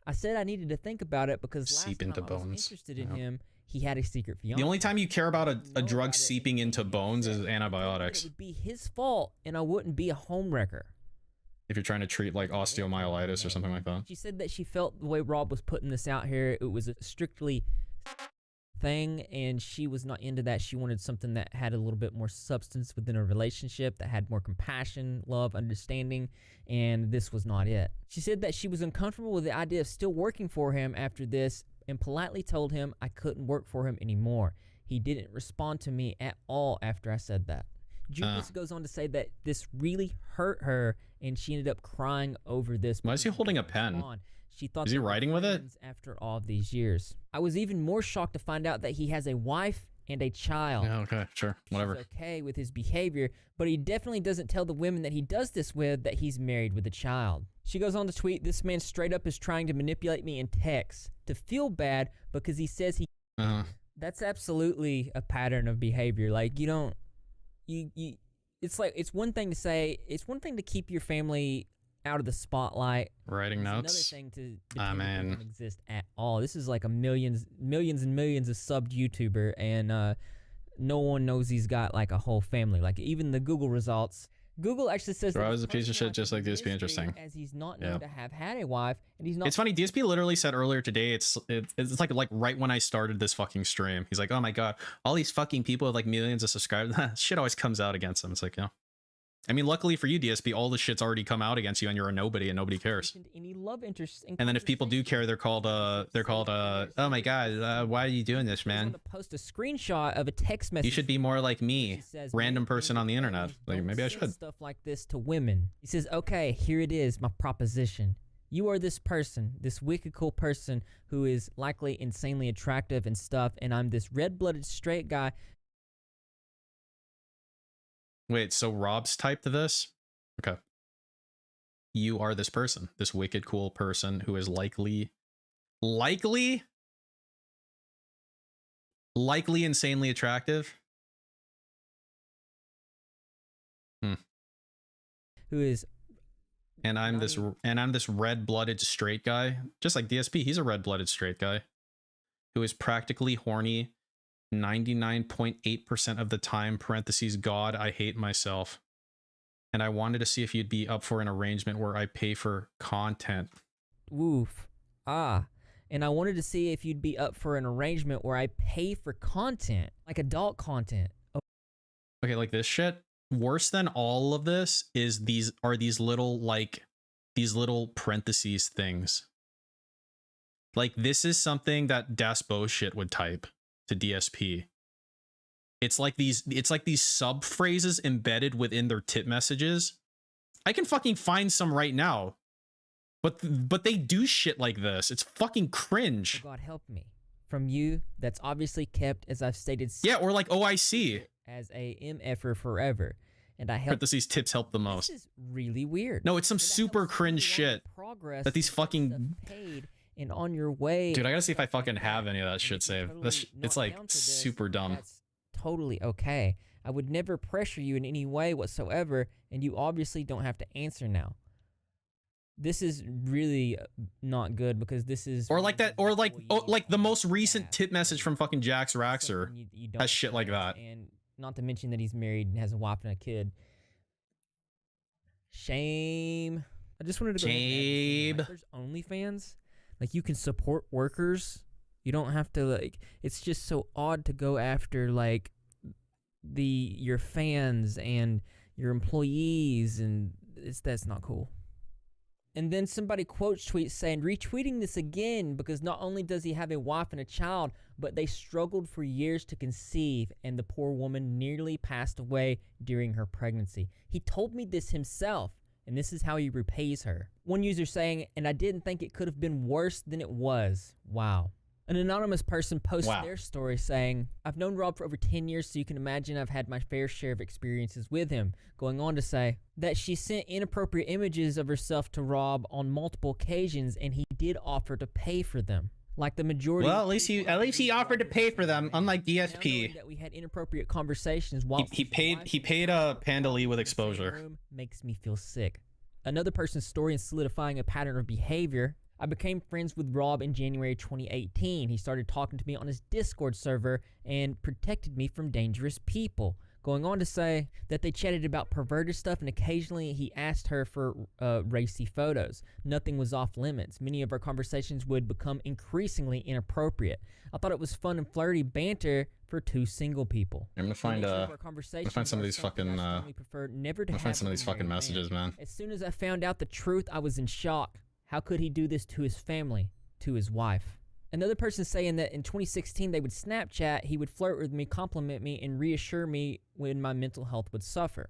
I said I needed to think about it because last time I was interested in him, he had a secret fiance. The only time you care about a drug seeping into bones is antibiotics. It would be his fault, and I wouldn't be a homewrecker. If you're trying to treat like osteomyelitis or something like that. She said that she felt the way Rob was putting this out here, it was a strictly thing, and she was not into that. She wanted something that had a little bit more substance within a relationship, that had more compassion, love, understanding, and this was not it. She said that she was uncomfortable with the idea of still working for him after this, and politely told him I couldn't work for him anymore. He didn't respond to me at all after I said that. Julius goes on to say that this really hurt her, and she ended up crying over this. Why is he holding a pen? She thought is he writing with it? After all of these years. I was even more shocked to find out that he has a wife and a child. Yeah, okay, sure, whatever. She's okay with his behavior, but he definitely doesn't tell the women that he does this with that he's married with a child. She goes on to tweet, this man straight up is trying to manipulate me in text to feel bad because he says he That's absolutely a pattern of behavior. Like, you don't, it's like, it's one thing to say, it's one thing to keep your family out of the spotlight. Writing It's notes. another thing to Ah, pretend it man. doesn't exist at all. This is like a millions and millions of subbed YouTuber, and no one knows he's got like a whole family. Like even the Google results, Google actually says Bro, I that was this a piece of person shit just like likes DSP. mystery Interesting. as he's not known to have had a wife, and he's not. It's funny. DSP literally said earlier today. It's like right when I started this fucking stream. He's like, oh my god, all these fucking people with like millions of subscribers. Shit always comes out against them. It's like, you know. I mean, luckily for you, DSP, all the shit's already come out against you, and you're a nobody, and nobody cares. Any love interest in And then if people do care, they're called oh my god, why are you doing this, man? Post a screenshot of a text message. You should be more like me, random person on the internet. Like maybe I should. Stuff like this to women. He says, okay, here it is, my proposition. You are this person, this wicked cool person who is likely insanely attractive and stuff, and I'm this red-blooded straight guy. Wait, so Rob's typed this? Okay. You are this person, this wicked cool person who is likely insanely attractive. Who is and I'm this red-blooded straight guy, just like DSP. He's a red-blooded straight guy who is practically horny 99.8% of the time, parentheses, God, I hate myself. And I wanted to see if you'd be up for an arrangement where I pay for content. Woof. Ah. And I wanted to see if you'd be up for an arrangement where I pay for content, like adult content. Okay, like this shit. Worse than all of this is these little parentheses things. Like this is something that Dasbo shit would type to DSP. It's like these sub phrases embedded within their tip messages. I can fucking find some right now. But they do shit like this. It's fucking cringe. Oh God help me. From you, that's obviously kept, as I've stated. Yeah, or like OIC. As a MFer forever. And I help. Parentheses tips help the most. This is really weird. No, it's some super cringe shit. That these fucking paid and on your way. Dude, I gotta see if I fucking have any of that shit saved. It's like super dumb. That's totally okay. I would never pressure you in any way whatsoever, and you obviously don't have to answer now. This is really not good because this is like the most recent tip message from fucking Jax Raxer has shit like that. And not to mention that he's married and has a wife and a kid. Shame. I just wanted to go ahead and add, there's OnlyFans. Like, you can support workers. You don't have to, like, it's just so odd to go after, like, your fans and your employees, and that's not cool. And then somebody quotes tweets saying, retweeting this again because not only does he have a wife and a child, but they struggled for years to conceive, and the poor woman nearly passed away during her pregnancy. He told me this himself, and this is how he repays her. One user saying, and I didn't think it could have been worse than it was. Wow. An anonymous person posts their story saying, I've known Rob for over 10 years, so you can imagine I've had my fair share of experiences with him. Going on to say that she sent inappropriate images of herself to Rob on multiple occasions, and he did offer to pay for them. Like the majority. Well, at least he offered to pay for them, unlike DSP. That we had inappropriate conversations while he paid a Panda Lee with exposure. Makes me feel sick. Another person's story and solidifying a pattern of behavior. I became friends with Rob in January 2018. He started talking to me on his Discord server and protected me from dangerous people. Going on to say that they chatted about perverted stuff, and occasionally he asked her for racy photos. Nothing was off limits. Many of our conversations would become increasingly inappropriate. I thought it was fun and flirty banter for two single people. I'm gonna find some of these fucking messages, man. As soon as I found out the truth, I was in shock. How could he do this to his family, to his wife? Another person saying that in 2016 they would Snapchat, he would flirt with me, compliment me, and reassure me when my mental health would suffer.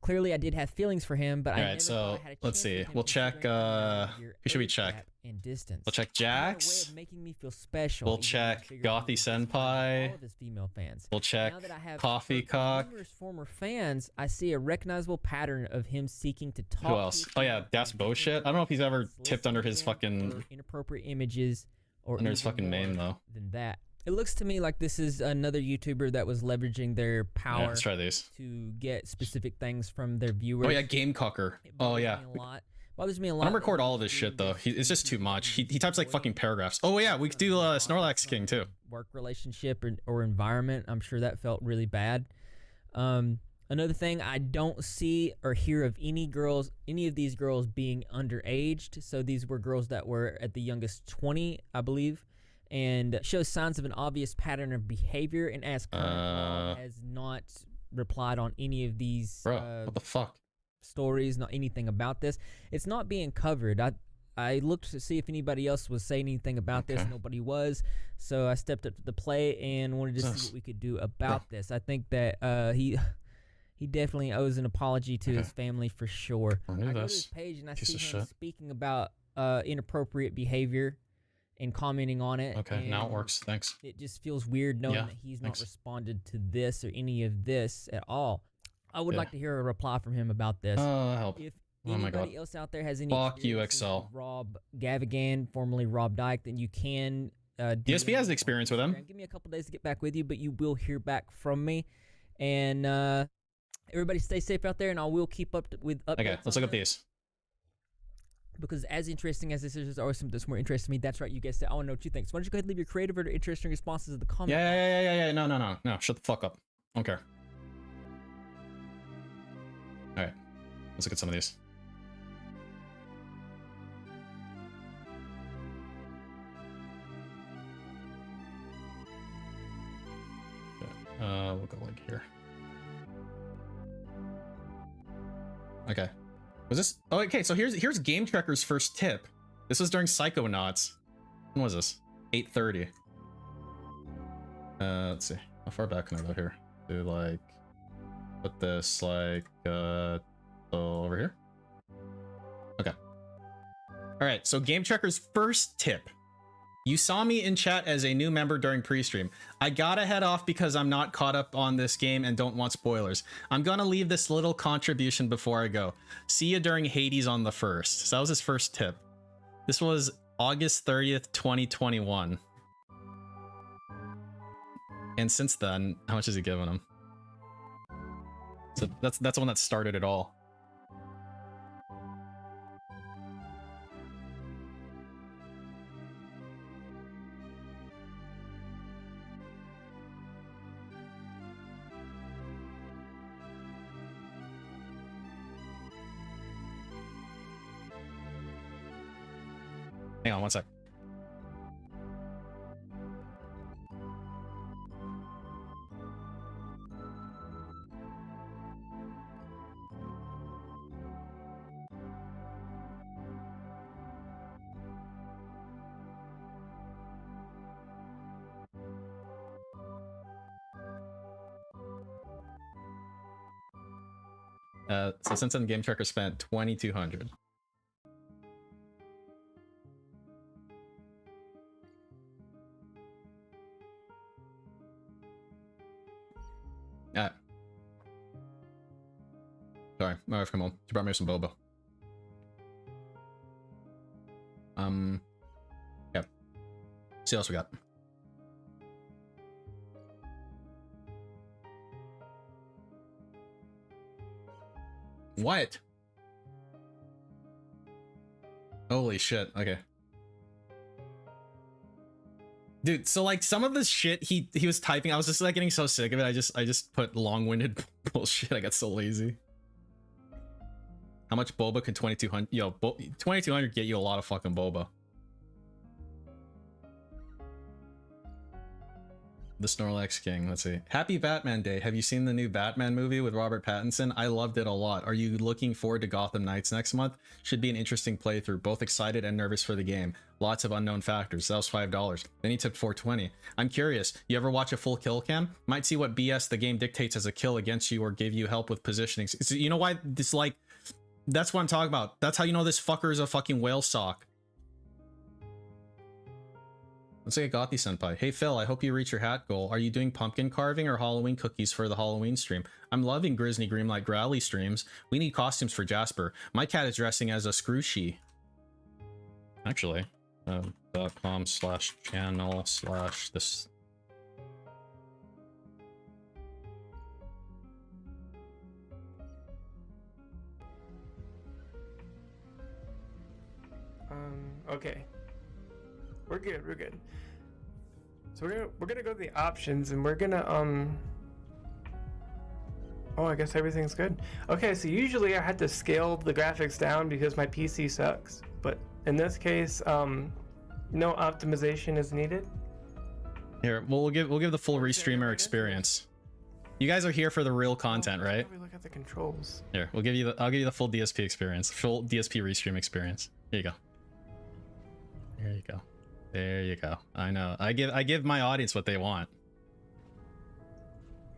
Clearly, I did have feelings for him, but Alright, so let's see. We'll check. Who should we check? We'll check Jax. We'll check Gothy Senpai. We'll check Coffee Cock. Former fans, I see a recognizable pattern of him seeking to talk. Who else? Oh yeah, that's bullshit. I don't know if he's ever tipped under his fucking inappropriate images or under his fucking name though. Than that. It looks to me like this is another YouTuber that was leveraging their power. Yeah, let's try these. To get specific things from their viewers. Oh yeah, Gamecocker. Oh yeah. Bothers me a lot. I don't record all of his shit though. It's just too much. He types like fucking paragraphs. Oh yeah, we could do Snorlax King too. Work relationship or environment. I'm sure that felt really bad. Another thing, I don't see or hear of any of these girls being underaged. So these were girls that were at the youngest 20, I believe, and shows signs of an obvious pattern of behavior. And as current has not replied on any of these. Bro, what the fuck? Stories, not anything about this. It's not being covered. I looked to see if anybody else was saying anything about this. Nobody was. So I stepped up to the plate and wanted to see what we could do about this. I think that he definitely owes an apology to his family for sure. I go to his page and I see him speaking about inappropriate behavior and commenting on it. Okay, now it works. Thanks. It just feels weird knowing that he's not responded to this or any of this at all. I would like to hear a reply from him about this. Help. If Oh my god. anybody else out there has any Fuck you, Excel. Rob Gavigan, formerly Rob Dyke, then you can DSP has experience with him. Give me a couple days to get back with you, but you will hear back from me. And everybody stay safe out there, and I will keep up with updates. Okay, let's look up these. Because as interesting as this is, there's always something that's more interesting to me. That's right, you guessed it. I want to know what you think. So why don't you go ahead and leave your creative or interesting responses in the comments. Yeah. No. Shut the fuck up. I don't care. All right, let's look at some of these. We'll go like here. Okay. Was this? Oh, okay. So here's Game Trekker's first tip. This was during Psychonauts. When was this? 8:30. Let's see. How far back can I go here? Do like put this like over here. Okay. All right. So Game Trekker's first tip. You saw me in chat as a new member during pre-stream. I gotta head off because I'm not caught up on this game and don't want spoilers. I'm gonna leave this little contribution before I go. See you during Hades on the 1st. So that was his first tip. This was August 30th, 2021. And since then, how much has he given him? So that's the one that started it all. Hang on one sec. So since then, Game Tracker spent 2,200. Sorry, my wife came home. She brought me some boba. Yeah. See what else we got. What? Holy shit. Okay. Dude, so like some of the shit he was typing, I was just like getting so sick of it. I just put long-winded bullshit. I got so lazy. How much boba can 2,200? Yo, 2,200 get you a lot of fucking boba. The Snorlax King. Let's see. Happy Batman Day. Have you seen the new Batman movie with Robert Pattinson? I loved it a lot. Are you looking forward to Gotham Knights next month? Should be an interesting playthrough. Both excited and nervous for the game. Lots of unknown factors. That was $5. Then he tipped $4.20. I'm curious. You ever watch a full kill cam? Might see what BS the game dictates as a kill against you or give you help with positioning. So you know why this like... That's what I'm talking about. That's how you know this fucker is a fucking whale sock. Let's say Gothi Senpai. Hey Phil, I hope you reach your hat goal. Are you doing pumpkin carving or Halloween cookies for the Halloween stream? I'm loving Grizzly Greenlight Growly streams. We need costumes for Jasper. My cat is dressing as a Scrooshie. Actually, .com/channel/ this Okay. We're good. We're good. So we're gonna go to the options, and we're gonna Oh, I guess everything's good. Okay, so usually I had to scale the graphics down because my PC sucks, but in this case, no optimization is needed. Here, we'll give the full REEstreamer experience. You guys are here for the real content, right? How do we look at the controls? Here, I'll give you the full DSP experience, full DSP REEstream experience. Here you go. There you go. There you go. I know. I give my audience what they want.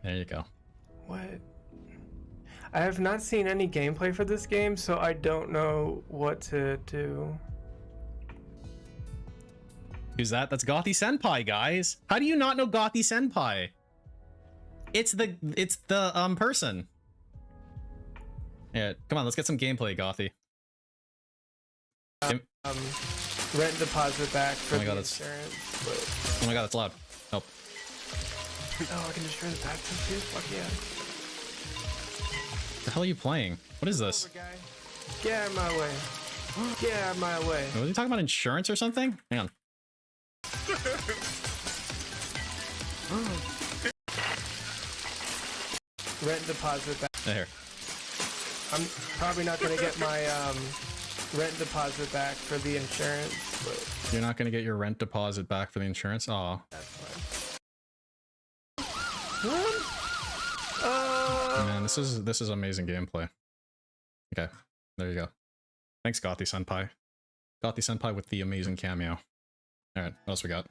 There you go. What? I have not seen any gameplay for this game, so I don't know what to do. Who's that? That's Gothy Senpai, guys. How do you not know Gothy Senpai? It's the person. Yeah, come on, let's get some gameplay, Gothy. Rent deposit back for Oh my the God, insurance. Oh my God, that's loud. Oh. Oh, I can destroy the taxes too? Fuck yeah. What the hell are you playing? What is this? Get out of my way. Get out of my way. Was he talking about insurance or something? Hang on. Rent deposit back. There. I'm probably not gonna get my rent deposit back for the insurance, but You're not gonna get your rent deposit back for the insurance? Aw. that's fine. Man, this is amazing gameplay. Okay, there you go. Thanks, Gothy Senpai. Gothy Senpai with the amazing cameo. Alright, what else we got?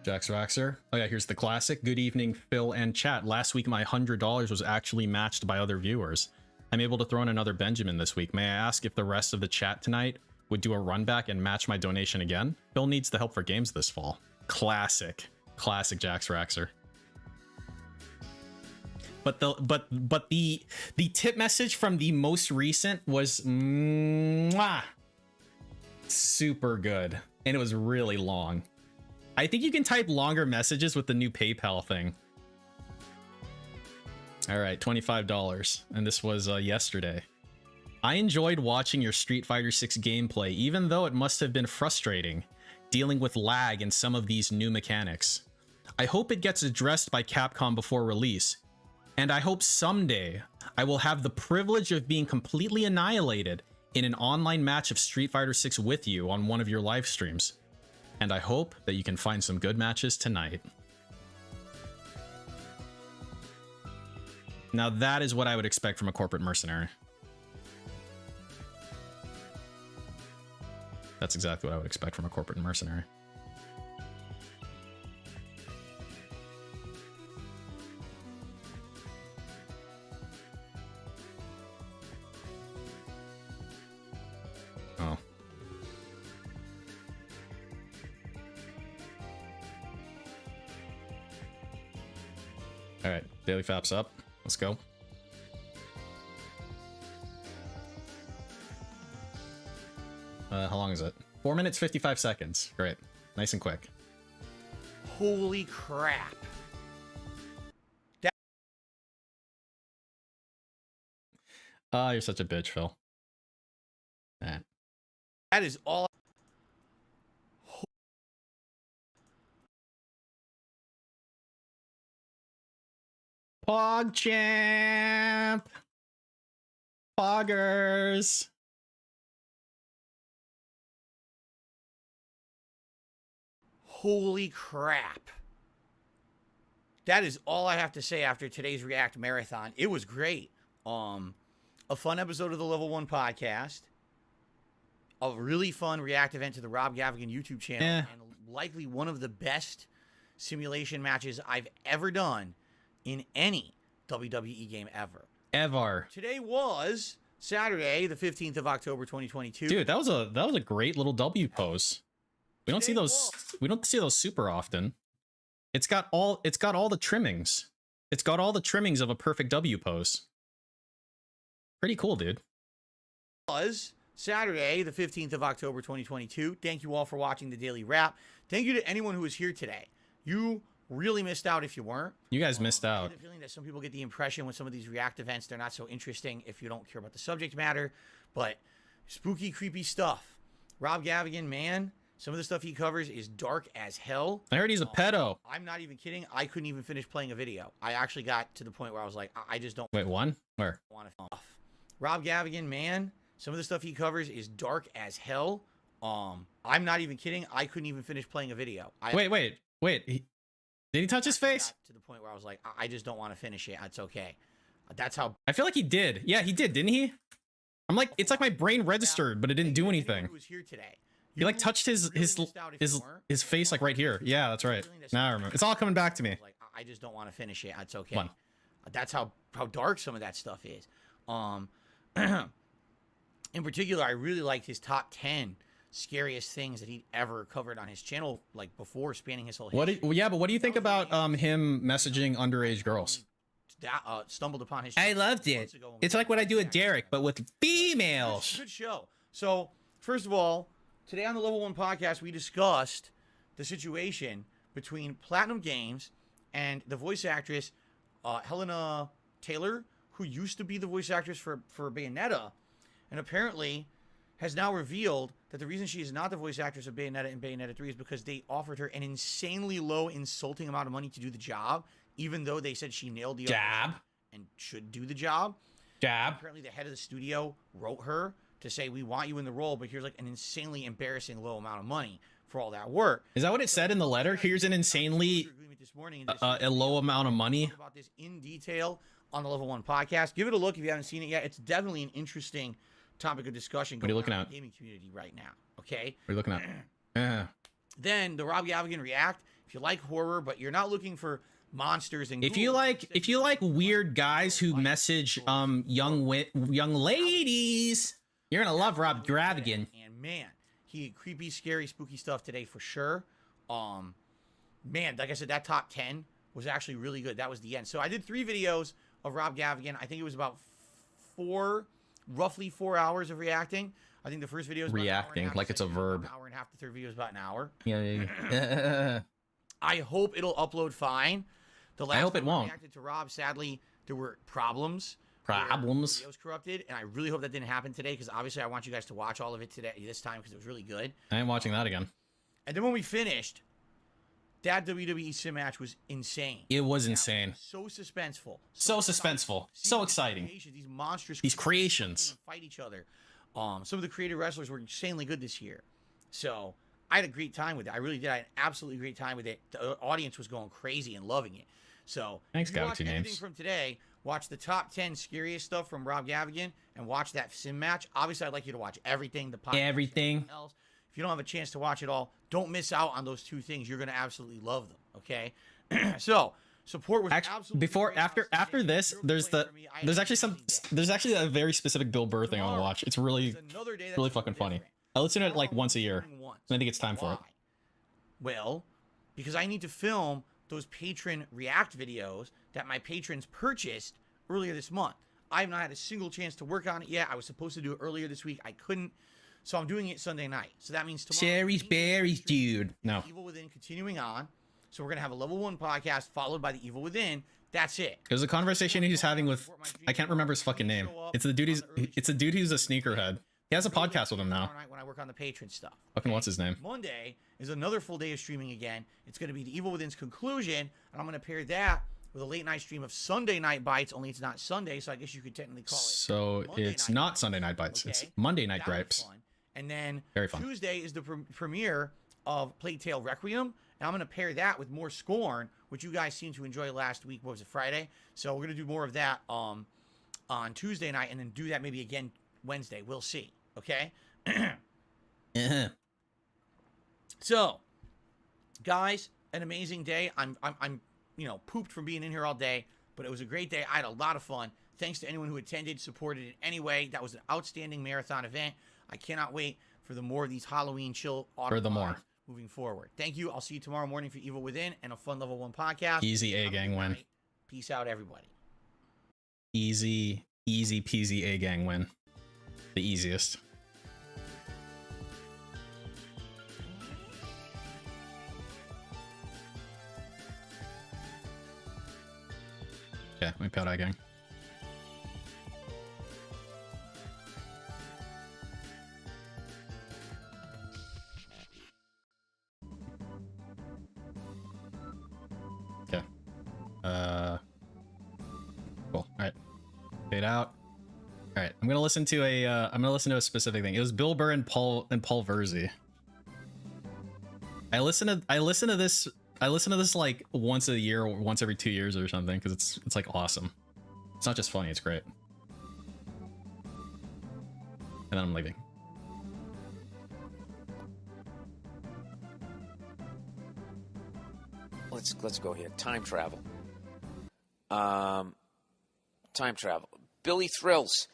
Jax Raxer. Oh yeah, here's the classic. Good evening, Phil and chat. Last week my $100 was actually matched by other viewers. I'm able to throw in another Benjamin this week. May I ask if the rest of the chat tonight would do a run back and match my donation again? Phil needs the help for games this fall. Classic. Classic Jax Raxer. But the tip message from the most recent was mwah, super good, and it was really long. I think you can type longer messages with the new PayPal thing. All right, $25, and this was yesterday. I enjoyed watching your Street Fighter 6 gameplay, even though it must have been frustrating dealing with lag in some of these new mechanics. I hope it gets addressed by Capcom before release, and I hope someday I will have the privilege of being completely annihilated in an online match of Street Fighter 6 with you on one of your live streams. And I hope that you can find some good matches tonight. Now that is what I would expect from a corporate mercenary. That's exactly what I would expect from a corporate mercenary. Oh. All right, Daily Fap's up. Let's go. How long is it? 4 minutes, 55 seconds. Great. Nice and quick. Holy crap. You're such a bitch, Phil. Nah. That is all. PogChamp! Poggers! Holy crap. That is all I have to say after today's React Marathon. It was great. A fun episode of the Level 1 podcast. A really fun React event to the Rob Gavigan YouTube channel. Yeah. And likely one of the best simulation matches I've ever done in any WWE game ever. Ever. Today was Saturday, the 15th of October, 2022. Dude, that was a great little W pose. We don't see those super often. It's got all the trimmings. It's got all the trimmings of a perfect W pose. Pretty cool, dude. Was Saturday, the 15th of October, 2022. Thank you all for watching the Daily Wrap. Thank you to anyone who was here today. You Really missed out if you weren't. You guys missed I out. have the feeling that some people get the impression when some of these react events, they're not so interesting if you don't care about the subject matter. But spooky, creepy stuff. Rob Gavigan, man, some of the stuff he covers is dark as hell. I heard he's a pedo. I'm not even kidding. I couldn't even finish playing a video. I actually got to the point where I was like, I just don't Wait, one? Where? want to off. Rob Gavigan, man, some of the stuff he covers is dark as hell. I'm not even kidding. I couldn't even finish playing a video. Wait. Did he touch his face? Got to the point where I was like, I just don't want to finish it. It's okay. That's how. I feel like he did. Yeah, he did, didn't he? I'm like, it's like my brain registered, but it didn't do anything. Who was here today? He like touched his face like right here. Yeah, that's right. Now I remember. It's all coming back to me. Like, I just don't want to finish it. It's okay. One. That's how dark some of that stuff is. In particular, I really liked his top 10 scariest things that he'd ever covered on his channel, like before spanning his whole history. Yeah, but what do you think about him messaging underage girls? Stumbled upon his. I loved it. It's like what I do with Derek, but with females. Good show. So, first of all, today on the Level 1 podcast, we discussed the situation between Platinum Games and the voice actress Helena Taylor, who used to be the voice actress for Bayonetta, and apparently has now revealed that the reason she is not the voice actress of Bayonetta and Bayonetta 3 is because they offered her an insanely low, insulting amount of money to do the job, even though they said she nailed the job and should do the job. Apparently the head of the studio wrote her to say, we want you in the role, but here's like an insanely embarrassing low amount of money for all that work. Is that what it said in the letter? Here's an insanely a low amount of money. About this in detail on the Level 1 podcast. Give it a look if you haven't seen it yet. It's definitely an interesting topic of discussion What are you looking on at? in the gaming community right now. Okay. What are you looking at? Yeah. Then the Rob Gavigan React. If you like horror, but you're not looking for monsters and If you like weird guys who message young ladies, you're gonna love Rob Gavigan. And man, he had creepy, scary, spooky stuff today for sure. Man, like I said, that top 10 was actually really good. That was the end. So I did 3 videos of Rob Gavigan. I think it was about roughly 4 hours of reacting. I think the first video was reacting like it's a verb. An hour and a half. The third video was about an hour. Yeah. I hope it'll upload fine. The last I hope it time won't. reacted to Rob, sadly, there were problems. Problems. The video was corrupted, and I really hope that didn't happen today because obviously I want you guys to watch all of it today this time because it was really good. I ain't watching that again. And then when we finished, that WWE sim match was insane. It was insane. So suspenseful. So suspenseful. So exciting. These monstrous creations fight each other. Some of the creative wrestlers were insanely good this year. So I had a great time with it. I really did. I had an absolutely great time with it. The audience was going crazy and loving it. So thanks, if you watch Galaxy anything Names. from today, watch the top 10 scariest stuff from Rob Gavigan and watch that sim match. Obviously, I'd like you to watch everything. The podcast, everything else. If you don't have a chance to watch it all, don't miss out on those 2 things. You're going to absolutely love them. Okay. So support was absolutely after this. There's actually a very specific Bill Burr thing I want to watch. It's really fucking funny. I listen to it like once a year. And I think it's time for it. Well, because I need to film those patron react videos that my patrons purchased earlier this month. I have not had a single chance to work on it yet. I was supposed to do it earlier this week. I couldn't. So I'm doing it Sunday night. So that means tomorrow. Cherries, berries, dude. No. Evil Within continuing on. So we're going to have a Level 1 podcast followed by the Evil Within. That's it. There's a conversation he's having with, I can't remember his fucking name. It's the dude who's a sneakerhead. He has a podcast with him now. When I work on the patron stuff. Fucking what's his name? Monday is another full day of streaming again. It's going to be the Evil Within's conclusion, and I'm going to pair that with a late night stream of Sunday Night Bites, only it's not Sunday, so I guess you could technically call it. So it's not Sunday Night Bites. It's Monday Night Gripes. And then very fun. Tuesday is the premiere of Plague Tale Requiem, and I'm going to pair that with more Scorn, which you guys seemed to enjoy last week. What was it, Friday? So we're going to do more of that on Tuesday night, and then do that maybe again Wednesday. We'll see. Okay. So, guys, an amazing day. I'm pooped from being in here all day, but it was a great day. I had a lot of fun. Thanks to anyone who attended, supported it anyway. That was an outstanding marathon event. I cannot wait for the more of these Halloween chill auto moving forward. Thank you. I'll see you tomorrow morning for Evil Within and a fun Level 1 podcast. Easy A gang win. Peace out, everybody. Easy peasy A gang win. The easiest. Okay, let me powder gang. Okay. Cool. All right. Fade out. All right. I'm gonna listen to a specific thing. It was Bill Burr and Paul Verzi. I listen to this like once a year or once every 2 years or something because it's like awesome. It's not just funny, it's great. And then I'm leaving. Let's go here. Time travel. Time travel. Billy Thrills.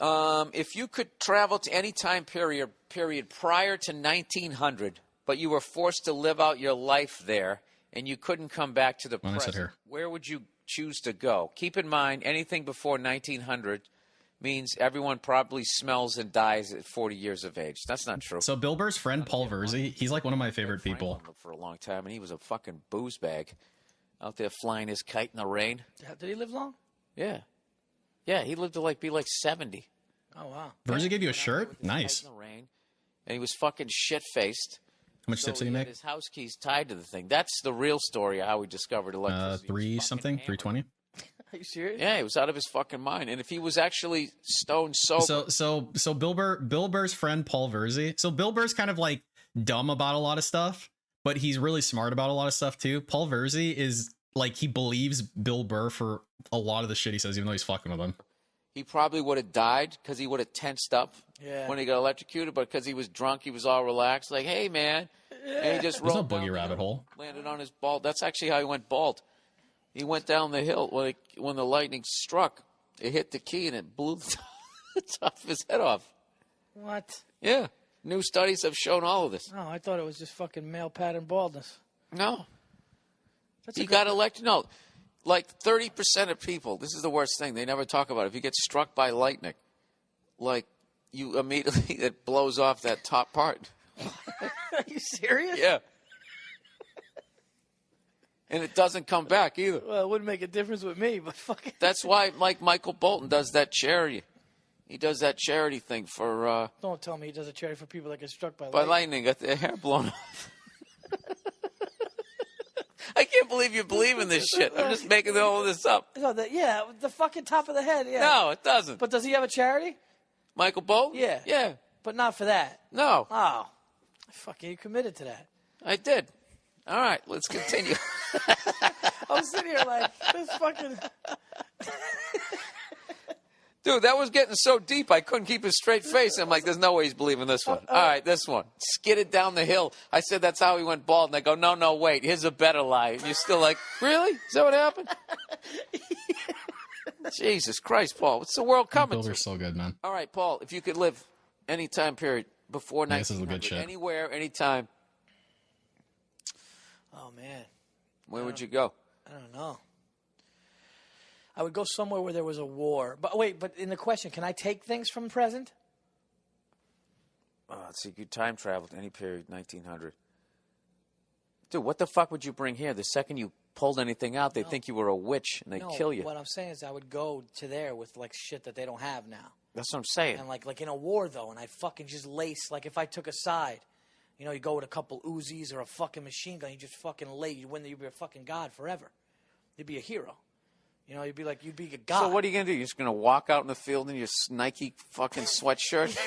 If you could travel to any time period prior to 1900, but you were forced to live out your life there, and you couldn't come back to the present, where would you choose to go? Keep in mind, anything before 1900 means everyone probably smells and dies at 40 years of age. That's not true. So Bill Burr's friend Paul Verzi, he's like one of my favorite people. For a long time, and he was a fucking booze bag out there flying his kite in the rain. Did he live long? Yeah. Yeah, he lived to be like 70. Oh, wow. Verzi gave you a shirt? Nice. In the rain, and he was fucking shit-faced. How much tips did he make? His house keys tied to the thing. That's the real story of how he discovered electricity. 320. Are you serious? Yeah, he was out of his fucking mind. And if he was actually stone sober. So Bill Burr's friend Paul Verzi. So Bill Burr's kind of like dumb about a lot of stuff, but he's really smart about a lot of stuff too. Paul Verzi is like, he believes Bill Burr for a lot of the shit he says, even though he's fucking with him. He probably would have died because he would have tensed up when he got electrocuted, but because he was drunk, he was all relaxed, like, hey, man. And he just There's no boogie rabbit hole. Landed on his bald. That's actually how he went bald. He went down the hill when the lightning struck. It hit the key and it blew the top of his head off. What? Yeah. New studies have shown all of this. No, I thought it was just fucking male pattern baldness. No. He got elected. No. Like 30% of people, this is the worst thing. They never talk about it. If you get struck by lightning, like you immediately, it blows off that top part. Are you serious? Yeah. And it doesn't come back either. Well, it wouldn't make a difference with me, but fucking. That's why, like Michael Bolton does that charity. He does that charity thing for. Don't tell me he does a charity for people that get struck by lightning. Got their hair blown off. I can't believe you believe in this shit. I'm just making all of this up. No, the fucking top of the head. Yeah. No, it doesn't. But does he have a charity? Michael Bolton? Yeah. Yeah. But not for that. No. Oh. Fucking, you committed to that. I did. All right, let's continue. I'm sitting here like, this fucking... Dude, that was getting so deep, I couldn't keep a straight face. I'm like, there's no way he's believing this one. All right, this one. Skidded down the hill. I said, that's how he went bald. And they go, no, wait, here's a better lie. And you're still like, really? Is that what happened? Jesus Christ, Paul. What's the world coming to? Builder's so good, man. All right, Paul, if you could live any time period before 1900, this is a good shit. Anywhere, anytime. Oh, man. Where would you go? I don't know. I would go somewhere where there was a war. But wait, but in the question, can I take things from the present? Let's see, you time travel to any period, 1900. Dude, what the fuck would you bring here? The second you pulled anything out, they'd think you were a witch and they'd kill you. What I'm saying is I would go to there with like shit that they don't have now. That's what I'm saying. And like in a war though, and I fucking just lace, like if I took a side, you know, you go with a couple Uzis or a fucking machine gun, you just fucking lay, you'd be a fucking god forever. You'd be a hero. You know, you'd be a god. So what are you going to do? You're just going to walk out in the field in your Nike fucking sweatshirt?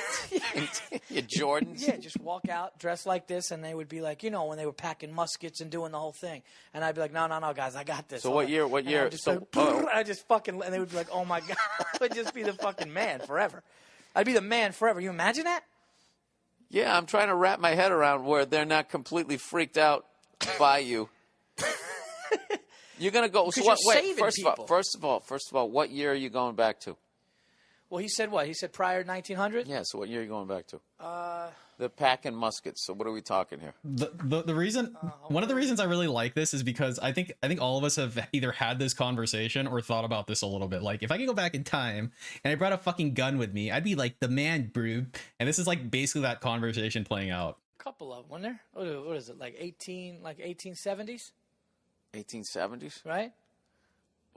Your Jordans? Yeah, just walk out, dress like this, and they would be like, you know, when they were packing muskets and doing the whole thing. And I'd be like, no, guys, I got this. So what year? I just fucking, and they would be like, oh my God. I would just be the fucking man forever. I'd be the man forever. You imagine that? Yeah, I'm trying to wrap my head around where they're not completely freaked out by you. You're going to go. So first of all, what year are you going back to? Well, he said what? He said prior 1900? Yeah, so what year are you going back to? The packing muskets. So what are we talking here? The reason, one of the reasons I really like this is because I think all of us have either had this conversation or thought about this a little bit. Like, if I could go back in time and I brought a fucking gun with me, I'd be like the man, bro. And this is like basically that conversation playing out. A couple of them, wasn't there? What is it, like 1870s? 1870s? Right?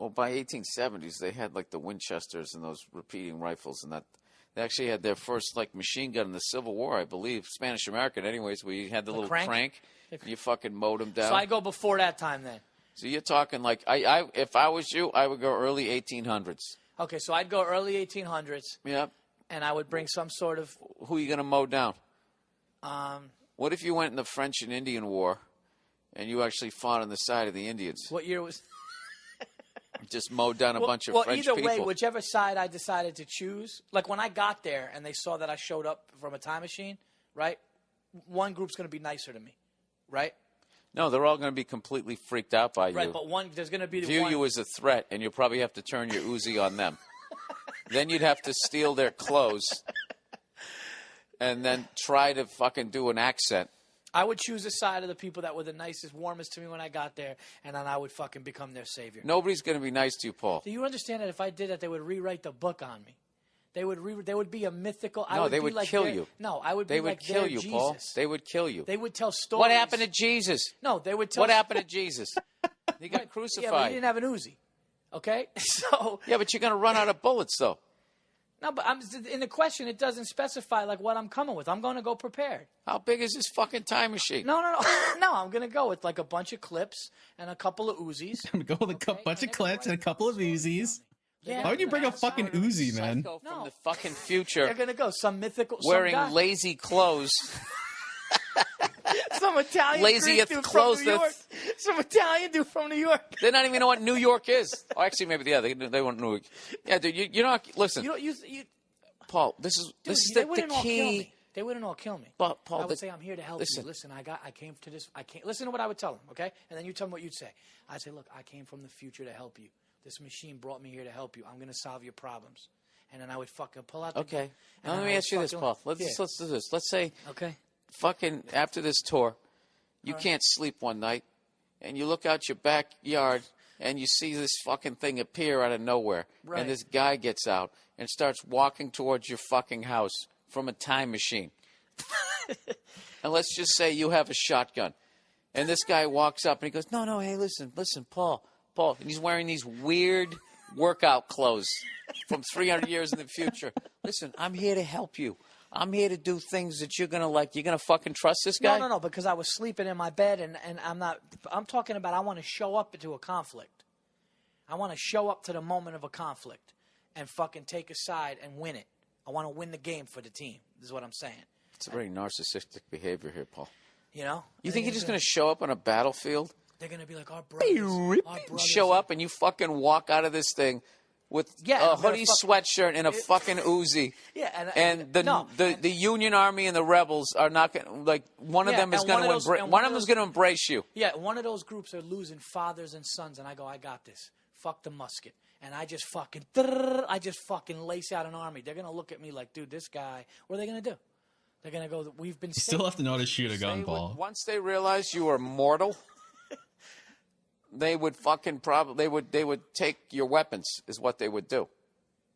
Well, by 1870s, they had like the Winchesters and those repeating rifles, and that they actually had their first like machine gun in the Civil War, I believe, Spanish American. Anyways, where you had the little crank and you fucking mowed them down. So I go before that time then. So you're talking like if I was you, I would go early 1800s. Okay, so I'd go early 1800s. Yep. And I would bring some sort of. Who are you gonna mow down? What if you went in the French and Indian War, and you actually fought on the side of the Indians? What year was? Just mowed down a bunch of French either people. way, whichever side I decided to choose. Like when I got there and they saw that I showed up from a time machine, right? One group's going to be nicer to me, right? No, they're all going to be completely freaked out by you. Right, but there's going to be view you as a threat, and you'll probably have to turn your Uzi on them. Then you'd have to steal their clothes, and then try to fucking do an accent. I would choose the side of the people that were the nicest, warmest to me when I got there, and then I would fucking become their savior. Nobody's going to be nice to you, Paul. Do you understand that if I did that, they would rewrite the book on me? They would be a mythical. No, they would kill you. No, I would. They would kill you, Paul. They would kill you. They would tell stories. What happened to Jesus? No, they would tell. What happened to Jesus? He got crucified. Yeah, but he didn't have an Uzi. Okay, so. Yeah, but you're going to run out of bullets, though. No, but in the question, it doesn't specify like what I'm coming with. I'm going to go prepared. How big is this fucking time machine? No. No, I'm going to go with like a bunch of clips and a couple of Uzis. I'm going to go with a bunch of clips and a couple of Uzis. Yeah, Why would you bring a fucking Uzi, man? From the fucking future. They're going to go some mythical. Wearing some guy. lazy clothes. Some Italian laziest dude clothes from New York. Some Italian dude from New York. They don't even know what New York is. Oh, actually, maybe they want New York. Yeah, dude, you're not. Listen. You Paul, this is they the key. They wouldn't all kill me. But Paul, I would say I'm here to help you. Listen, I came to this. Listen to what I would tell them, okay? And then you tell them what you'd say. I'd say, look, I came from the future to help you. This machine brought me here to help you. I'm going to solve your problems. And then I would fucking pull out. Okay. Now let me ask you this, Paul. Let's do this. Let's say. Okay. Fucking after this tour, you can't sleep one night, and you look out your backyard and you see this fucking thing appear out of nowhere, and this guy gets out and starts walking towards your fucking house from a time machine. And let's just say you have a shotgun, and this guy walks up and he goes, no, hey, listen, Paul, and he's wearing these weird workout clothes from 300 years in the future. Listen, I'm here to help you. I'm here to do things that you're going to like. You're going to fucking trust this guy? No, because I was sleeping in my bed, and I'm not. I'm talking about I want to show up to a conflict. I want to show up to the moment of a conflict and fucking take a side and win it. I want to win the game for the team. This is what I'm saying. It's a very narcissistic behavior here,All. You know? You think you're just going to show up on a battlefield? They're going to be like, our brothers. Show up and you fucking walk out of this thing with a hoodie, sweatshir't, and a fucking Uzi. Yeah, and the Union Army and the rebels are not going to, like, one of them is going to embrace you. Yeah, one of those groups are losing fathers and sons, and I go, I got this. Fuck the musket. And I just fucking lace out an army. They're going to look at me like, dude, this guy, what are they going to do? They're going to go, we've been You still have to know how to shoot a gun, Paul. Once they realize you are mortal, they would fucking they would take your weapons, is what they would do.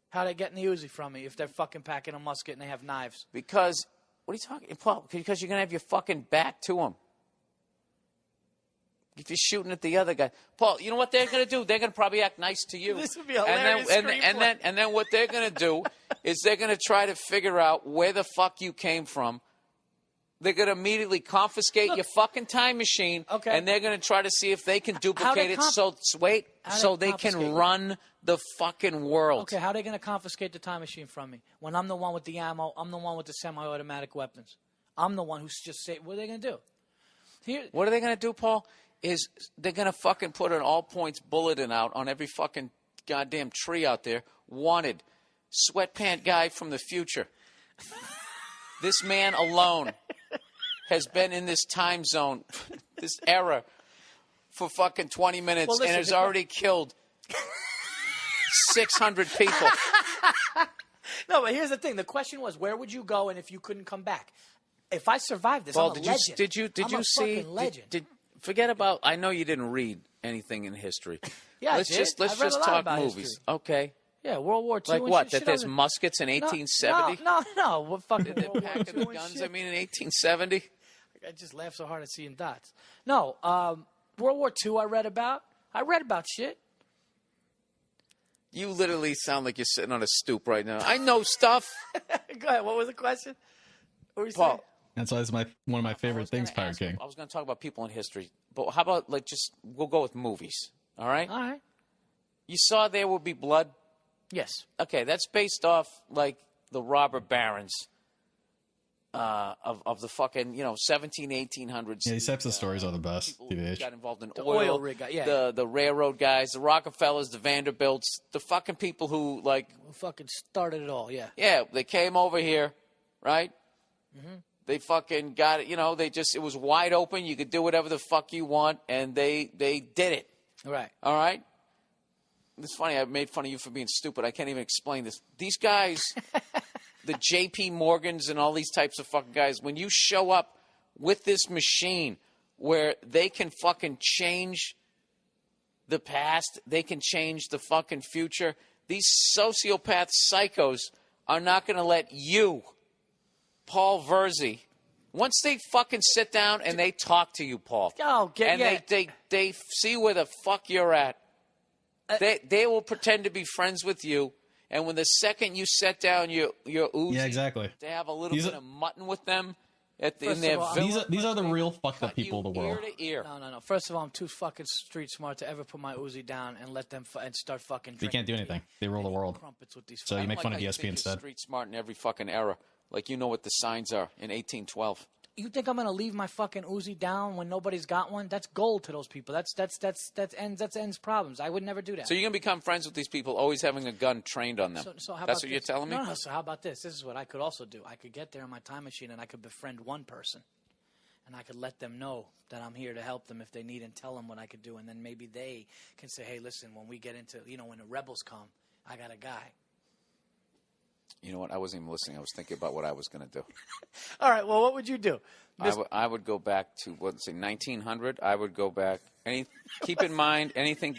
How they getting the Uzi from me if they're fucking packing a musket and they have knives? Because, what are you talking, Paul? Because you're going to have your fucking back to them. If you're shooting at the other guy. Paul, you know what they're going to do? They're going to probably act nice to you. This would be a hilarious screenplay. And then what they're going to do is they're going to try to figure out where the fuck you came from. They're going to immediately confiscate your fucking time machine, and they're going to try to see if they can duplicate it so they can run the fucking world. Okay, how are they going to confiscate the time machine from me? When I'm the one with the ammo, I'm the one with the semi-automatic weapons. I'm the one who's just saying, what are they going to do? What are they going to do, Paul? Is they're going to fucking put an all-points bulletin out on every fucking goddamn tree out there. Wanted. Sweatpant guy from the future. This man alone has been in this time zone, this era, for fucking 20 minutes and has already killed 600 people. No, but here's the thing. The question was, where would you go and if you couldn't come back? If I survived this, I'm a legend. Did you see? Legend. Forget about. I know you didn't read anything in history. Yeah, let's just talk movies, history. Okay? Yeah, World War II. Like what? That there's muskets in 1870? No. What fucking Did they pack the guns? I mean, in 1870. I just laugh so hard at seeing dots. No, World War II. I read about shit. You literally sound like you're sitting on a stoop right now. I know stuff. Go ahead. What was the question? What were you Paul. saying? That's why it's one of my favorite things, Pirate King. I was going to talk about people in history, but how about we'll go with movies, all right? All right. You saw There Will Be Blood? Yes. Okay, that's based off, the robber barons of the fucking, 17, 1800s. Yeah, these types of stories are the best, TBH. Got involved in The oil rig guy, yeah. the railroad guys, the Rockefellers, the Vanderbilts, the fucking people who, Who fucking started it all, yeah. yeah, they came over here, right? Mm-hmm. They fucking got it, it was wide open. You could do whatever the fuck you want, and they did it. Right. All right? It's funny, I made fun of you for being stupid. I can't even explain this. These guys, the J.P. Morgans and all these types of fucking guys, when you show up with this machine where they can fucking change the past, they can change the fucking future, these sociopath psychos are not going to let you, Paul Verzi, once they fucking sit down and they talk to you, Paul, they see where the fuck you're at, they will pretend to be friends with you, and when the second you set down your Uzi, Yeah, exactly. they have a little bit of mutton with them in their villa. These are the real fucked up people of the world. Ear to ear. No. First of all, I'm too fucking street smart to ever put my Uzi down and let them and start fucking You drinking. can't do anything. They rule the world. So you make fun of the ESP instead. Street smart in every fucking era. Like you know what the signs are in 1812. You think I'm gonna leave my fucking Uzi down when nobody's got one? That's gold to those people. That ends problems. I would never do that. So you're gonna become friends with these people, always having a gun trained on them. So how That's about what you're this? telling me? No. So how about this? This is what I could also do. I could get there in my time machine and I could befriend one person, and I could let them know that I'm here to help them if they need and tell them what I could do, and then maybe they can say, hey, listen, when we get into when the rebels come, I got a guy. You know what? I wasn't even listening. I was thinking about what I was gonna do. All right. Well, what would you do? I would go back to 1900. I would go back. Keep in mind anything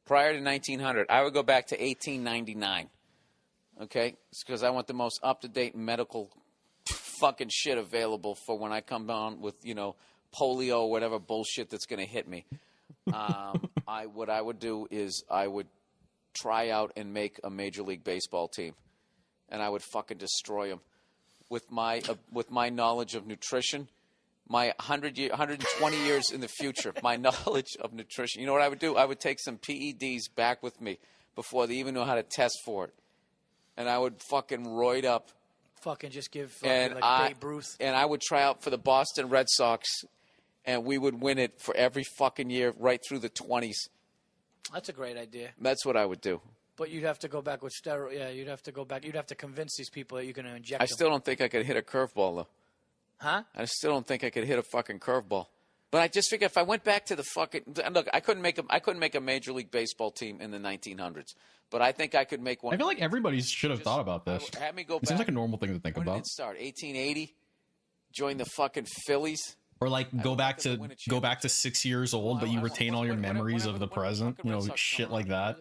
prior to 1900. I would go back to 1899. Okay, it's because I want the most up-to-date medical fucking shit available for when I come down with polio or whatever bullshit that's gonna hit me. What I would do is I would try out and make a Major League Baseball team, and I would fucking destroy them. With my knowledge of nutrition, my 120 years in the future, my knowledge of nutrition. You know what I would do? I would take some PEDs back with me before they even know how to test for it, and I would fucking roid up. Fucking just give Babe Ruth. And I would try out for the Boston Red Sox, and we would win it for every fucking year right through the 20s. That's a great idea. That's what I would do. But you'd have to go back with steroid. Yeah, you'd have to go back. You'd have to convince these people that you're going to inject I them. still don't think I could hit a curveball, though. Huh? I still don't think I could hit a fucking curveball. But I just figure if I went back to the fucking look, I couldn't make a Major League Baseball team in the 1900s. But I think I could make one. I feel like everybody should have thought about this. Have me go It seems like a normal thing to think when about. Did it start? 1880. Join the fucking Phillies. Or go back to 6 years old, but you retain all your memories of the present. Shit like that.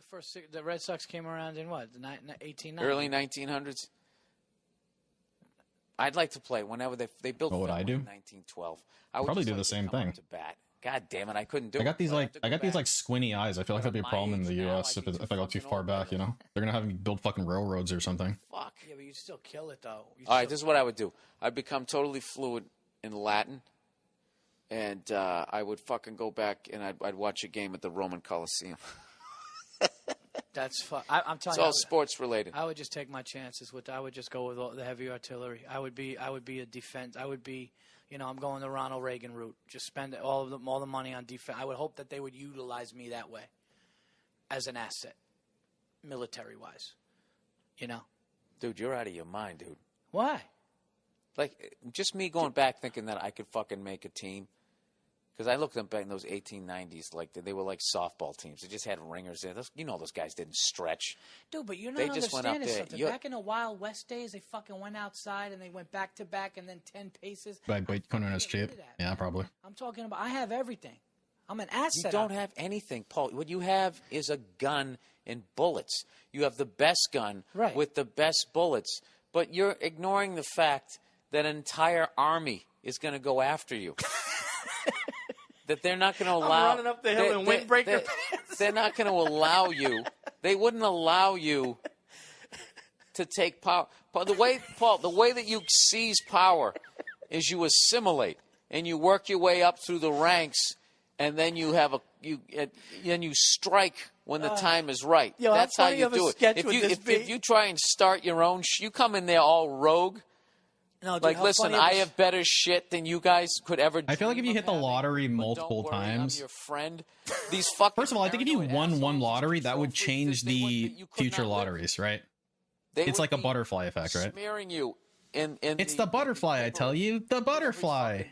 The Red Sox came around in what? The 1890s? Early 1900s. I'd like to play whenever they built. What would I do? 1912. I would probably do the same thing. To bat. God damn it! I couldn't do it. I got these squinty eyes. I feel like that'd be a problem in the U.S. if I go too far back. They're gonna have me build fucking railroads or something. Fuck. Yeah, but you'd still kill it though. All right, this is what I would do. I'd become totally fluent in Latin. And I would fucking go back and I'd watch a game at the Roman Coliseum. That's fun. I'm telling it's you, all sports related. I would just take my chances with. I would just go with all the heavy artillery. I would be a defense. I would be, I'm going the Ronald Reagan route. Just spend all the money on defense. I would hope that they would utilize me that way, as an asset, military wise. Dude, you're out of your mind, dude. Why? Like just me going back thinking that I could fucking make a team. Because I looked at them back in those 1890s, like they were like softball teams. They just had ringers there. Those guys didn't stretch. Dude, but you're not they just went up understanding there. something. Back in the Wild West days, they fucking went outside and they went back to back and then 10 paces. Right, Bitcoin is cheap. Yeah, probably. I'm talking about. I have everything. I'm an asset. You don't have anything, Paul. What you have is a gun and bullets. You have the best gun with the best bullets, but you're ignoring the fact that an entire army is going to go after you. That they're not going to allow. I'm running up the hill in windbreaker pants. they're not going to allow you. They wouldn't allow you to take power. Paul, the way that you seize power is you assimilate and you work your way up through the ranks, and then you have you strike when the time is right. Yo, that's how you do it. If you try and start your own, you come in there all rogue. No, dude, like, listen, I have better shit than you guys could ever. I feel like if you hit the lottery multiple times, I'm your friend. These fucking. First of all, I think if you won one lottery, that would change the future lotteries, right? It's like a butterfly effect, right? Smearing you it's the butterfly, I tell you, the butterfly.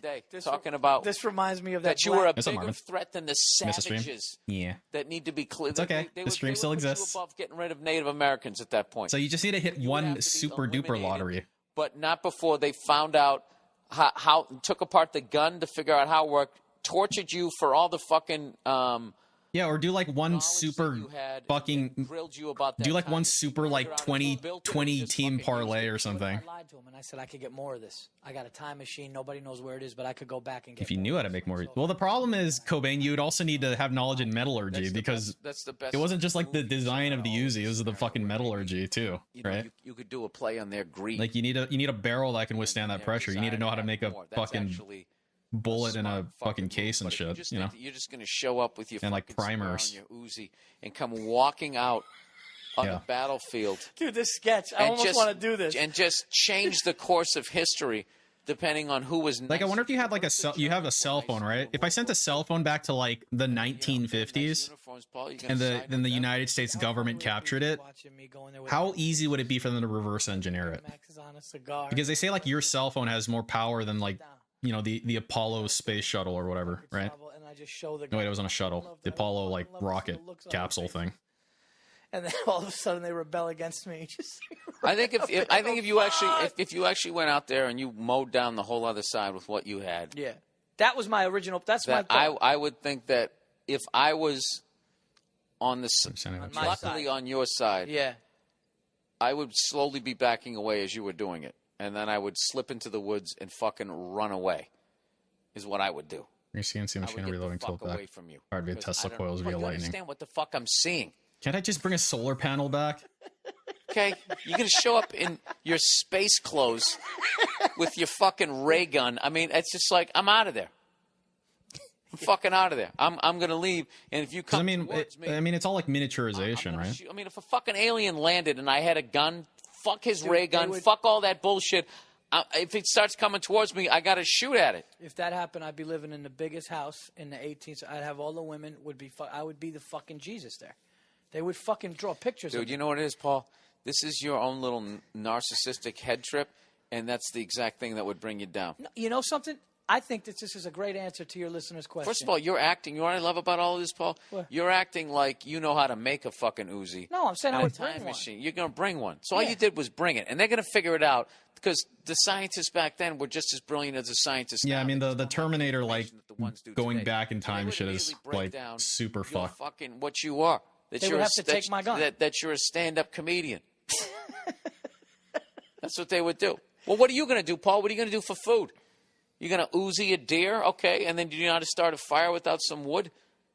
Talking about this reminds me of that you were a What's up, bigger Marvin? threat than the Mr. Stream? savages. Yeah. That need to be clear. It's okay. The stream still exists. Above getting rid of Native Americans at that point. So you just need to hit one super duper lottery. But not before they found out how took apart the gun to figure out how it worked, tortured you for all the fucking yeah, or do like one super fucking do like one super like 20 team parlay or something. I lied to him and I said I could get more of this. I got a time machine. Nobody knows where it is, but I could go back and get. If you knew how to make more. Well, the problem is, Cobain, you'd also need to have knowledge in metallurgy because that's the best it wasn't just like the design of the Uzi; it was the fucking metallurgy too, right? You could do a play on their greed. Like you need a barrel that can withstand that pressure. You need to know how to make a fucking bullet in a fucking case and shit. You know, you're just gonna show up with your and like fucking primers, cigar and your Uzi, and come walking out on the battlefield. Dude, this sketch, I almost want to do this. And just change the course of history depending on who was like, I wonder if you had like you have a cell phone, right? If I sent a cell phone back to like the 1950s and then the United States government captured it, how easy would it be for them to reverse engineer it? Because they say like your cell phone has more power than like, you know, the Apollo space shuttle or whatever, right? No, wait, it was on a shuttle. The Apollo like rocket capsule thing. And then all of a sudden they rebel against me. I think if you actually went out there and you mowed down the whole other side with what you had. Yeah, that was my original. That's my thought. I would think that if I was on luckily on your side, yeah, I would slowly be backing away as you were doing it, and then I would slip into the woods and fucking run away. Is what I would do. Your CNC machine reloading tilt back. From you. Powered via Tesla coils via you lightning. Understand what the fuck I'm seeing? Can't I just bring a solar panel back? Okay, you're gonna show up in your space clothes with your fucking ray gun. I mean, it's just like I'm out of there. I'm fucking out of there. I'm gonna leave. And if you come towards me, I mean, it's all like miniaturization, right? I mean, if a fucking alien landed and I had a gun, fuck his ray gun, fuck all that bullshit. If it starts coming towards me, I gotta shoot at it. If that happened, I'd be living in the biggest house in the 18th. I'd have all the women I would be the fucking Jesus there. They would fucking draw pictures. Dude, you know what it is, Paul? This is your own little narcissistic head trip, and that's the exact thing that would bring you down. You know something? I think that this is a great answer to your listener's question. First of all, you're acting. You know what I love about all of this, Paul? What? You're acting like you know how to make a fucking Uzi. No, I'm saying I would bring time one. machine. You're going to bring one. So all you did was bring it, and they're going to figure it out because the scientists back then were just as brilliant as the scientists now. Yeah, I mean the Terminator like going back in time shit is like down super fucked. Fucking what you are. They would have to take my gun. That you're a stand-up comedian. That's what they would do. Well, what are you going to do, Paul? What are you going to do for food? You're going to Uzi a deer? Okay. And then do you know how to start a fire without some wood?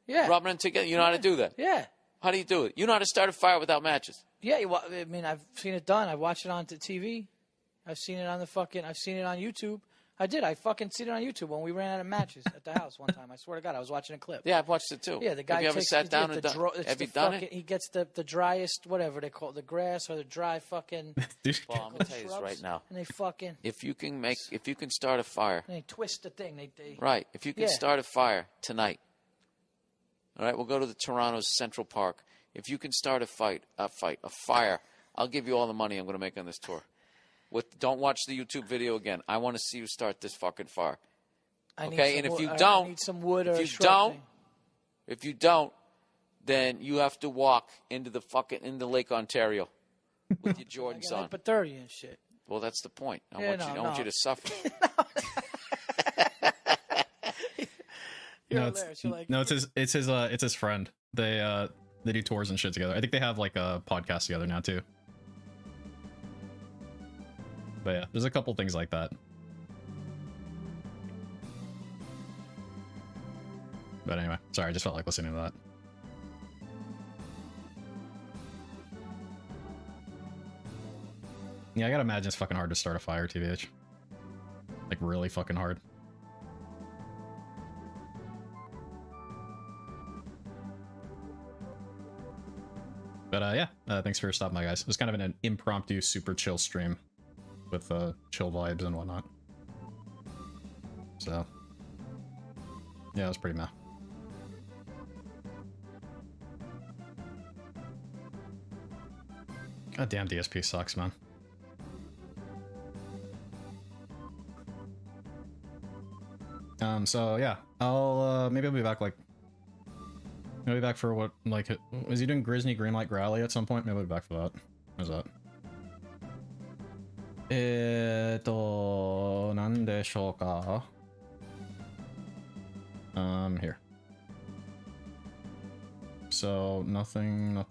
Yeah. Rubbing them together? You know how to do that? Yeah. How do you do it? You know how to start a fire without matches? Yeah. I mean, I've seen it done. I've watched it on TV. I've seen it on I've seen it on YouTube. I did. I fucking seen it on YouTube when we ran out of matches at the house one time. I swear to God, I was watching a clip. Yeah, I've watched it too. Yeah, the guy have you ever sat down and done have you done it? He gets the driest, whatever they call it, the grass or the dry fucking. Well, I'm gonna tell you this right now. And they fucking. If you can start a fire. And they twist the thing. They right. If you can start a fire tonight. All right, we'll go to the Toronto's Central Park. If you can start a fire, I'll give you all the money I'm going to make on this tour. Don't watch the YouTube video again. I want to see you start this fucking fire. Okay, and if you don't, I need some wood or if you don't, then you have to walk into Lake Ontario with your Jordans on. Like 30 and shit. Well, that's the point. I want you to suffer. It's his friend. They do tours and shit together. I think they have like a podcast together now too. But yeah, there's a couple things like that. But anyway, sorry, I just felt like listening to that. Yeah, I gotta imagine it's fucking hard to start a fire, TVH. Like, really fucking hard. But yeah, thanks for stopping by, guys. It was kind of an impromptu, super chill stream with chill vibes and whatnot. So, yeah, it was pretty meh. God damn, DSP sucks, man. So yeah, maybe I'll be back, like, maybe back for what, like, is he doing Grizzly Greenlight Growly at some point? Maybe I'll be back for that. What's that? なんでしょうか? Here. So, nothing.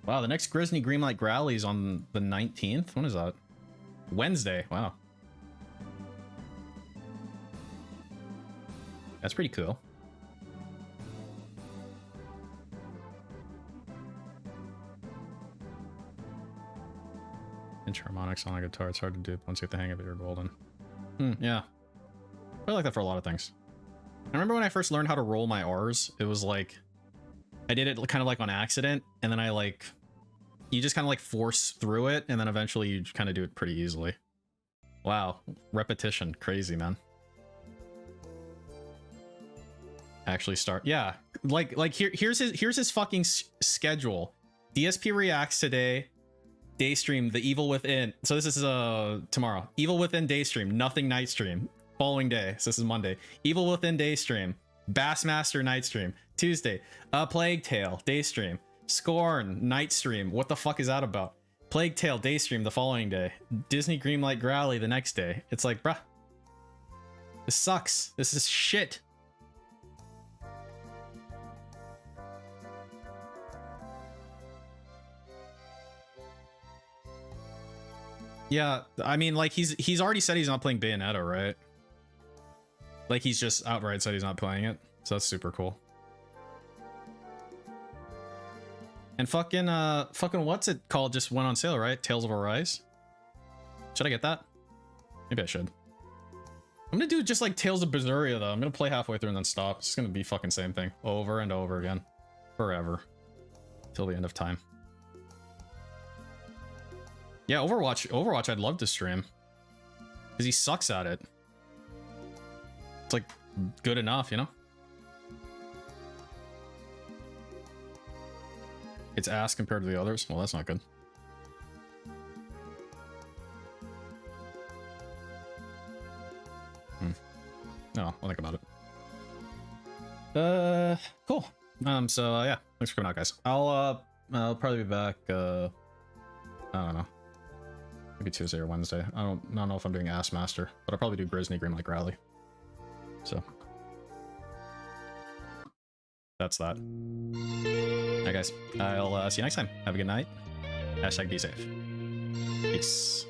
Wow, the next Grizzly Greenlight Growly is on the 19th? When is that? Wednesday, wow. That's pretty cool. Harmonics on a guitar, it's hard to do once you get the hang of it, you're golden. Yeah. I like that for a lot of things. I remember when I first learned how to roll my R's, it was like, I did it kind of like on accident, and then I like, you just kind of like force through it, and then eventually you kind of do it pretty easily. Wow, repetition, crazy, man. Actually start, yeah, like here's his fucking schedule. DSP reacts today. Day stream, the Evil Within. So this is tomorrow. Evil Within day stream, nothing night stream. Following day, so this is Monday. Evil Within day stream, Bassmaster night stream. Tuesday, Plague Tale day stream. Scorn night stream. What the fuck is that about? Plague Tale day stream the following day. Disney Greenlight Growly the next day. It's like, bruh, this sucks. This is shit. Yeah, I mean, like, he's already said he's not playing Bayonetta, right? Like, he's just outright said he's not playing it, so that's super cool. And fucking what's it called just went on sale, right? Tales of Arise? Should I get that? Maybe I should. I'm gonna do just like Tales of Berseria, though. I'm gonna play halfway through and then stop. It's gonna be fucking same thing over and over again. Forever. Till the end of time. Yeah, Overwatch I'd love to stream. Because he sucks at it. It's like, good enough, you know? It's ass compared to the others? Well, that's not good. No, I'll think about it. Cool. So, yeah, thanks for coming out, guys. I'll probably be back, I don't know. Maybe Tuesday or Wednesday. I don't know if I'm doing Ass Master, but I'll probably do Grizzly Greenlight Growly. So that's that. Alright, guys. I'll see you next time. Have a good night. # be safe. Peace.